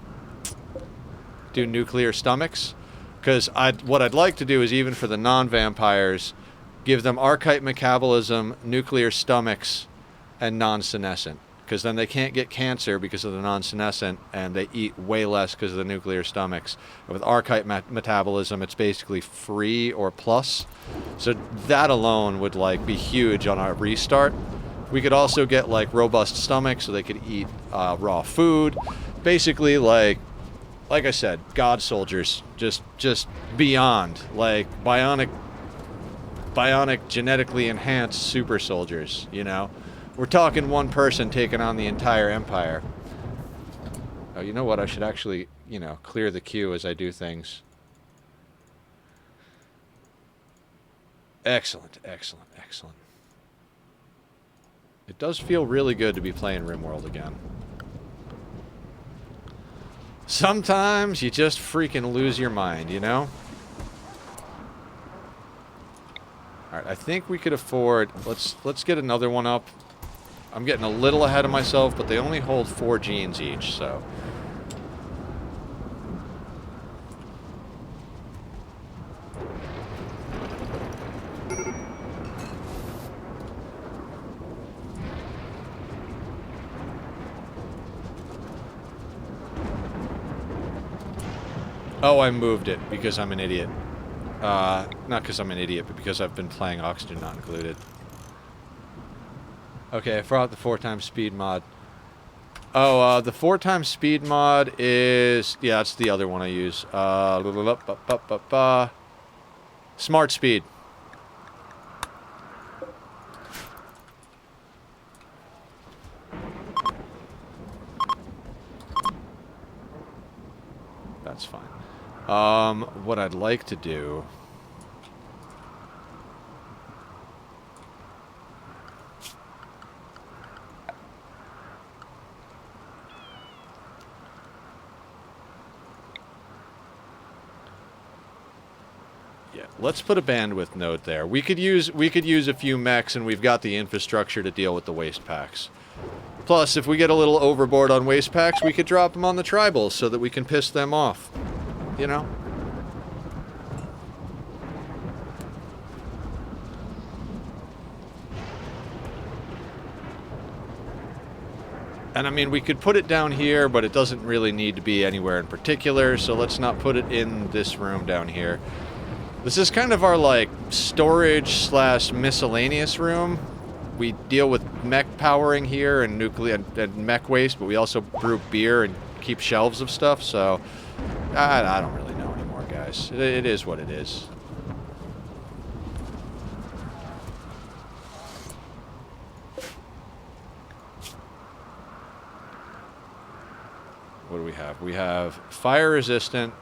do nuclear stomachs. Because what I'd like to do is, even for the non-vampires, give them archetype metabolism, nuclear stomachs, and non-senescent. Because then they can't get cancer because of the non-senescent, and they eat way less because of the nuclear stomachs. And with archetype metabolism, it's basically free or plus. So that alone would like be huge on our restart. We could also get like robust stomachs so they could eat raw food. Basically, like I said, god soldiers, just beyond, like bionic genetically enhanced super soldiers, you know? We're talking one person taking on the entire empire. Oh, you know what? I should actually, you know, clear the queue as I do things. Excellent. It does feel really good to be playing RimWorld again. Sometimes you just freaking lose your mind, you know? Alright, I think we could afford... Let's get another one up. I'm getting a little ahead of myself, but they only hold 4 genes each, so... Oh, I moved it because I'm an idiot. Not because I'm an idiot, but because I've been playing Oxygen Not Included. Okay, I forgot the 4x speed mod. Oh, the 4x speed mod is... Yeah, that's the other one I use. Smart speed. That's fine. What I'd like to do... Yeah, let's put a bandwidth node there. We could use a few mechs, and we've got the infrastructure to deal with the waste packs. Plus, if we get a little overboard on waste packs, we could drop them on the tribals so that we can piss them off. You know? And I mean, we could put it down here, but it doesn't really need to be anywhere in particular, so let's not put it in this room down here. This is kind of our, like, storage / miscellaneous room. We deal with mech powering here and nuclear and mech waste, but we also brew beer and keep shelves of stuff, so I don't really know anymore, guys. It is what it is. What do we have? We have fire resistant,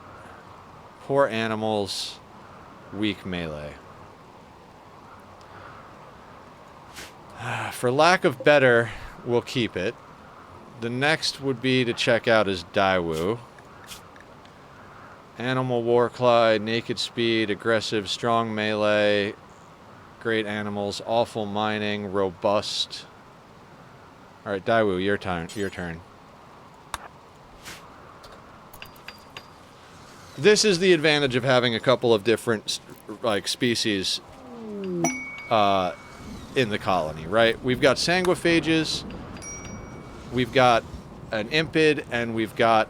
poor animals, weak melee. For lack of better, we'll keep it. The next would be to check out as Daewoo. Animal Warcry, naked speed, aggressive, strong melee, great animals, awful mining, robust. Alright, Daewoo, your turn. This is the advantage of having a couple of different, like, species in the colony, right? We've got Sanguophages, we've got an Impid, and we've got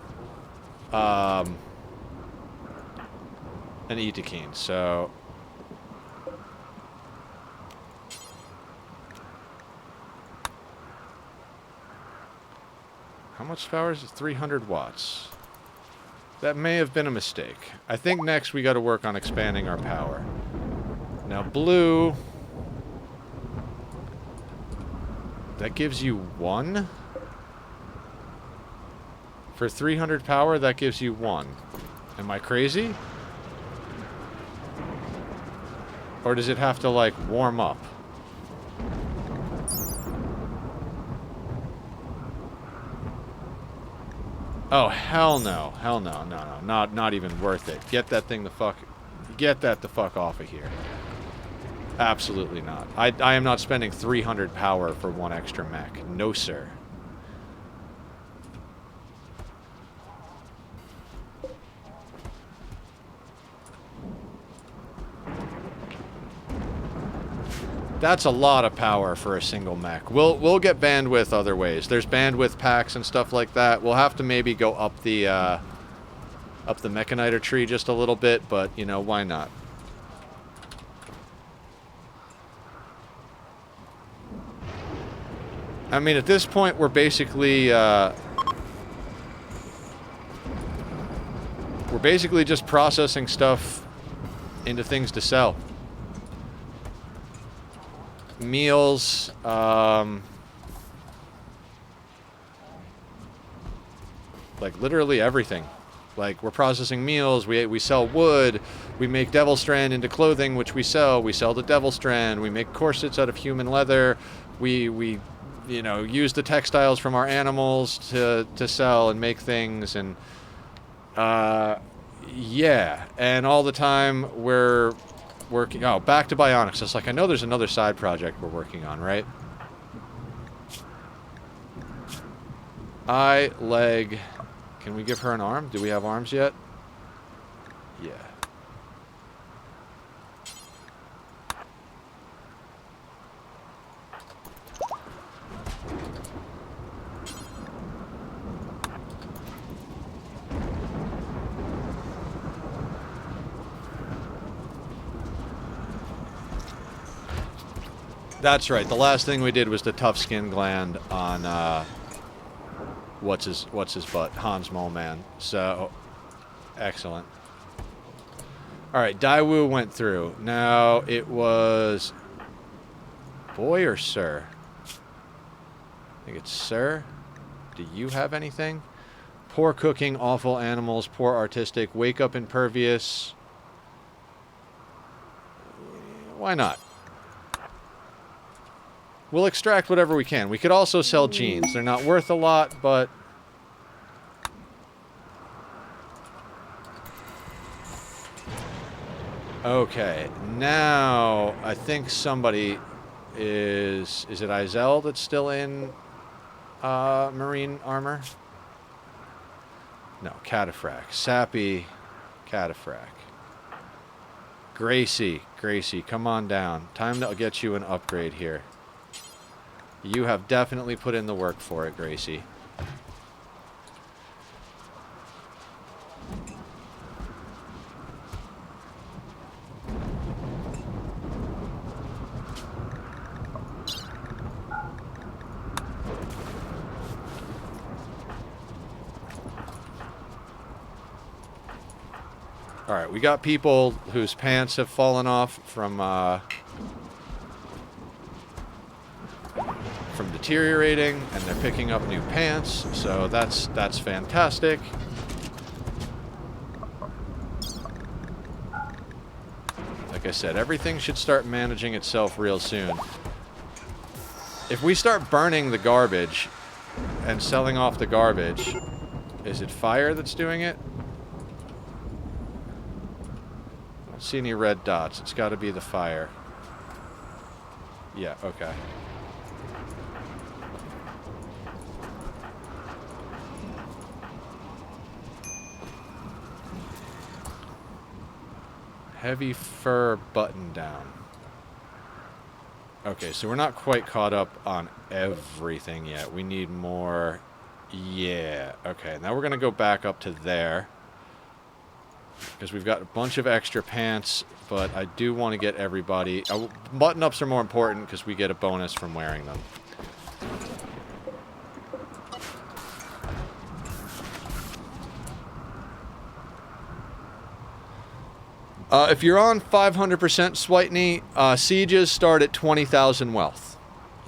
an Etekine, so... How much power is it? 300 watts. That may have been a mistake. I think next we got to work on expanding our power. Now, blue... That gives you 1? For 300 power, that gives you 1. Am I crazy? Or does it have to, like, warm up? Oh, hell no. Hell no. No. Not even worth it. Get that thing the fuck... Get that the fuck off of here. Absolutely not. I am not spending 300 power for 1 extra mech. No, sir. That's a lot of power for a single mech. We'll get bandwidth other ways. There's bandwidth packs and stuff like that. We'll have to maybe go up the Mechaniter tree just a little bit, but, you know, why not? I mean, at this point, we're basically just processing stuff into things to sell. Meals, like literally everything. Like, we're processing meals, we sell wood, we make Devil Strand into clothing, which we sell the Devil Strand, we make corsets out of human leather, we you know, use the textiles from our animals to sell and make things, and yeah, and all the time we're working... Oh, back to bionics. It's like, I know there's another side project we're working on, right? Eye, leg... Can we give her an arm? Do we have arms yet? Yeah. That's right. The last thing we did was the tough skin gland on what's his butt, Hans Mole Man. So excellent. All right, Daewoo went through. Now it was boy or sir? I think it's sir. Do you have anything? Poor cooking, awful animals, poor artistic, wake up impervious. Why not? We'll extract whatever we can. We could also sell genes. They're not worth a lot, but... Okay, now I think somebody is... Is it Izel that's still in marine armor? No, Cataphract. Sappy Cataphract. Gracie, come on down. Time to get you an upgrade here. You have definitely put in the work for it, Gracie. All right, we got people whose pants have fallen off from deteriorating, and they're picking up new pants, so that's fantastic. Like I said, everything should start managing itself real soon. If we start burning the garbage and selling off the garbage, is it fire that's doing it? I don't see any red dots. It's got to be the fire. Yeah, okay. Heavy fur button down. Okay, so we're not quite caught up on everything yet. We need more. Yeah, okay. Now we're going to go back up to there. Because we've got a bunch of extra pants, but I do want to get everybody... button-ups are more important because we get a bonus from wearing them. If you're on 500% Switeny, sieges start at 20,000 wealth.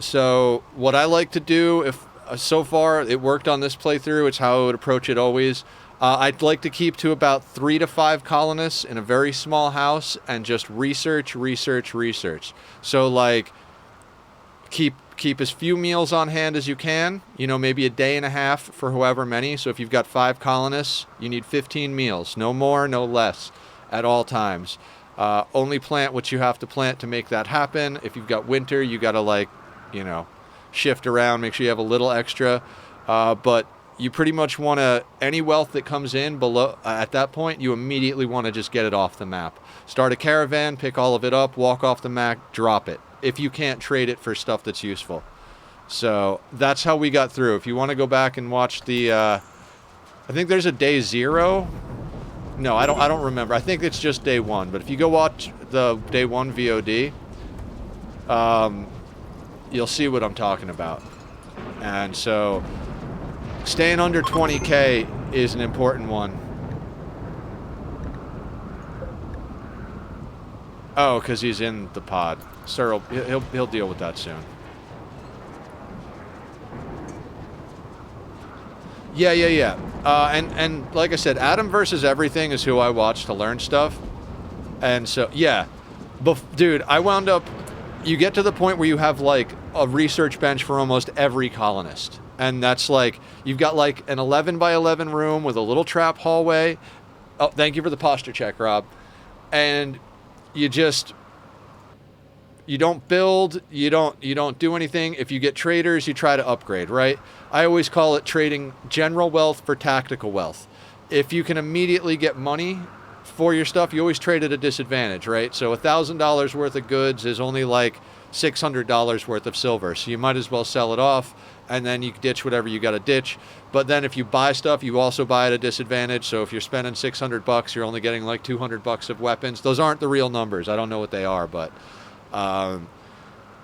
So what I like to do, if so far it worked on this playthrough, it's how I would approach it always. I'd like to keep to about 3 to 5 colonists in a very small house and just research. So like keep as few meals on hand as you can. You know, maybe a day and a half for however many. So if you've got 5 colonists, you need 15 meals. No more, no less. At all times. Only plant what you have to plant to make that happen. If you've got winter, you got to, like, you know, shift around, make sure you have a little extra. But you pretty much want to, any wealth that comes in below, at that point, you immediately want to just get it off the map. Start a caravan, pick all of it up, walk off the map, drop it. If you can't trade it for stuff that's useful. So that's how we got through. If you want to go back and watch the, I think there's a day 0. No, I don't remember. I think it's just day 1. But if you go watch the day 1 VOD, you'll see what I'm talking about. And so, staying under 20k is an important one. Oh, because he's in the pod. Sir, he'll deal with that soon. Yeah. And like I said, Adam versus Everything is who I watch to learn stuff. And so, yeah. Dude, I wound up... You get to the point where you have, like, a research bench for almost every colonist. And that's, like... You've got, like, an 11 by 11 room with a little trap hallway. Oh, thank you for the posture check, Rob. And you just, you don't build, you don't do anything. If you get traders, you try to upgrade, right? I always call it trading general wealth for tactical wealth. If you can immediately get money for your stuff, you always trade at a disadvantage, right? So $1,000 worth of goods is only like $600 worth of silver. So you might as well sell it off, and then you ditch whatever you got to ditch. But then if you buy stuff, you also buy at a disadvantage. So if you're spending $600, you're only getting like $200 of weapons. Those aren't the real numbers. I don't know what they are, but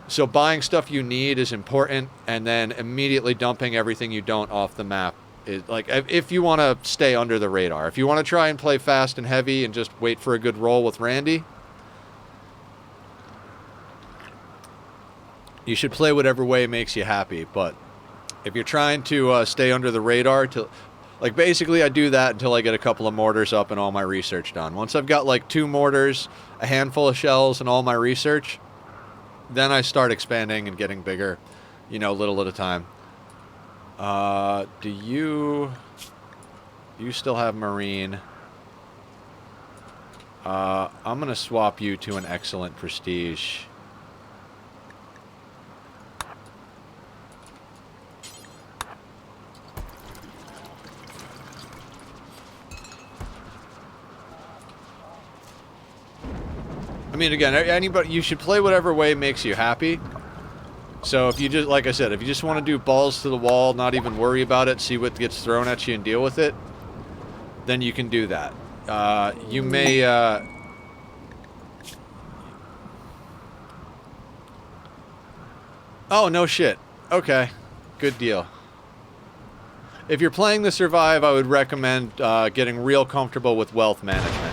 so buying stuff you need is important, and then immediately dumping everything you don't off the map is like, if you want to stay under the radar. If you want to try and play fast and heavy and just wait for a good roll with Randy, you should play whatever way makes you happy. But if you're trying to stay under the radar, like basically I do that until I get a couple of mortars up and all my research done. Once I've got like 2 mortars, a handful of shells, and all my research, then I start expanding and getting bigger, you know, little at a time. Do you still have Marine? I'm going to swap you to an excellent prestige. I mean, again, anybody, you should play whatever way makes you happy. So if you just, like I said, if you just want to do balls to the wall, not even worry about it, see what gets thrown at you and deal with it, then you can do that. You may, oh, no shit. Okay. Good deal. If you're playing the Survive, I would recommend getting real comfortable with wealth management.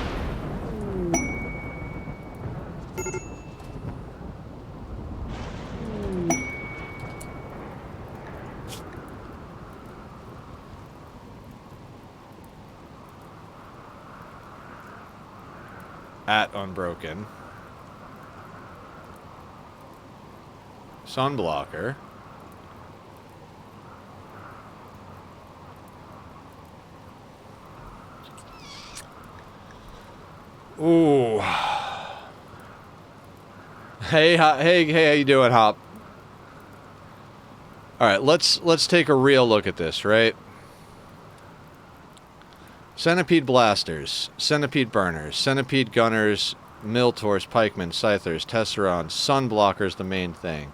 At Unbroken. Sunblocker. Ooh. Hey, how you doing, Hop? All right, let's take a real look at this, right? Centipede blasters, centipede burners, centipede gunners, Miltors, pikemen, scythers, tesserons, sunblockers, the main thing.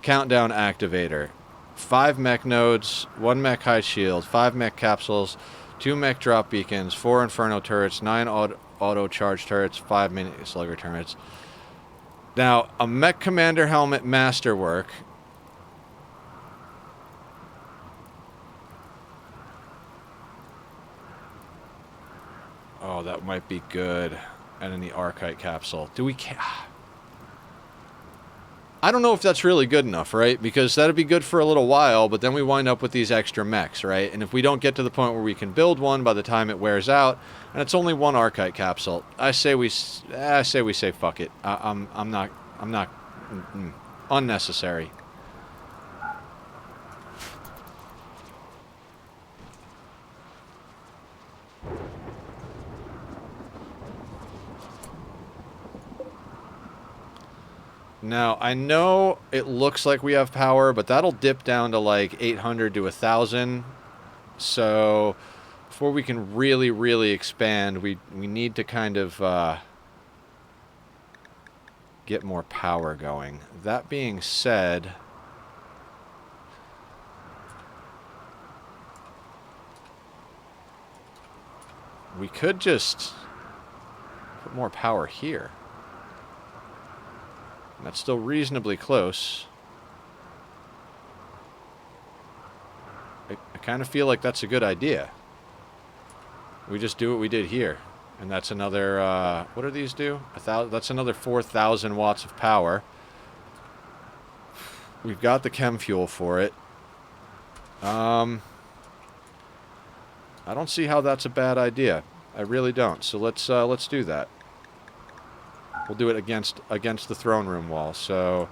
Countdown activator. 5 mech nodes, 1 mech high shield, 5 mech capsules, 2 mech drop beacons, 4 inferno turrets, 9 auto charge turrets, 5 mini slugger turrets. Now, a mech commander helmet masterwork. Oh, that might be good. And in the Archite capsule. Do we... I don't know if that's really good enough, right? Because that'd be good for a little while, but then we wind up with these extra mechs, right? And if we don't get to the point where we can build one by the time it wears out, and it's only 1 Archite capsule, I say we say fuck it. I'm not unnecessary. Now, I know it looks like we have power, but that'll dip down to like 800 to 1,000. So before we can really, really expand, we need to kind of get more power going. That being said, we could just put more power here. That's still reasonably close. I kind of feel like that's a good idea. We just do what we did here. And that's another, what do these do? That's another 4,000 watts of power. We've got the chem fuel for it. I don't see how that's a bad idea. I really don't. So let's do that. We'll do it against the throne room wall. So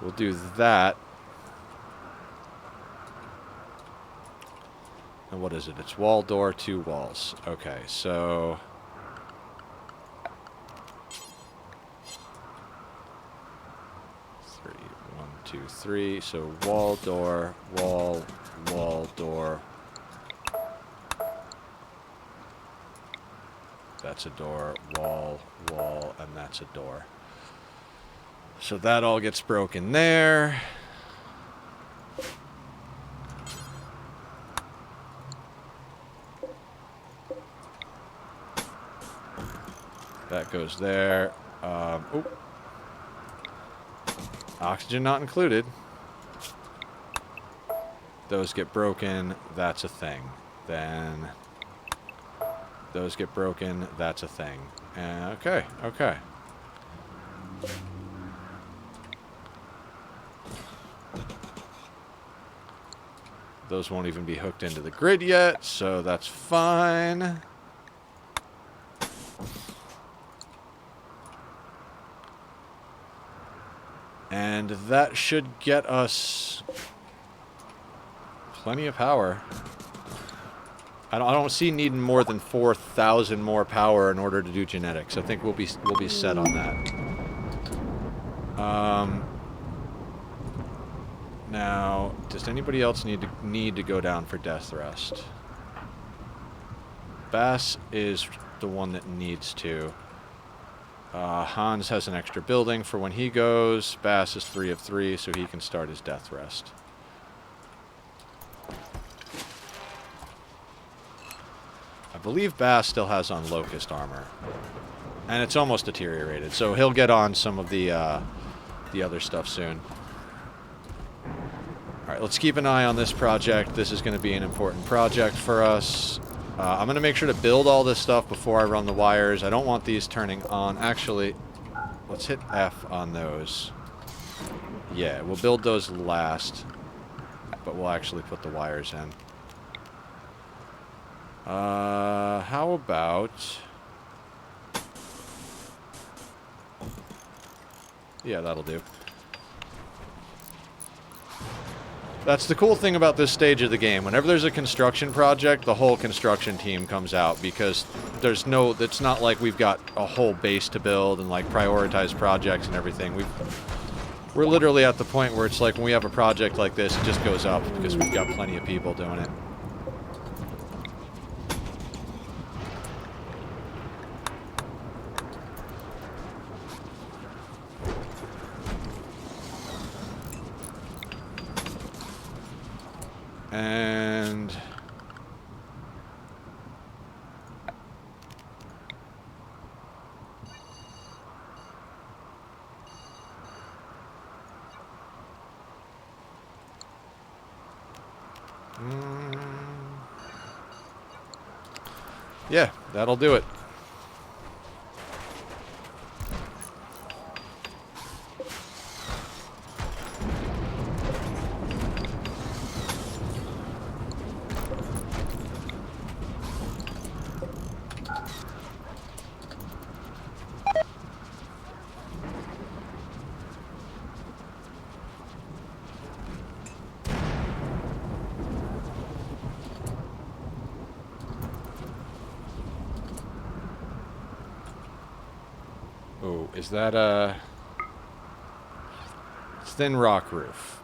we'll do that. And what is it? It's wall, door, 2 walls. Okay, so... 3, 1, 2, 3. So wall, door, wall, wall, door. That's a door, wall, wall, and that's a door. So that all gets broken there. That goes there. Oop. Oxygen not included. Those get broken. That's a thing. Then those get broken. That's a thing. Okay. Okay. Those won't even be hooked into the grid yet, so that's fine. And that should get us plenty of power. I don't see needing more than 4,000 more power in order to do genetics. I think we'll be set on that. Now, does anybody else need to go down for death rest? Bass is the one that needs to. Hans has an extra building for when he goes. Bass is 3 of 3, so he can start his death rest. I believe Bass still has on Locust armor. And it's almost deteriorated, so he'll get on some of the other stuff soon. Alright, let's keep an eye on this project. This is going to be an important project for us. I'm going to make sure to build all this stuff before I run the wires. I don't want these turning on. Actually, let's hit F on those. Yeah, we'll build those last, but we'll actually put the wires in. How about... Yeah, that'll do. That's the cool thing about this stage of the game. Whenever there's a construction project, the whole construction team comes out because there's no... It's not like we've got a whole base to build and, like, prioritize projects and everything. We're literally at the point where it's like when we have a project like this, it just goes up because we've got plenty of people doing it. And... yeah, that'll do it. Oh, is that a... It's thin rock roof.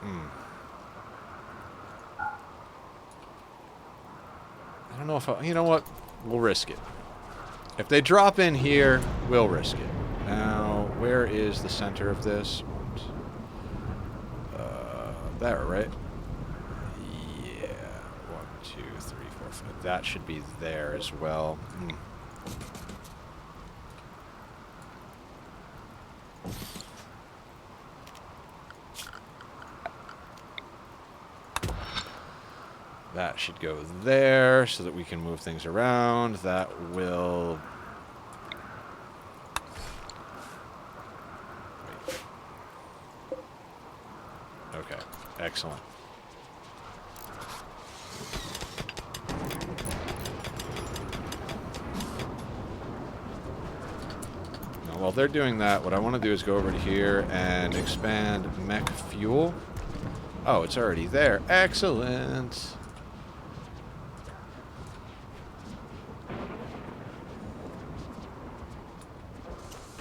I don't know if I... You know what? We'll risk it. If they drop in here, we'll risk it. Now, where is the center of this? There, right? Yeah. 1, 2, 3, 4, 5. That should be there as well. That should go there so that we can move things around. That will... Wait. Okay, excellent. Now, while they're doing that, what I want to do is go over to here and expand mech fuel. Oh, it's already there. Excellent.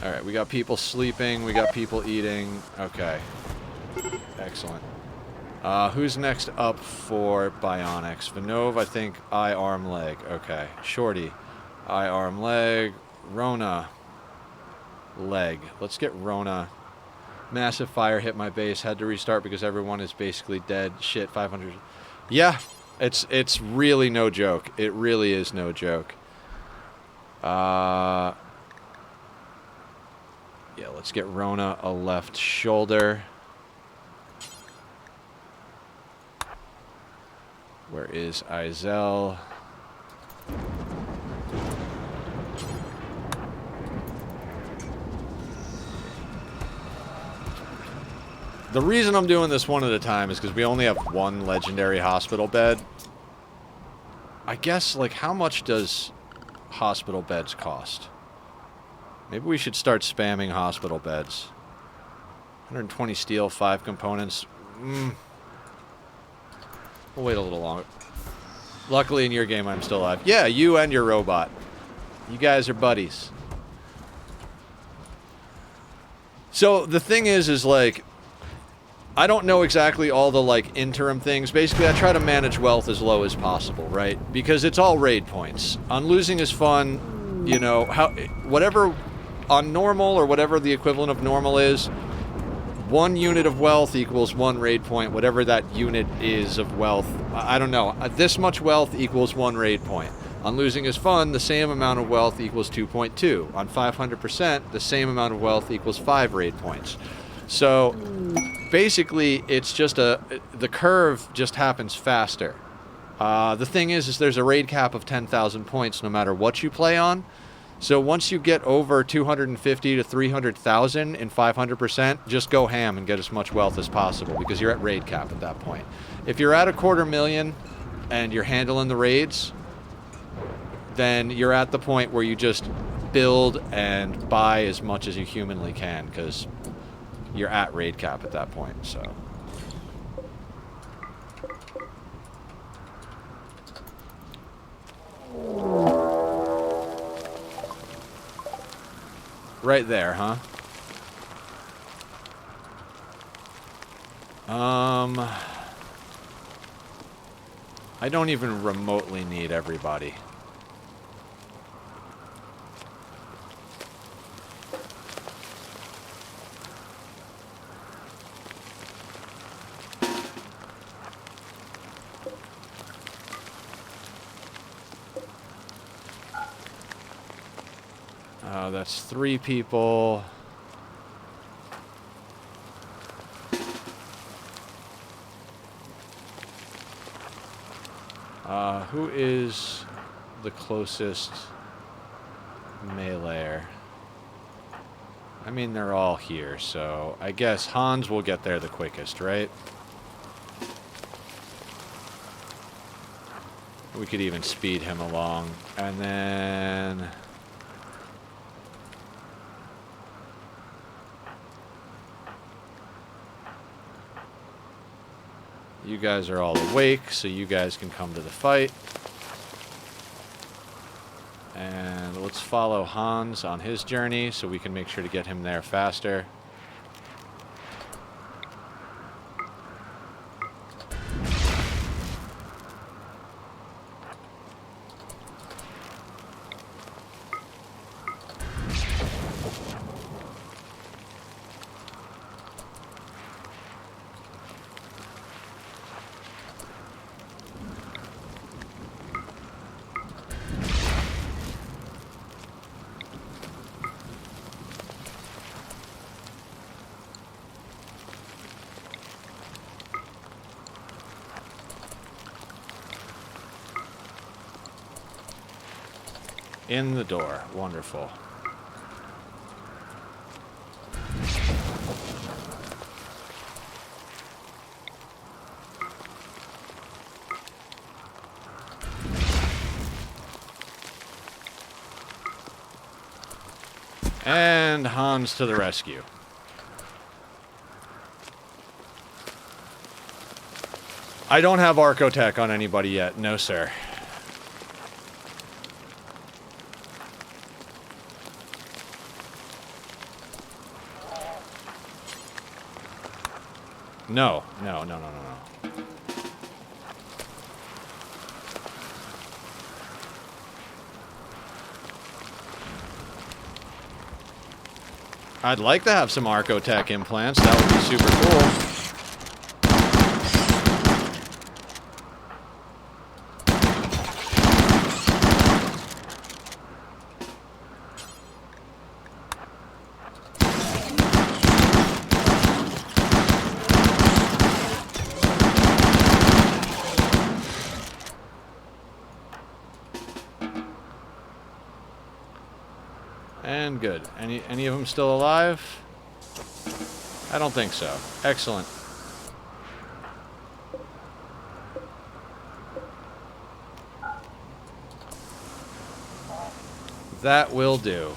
Alright, we got people sleeping, we got people eating. Okay. Excellent. Who's next up for bionics? Vinov, I think, eye, arm, leg. Okay. Shorty. Eye, arm, leg. Rona. Leg. Let's get Rona. Massive fire hit my base. Had to restart because everyone is basically dead. Shit, 500. Yeah, it's really no joke. It really is no joke. Yeah, let's get Rona a left shoulder. Where is Izel? The reason I'm doing this one at a time is because we only have one legendary hospital bed. I guess, like, how much does hospital beds cost? Maybe we should start spamming hospital beds. 120 steel, 5 components. We'll wait a little longer. Luckily in your game I'm still alive. Yeah, you and your robot. You guys are buddies. So the thing is like, I don't know exactly all the, like, interim things. Basically, I try to manage wealth as low as possible, right? Because it's all raid points. On losing is fun, you know, whatever, on normal, or whatever the equivalent of normal is, 1 unit of wealth equals 1 raid point, whatever that unit is of wealth. I don't know. This much wealth equals 1 raid point. On losing is fun, the same amount of wealth equals 2.2. On 500%, the same amount of wealth equals 5 raid points. So basically, it's just the curve just happens faster. The thing is there's a raid cap of 10,000 points no matter what you play on. So once you get over 250 to 300,000 in 500%, just go ham and get as much wealth as possible because you're at raid cap at that point. If you're at 250,000 and you're handling the raids, then you're at the point where you just build and buy as much as you humanly can because you're at raid cap at that point, so. Right there, huh? I don't even remotely need everybody. That's 3 people. Who is the closest meleeer? I mean, they're all here, so I guess Hans will get there the quickest, right? We could even speed him along. And then... you guys are all awake, so you guys can come to the fight. And let's follow Hans on his journey so we can make sure to get him there faster. In the door. Wonderful. And Hans to the rescue. I don't have Archotech on anybody yet. No, sir. No, no, no, no, no, no. I'd like to have some Arcotech implants. That would be super cool. And good. Any of them still alive? I don't think so. Excellent. That will do.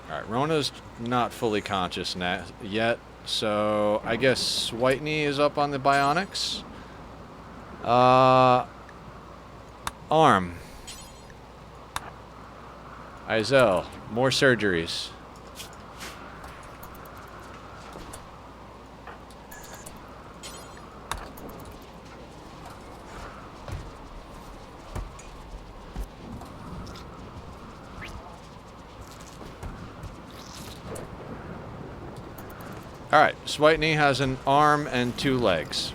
Alright, Rona's not fully conscious yet, so I guess Whitney is up on the bionics. Arm. Izel, more surgeries. Alright, Switney has an arm and 2 legs.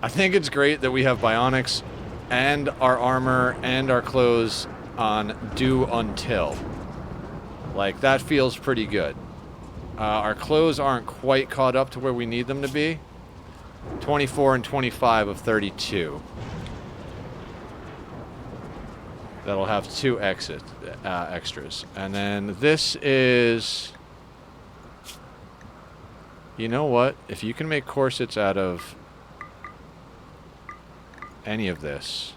I think it's great that we have bionics and our armor and our clothes on do until. Like, that feels pretty good. Our clothes aren't quite caught up to where we need them to be. 24 and 25 of 32. That'll have 2 extras. And then this is... You know what? If you can make corsets out of any of this...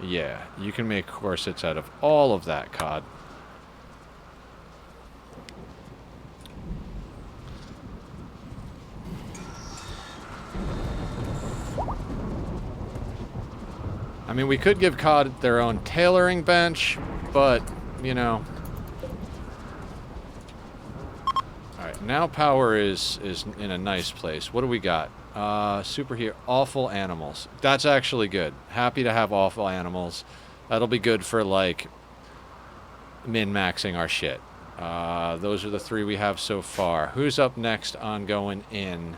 Yeah, you can make corsets out of all of that, COD. I mean, we could give COD their own tailoring bench, but, you know. Alright, now power is in a nice place. What do we got? Superhero, awful animals. That's actually good. Happy to have awful animals. That'll be good for, like, min-maxing our shit. Those are the 3 we have so far. Who's up next on going in?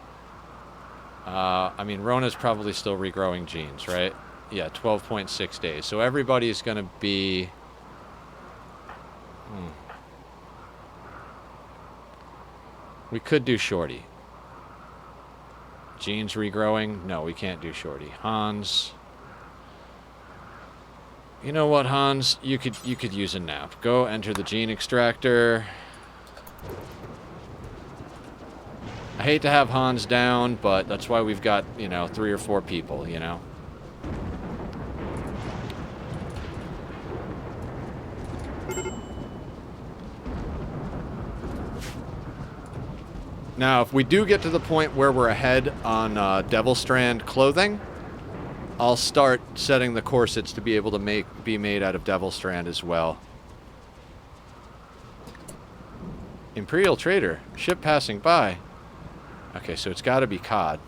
I mean, Rona's probably still regrowing genes, right? Yeah, 12.6 days. So everybody's gonna be... We could do Shorty. Genes regrowing? No, we can't do Shorty. Hans. You know what, Hans? You could use a nap. Go enter the gene extractor. I hate to have Hans down, but that's why we've got, you know, 3 or 4 people, you know? Now, if we do get to the point where we're ahead on Devil Strand clothing, I'll start setting the corsets to be able to be made out of Devil Strand as well. Imperial Trader. Ship passing by. Okay, so it's got to be COD.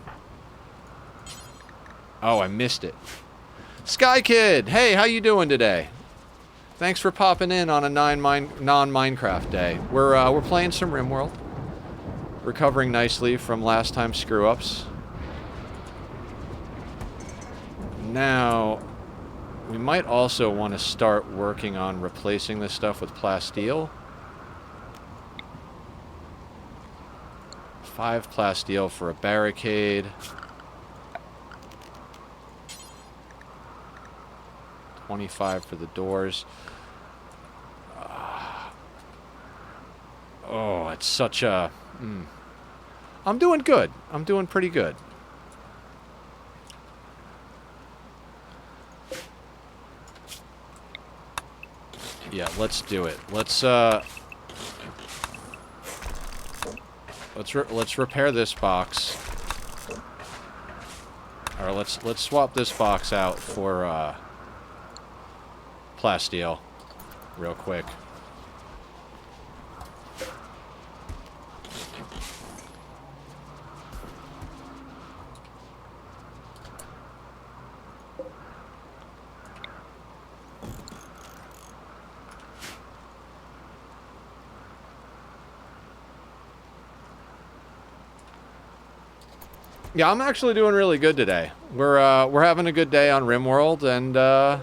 Oh, I missed it. Sky Kid! Hey, how you doing today? Thanks for popping in on a non-Minecraft day. We're playing some RimWorld. Recovering nicely from last time's screw-ups. Now, we might also want to start working on replacing this stuff with plasteel. 5 plasteel for a barricade. 25 for the doors. Oh, it's such a... I'm doing good. I'm doing pretty good. Yeah, let's do it. Let's repair this box. Or let's swap this box out for plasteel real quick. Yeah, I'm actually doing really good today. We're having a good day on RimWorld and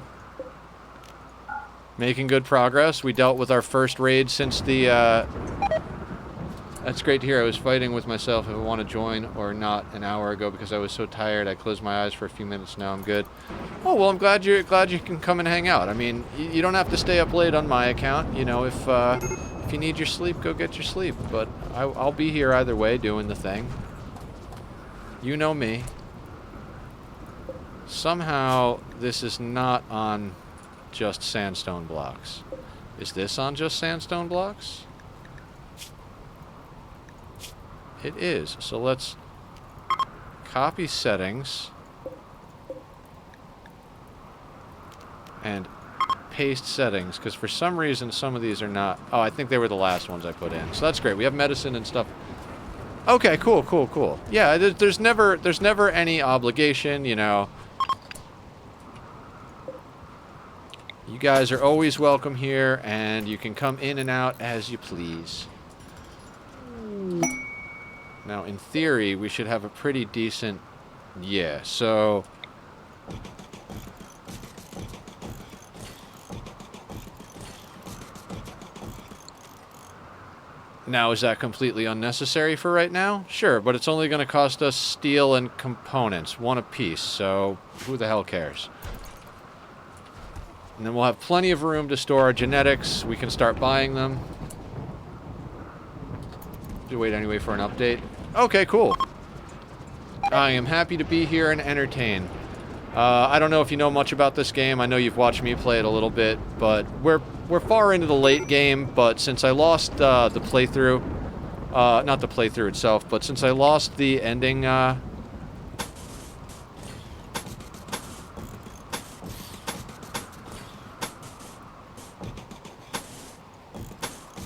making good progress. We dealt with our first raid since the That's great to hear. I was fighting with myself if I want to join or not an hour ago because I was so tired. I closed my eyes for a few minutes. Now I'm good. Oh, well, I'm glad you can come and hang out. I mean, you don't have to stay up late on my account. You know, if you need your sleep, go get your sleep. But I'll be here either way doing the thing. You know me. Somehow, this is not on just sandstone blocks. Is this on just sandstone blocks? It is. So let's copy settings and paste settings, because for some reason some of these are not... Oh, I think they were the last ones I put in. So that's great. We have medicine and stuff. Okay, cool, cool, cool. Yeah, there's never any obligation, you know. You guys are always welcome here, and you can come in and out as you please. Now, in theory, we should have a pretty decent... Yeah, so... Now, is that completely unnecessary for right now? Sure, but it's only going to cost us steel and components, one apiece, so who the hell cares? And then we'll have plenty of room to store our genetics. We can start buying them. Do wait anyway for an update. Okay, cool. I am happy to be here and entertain. I don't know if you know much about this game. I know you've watched me play it a little bit, but we're far into the late game. But since I lost the playthrough, not the playthrough itself, but since I lost the ending,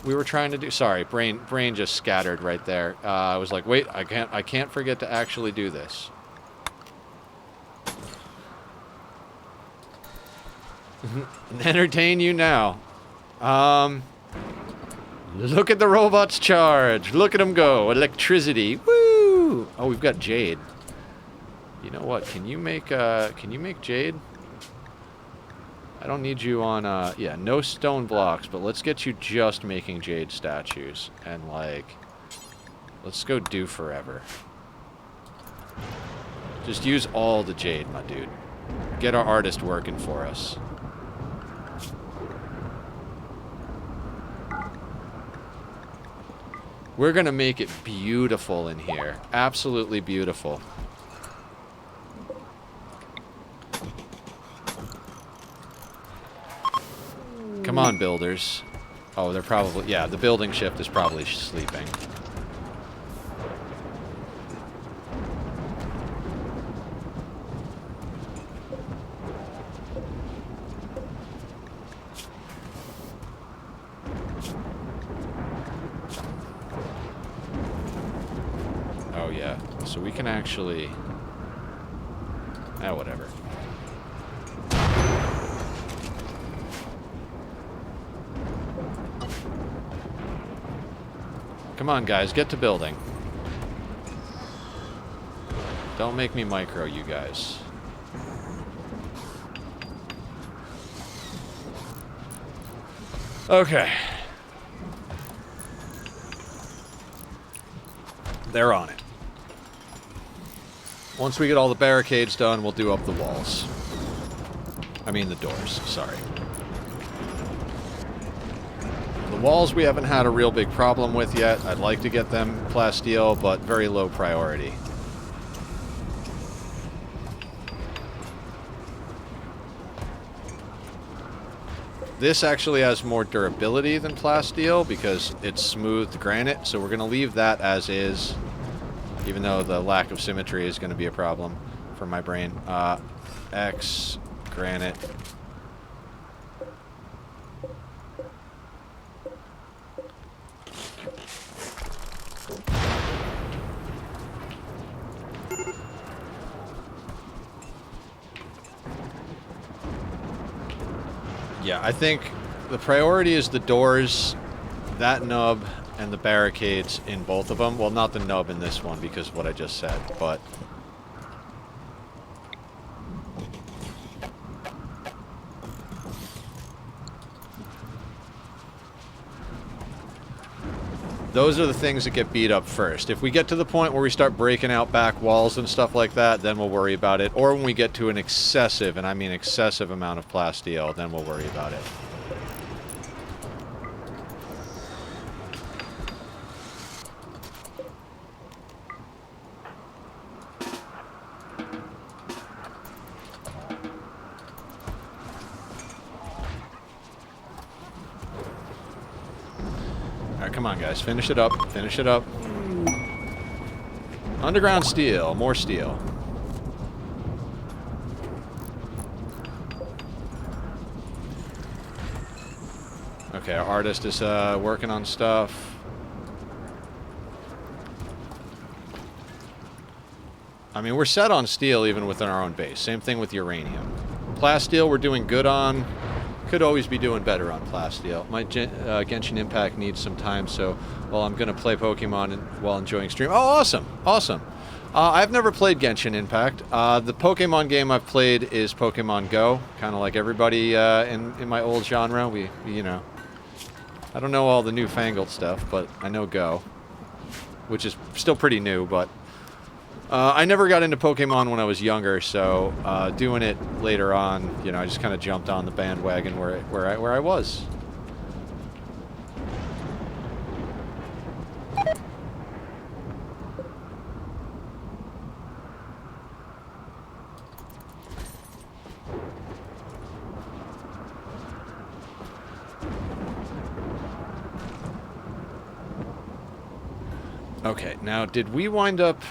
we were trying to do... Sorry, brain just scattered right there. I was like, wait, I can't forget to actually do this. Entertain you now. Look at the robots charge. Look at them go. Electricity. Woo! Oh, we've got jade. You know what? Can you make jade? I don't need you on, yeah, no stone blocks, but let's get you just making jade statues. And, like, let's go do forever. Just use all the jade, my dude. Get our artist working for us. We're gonna make it beautiful in here. Absolutely beautiful. Come on, builders. Oh, they're probably... Yeah, the building shift is probably sleeping. Oh, yeah. So we can actually... whatever. Come on, guys, get to building. Don't make me micro you guys. Okay. They're on it. Once we get all the barricades done, we'll do up the walls. I mean the doors, sorry. The walls we haven't had a real big problem with yet. I'd like to get them plasteel, but very low priority. This actually has more durability than plasteel because it's smoothed granite, so we're going to leave that as is, even though the lack of symmetry is going to be a problem for my brain. X, granite. Yeah, I think the priority is the doors, that nub, and the barricades in both of them. Well, not the nub in this one because of what I just said, but... those are the things that get beat up first. If we get to the point where we start breaking out back walls and stuff like that, then we'll worry about it. Or when we get to an excessive, and I mean excessive amount of plasteel, then we'll worry about it. Come on, guys. Finish it up. Finish it up. Underground steel. More steel. Okay, our artist is working on stuff. I mean, we're set on steel even within our own base. Same thing with uranium. Plasteel we're doing good on. Could always be doing better on plasteel. My Genshin Impact needs some time, so well, I'm going to play Pokemon while enjoying stream. Oh, awesome. Awesome. I've never played Genshin Impact. The Pokemon game I've played is Pokemon Go, kind of like everybody in my old genre. We, you know, I don't know all the newfangled stuff, but I know Go, which is still pretty new, but I never got into Pokemon when I was younger, so doing it later on, you know, I just kind of jumped on the bandwagon where I was. Okay, now did we wind up...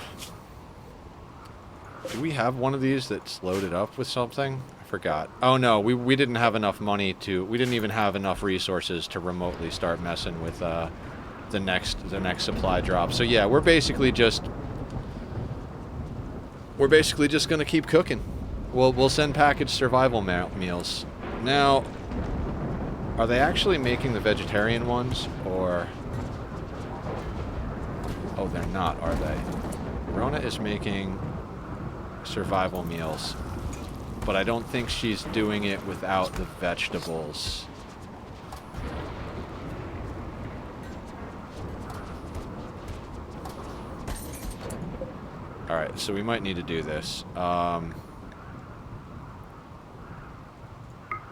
Do we have one of these that's loaded up with something? I forgot. Oh no, we didn't have enough money to... We didn't even have enough resources to remotely start messing with the next supply drop. So yeah, we're basically just going to keep cooking. We'll send packaged survival meals. Now, are they actually making the vegetarian ones, or... Oh, they're not, are they? Rona is making survival meals, but I don't think she's doing it without the vegetables. Alright, so we might need to do this.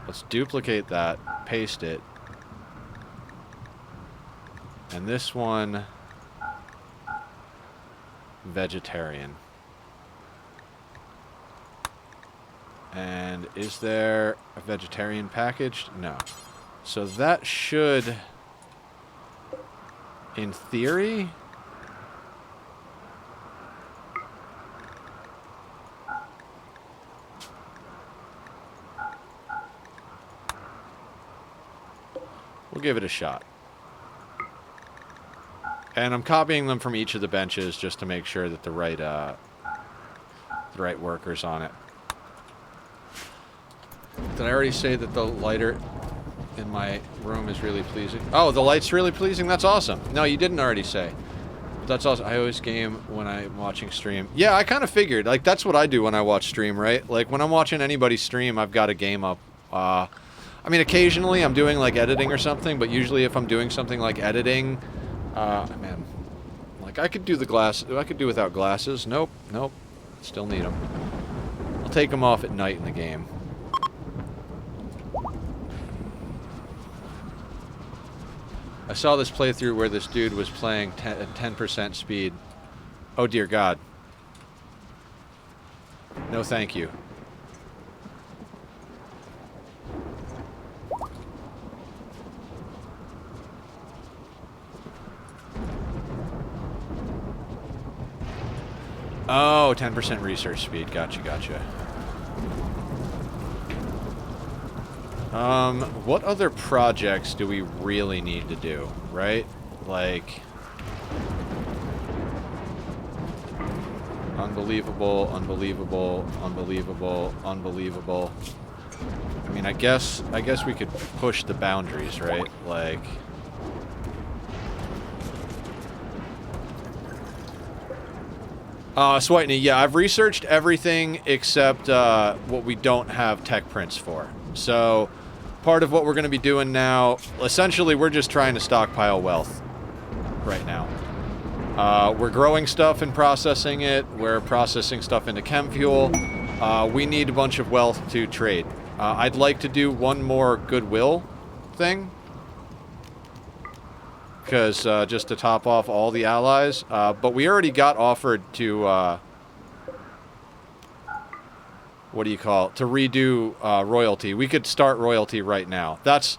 Let's duplicate that, paste it, and this one... vegetarian. And is there a vegetarian packaged? No. So that should, in theory, we'll give it a shot. And I'm copying them from each of the benches just to make sure that the right worker's on it. Did I already say that the lighter in my room is really pleasing? Oh, the light's really pleasing? That's awesome. No, you didn't already say. But that's awesome. I always game when I'm watching stream. Yeah, I kind of figured. Like, that's what I do when I watch stream, right? Like, when I'm watching anybody stream, I've got a game up. I mean, occasionally I'm doing, like, editing or something, but usually if I'm doing something like editing... man, like I could do the glass. I could do without glasses. Nope. Still need them. I'll take them off at night in the game. I saw this playthrough where this dude was playing at 10% speed. Oh dear God. No thank you. Oh, 10% research speed. Gotcha, gotcha. What other projects do we really need to do, right? Like... Unbelievable, unbelievable, unbelievable, unbelievable. I mean, I guess we could push the boundaries, right? Like... Switeny, yeah, I've researched everything except what we don't have tech prints for. So, part of what we're going to be doing now, essentially we're just trying to stockpile wealth right now. We're growing stuff and processing it. We're processing stuff into chem fuel. We need a bunch of wealth to trade. I'd like to do one more goodwill thing. Because, just to top off all the allies. But we already got offered to, what do you call it? To redo, royalty. We could start royalty right now. That's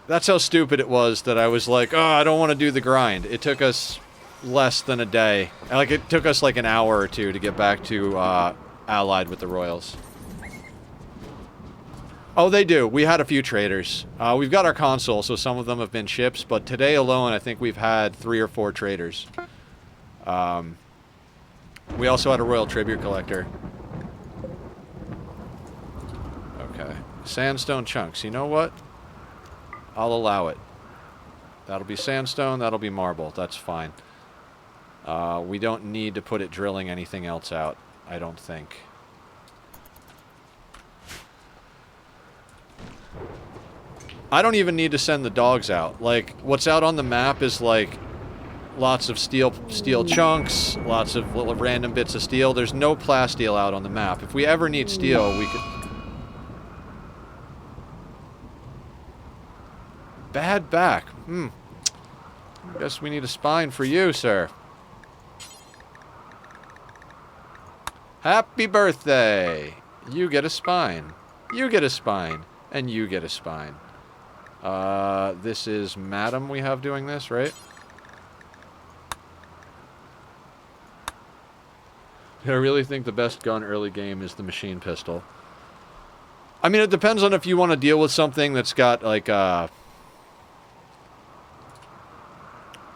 how stupid it was that I was like, oh, I don't want to do the grind. It took us less than a day. Like, it took us like an hour or two to get back to, allied with the royals. Oh, they do. We had a few traders. We've got our console, so some of them have been ships, but today alone, I think we've had 3 or 4 traders. We also had a royal tribute collector. Okay. Sandstone chunks. You know what? I'll allow it. That'll be sandstone, that'll be marble. That's fine. We don't need to put it drilling anything else out, I don't think. I don't even need to send the dogs out. Like, what's out on the map is, like, lots of steel chunks, lots of little random bits of steel. There's no plasteel out on the map. If we ever need steel, we could... Bad back. Guess we need a spine for you, sir. Happy birthday! You get a spine. You get a spine. And you get a spine. This is Madam we have doing this, right? I really think the best gun early game is the machine pistol. I mean, it depends on if you want to deal with something that's got, like, I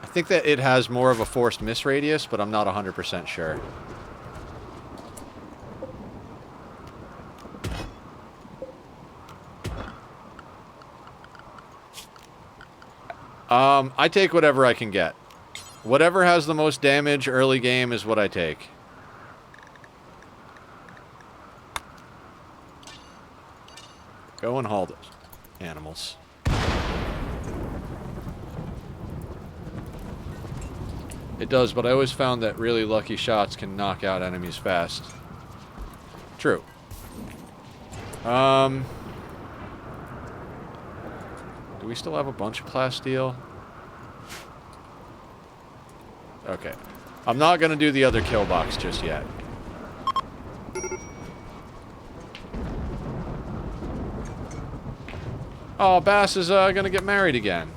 think that it has more of a forced miss radius, but I'm not 100% sure. I take whatever I can get. Whatever has the most damage early game is what I take. Go and haul those animals. It does, but I always found that really lucky shots can knock out enemies fast. True. Do we still have a bunch of plasteel? Okay. I'm not going to do the other kill box just yet. Oh, Bass is going to get married again.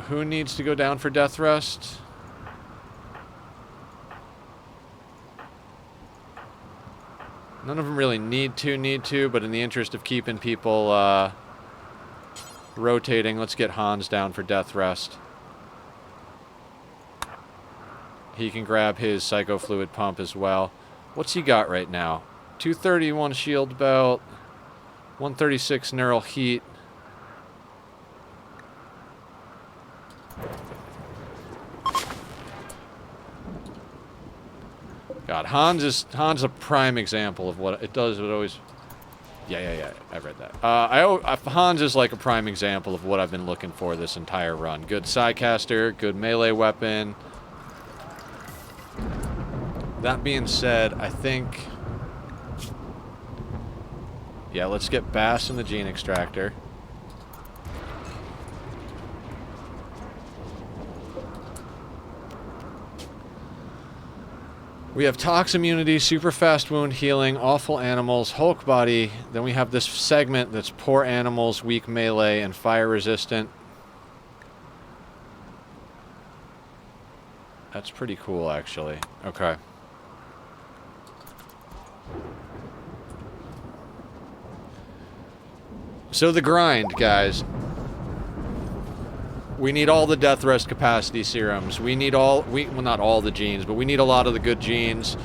Who needs to go down for death rest? None of them really need to, but in the interest of keeping people, rotating, let's get Hans down for death rest. He can grab his psycho fluid pump as well. What's he got right now? 231 shield belt, 136 neural heat. God, Hans a prime example of what it does. It always. Yeah. I read that. Hans is like a prime example of what I've been looking for this entire run. Good Psycaster, good melee weapon. That being said, I think... Yeah, let's get Bass in the Gene Extractor. We have Tox Immunity, Super Fast Wound Healing, Awful Animals, Hulk Body. Then we have this segment that's Poor Animals, Weak Melee, and Fire Resistant. That's pretty cool, actually. Okay. So the grind, guys. We need all the death rest capacity serums. We need well, not all the genes, but we need a lot of the good genes.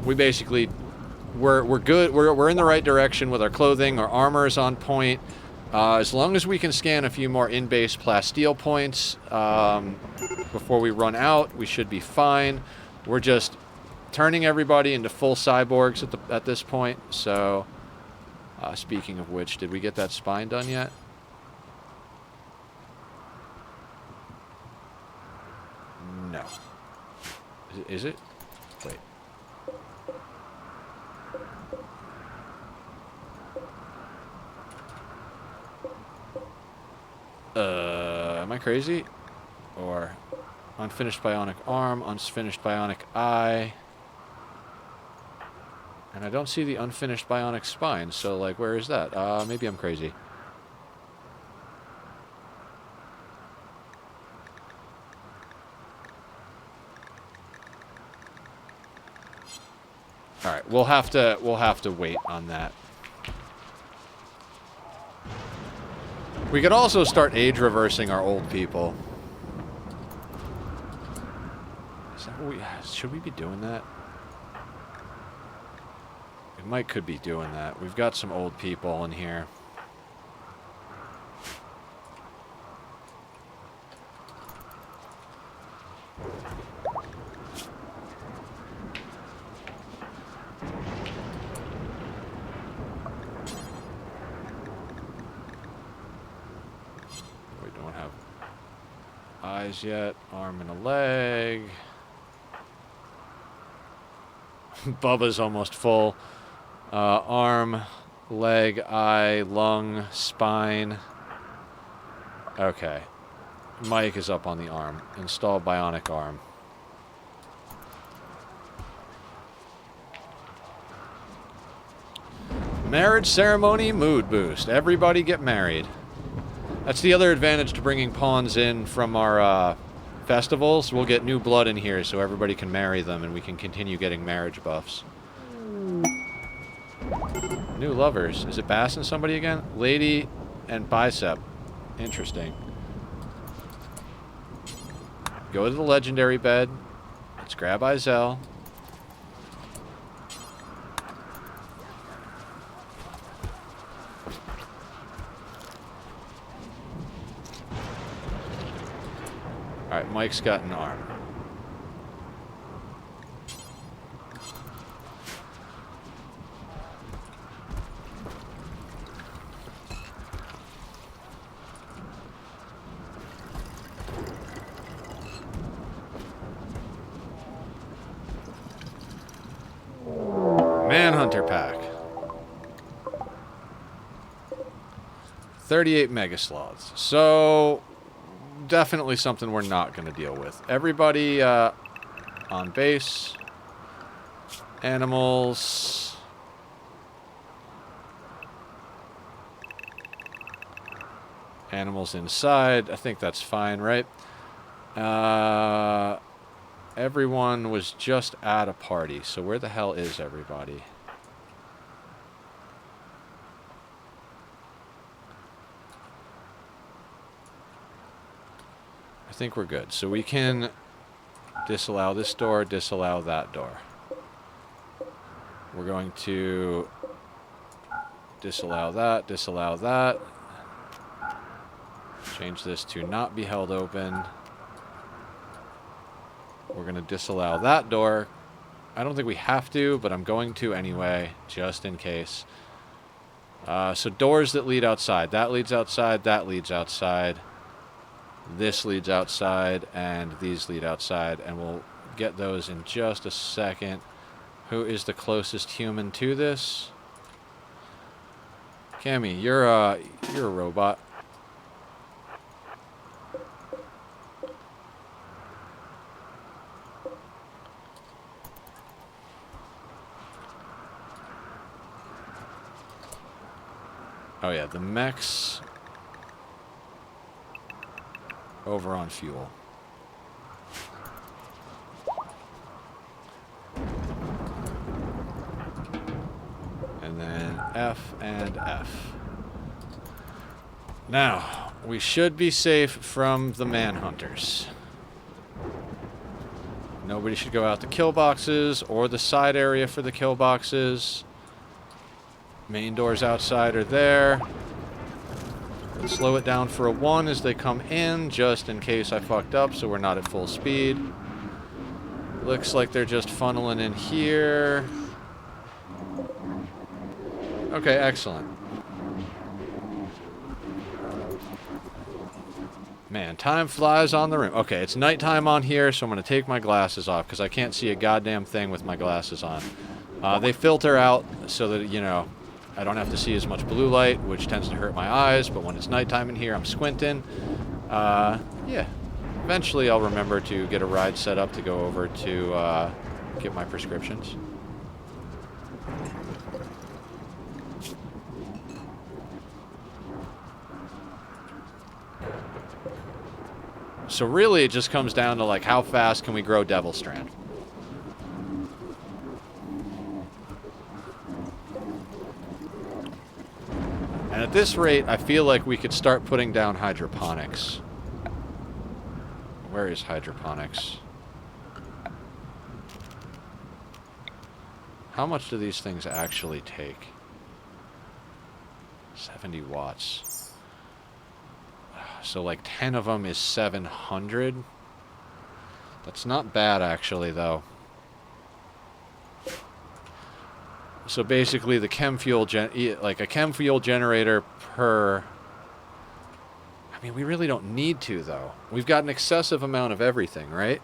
We basically, we're good. We're in the right direction with our clothing. Our armor is on point. As long as we can scan a few more in-base plasteel points before we run out, we should be fine. We're just turning everybody into full cyborgs at this point. So, speaking of which, did we get that spine done yet? No. Is it? Wait. Am I crazy? Or unfinished bionic arm, unfinished bionic eye. And I don't see the unfinished bionic spine, so like where is that? Maybe I'm crazy. All right, we'll have to wait on that. We could also start age reversing our old people. Is that what should we be doing that? We could be doing that. We've got some old people in here. Yet, arm and a leg. Bubba's almost full. Arm, leg, eye, lung, spine. Okay. Mike is up on the arm. Install bionic arm. Marriage ceremony mood boost. Everybody get married. That's the other advantage to bringing pawns in from our festivals. We'll get new blood in here so everybody can marry them and we can continue getting marriage buffs. New lovers. Is it Bass and somebody again? Lady and Bicep. Interesting. Go to the legendary bed. Let's grab Izel. Alright, Mike's got an arm. Manhunter pack. 38 mega sloths. So definitely something we're not going to deal with. Everybody on base. Animals. Animals inside. I think that's fine, right? Everyone was just at a party. So where the hell is everybody? I think we're good. So we can disallow this door, disallow that door. We're going to disallow that, disallow that. Change this to not be held open. We're going to disallow that door. I don't think we have to, but I'm going to anyway, just in case. So doors that lead outside. That leads outside, that leads outside. This leads outside, and these lead outside, and we'll get those in just a second. Who is the closest human to this? Cammy, you're a robot. Oh yeah, the mechs over on fuel. And then F and F. Now, we should be safe from the manhunters. Nobody should go out the kill boxes or the side area for the kill boxes. Main doors outside are there. Let's slow it down for a 1 as they come in, just in case I fucked up, so we're not at full speed. Looks like they're just funneling in here. Okay, excellent. Man, time flies on the rim. Okay, it's nighttime on here, so I'm going to take my glasses off because I can't see a goddamn thing with my glasses on. They filter out so that, you know, I don't have to see as much blue light, which tends to hurt my eyes, but when it's nighttime in here, I'm squinting. Yeah. Eventually, I'll remember to get a ride set up to go over to get my prescriptions. So really, it just comes down to, like, how fast can we grow Devil Strand? And at this rate, I feel like we could start putting down hydroponics. Where is hydroponics? How much do these things actually take? 70 watts. So like 10 of them is 700. That's not bad actually, though. So basically the chem fuel like a chem fuel generator per... I mean, we really don't need to, though. We've got an excessive amount of everything, right?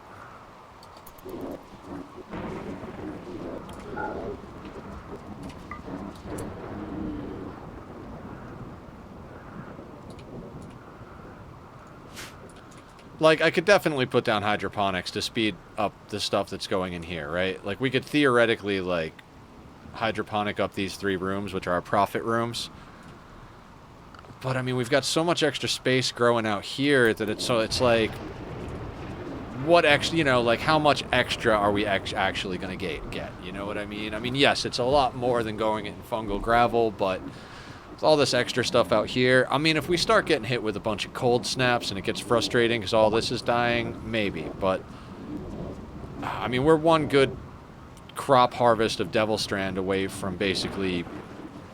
Like, I could definitely put down hydroponics to speed up the stuff that's going in here, right? Like, we could theoretically, like, hydroponic up these 3 rooms, which are our profit rooms. But, I mean, we've got so much extra space growing out here that it's like, what extra, you know, like, how much extra are we actually going to get? You know what I mean? I mean, yes, it's a lot more than going in fungal gravel, but with all this extra stuff out here, I mean, if we start getting hit with a bunch of cold snaps and it gets frustrating because all this is dying, maybe. But, I mean, we're one good crop harvest of Devil Strand away from basically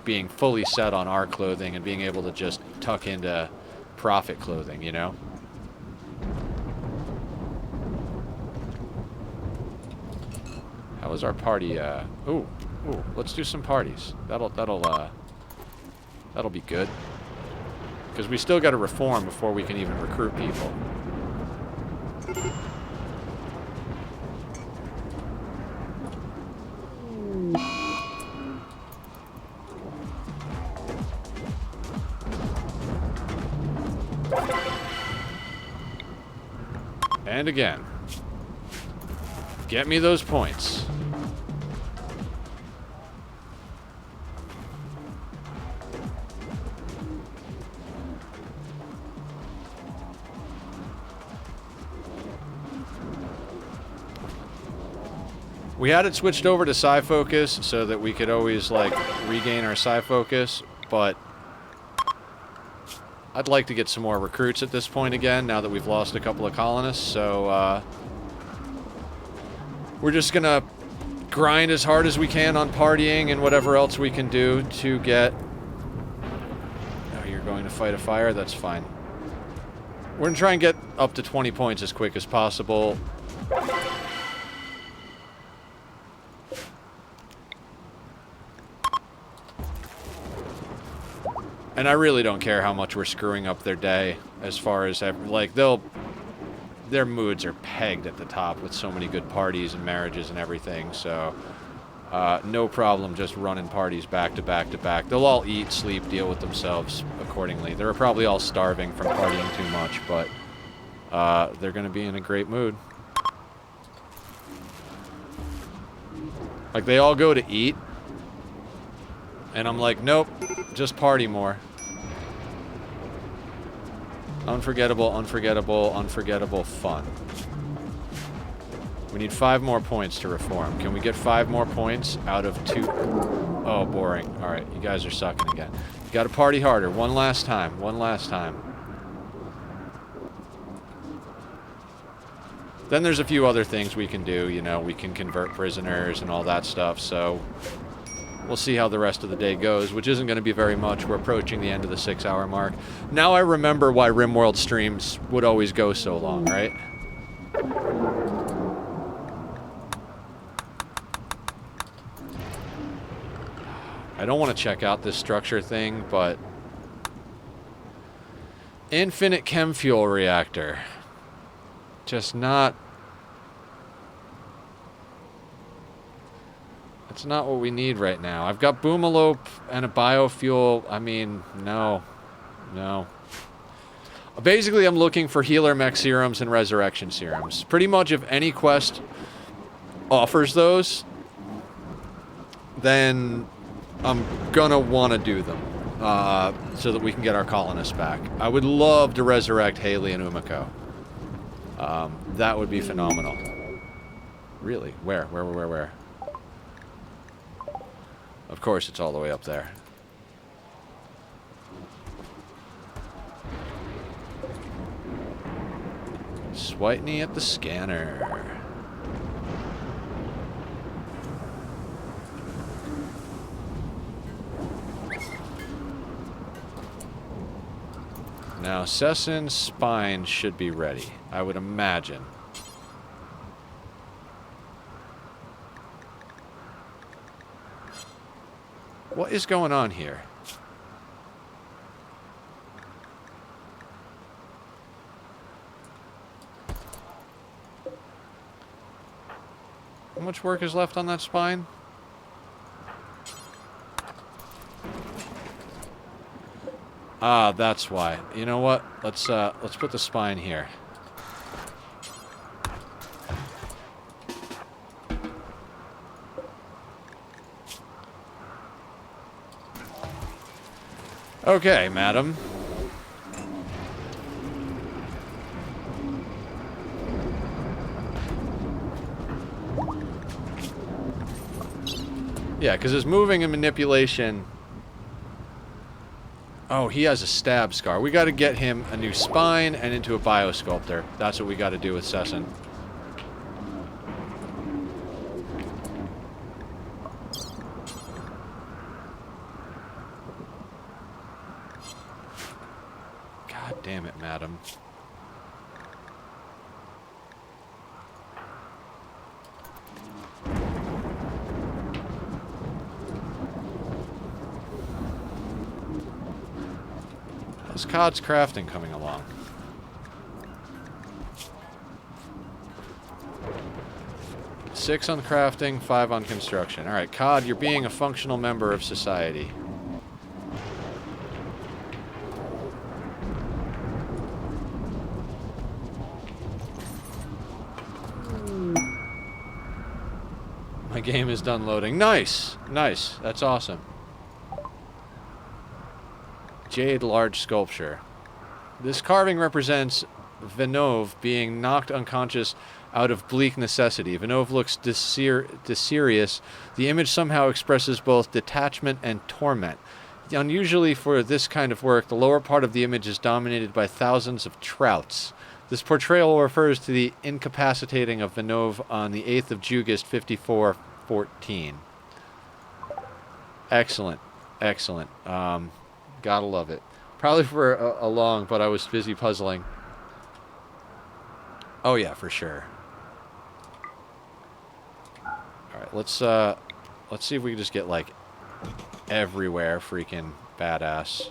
being fully set on our clothing and being able to just tuck into profit clothing, you know? How was our party? Ooh, let's do some parties. That'll be good. Because we still got to reform before we can even recruit people. And again. Get me those points. We had it switched over to Psi Focus so that we could always, like, regain our Psi Focus, but I'd like to get some more recruits at this point again, now that we've lost a couple of colonists, so, we're just gonna grind as hard as we can on partying and whatever else we can do to get... Oh, you're going to fight a fire? That's fine. We're gonna try and get up to 20 points as quick as possible. And I really don't care how much we're screwing up their day as far as, like, their moods are pegged at the top with so many good parties and marriages and everything, so no problem just running parties back to back to back. They'll all eat, sleep, deal with themselves accordingly. They're probably all starving from partying too much, but they're going to be in a great mood. Like, they all go to eat, and I'm like, nope, just party more. Unforgettable, unforgettable, unforgettable fun. We need 5 more points to reform. Can we get 5 more points out of 2? Oh, boring. Alright, you guys are sucking again. You gotta party harder. One last time. One last time. Then there's a few other things we can do. You know, we can convert prisoners and all that stuff, so we'll see how the rest of the day goes, which isn't going to be very much. We're approaching the end of the 6-hour mark. Now I remember why RimWorld streams would always go so long, right? I don't want to check out this structure thing, but infinite chem fuel reactor. Just not... It's not what we need right now. I've got Boomalope and a biofuel. I mean, no. No. Basically, I'm looking for healer mech serums and resurrection serums. Pretty much if any quest offers those, then I'm gonna want to do them. So that we can get our colonists back. I would love to resurrect Haley and Umiko. That would be phenomenal. Really? Where? Of course, it's all the way up there. Switney at the scanner. Now, Sessin's spine should be ready, I would imagine. What is going on here? How much work is left on that spine? Ah, that's why. You know what? Let's put the spine here. Okay, madam. Yeah, because his moving and manipulation... Oh, he has a stab scar. We got to get him a new spine and into a biosculptor. That's what we got to do with Sessin. God damn it, madam. How's Cod's crafting coming along? Six on crafting, 5 on construction. Alright, Cod, you're being a functional member of society. My game is done loading. Nice! Nice. That's awesome. Jade large sculpture. This carving represents Vinov being knocked unconscious out of bleak necessity. Vinov looks deserious. The image somehow expresses both detachment and torment. Unusually for this kind of work, the lower part of the image is dominated by thousands of trouts. This portrayal refers to the incapacitating of Vinov on the 8th of Jugist 5414. Excellent. Excellent. Gotta love it. Probably for a long, but I was busy puzzling. Oh yeah, for sure. Alright, let's see if we can just get, like, everywhere freaking badass.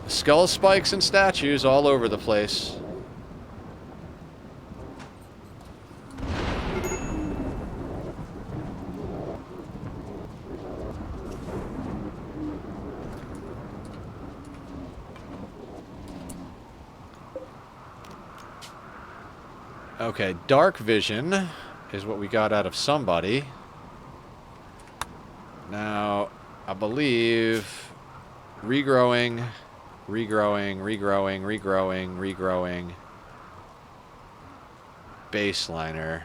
Skull spikes and statues all over the place. Okay, dark vision is what we got out of somebody. Now, I believe regrowing, regrowing. Baseliner.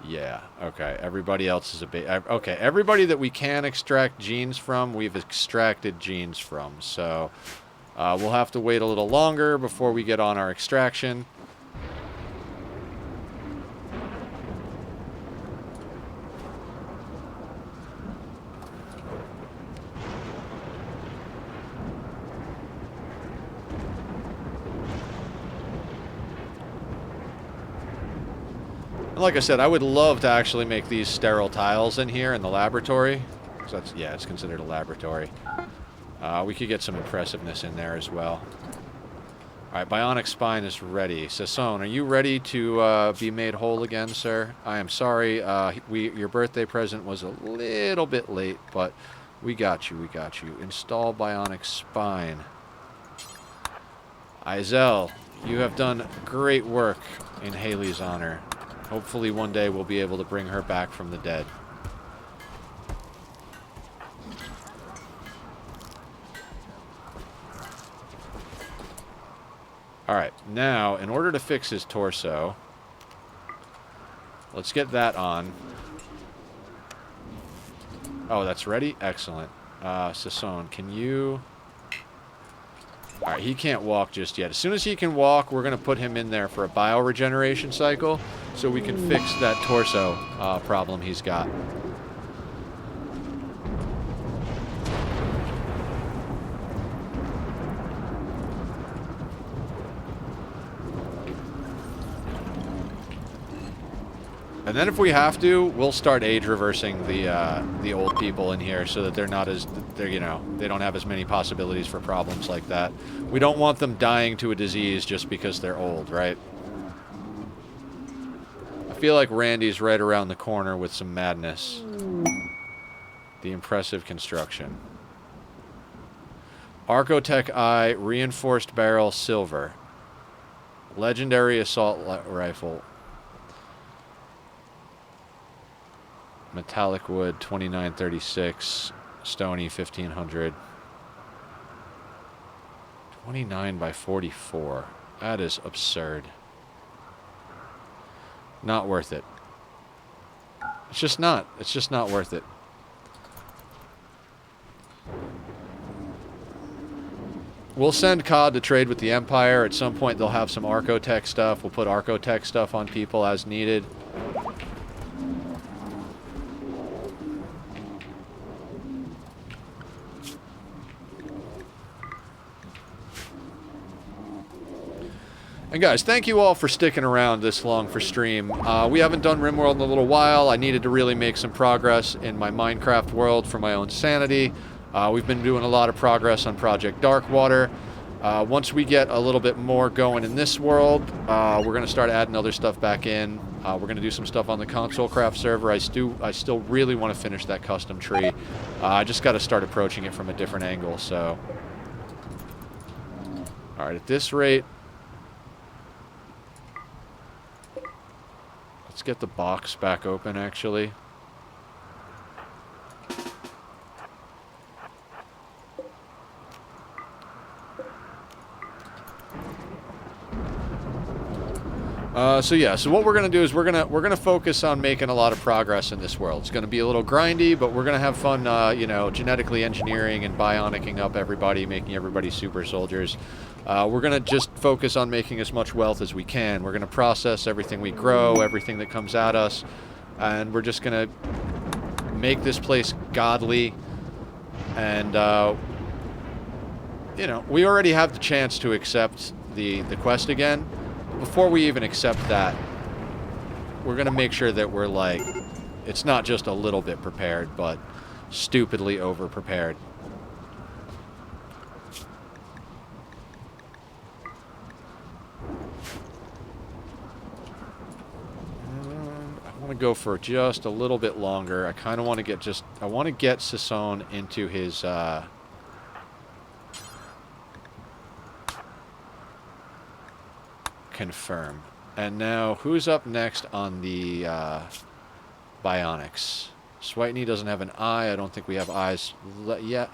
Yeah, okay. Everybody else is a okay, everybody that we can extract genes from, we've extracted genes from. So, we'll have to wait a little longer before we get on our extraction. Like I said, I would love to actually make these sterile tiles in here in the laboratory. So that's, yeah, it's considered a laboratory. We could get some impressiveness in there as well. Alright, bionic spine is ready. Sasson, are you ready to be made whole again, sir? I am sorry, your birthday present was a little bit late, but we got you, we got you. Install bionic spine. Izel, you have done great work in Haley's honor. Hopefully one day we'll be able to bring her back from the dead. Alright, now, in order to fix his torso, let's get that on. Oh, that's ready? Excellent. Sasson, can you... Alright, he can't walk just yet. As soon as he can walk, we're going to put him in there for a bioregeneration cycle so we can fix that torso problem he's got. And then if we have to, we'll start age reversing the old people in here so that they're not as, you know, they don't have as many possibilities for problems like that. We don't want them dying to a disease just because they're old, right? I feel like Randy's right around the corner with some madness. The impressive construction. Arcotech Eye, reinforced barrel, silver. Legendary assault rifle. Metallic wood, 2936. Stony, 1500. 29 by 44. That is absurd. Not worth it. It's just not. It's just not worth it. We'll send COD to trade with the Empire. At some point, they'll have some Arcotech stuff. We'll put Arcotech stuff on people as needed. And guys, thank you all for sticking around this long for stream. We haven't done RimWorld in a little while. I needed to really make some progress in my Minecraft world for my own sanity. We've been doing a lot of progress on Project Darkwater. Once we get a little bit more going in this world, we're going to start adding other stuff back in. We're going to do some stuff on the console craft server. I still really want to finish that custom tree. I just got to start approaching it from a different angle, so... Alright, at this rate... Let's get the box back open, actually. So what we're gonna do is we're gonna focus on making a lot of progress in this world. It's gonna be a little grindy, but we're gonna have fun, you know, genetically engineering and bionicking up everybody, making everybody super soldiers. We're gonna just focus on making as much wealth as we can. We're gonna process everything we grow, everything that comes at us, and we're just gonna make this place godly. And you know, we already have the chance to accept the quest again. Before we even accept that, we're gonna make sure that we're like, it's not just a little bit prepared, but stupidly over prepared. I want to go for just a little bit longer. I kind of want to get I want to get Sasson into his confirm. And now, who's up next on the bionics? Switney doesn't have an eye. I don't think we have eyes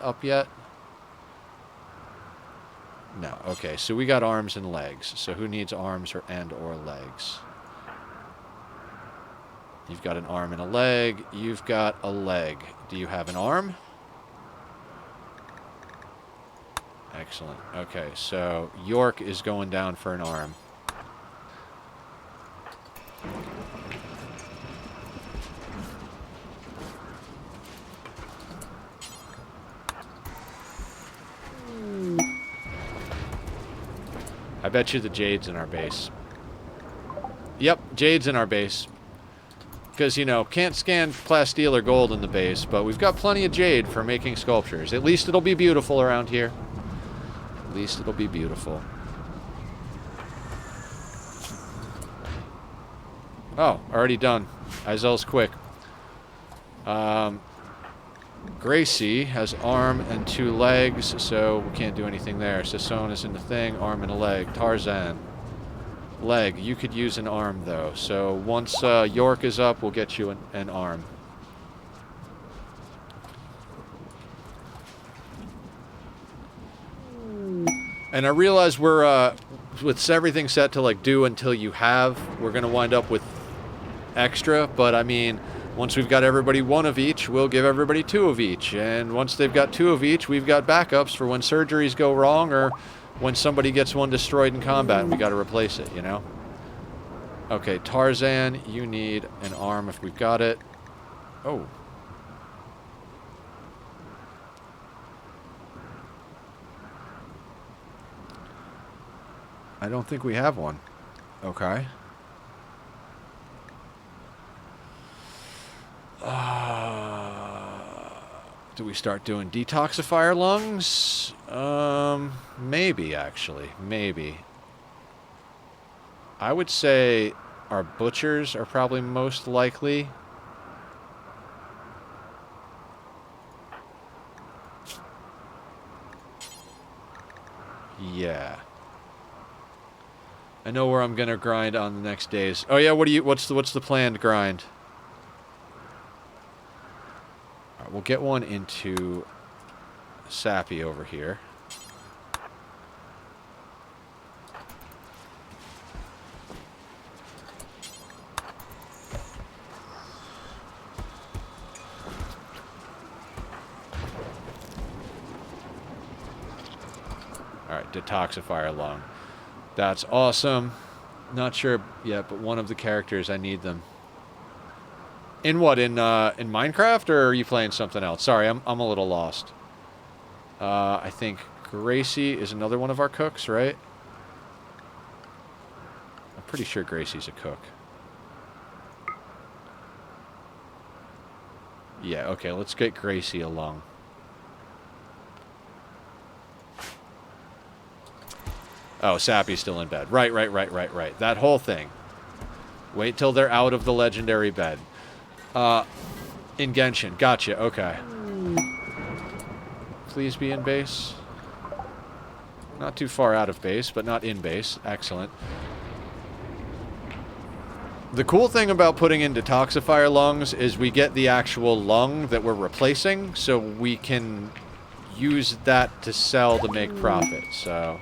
up yet. No. Okay, so we got arms and legs. So who needs arms or legs? You've got an arm and a leg. You've got a leg. Do you have an arm? Excellent. Okay, so York is going down for an arm. I bet you the Jade's in our base. Yep, Jade's in our base. Because, you know, can't scan plasteel or gold in the base, but we've got plenty of Jade for making sculptures. At least it'll be beautiful around here. At least it'll be beautiful. Oh, already done. Izel's quick. Gracie has arm and 2 legs, so we can't do anything there. Sasson is in the thing, arm and a leg. Tarzan. Leg. You could use an arm, though. So once York is up, we'll get you an arm. And I realize we're, with everything set to, like, do until you have, we're going to wind up with extra, but I mean, once we've got everybody 1 of each, we'll give everybody 2 of each. And once they've got 2 of each, we've got backups for when surgeries go wrong or when somebody gets one destroyed in combat and we got to replace it, you know? Okay, Tarzan, you need an arm if we've got it. Oh. I don't think we have one. Okay. Do we start doing detoxifier lungs? Maybe, actually. Maybe. I would say our butchers are probably most likely. Yeah. I know where I'm gonna grind on the next days. Oh yeah, what's the planned grind? Alright, we'll get one into Sappy over here. Alright, detoxifier lung. That's awesome. Not sure yet, but one of the characters, I need them. In what? In Minecraft, or are you playing something else? Sorry, I'm a little lost. I think Gracie is another one of our cooks, right? I'm pretty sure Gracie's a cook. Yeah, okay, let's get Gracie along. Oh, Sappy's still in bed. Right. That whole thing. Wait till they're out of the legendary bed. In Genshin. Gotcha, okay. Please be in base. Not too far out of base, but not in base. Excellent. The cool thing about putting in detoxifier lungs is we get the actual lung that we're replacing, so we can use that to sell to make profit, so...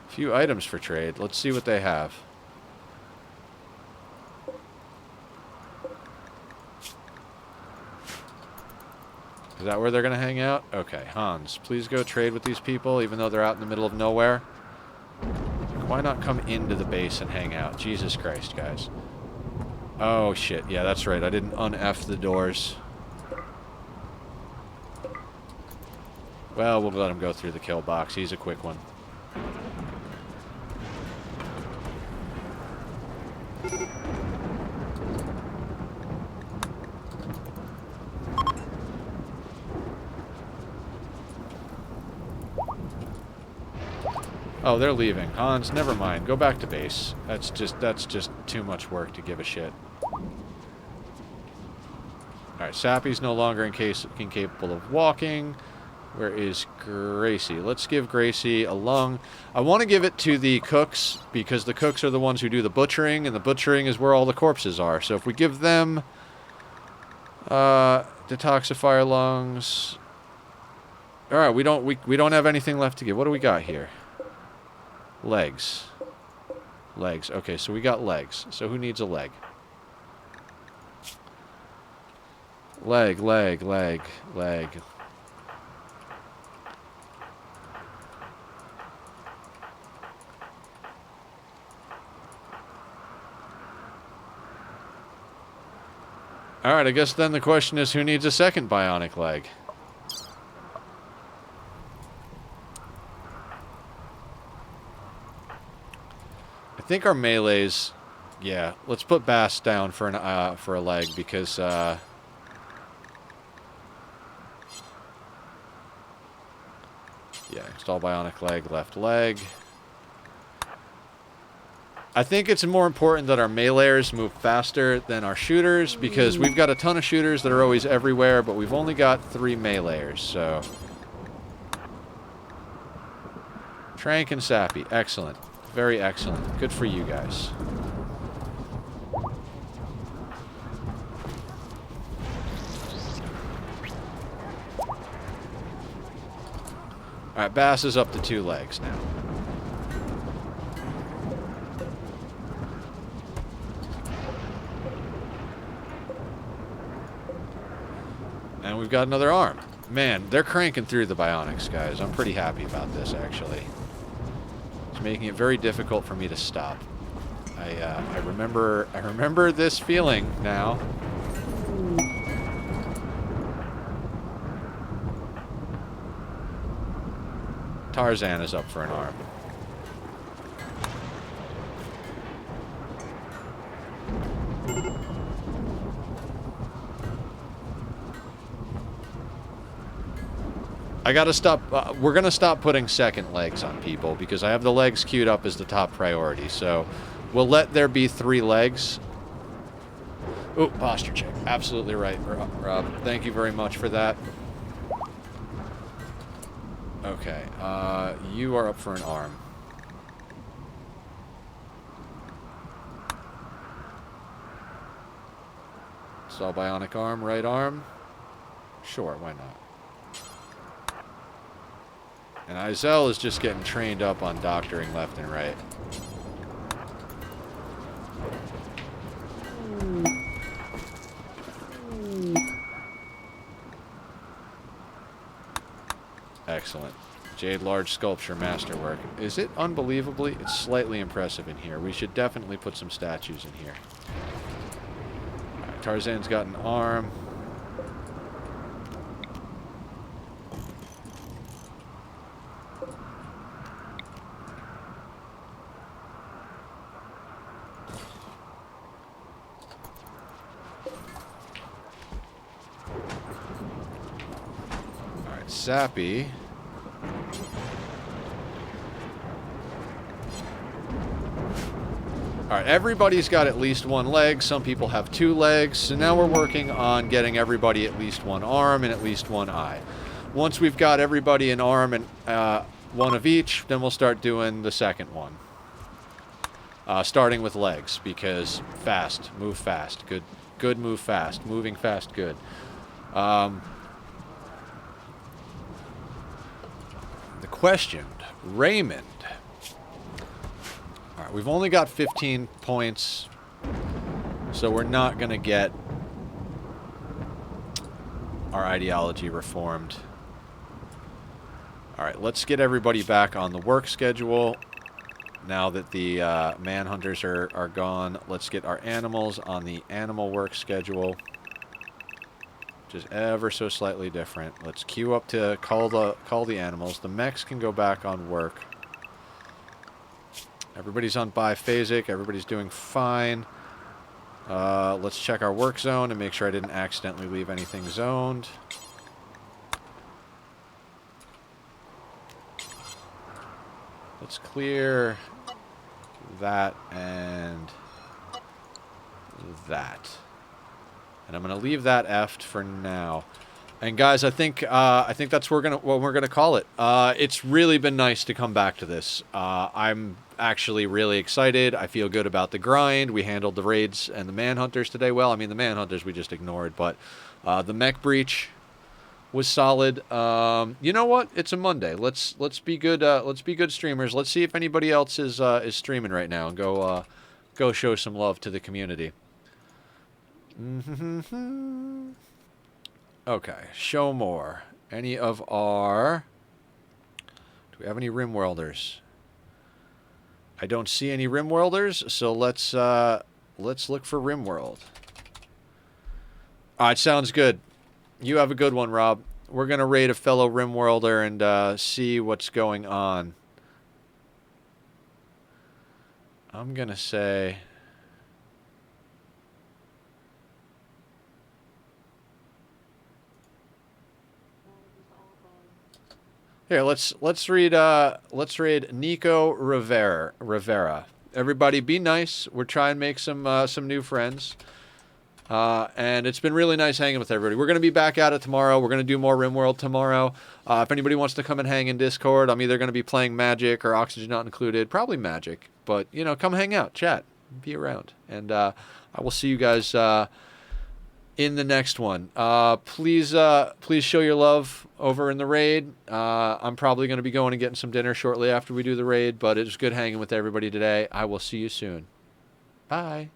Few items for trade. Let's see what they have. Is that where they're going to hang out? Okay, Hans, please go trade with these people, even though they're out in the middle of nowhere. Why not come into the base and hang out? Jesus Christ, guys. Oh, shit. Yeah, that's right. I didn't un-F the doors. Well, we'll let him go through the kill box. He's a quick one. Oh, they're leaving. Hans, never mind. Go back to base. That's just too much work to give a shit. Alright, Sappy's no longer incapable of walking. Where is Gracie? Let's give Gracie a lung. I want to give it to the cooks, because the cooks are the ones who do the butchering, and the butchering is where all the corpses are. So if we give them detoxifier lungs. Alright, we don't have anything left to give. What do we got here? Legs. Legs. Okay, so we got legs. So who needs a leg? Leg, leg, leg, leg. Alright, I guess then the question is, who needs a second bionic leg? I think our melees... Yeah, let's put Bass down for a leg, because... yeah, install bionic leg, left leg. I think it's more important that our meleeers move faster than our shooters, because we've got a ton of shooters that are always everywhere, but we've only got 3 meleeers, so... Trank and Sappy. Excellent. Very excellent. Good for you guys. Alright, Bass is up to 2 legs now. And we've got another arm. Man, they're cranking through the bionics, guys. I'm pretty happy about this, actually. It's making it very difficult for me to stop. I remember this feeling now. Tarzan is up for an arm. I gotta stop, we're gonna stop putting second legs on people, because I have the legs queued up as the top priority, so we'll let there be 3 legs. Oh, posture check. Absolutely right, Rob. Thank you very much for that. Okay, you are up for an arm. Saw bionic arm, right arm. Sure, why not? And Izel is just getting trained up on doctoring left and right. Excellent. Jade large sculpture masterwork. Is it unbelievably? It's slightly impressive in here. We should definitely put some statues in here. Alright, Tarzan's got an arm. Alright, Sappy. Alright, everybody's got at least 1 leg. Some people have 2 legs. So now we're working on getting everybody at least 1 arm and at least 1 eye. Once we've got everybody an arm and 1 of each, then we'll start doing the second one. Starting with legs, because fast. Move fast. Good. Good, move fast. Moving fast, good. The questioned. Raymond. Alright, we've only got 15 points, so we're not going to get our ideology reformed. Alright, let's get everybody back on the work schedule. Now that the manhunters are gone, let's get our animals on the animal work schedule. Which is ever so slightly different. Let's queue up to call the animals. The mechs can go back on work. Everybody's on biphasic. Everybody's doing fine. Let's check our work zone and make sure I didn't accidentally leave anything zoned. let's clear that and that. And I'm going to leave that effed for now. And guys, I think that's what we're gonna call it. It's really been nice to come back to this. I'm actually really excited. I feel good about the grind. We handled the raids and the manhunters today well. I mean, the manhunters we just ignored, but the mech breach was solid. You know what? It's a Monday. Let's be good. Let's be good streamers. Let's see if anybody else is streaming right now and go show some love to the community. Okay, show more. Any of our... Do we have any rim welders? I don't see any rim welders, so let's look for RimWorld. Alright, sounds good. You have a good one, Rob. We're going to raid a fellow rim welder and see what's going on. I'm going to say... Here, let's read Nico Rivera. Everybody, be nice. We're trying to make some new friends, and it's been really nice hanging with everybody. We're gonna be back at it tomorrow. We're gonna do more RimWorld tomorrow. If anybody wants to come and hang in Discord, I'm either gonna be playing Magic or Oxygen Not Included. Probably Magic, but you know, come hang out, chat, be around, and I will see you guys in the next one. Please show your love over in the raid. I'm probably going to be going and getting some dinner shortly after we do the raid, but it was good hanging with everybody today. I will see you soon. Bye.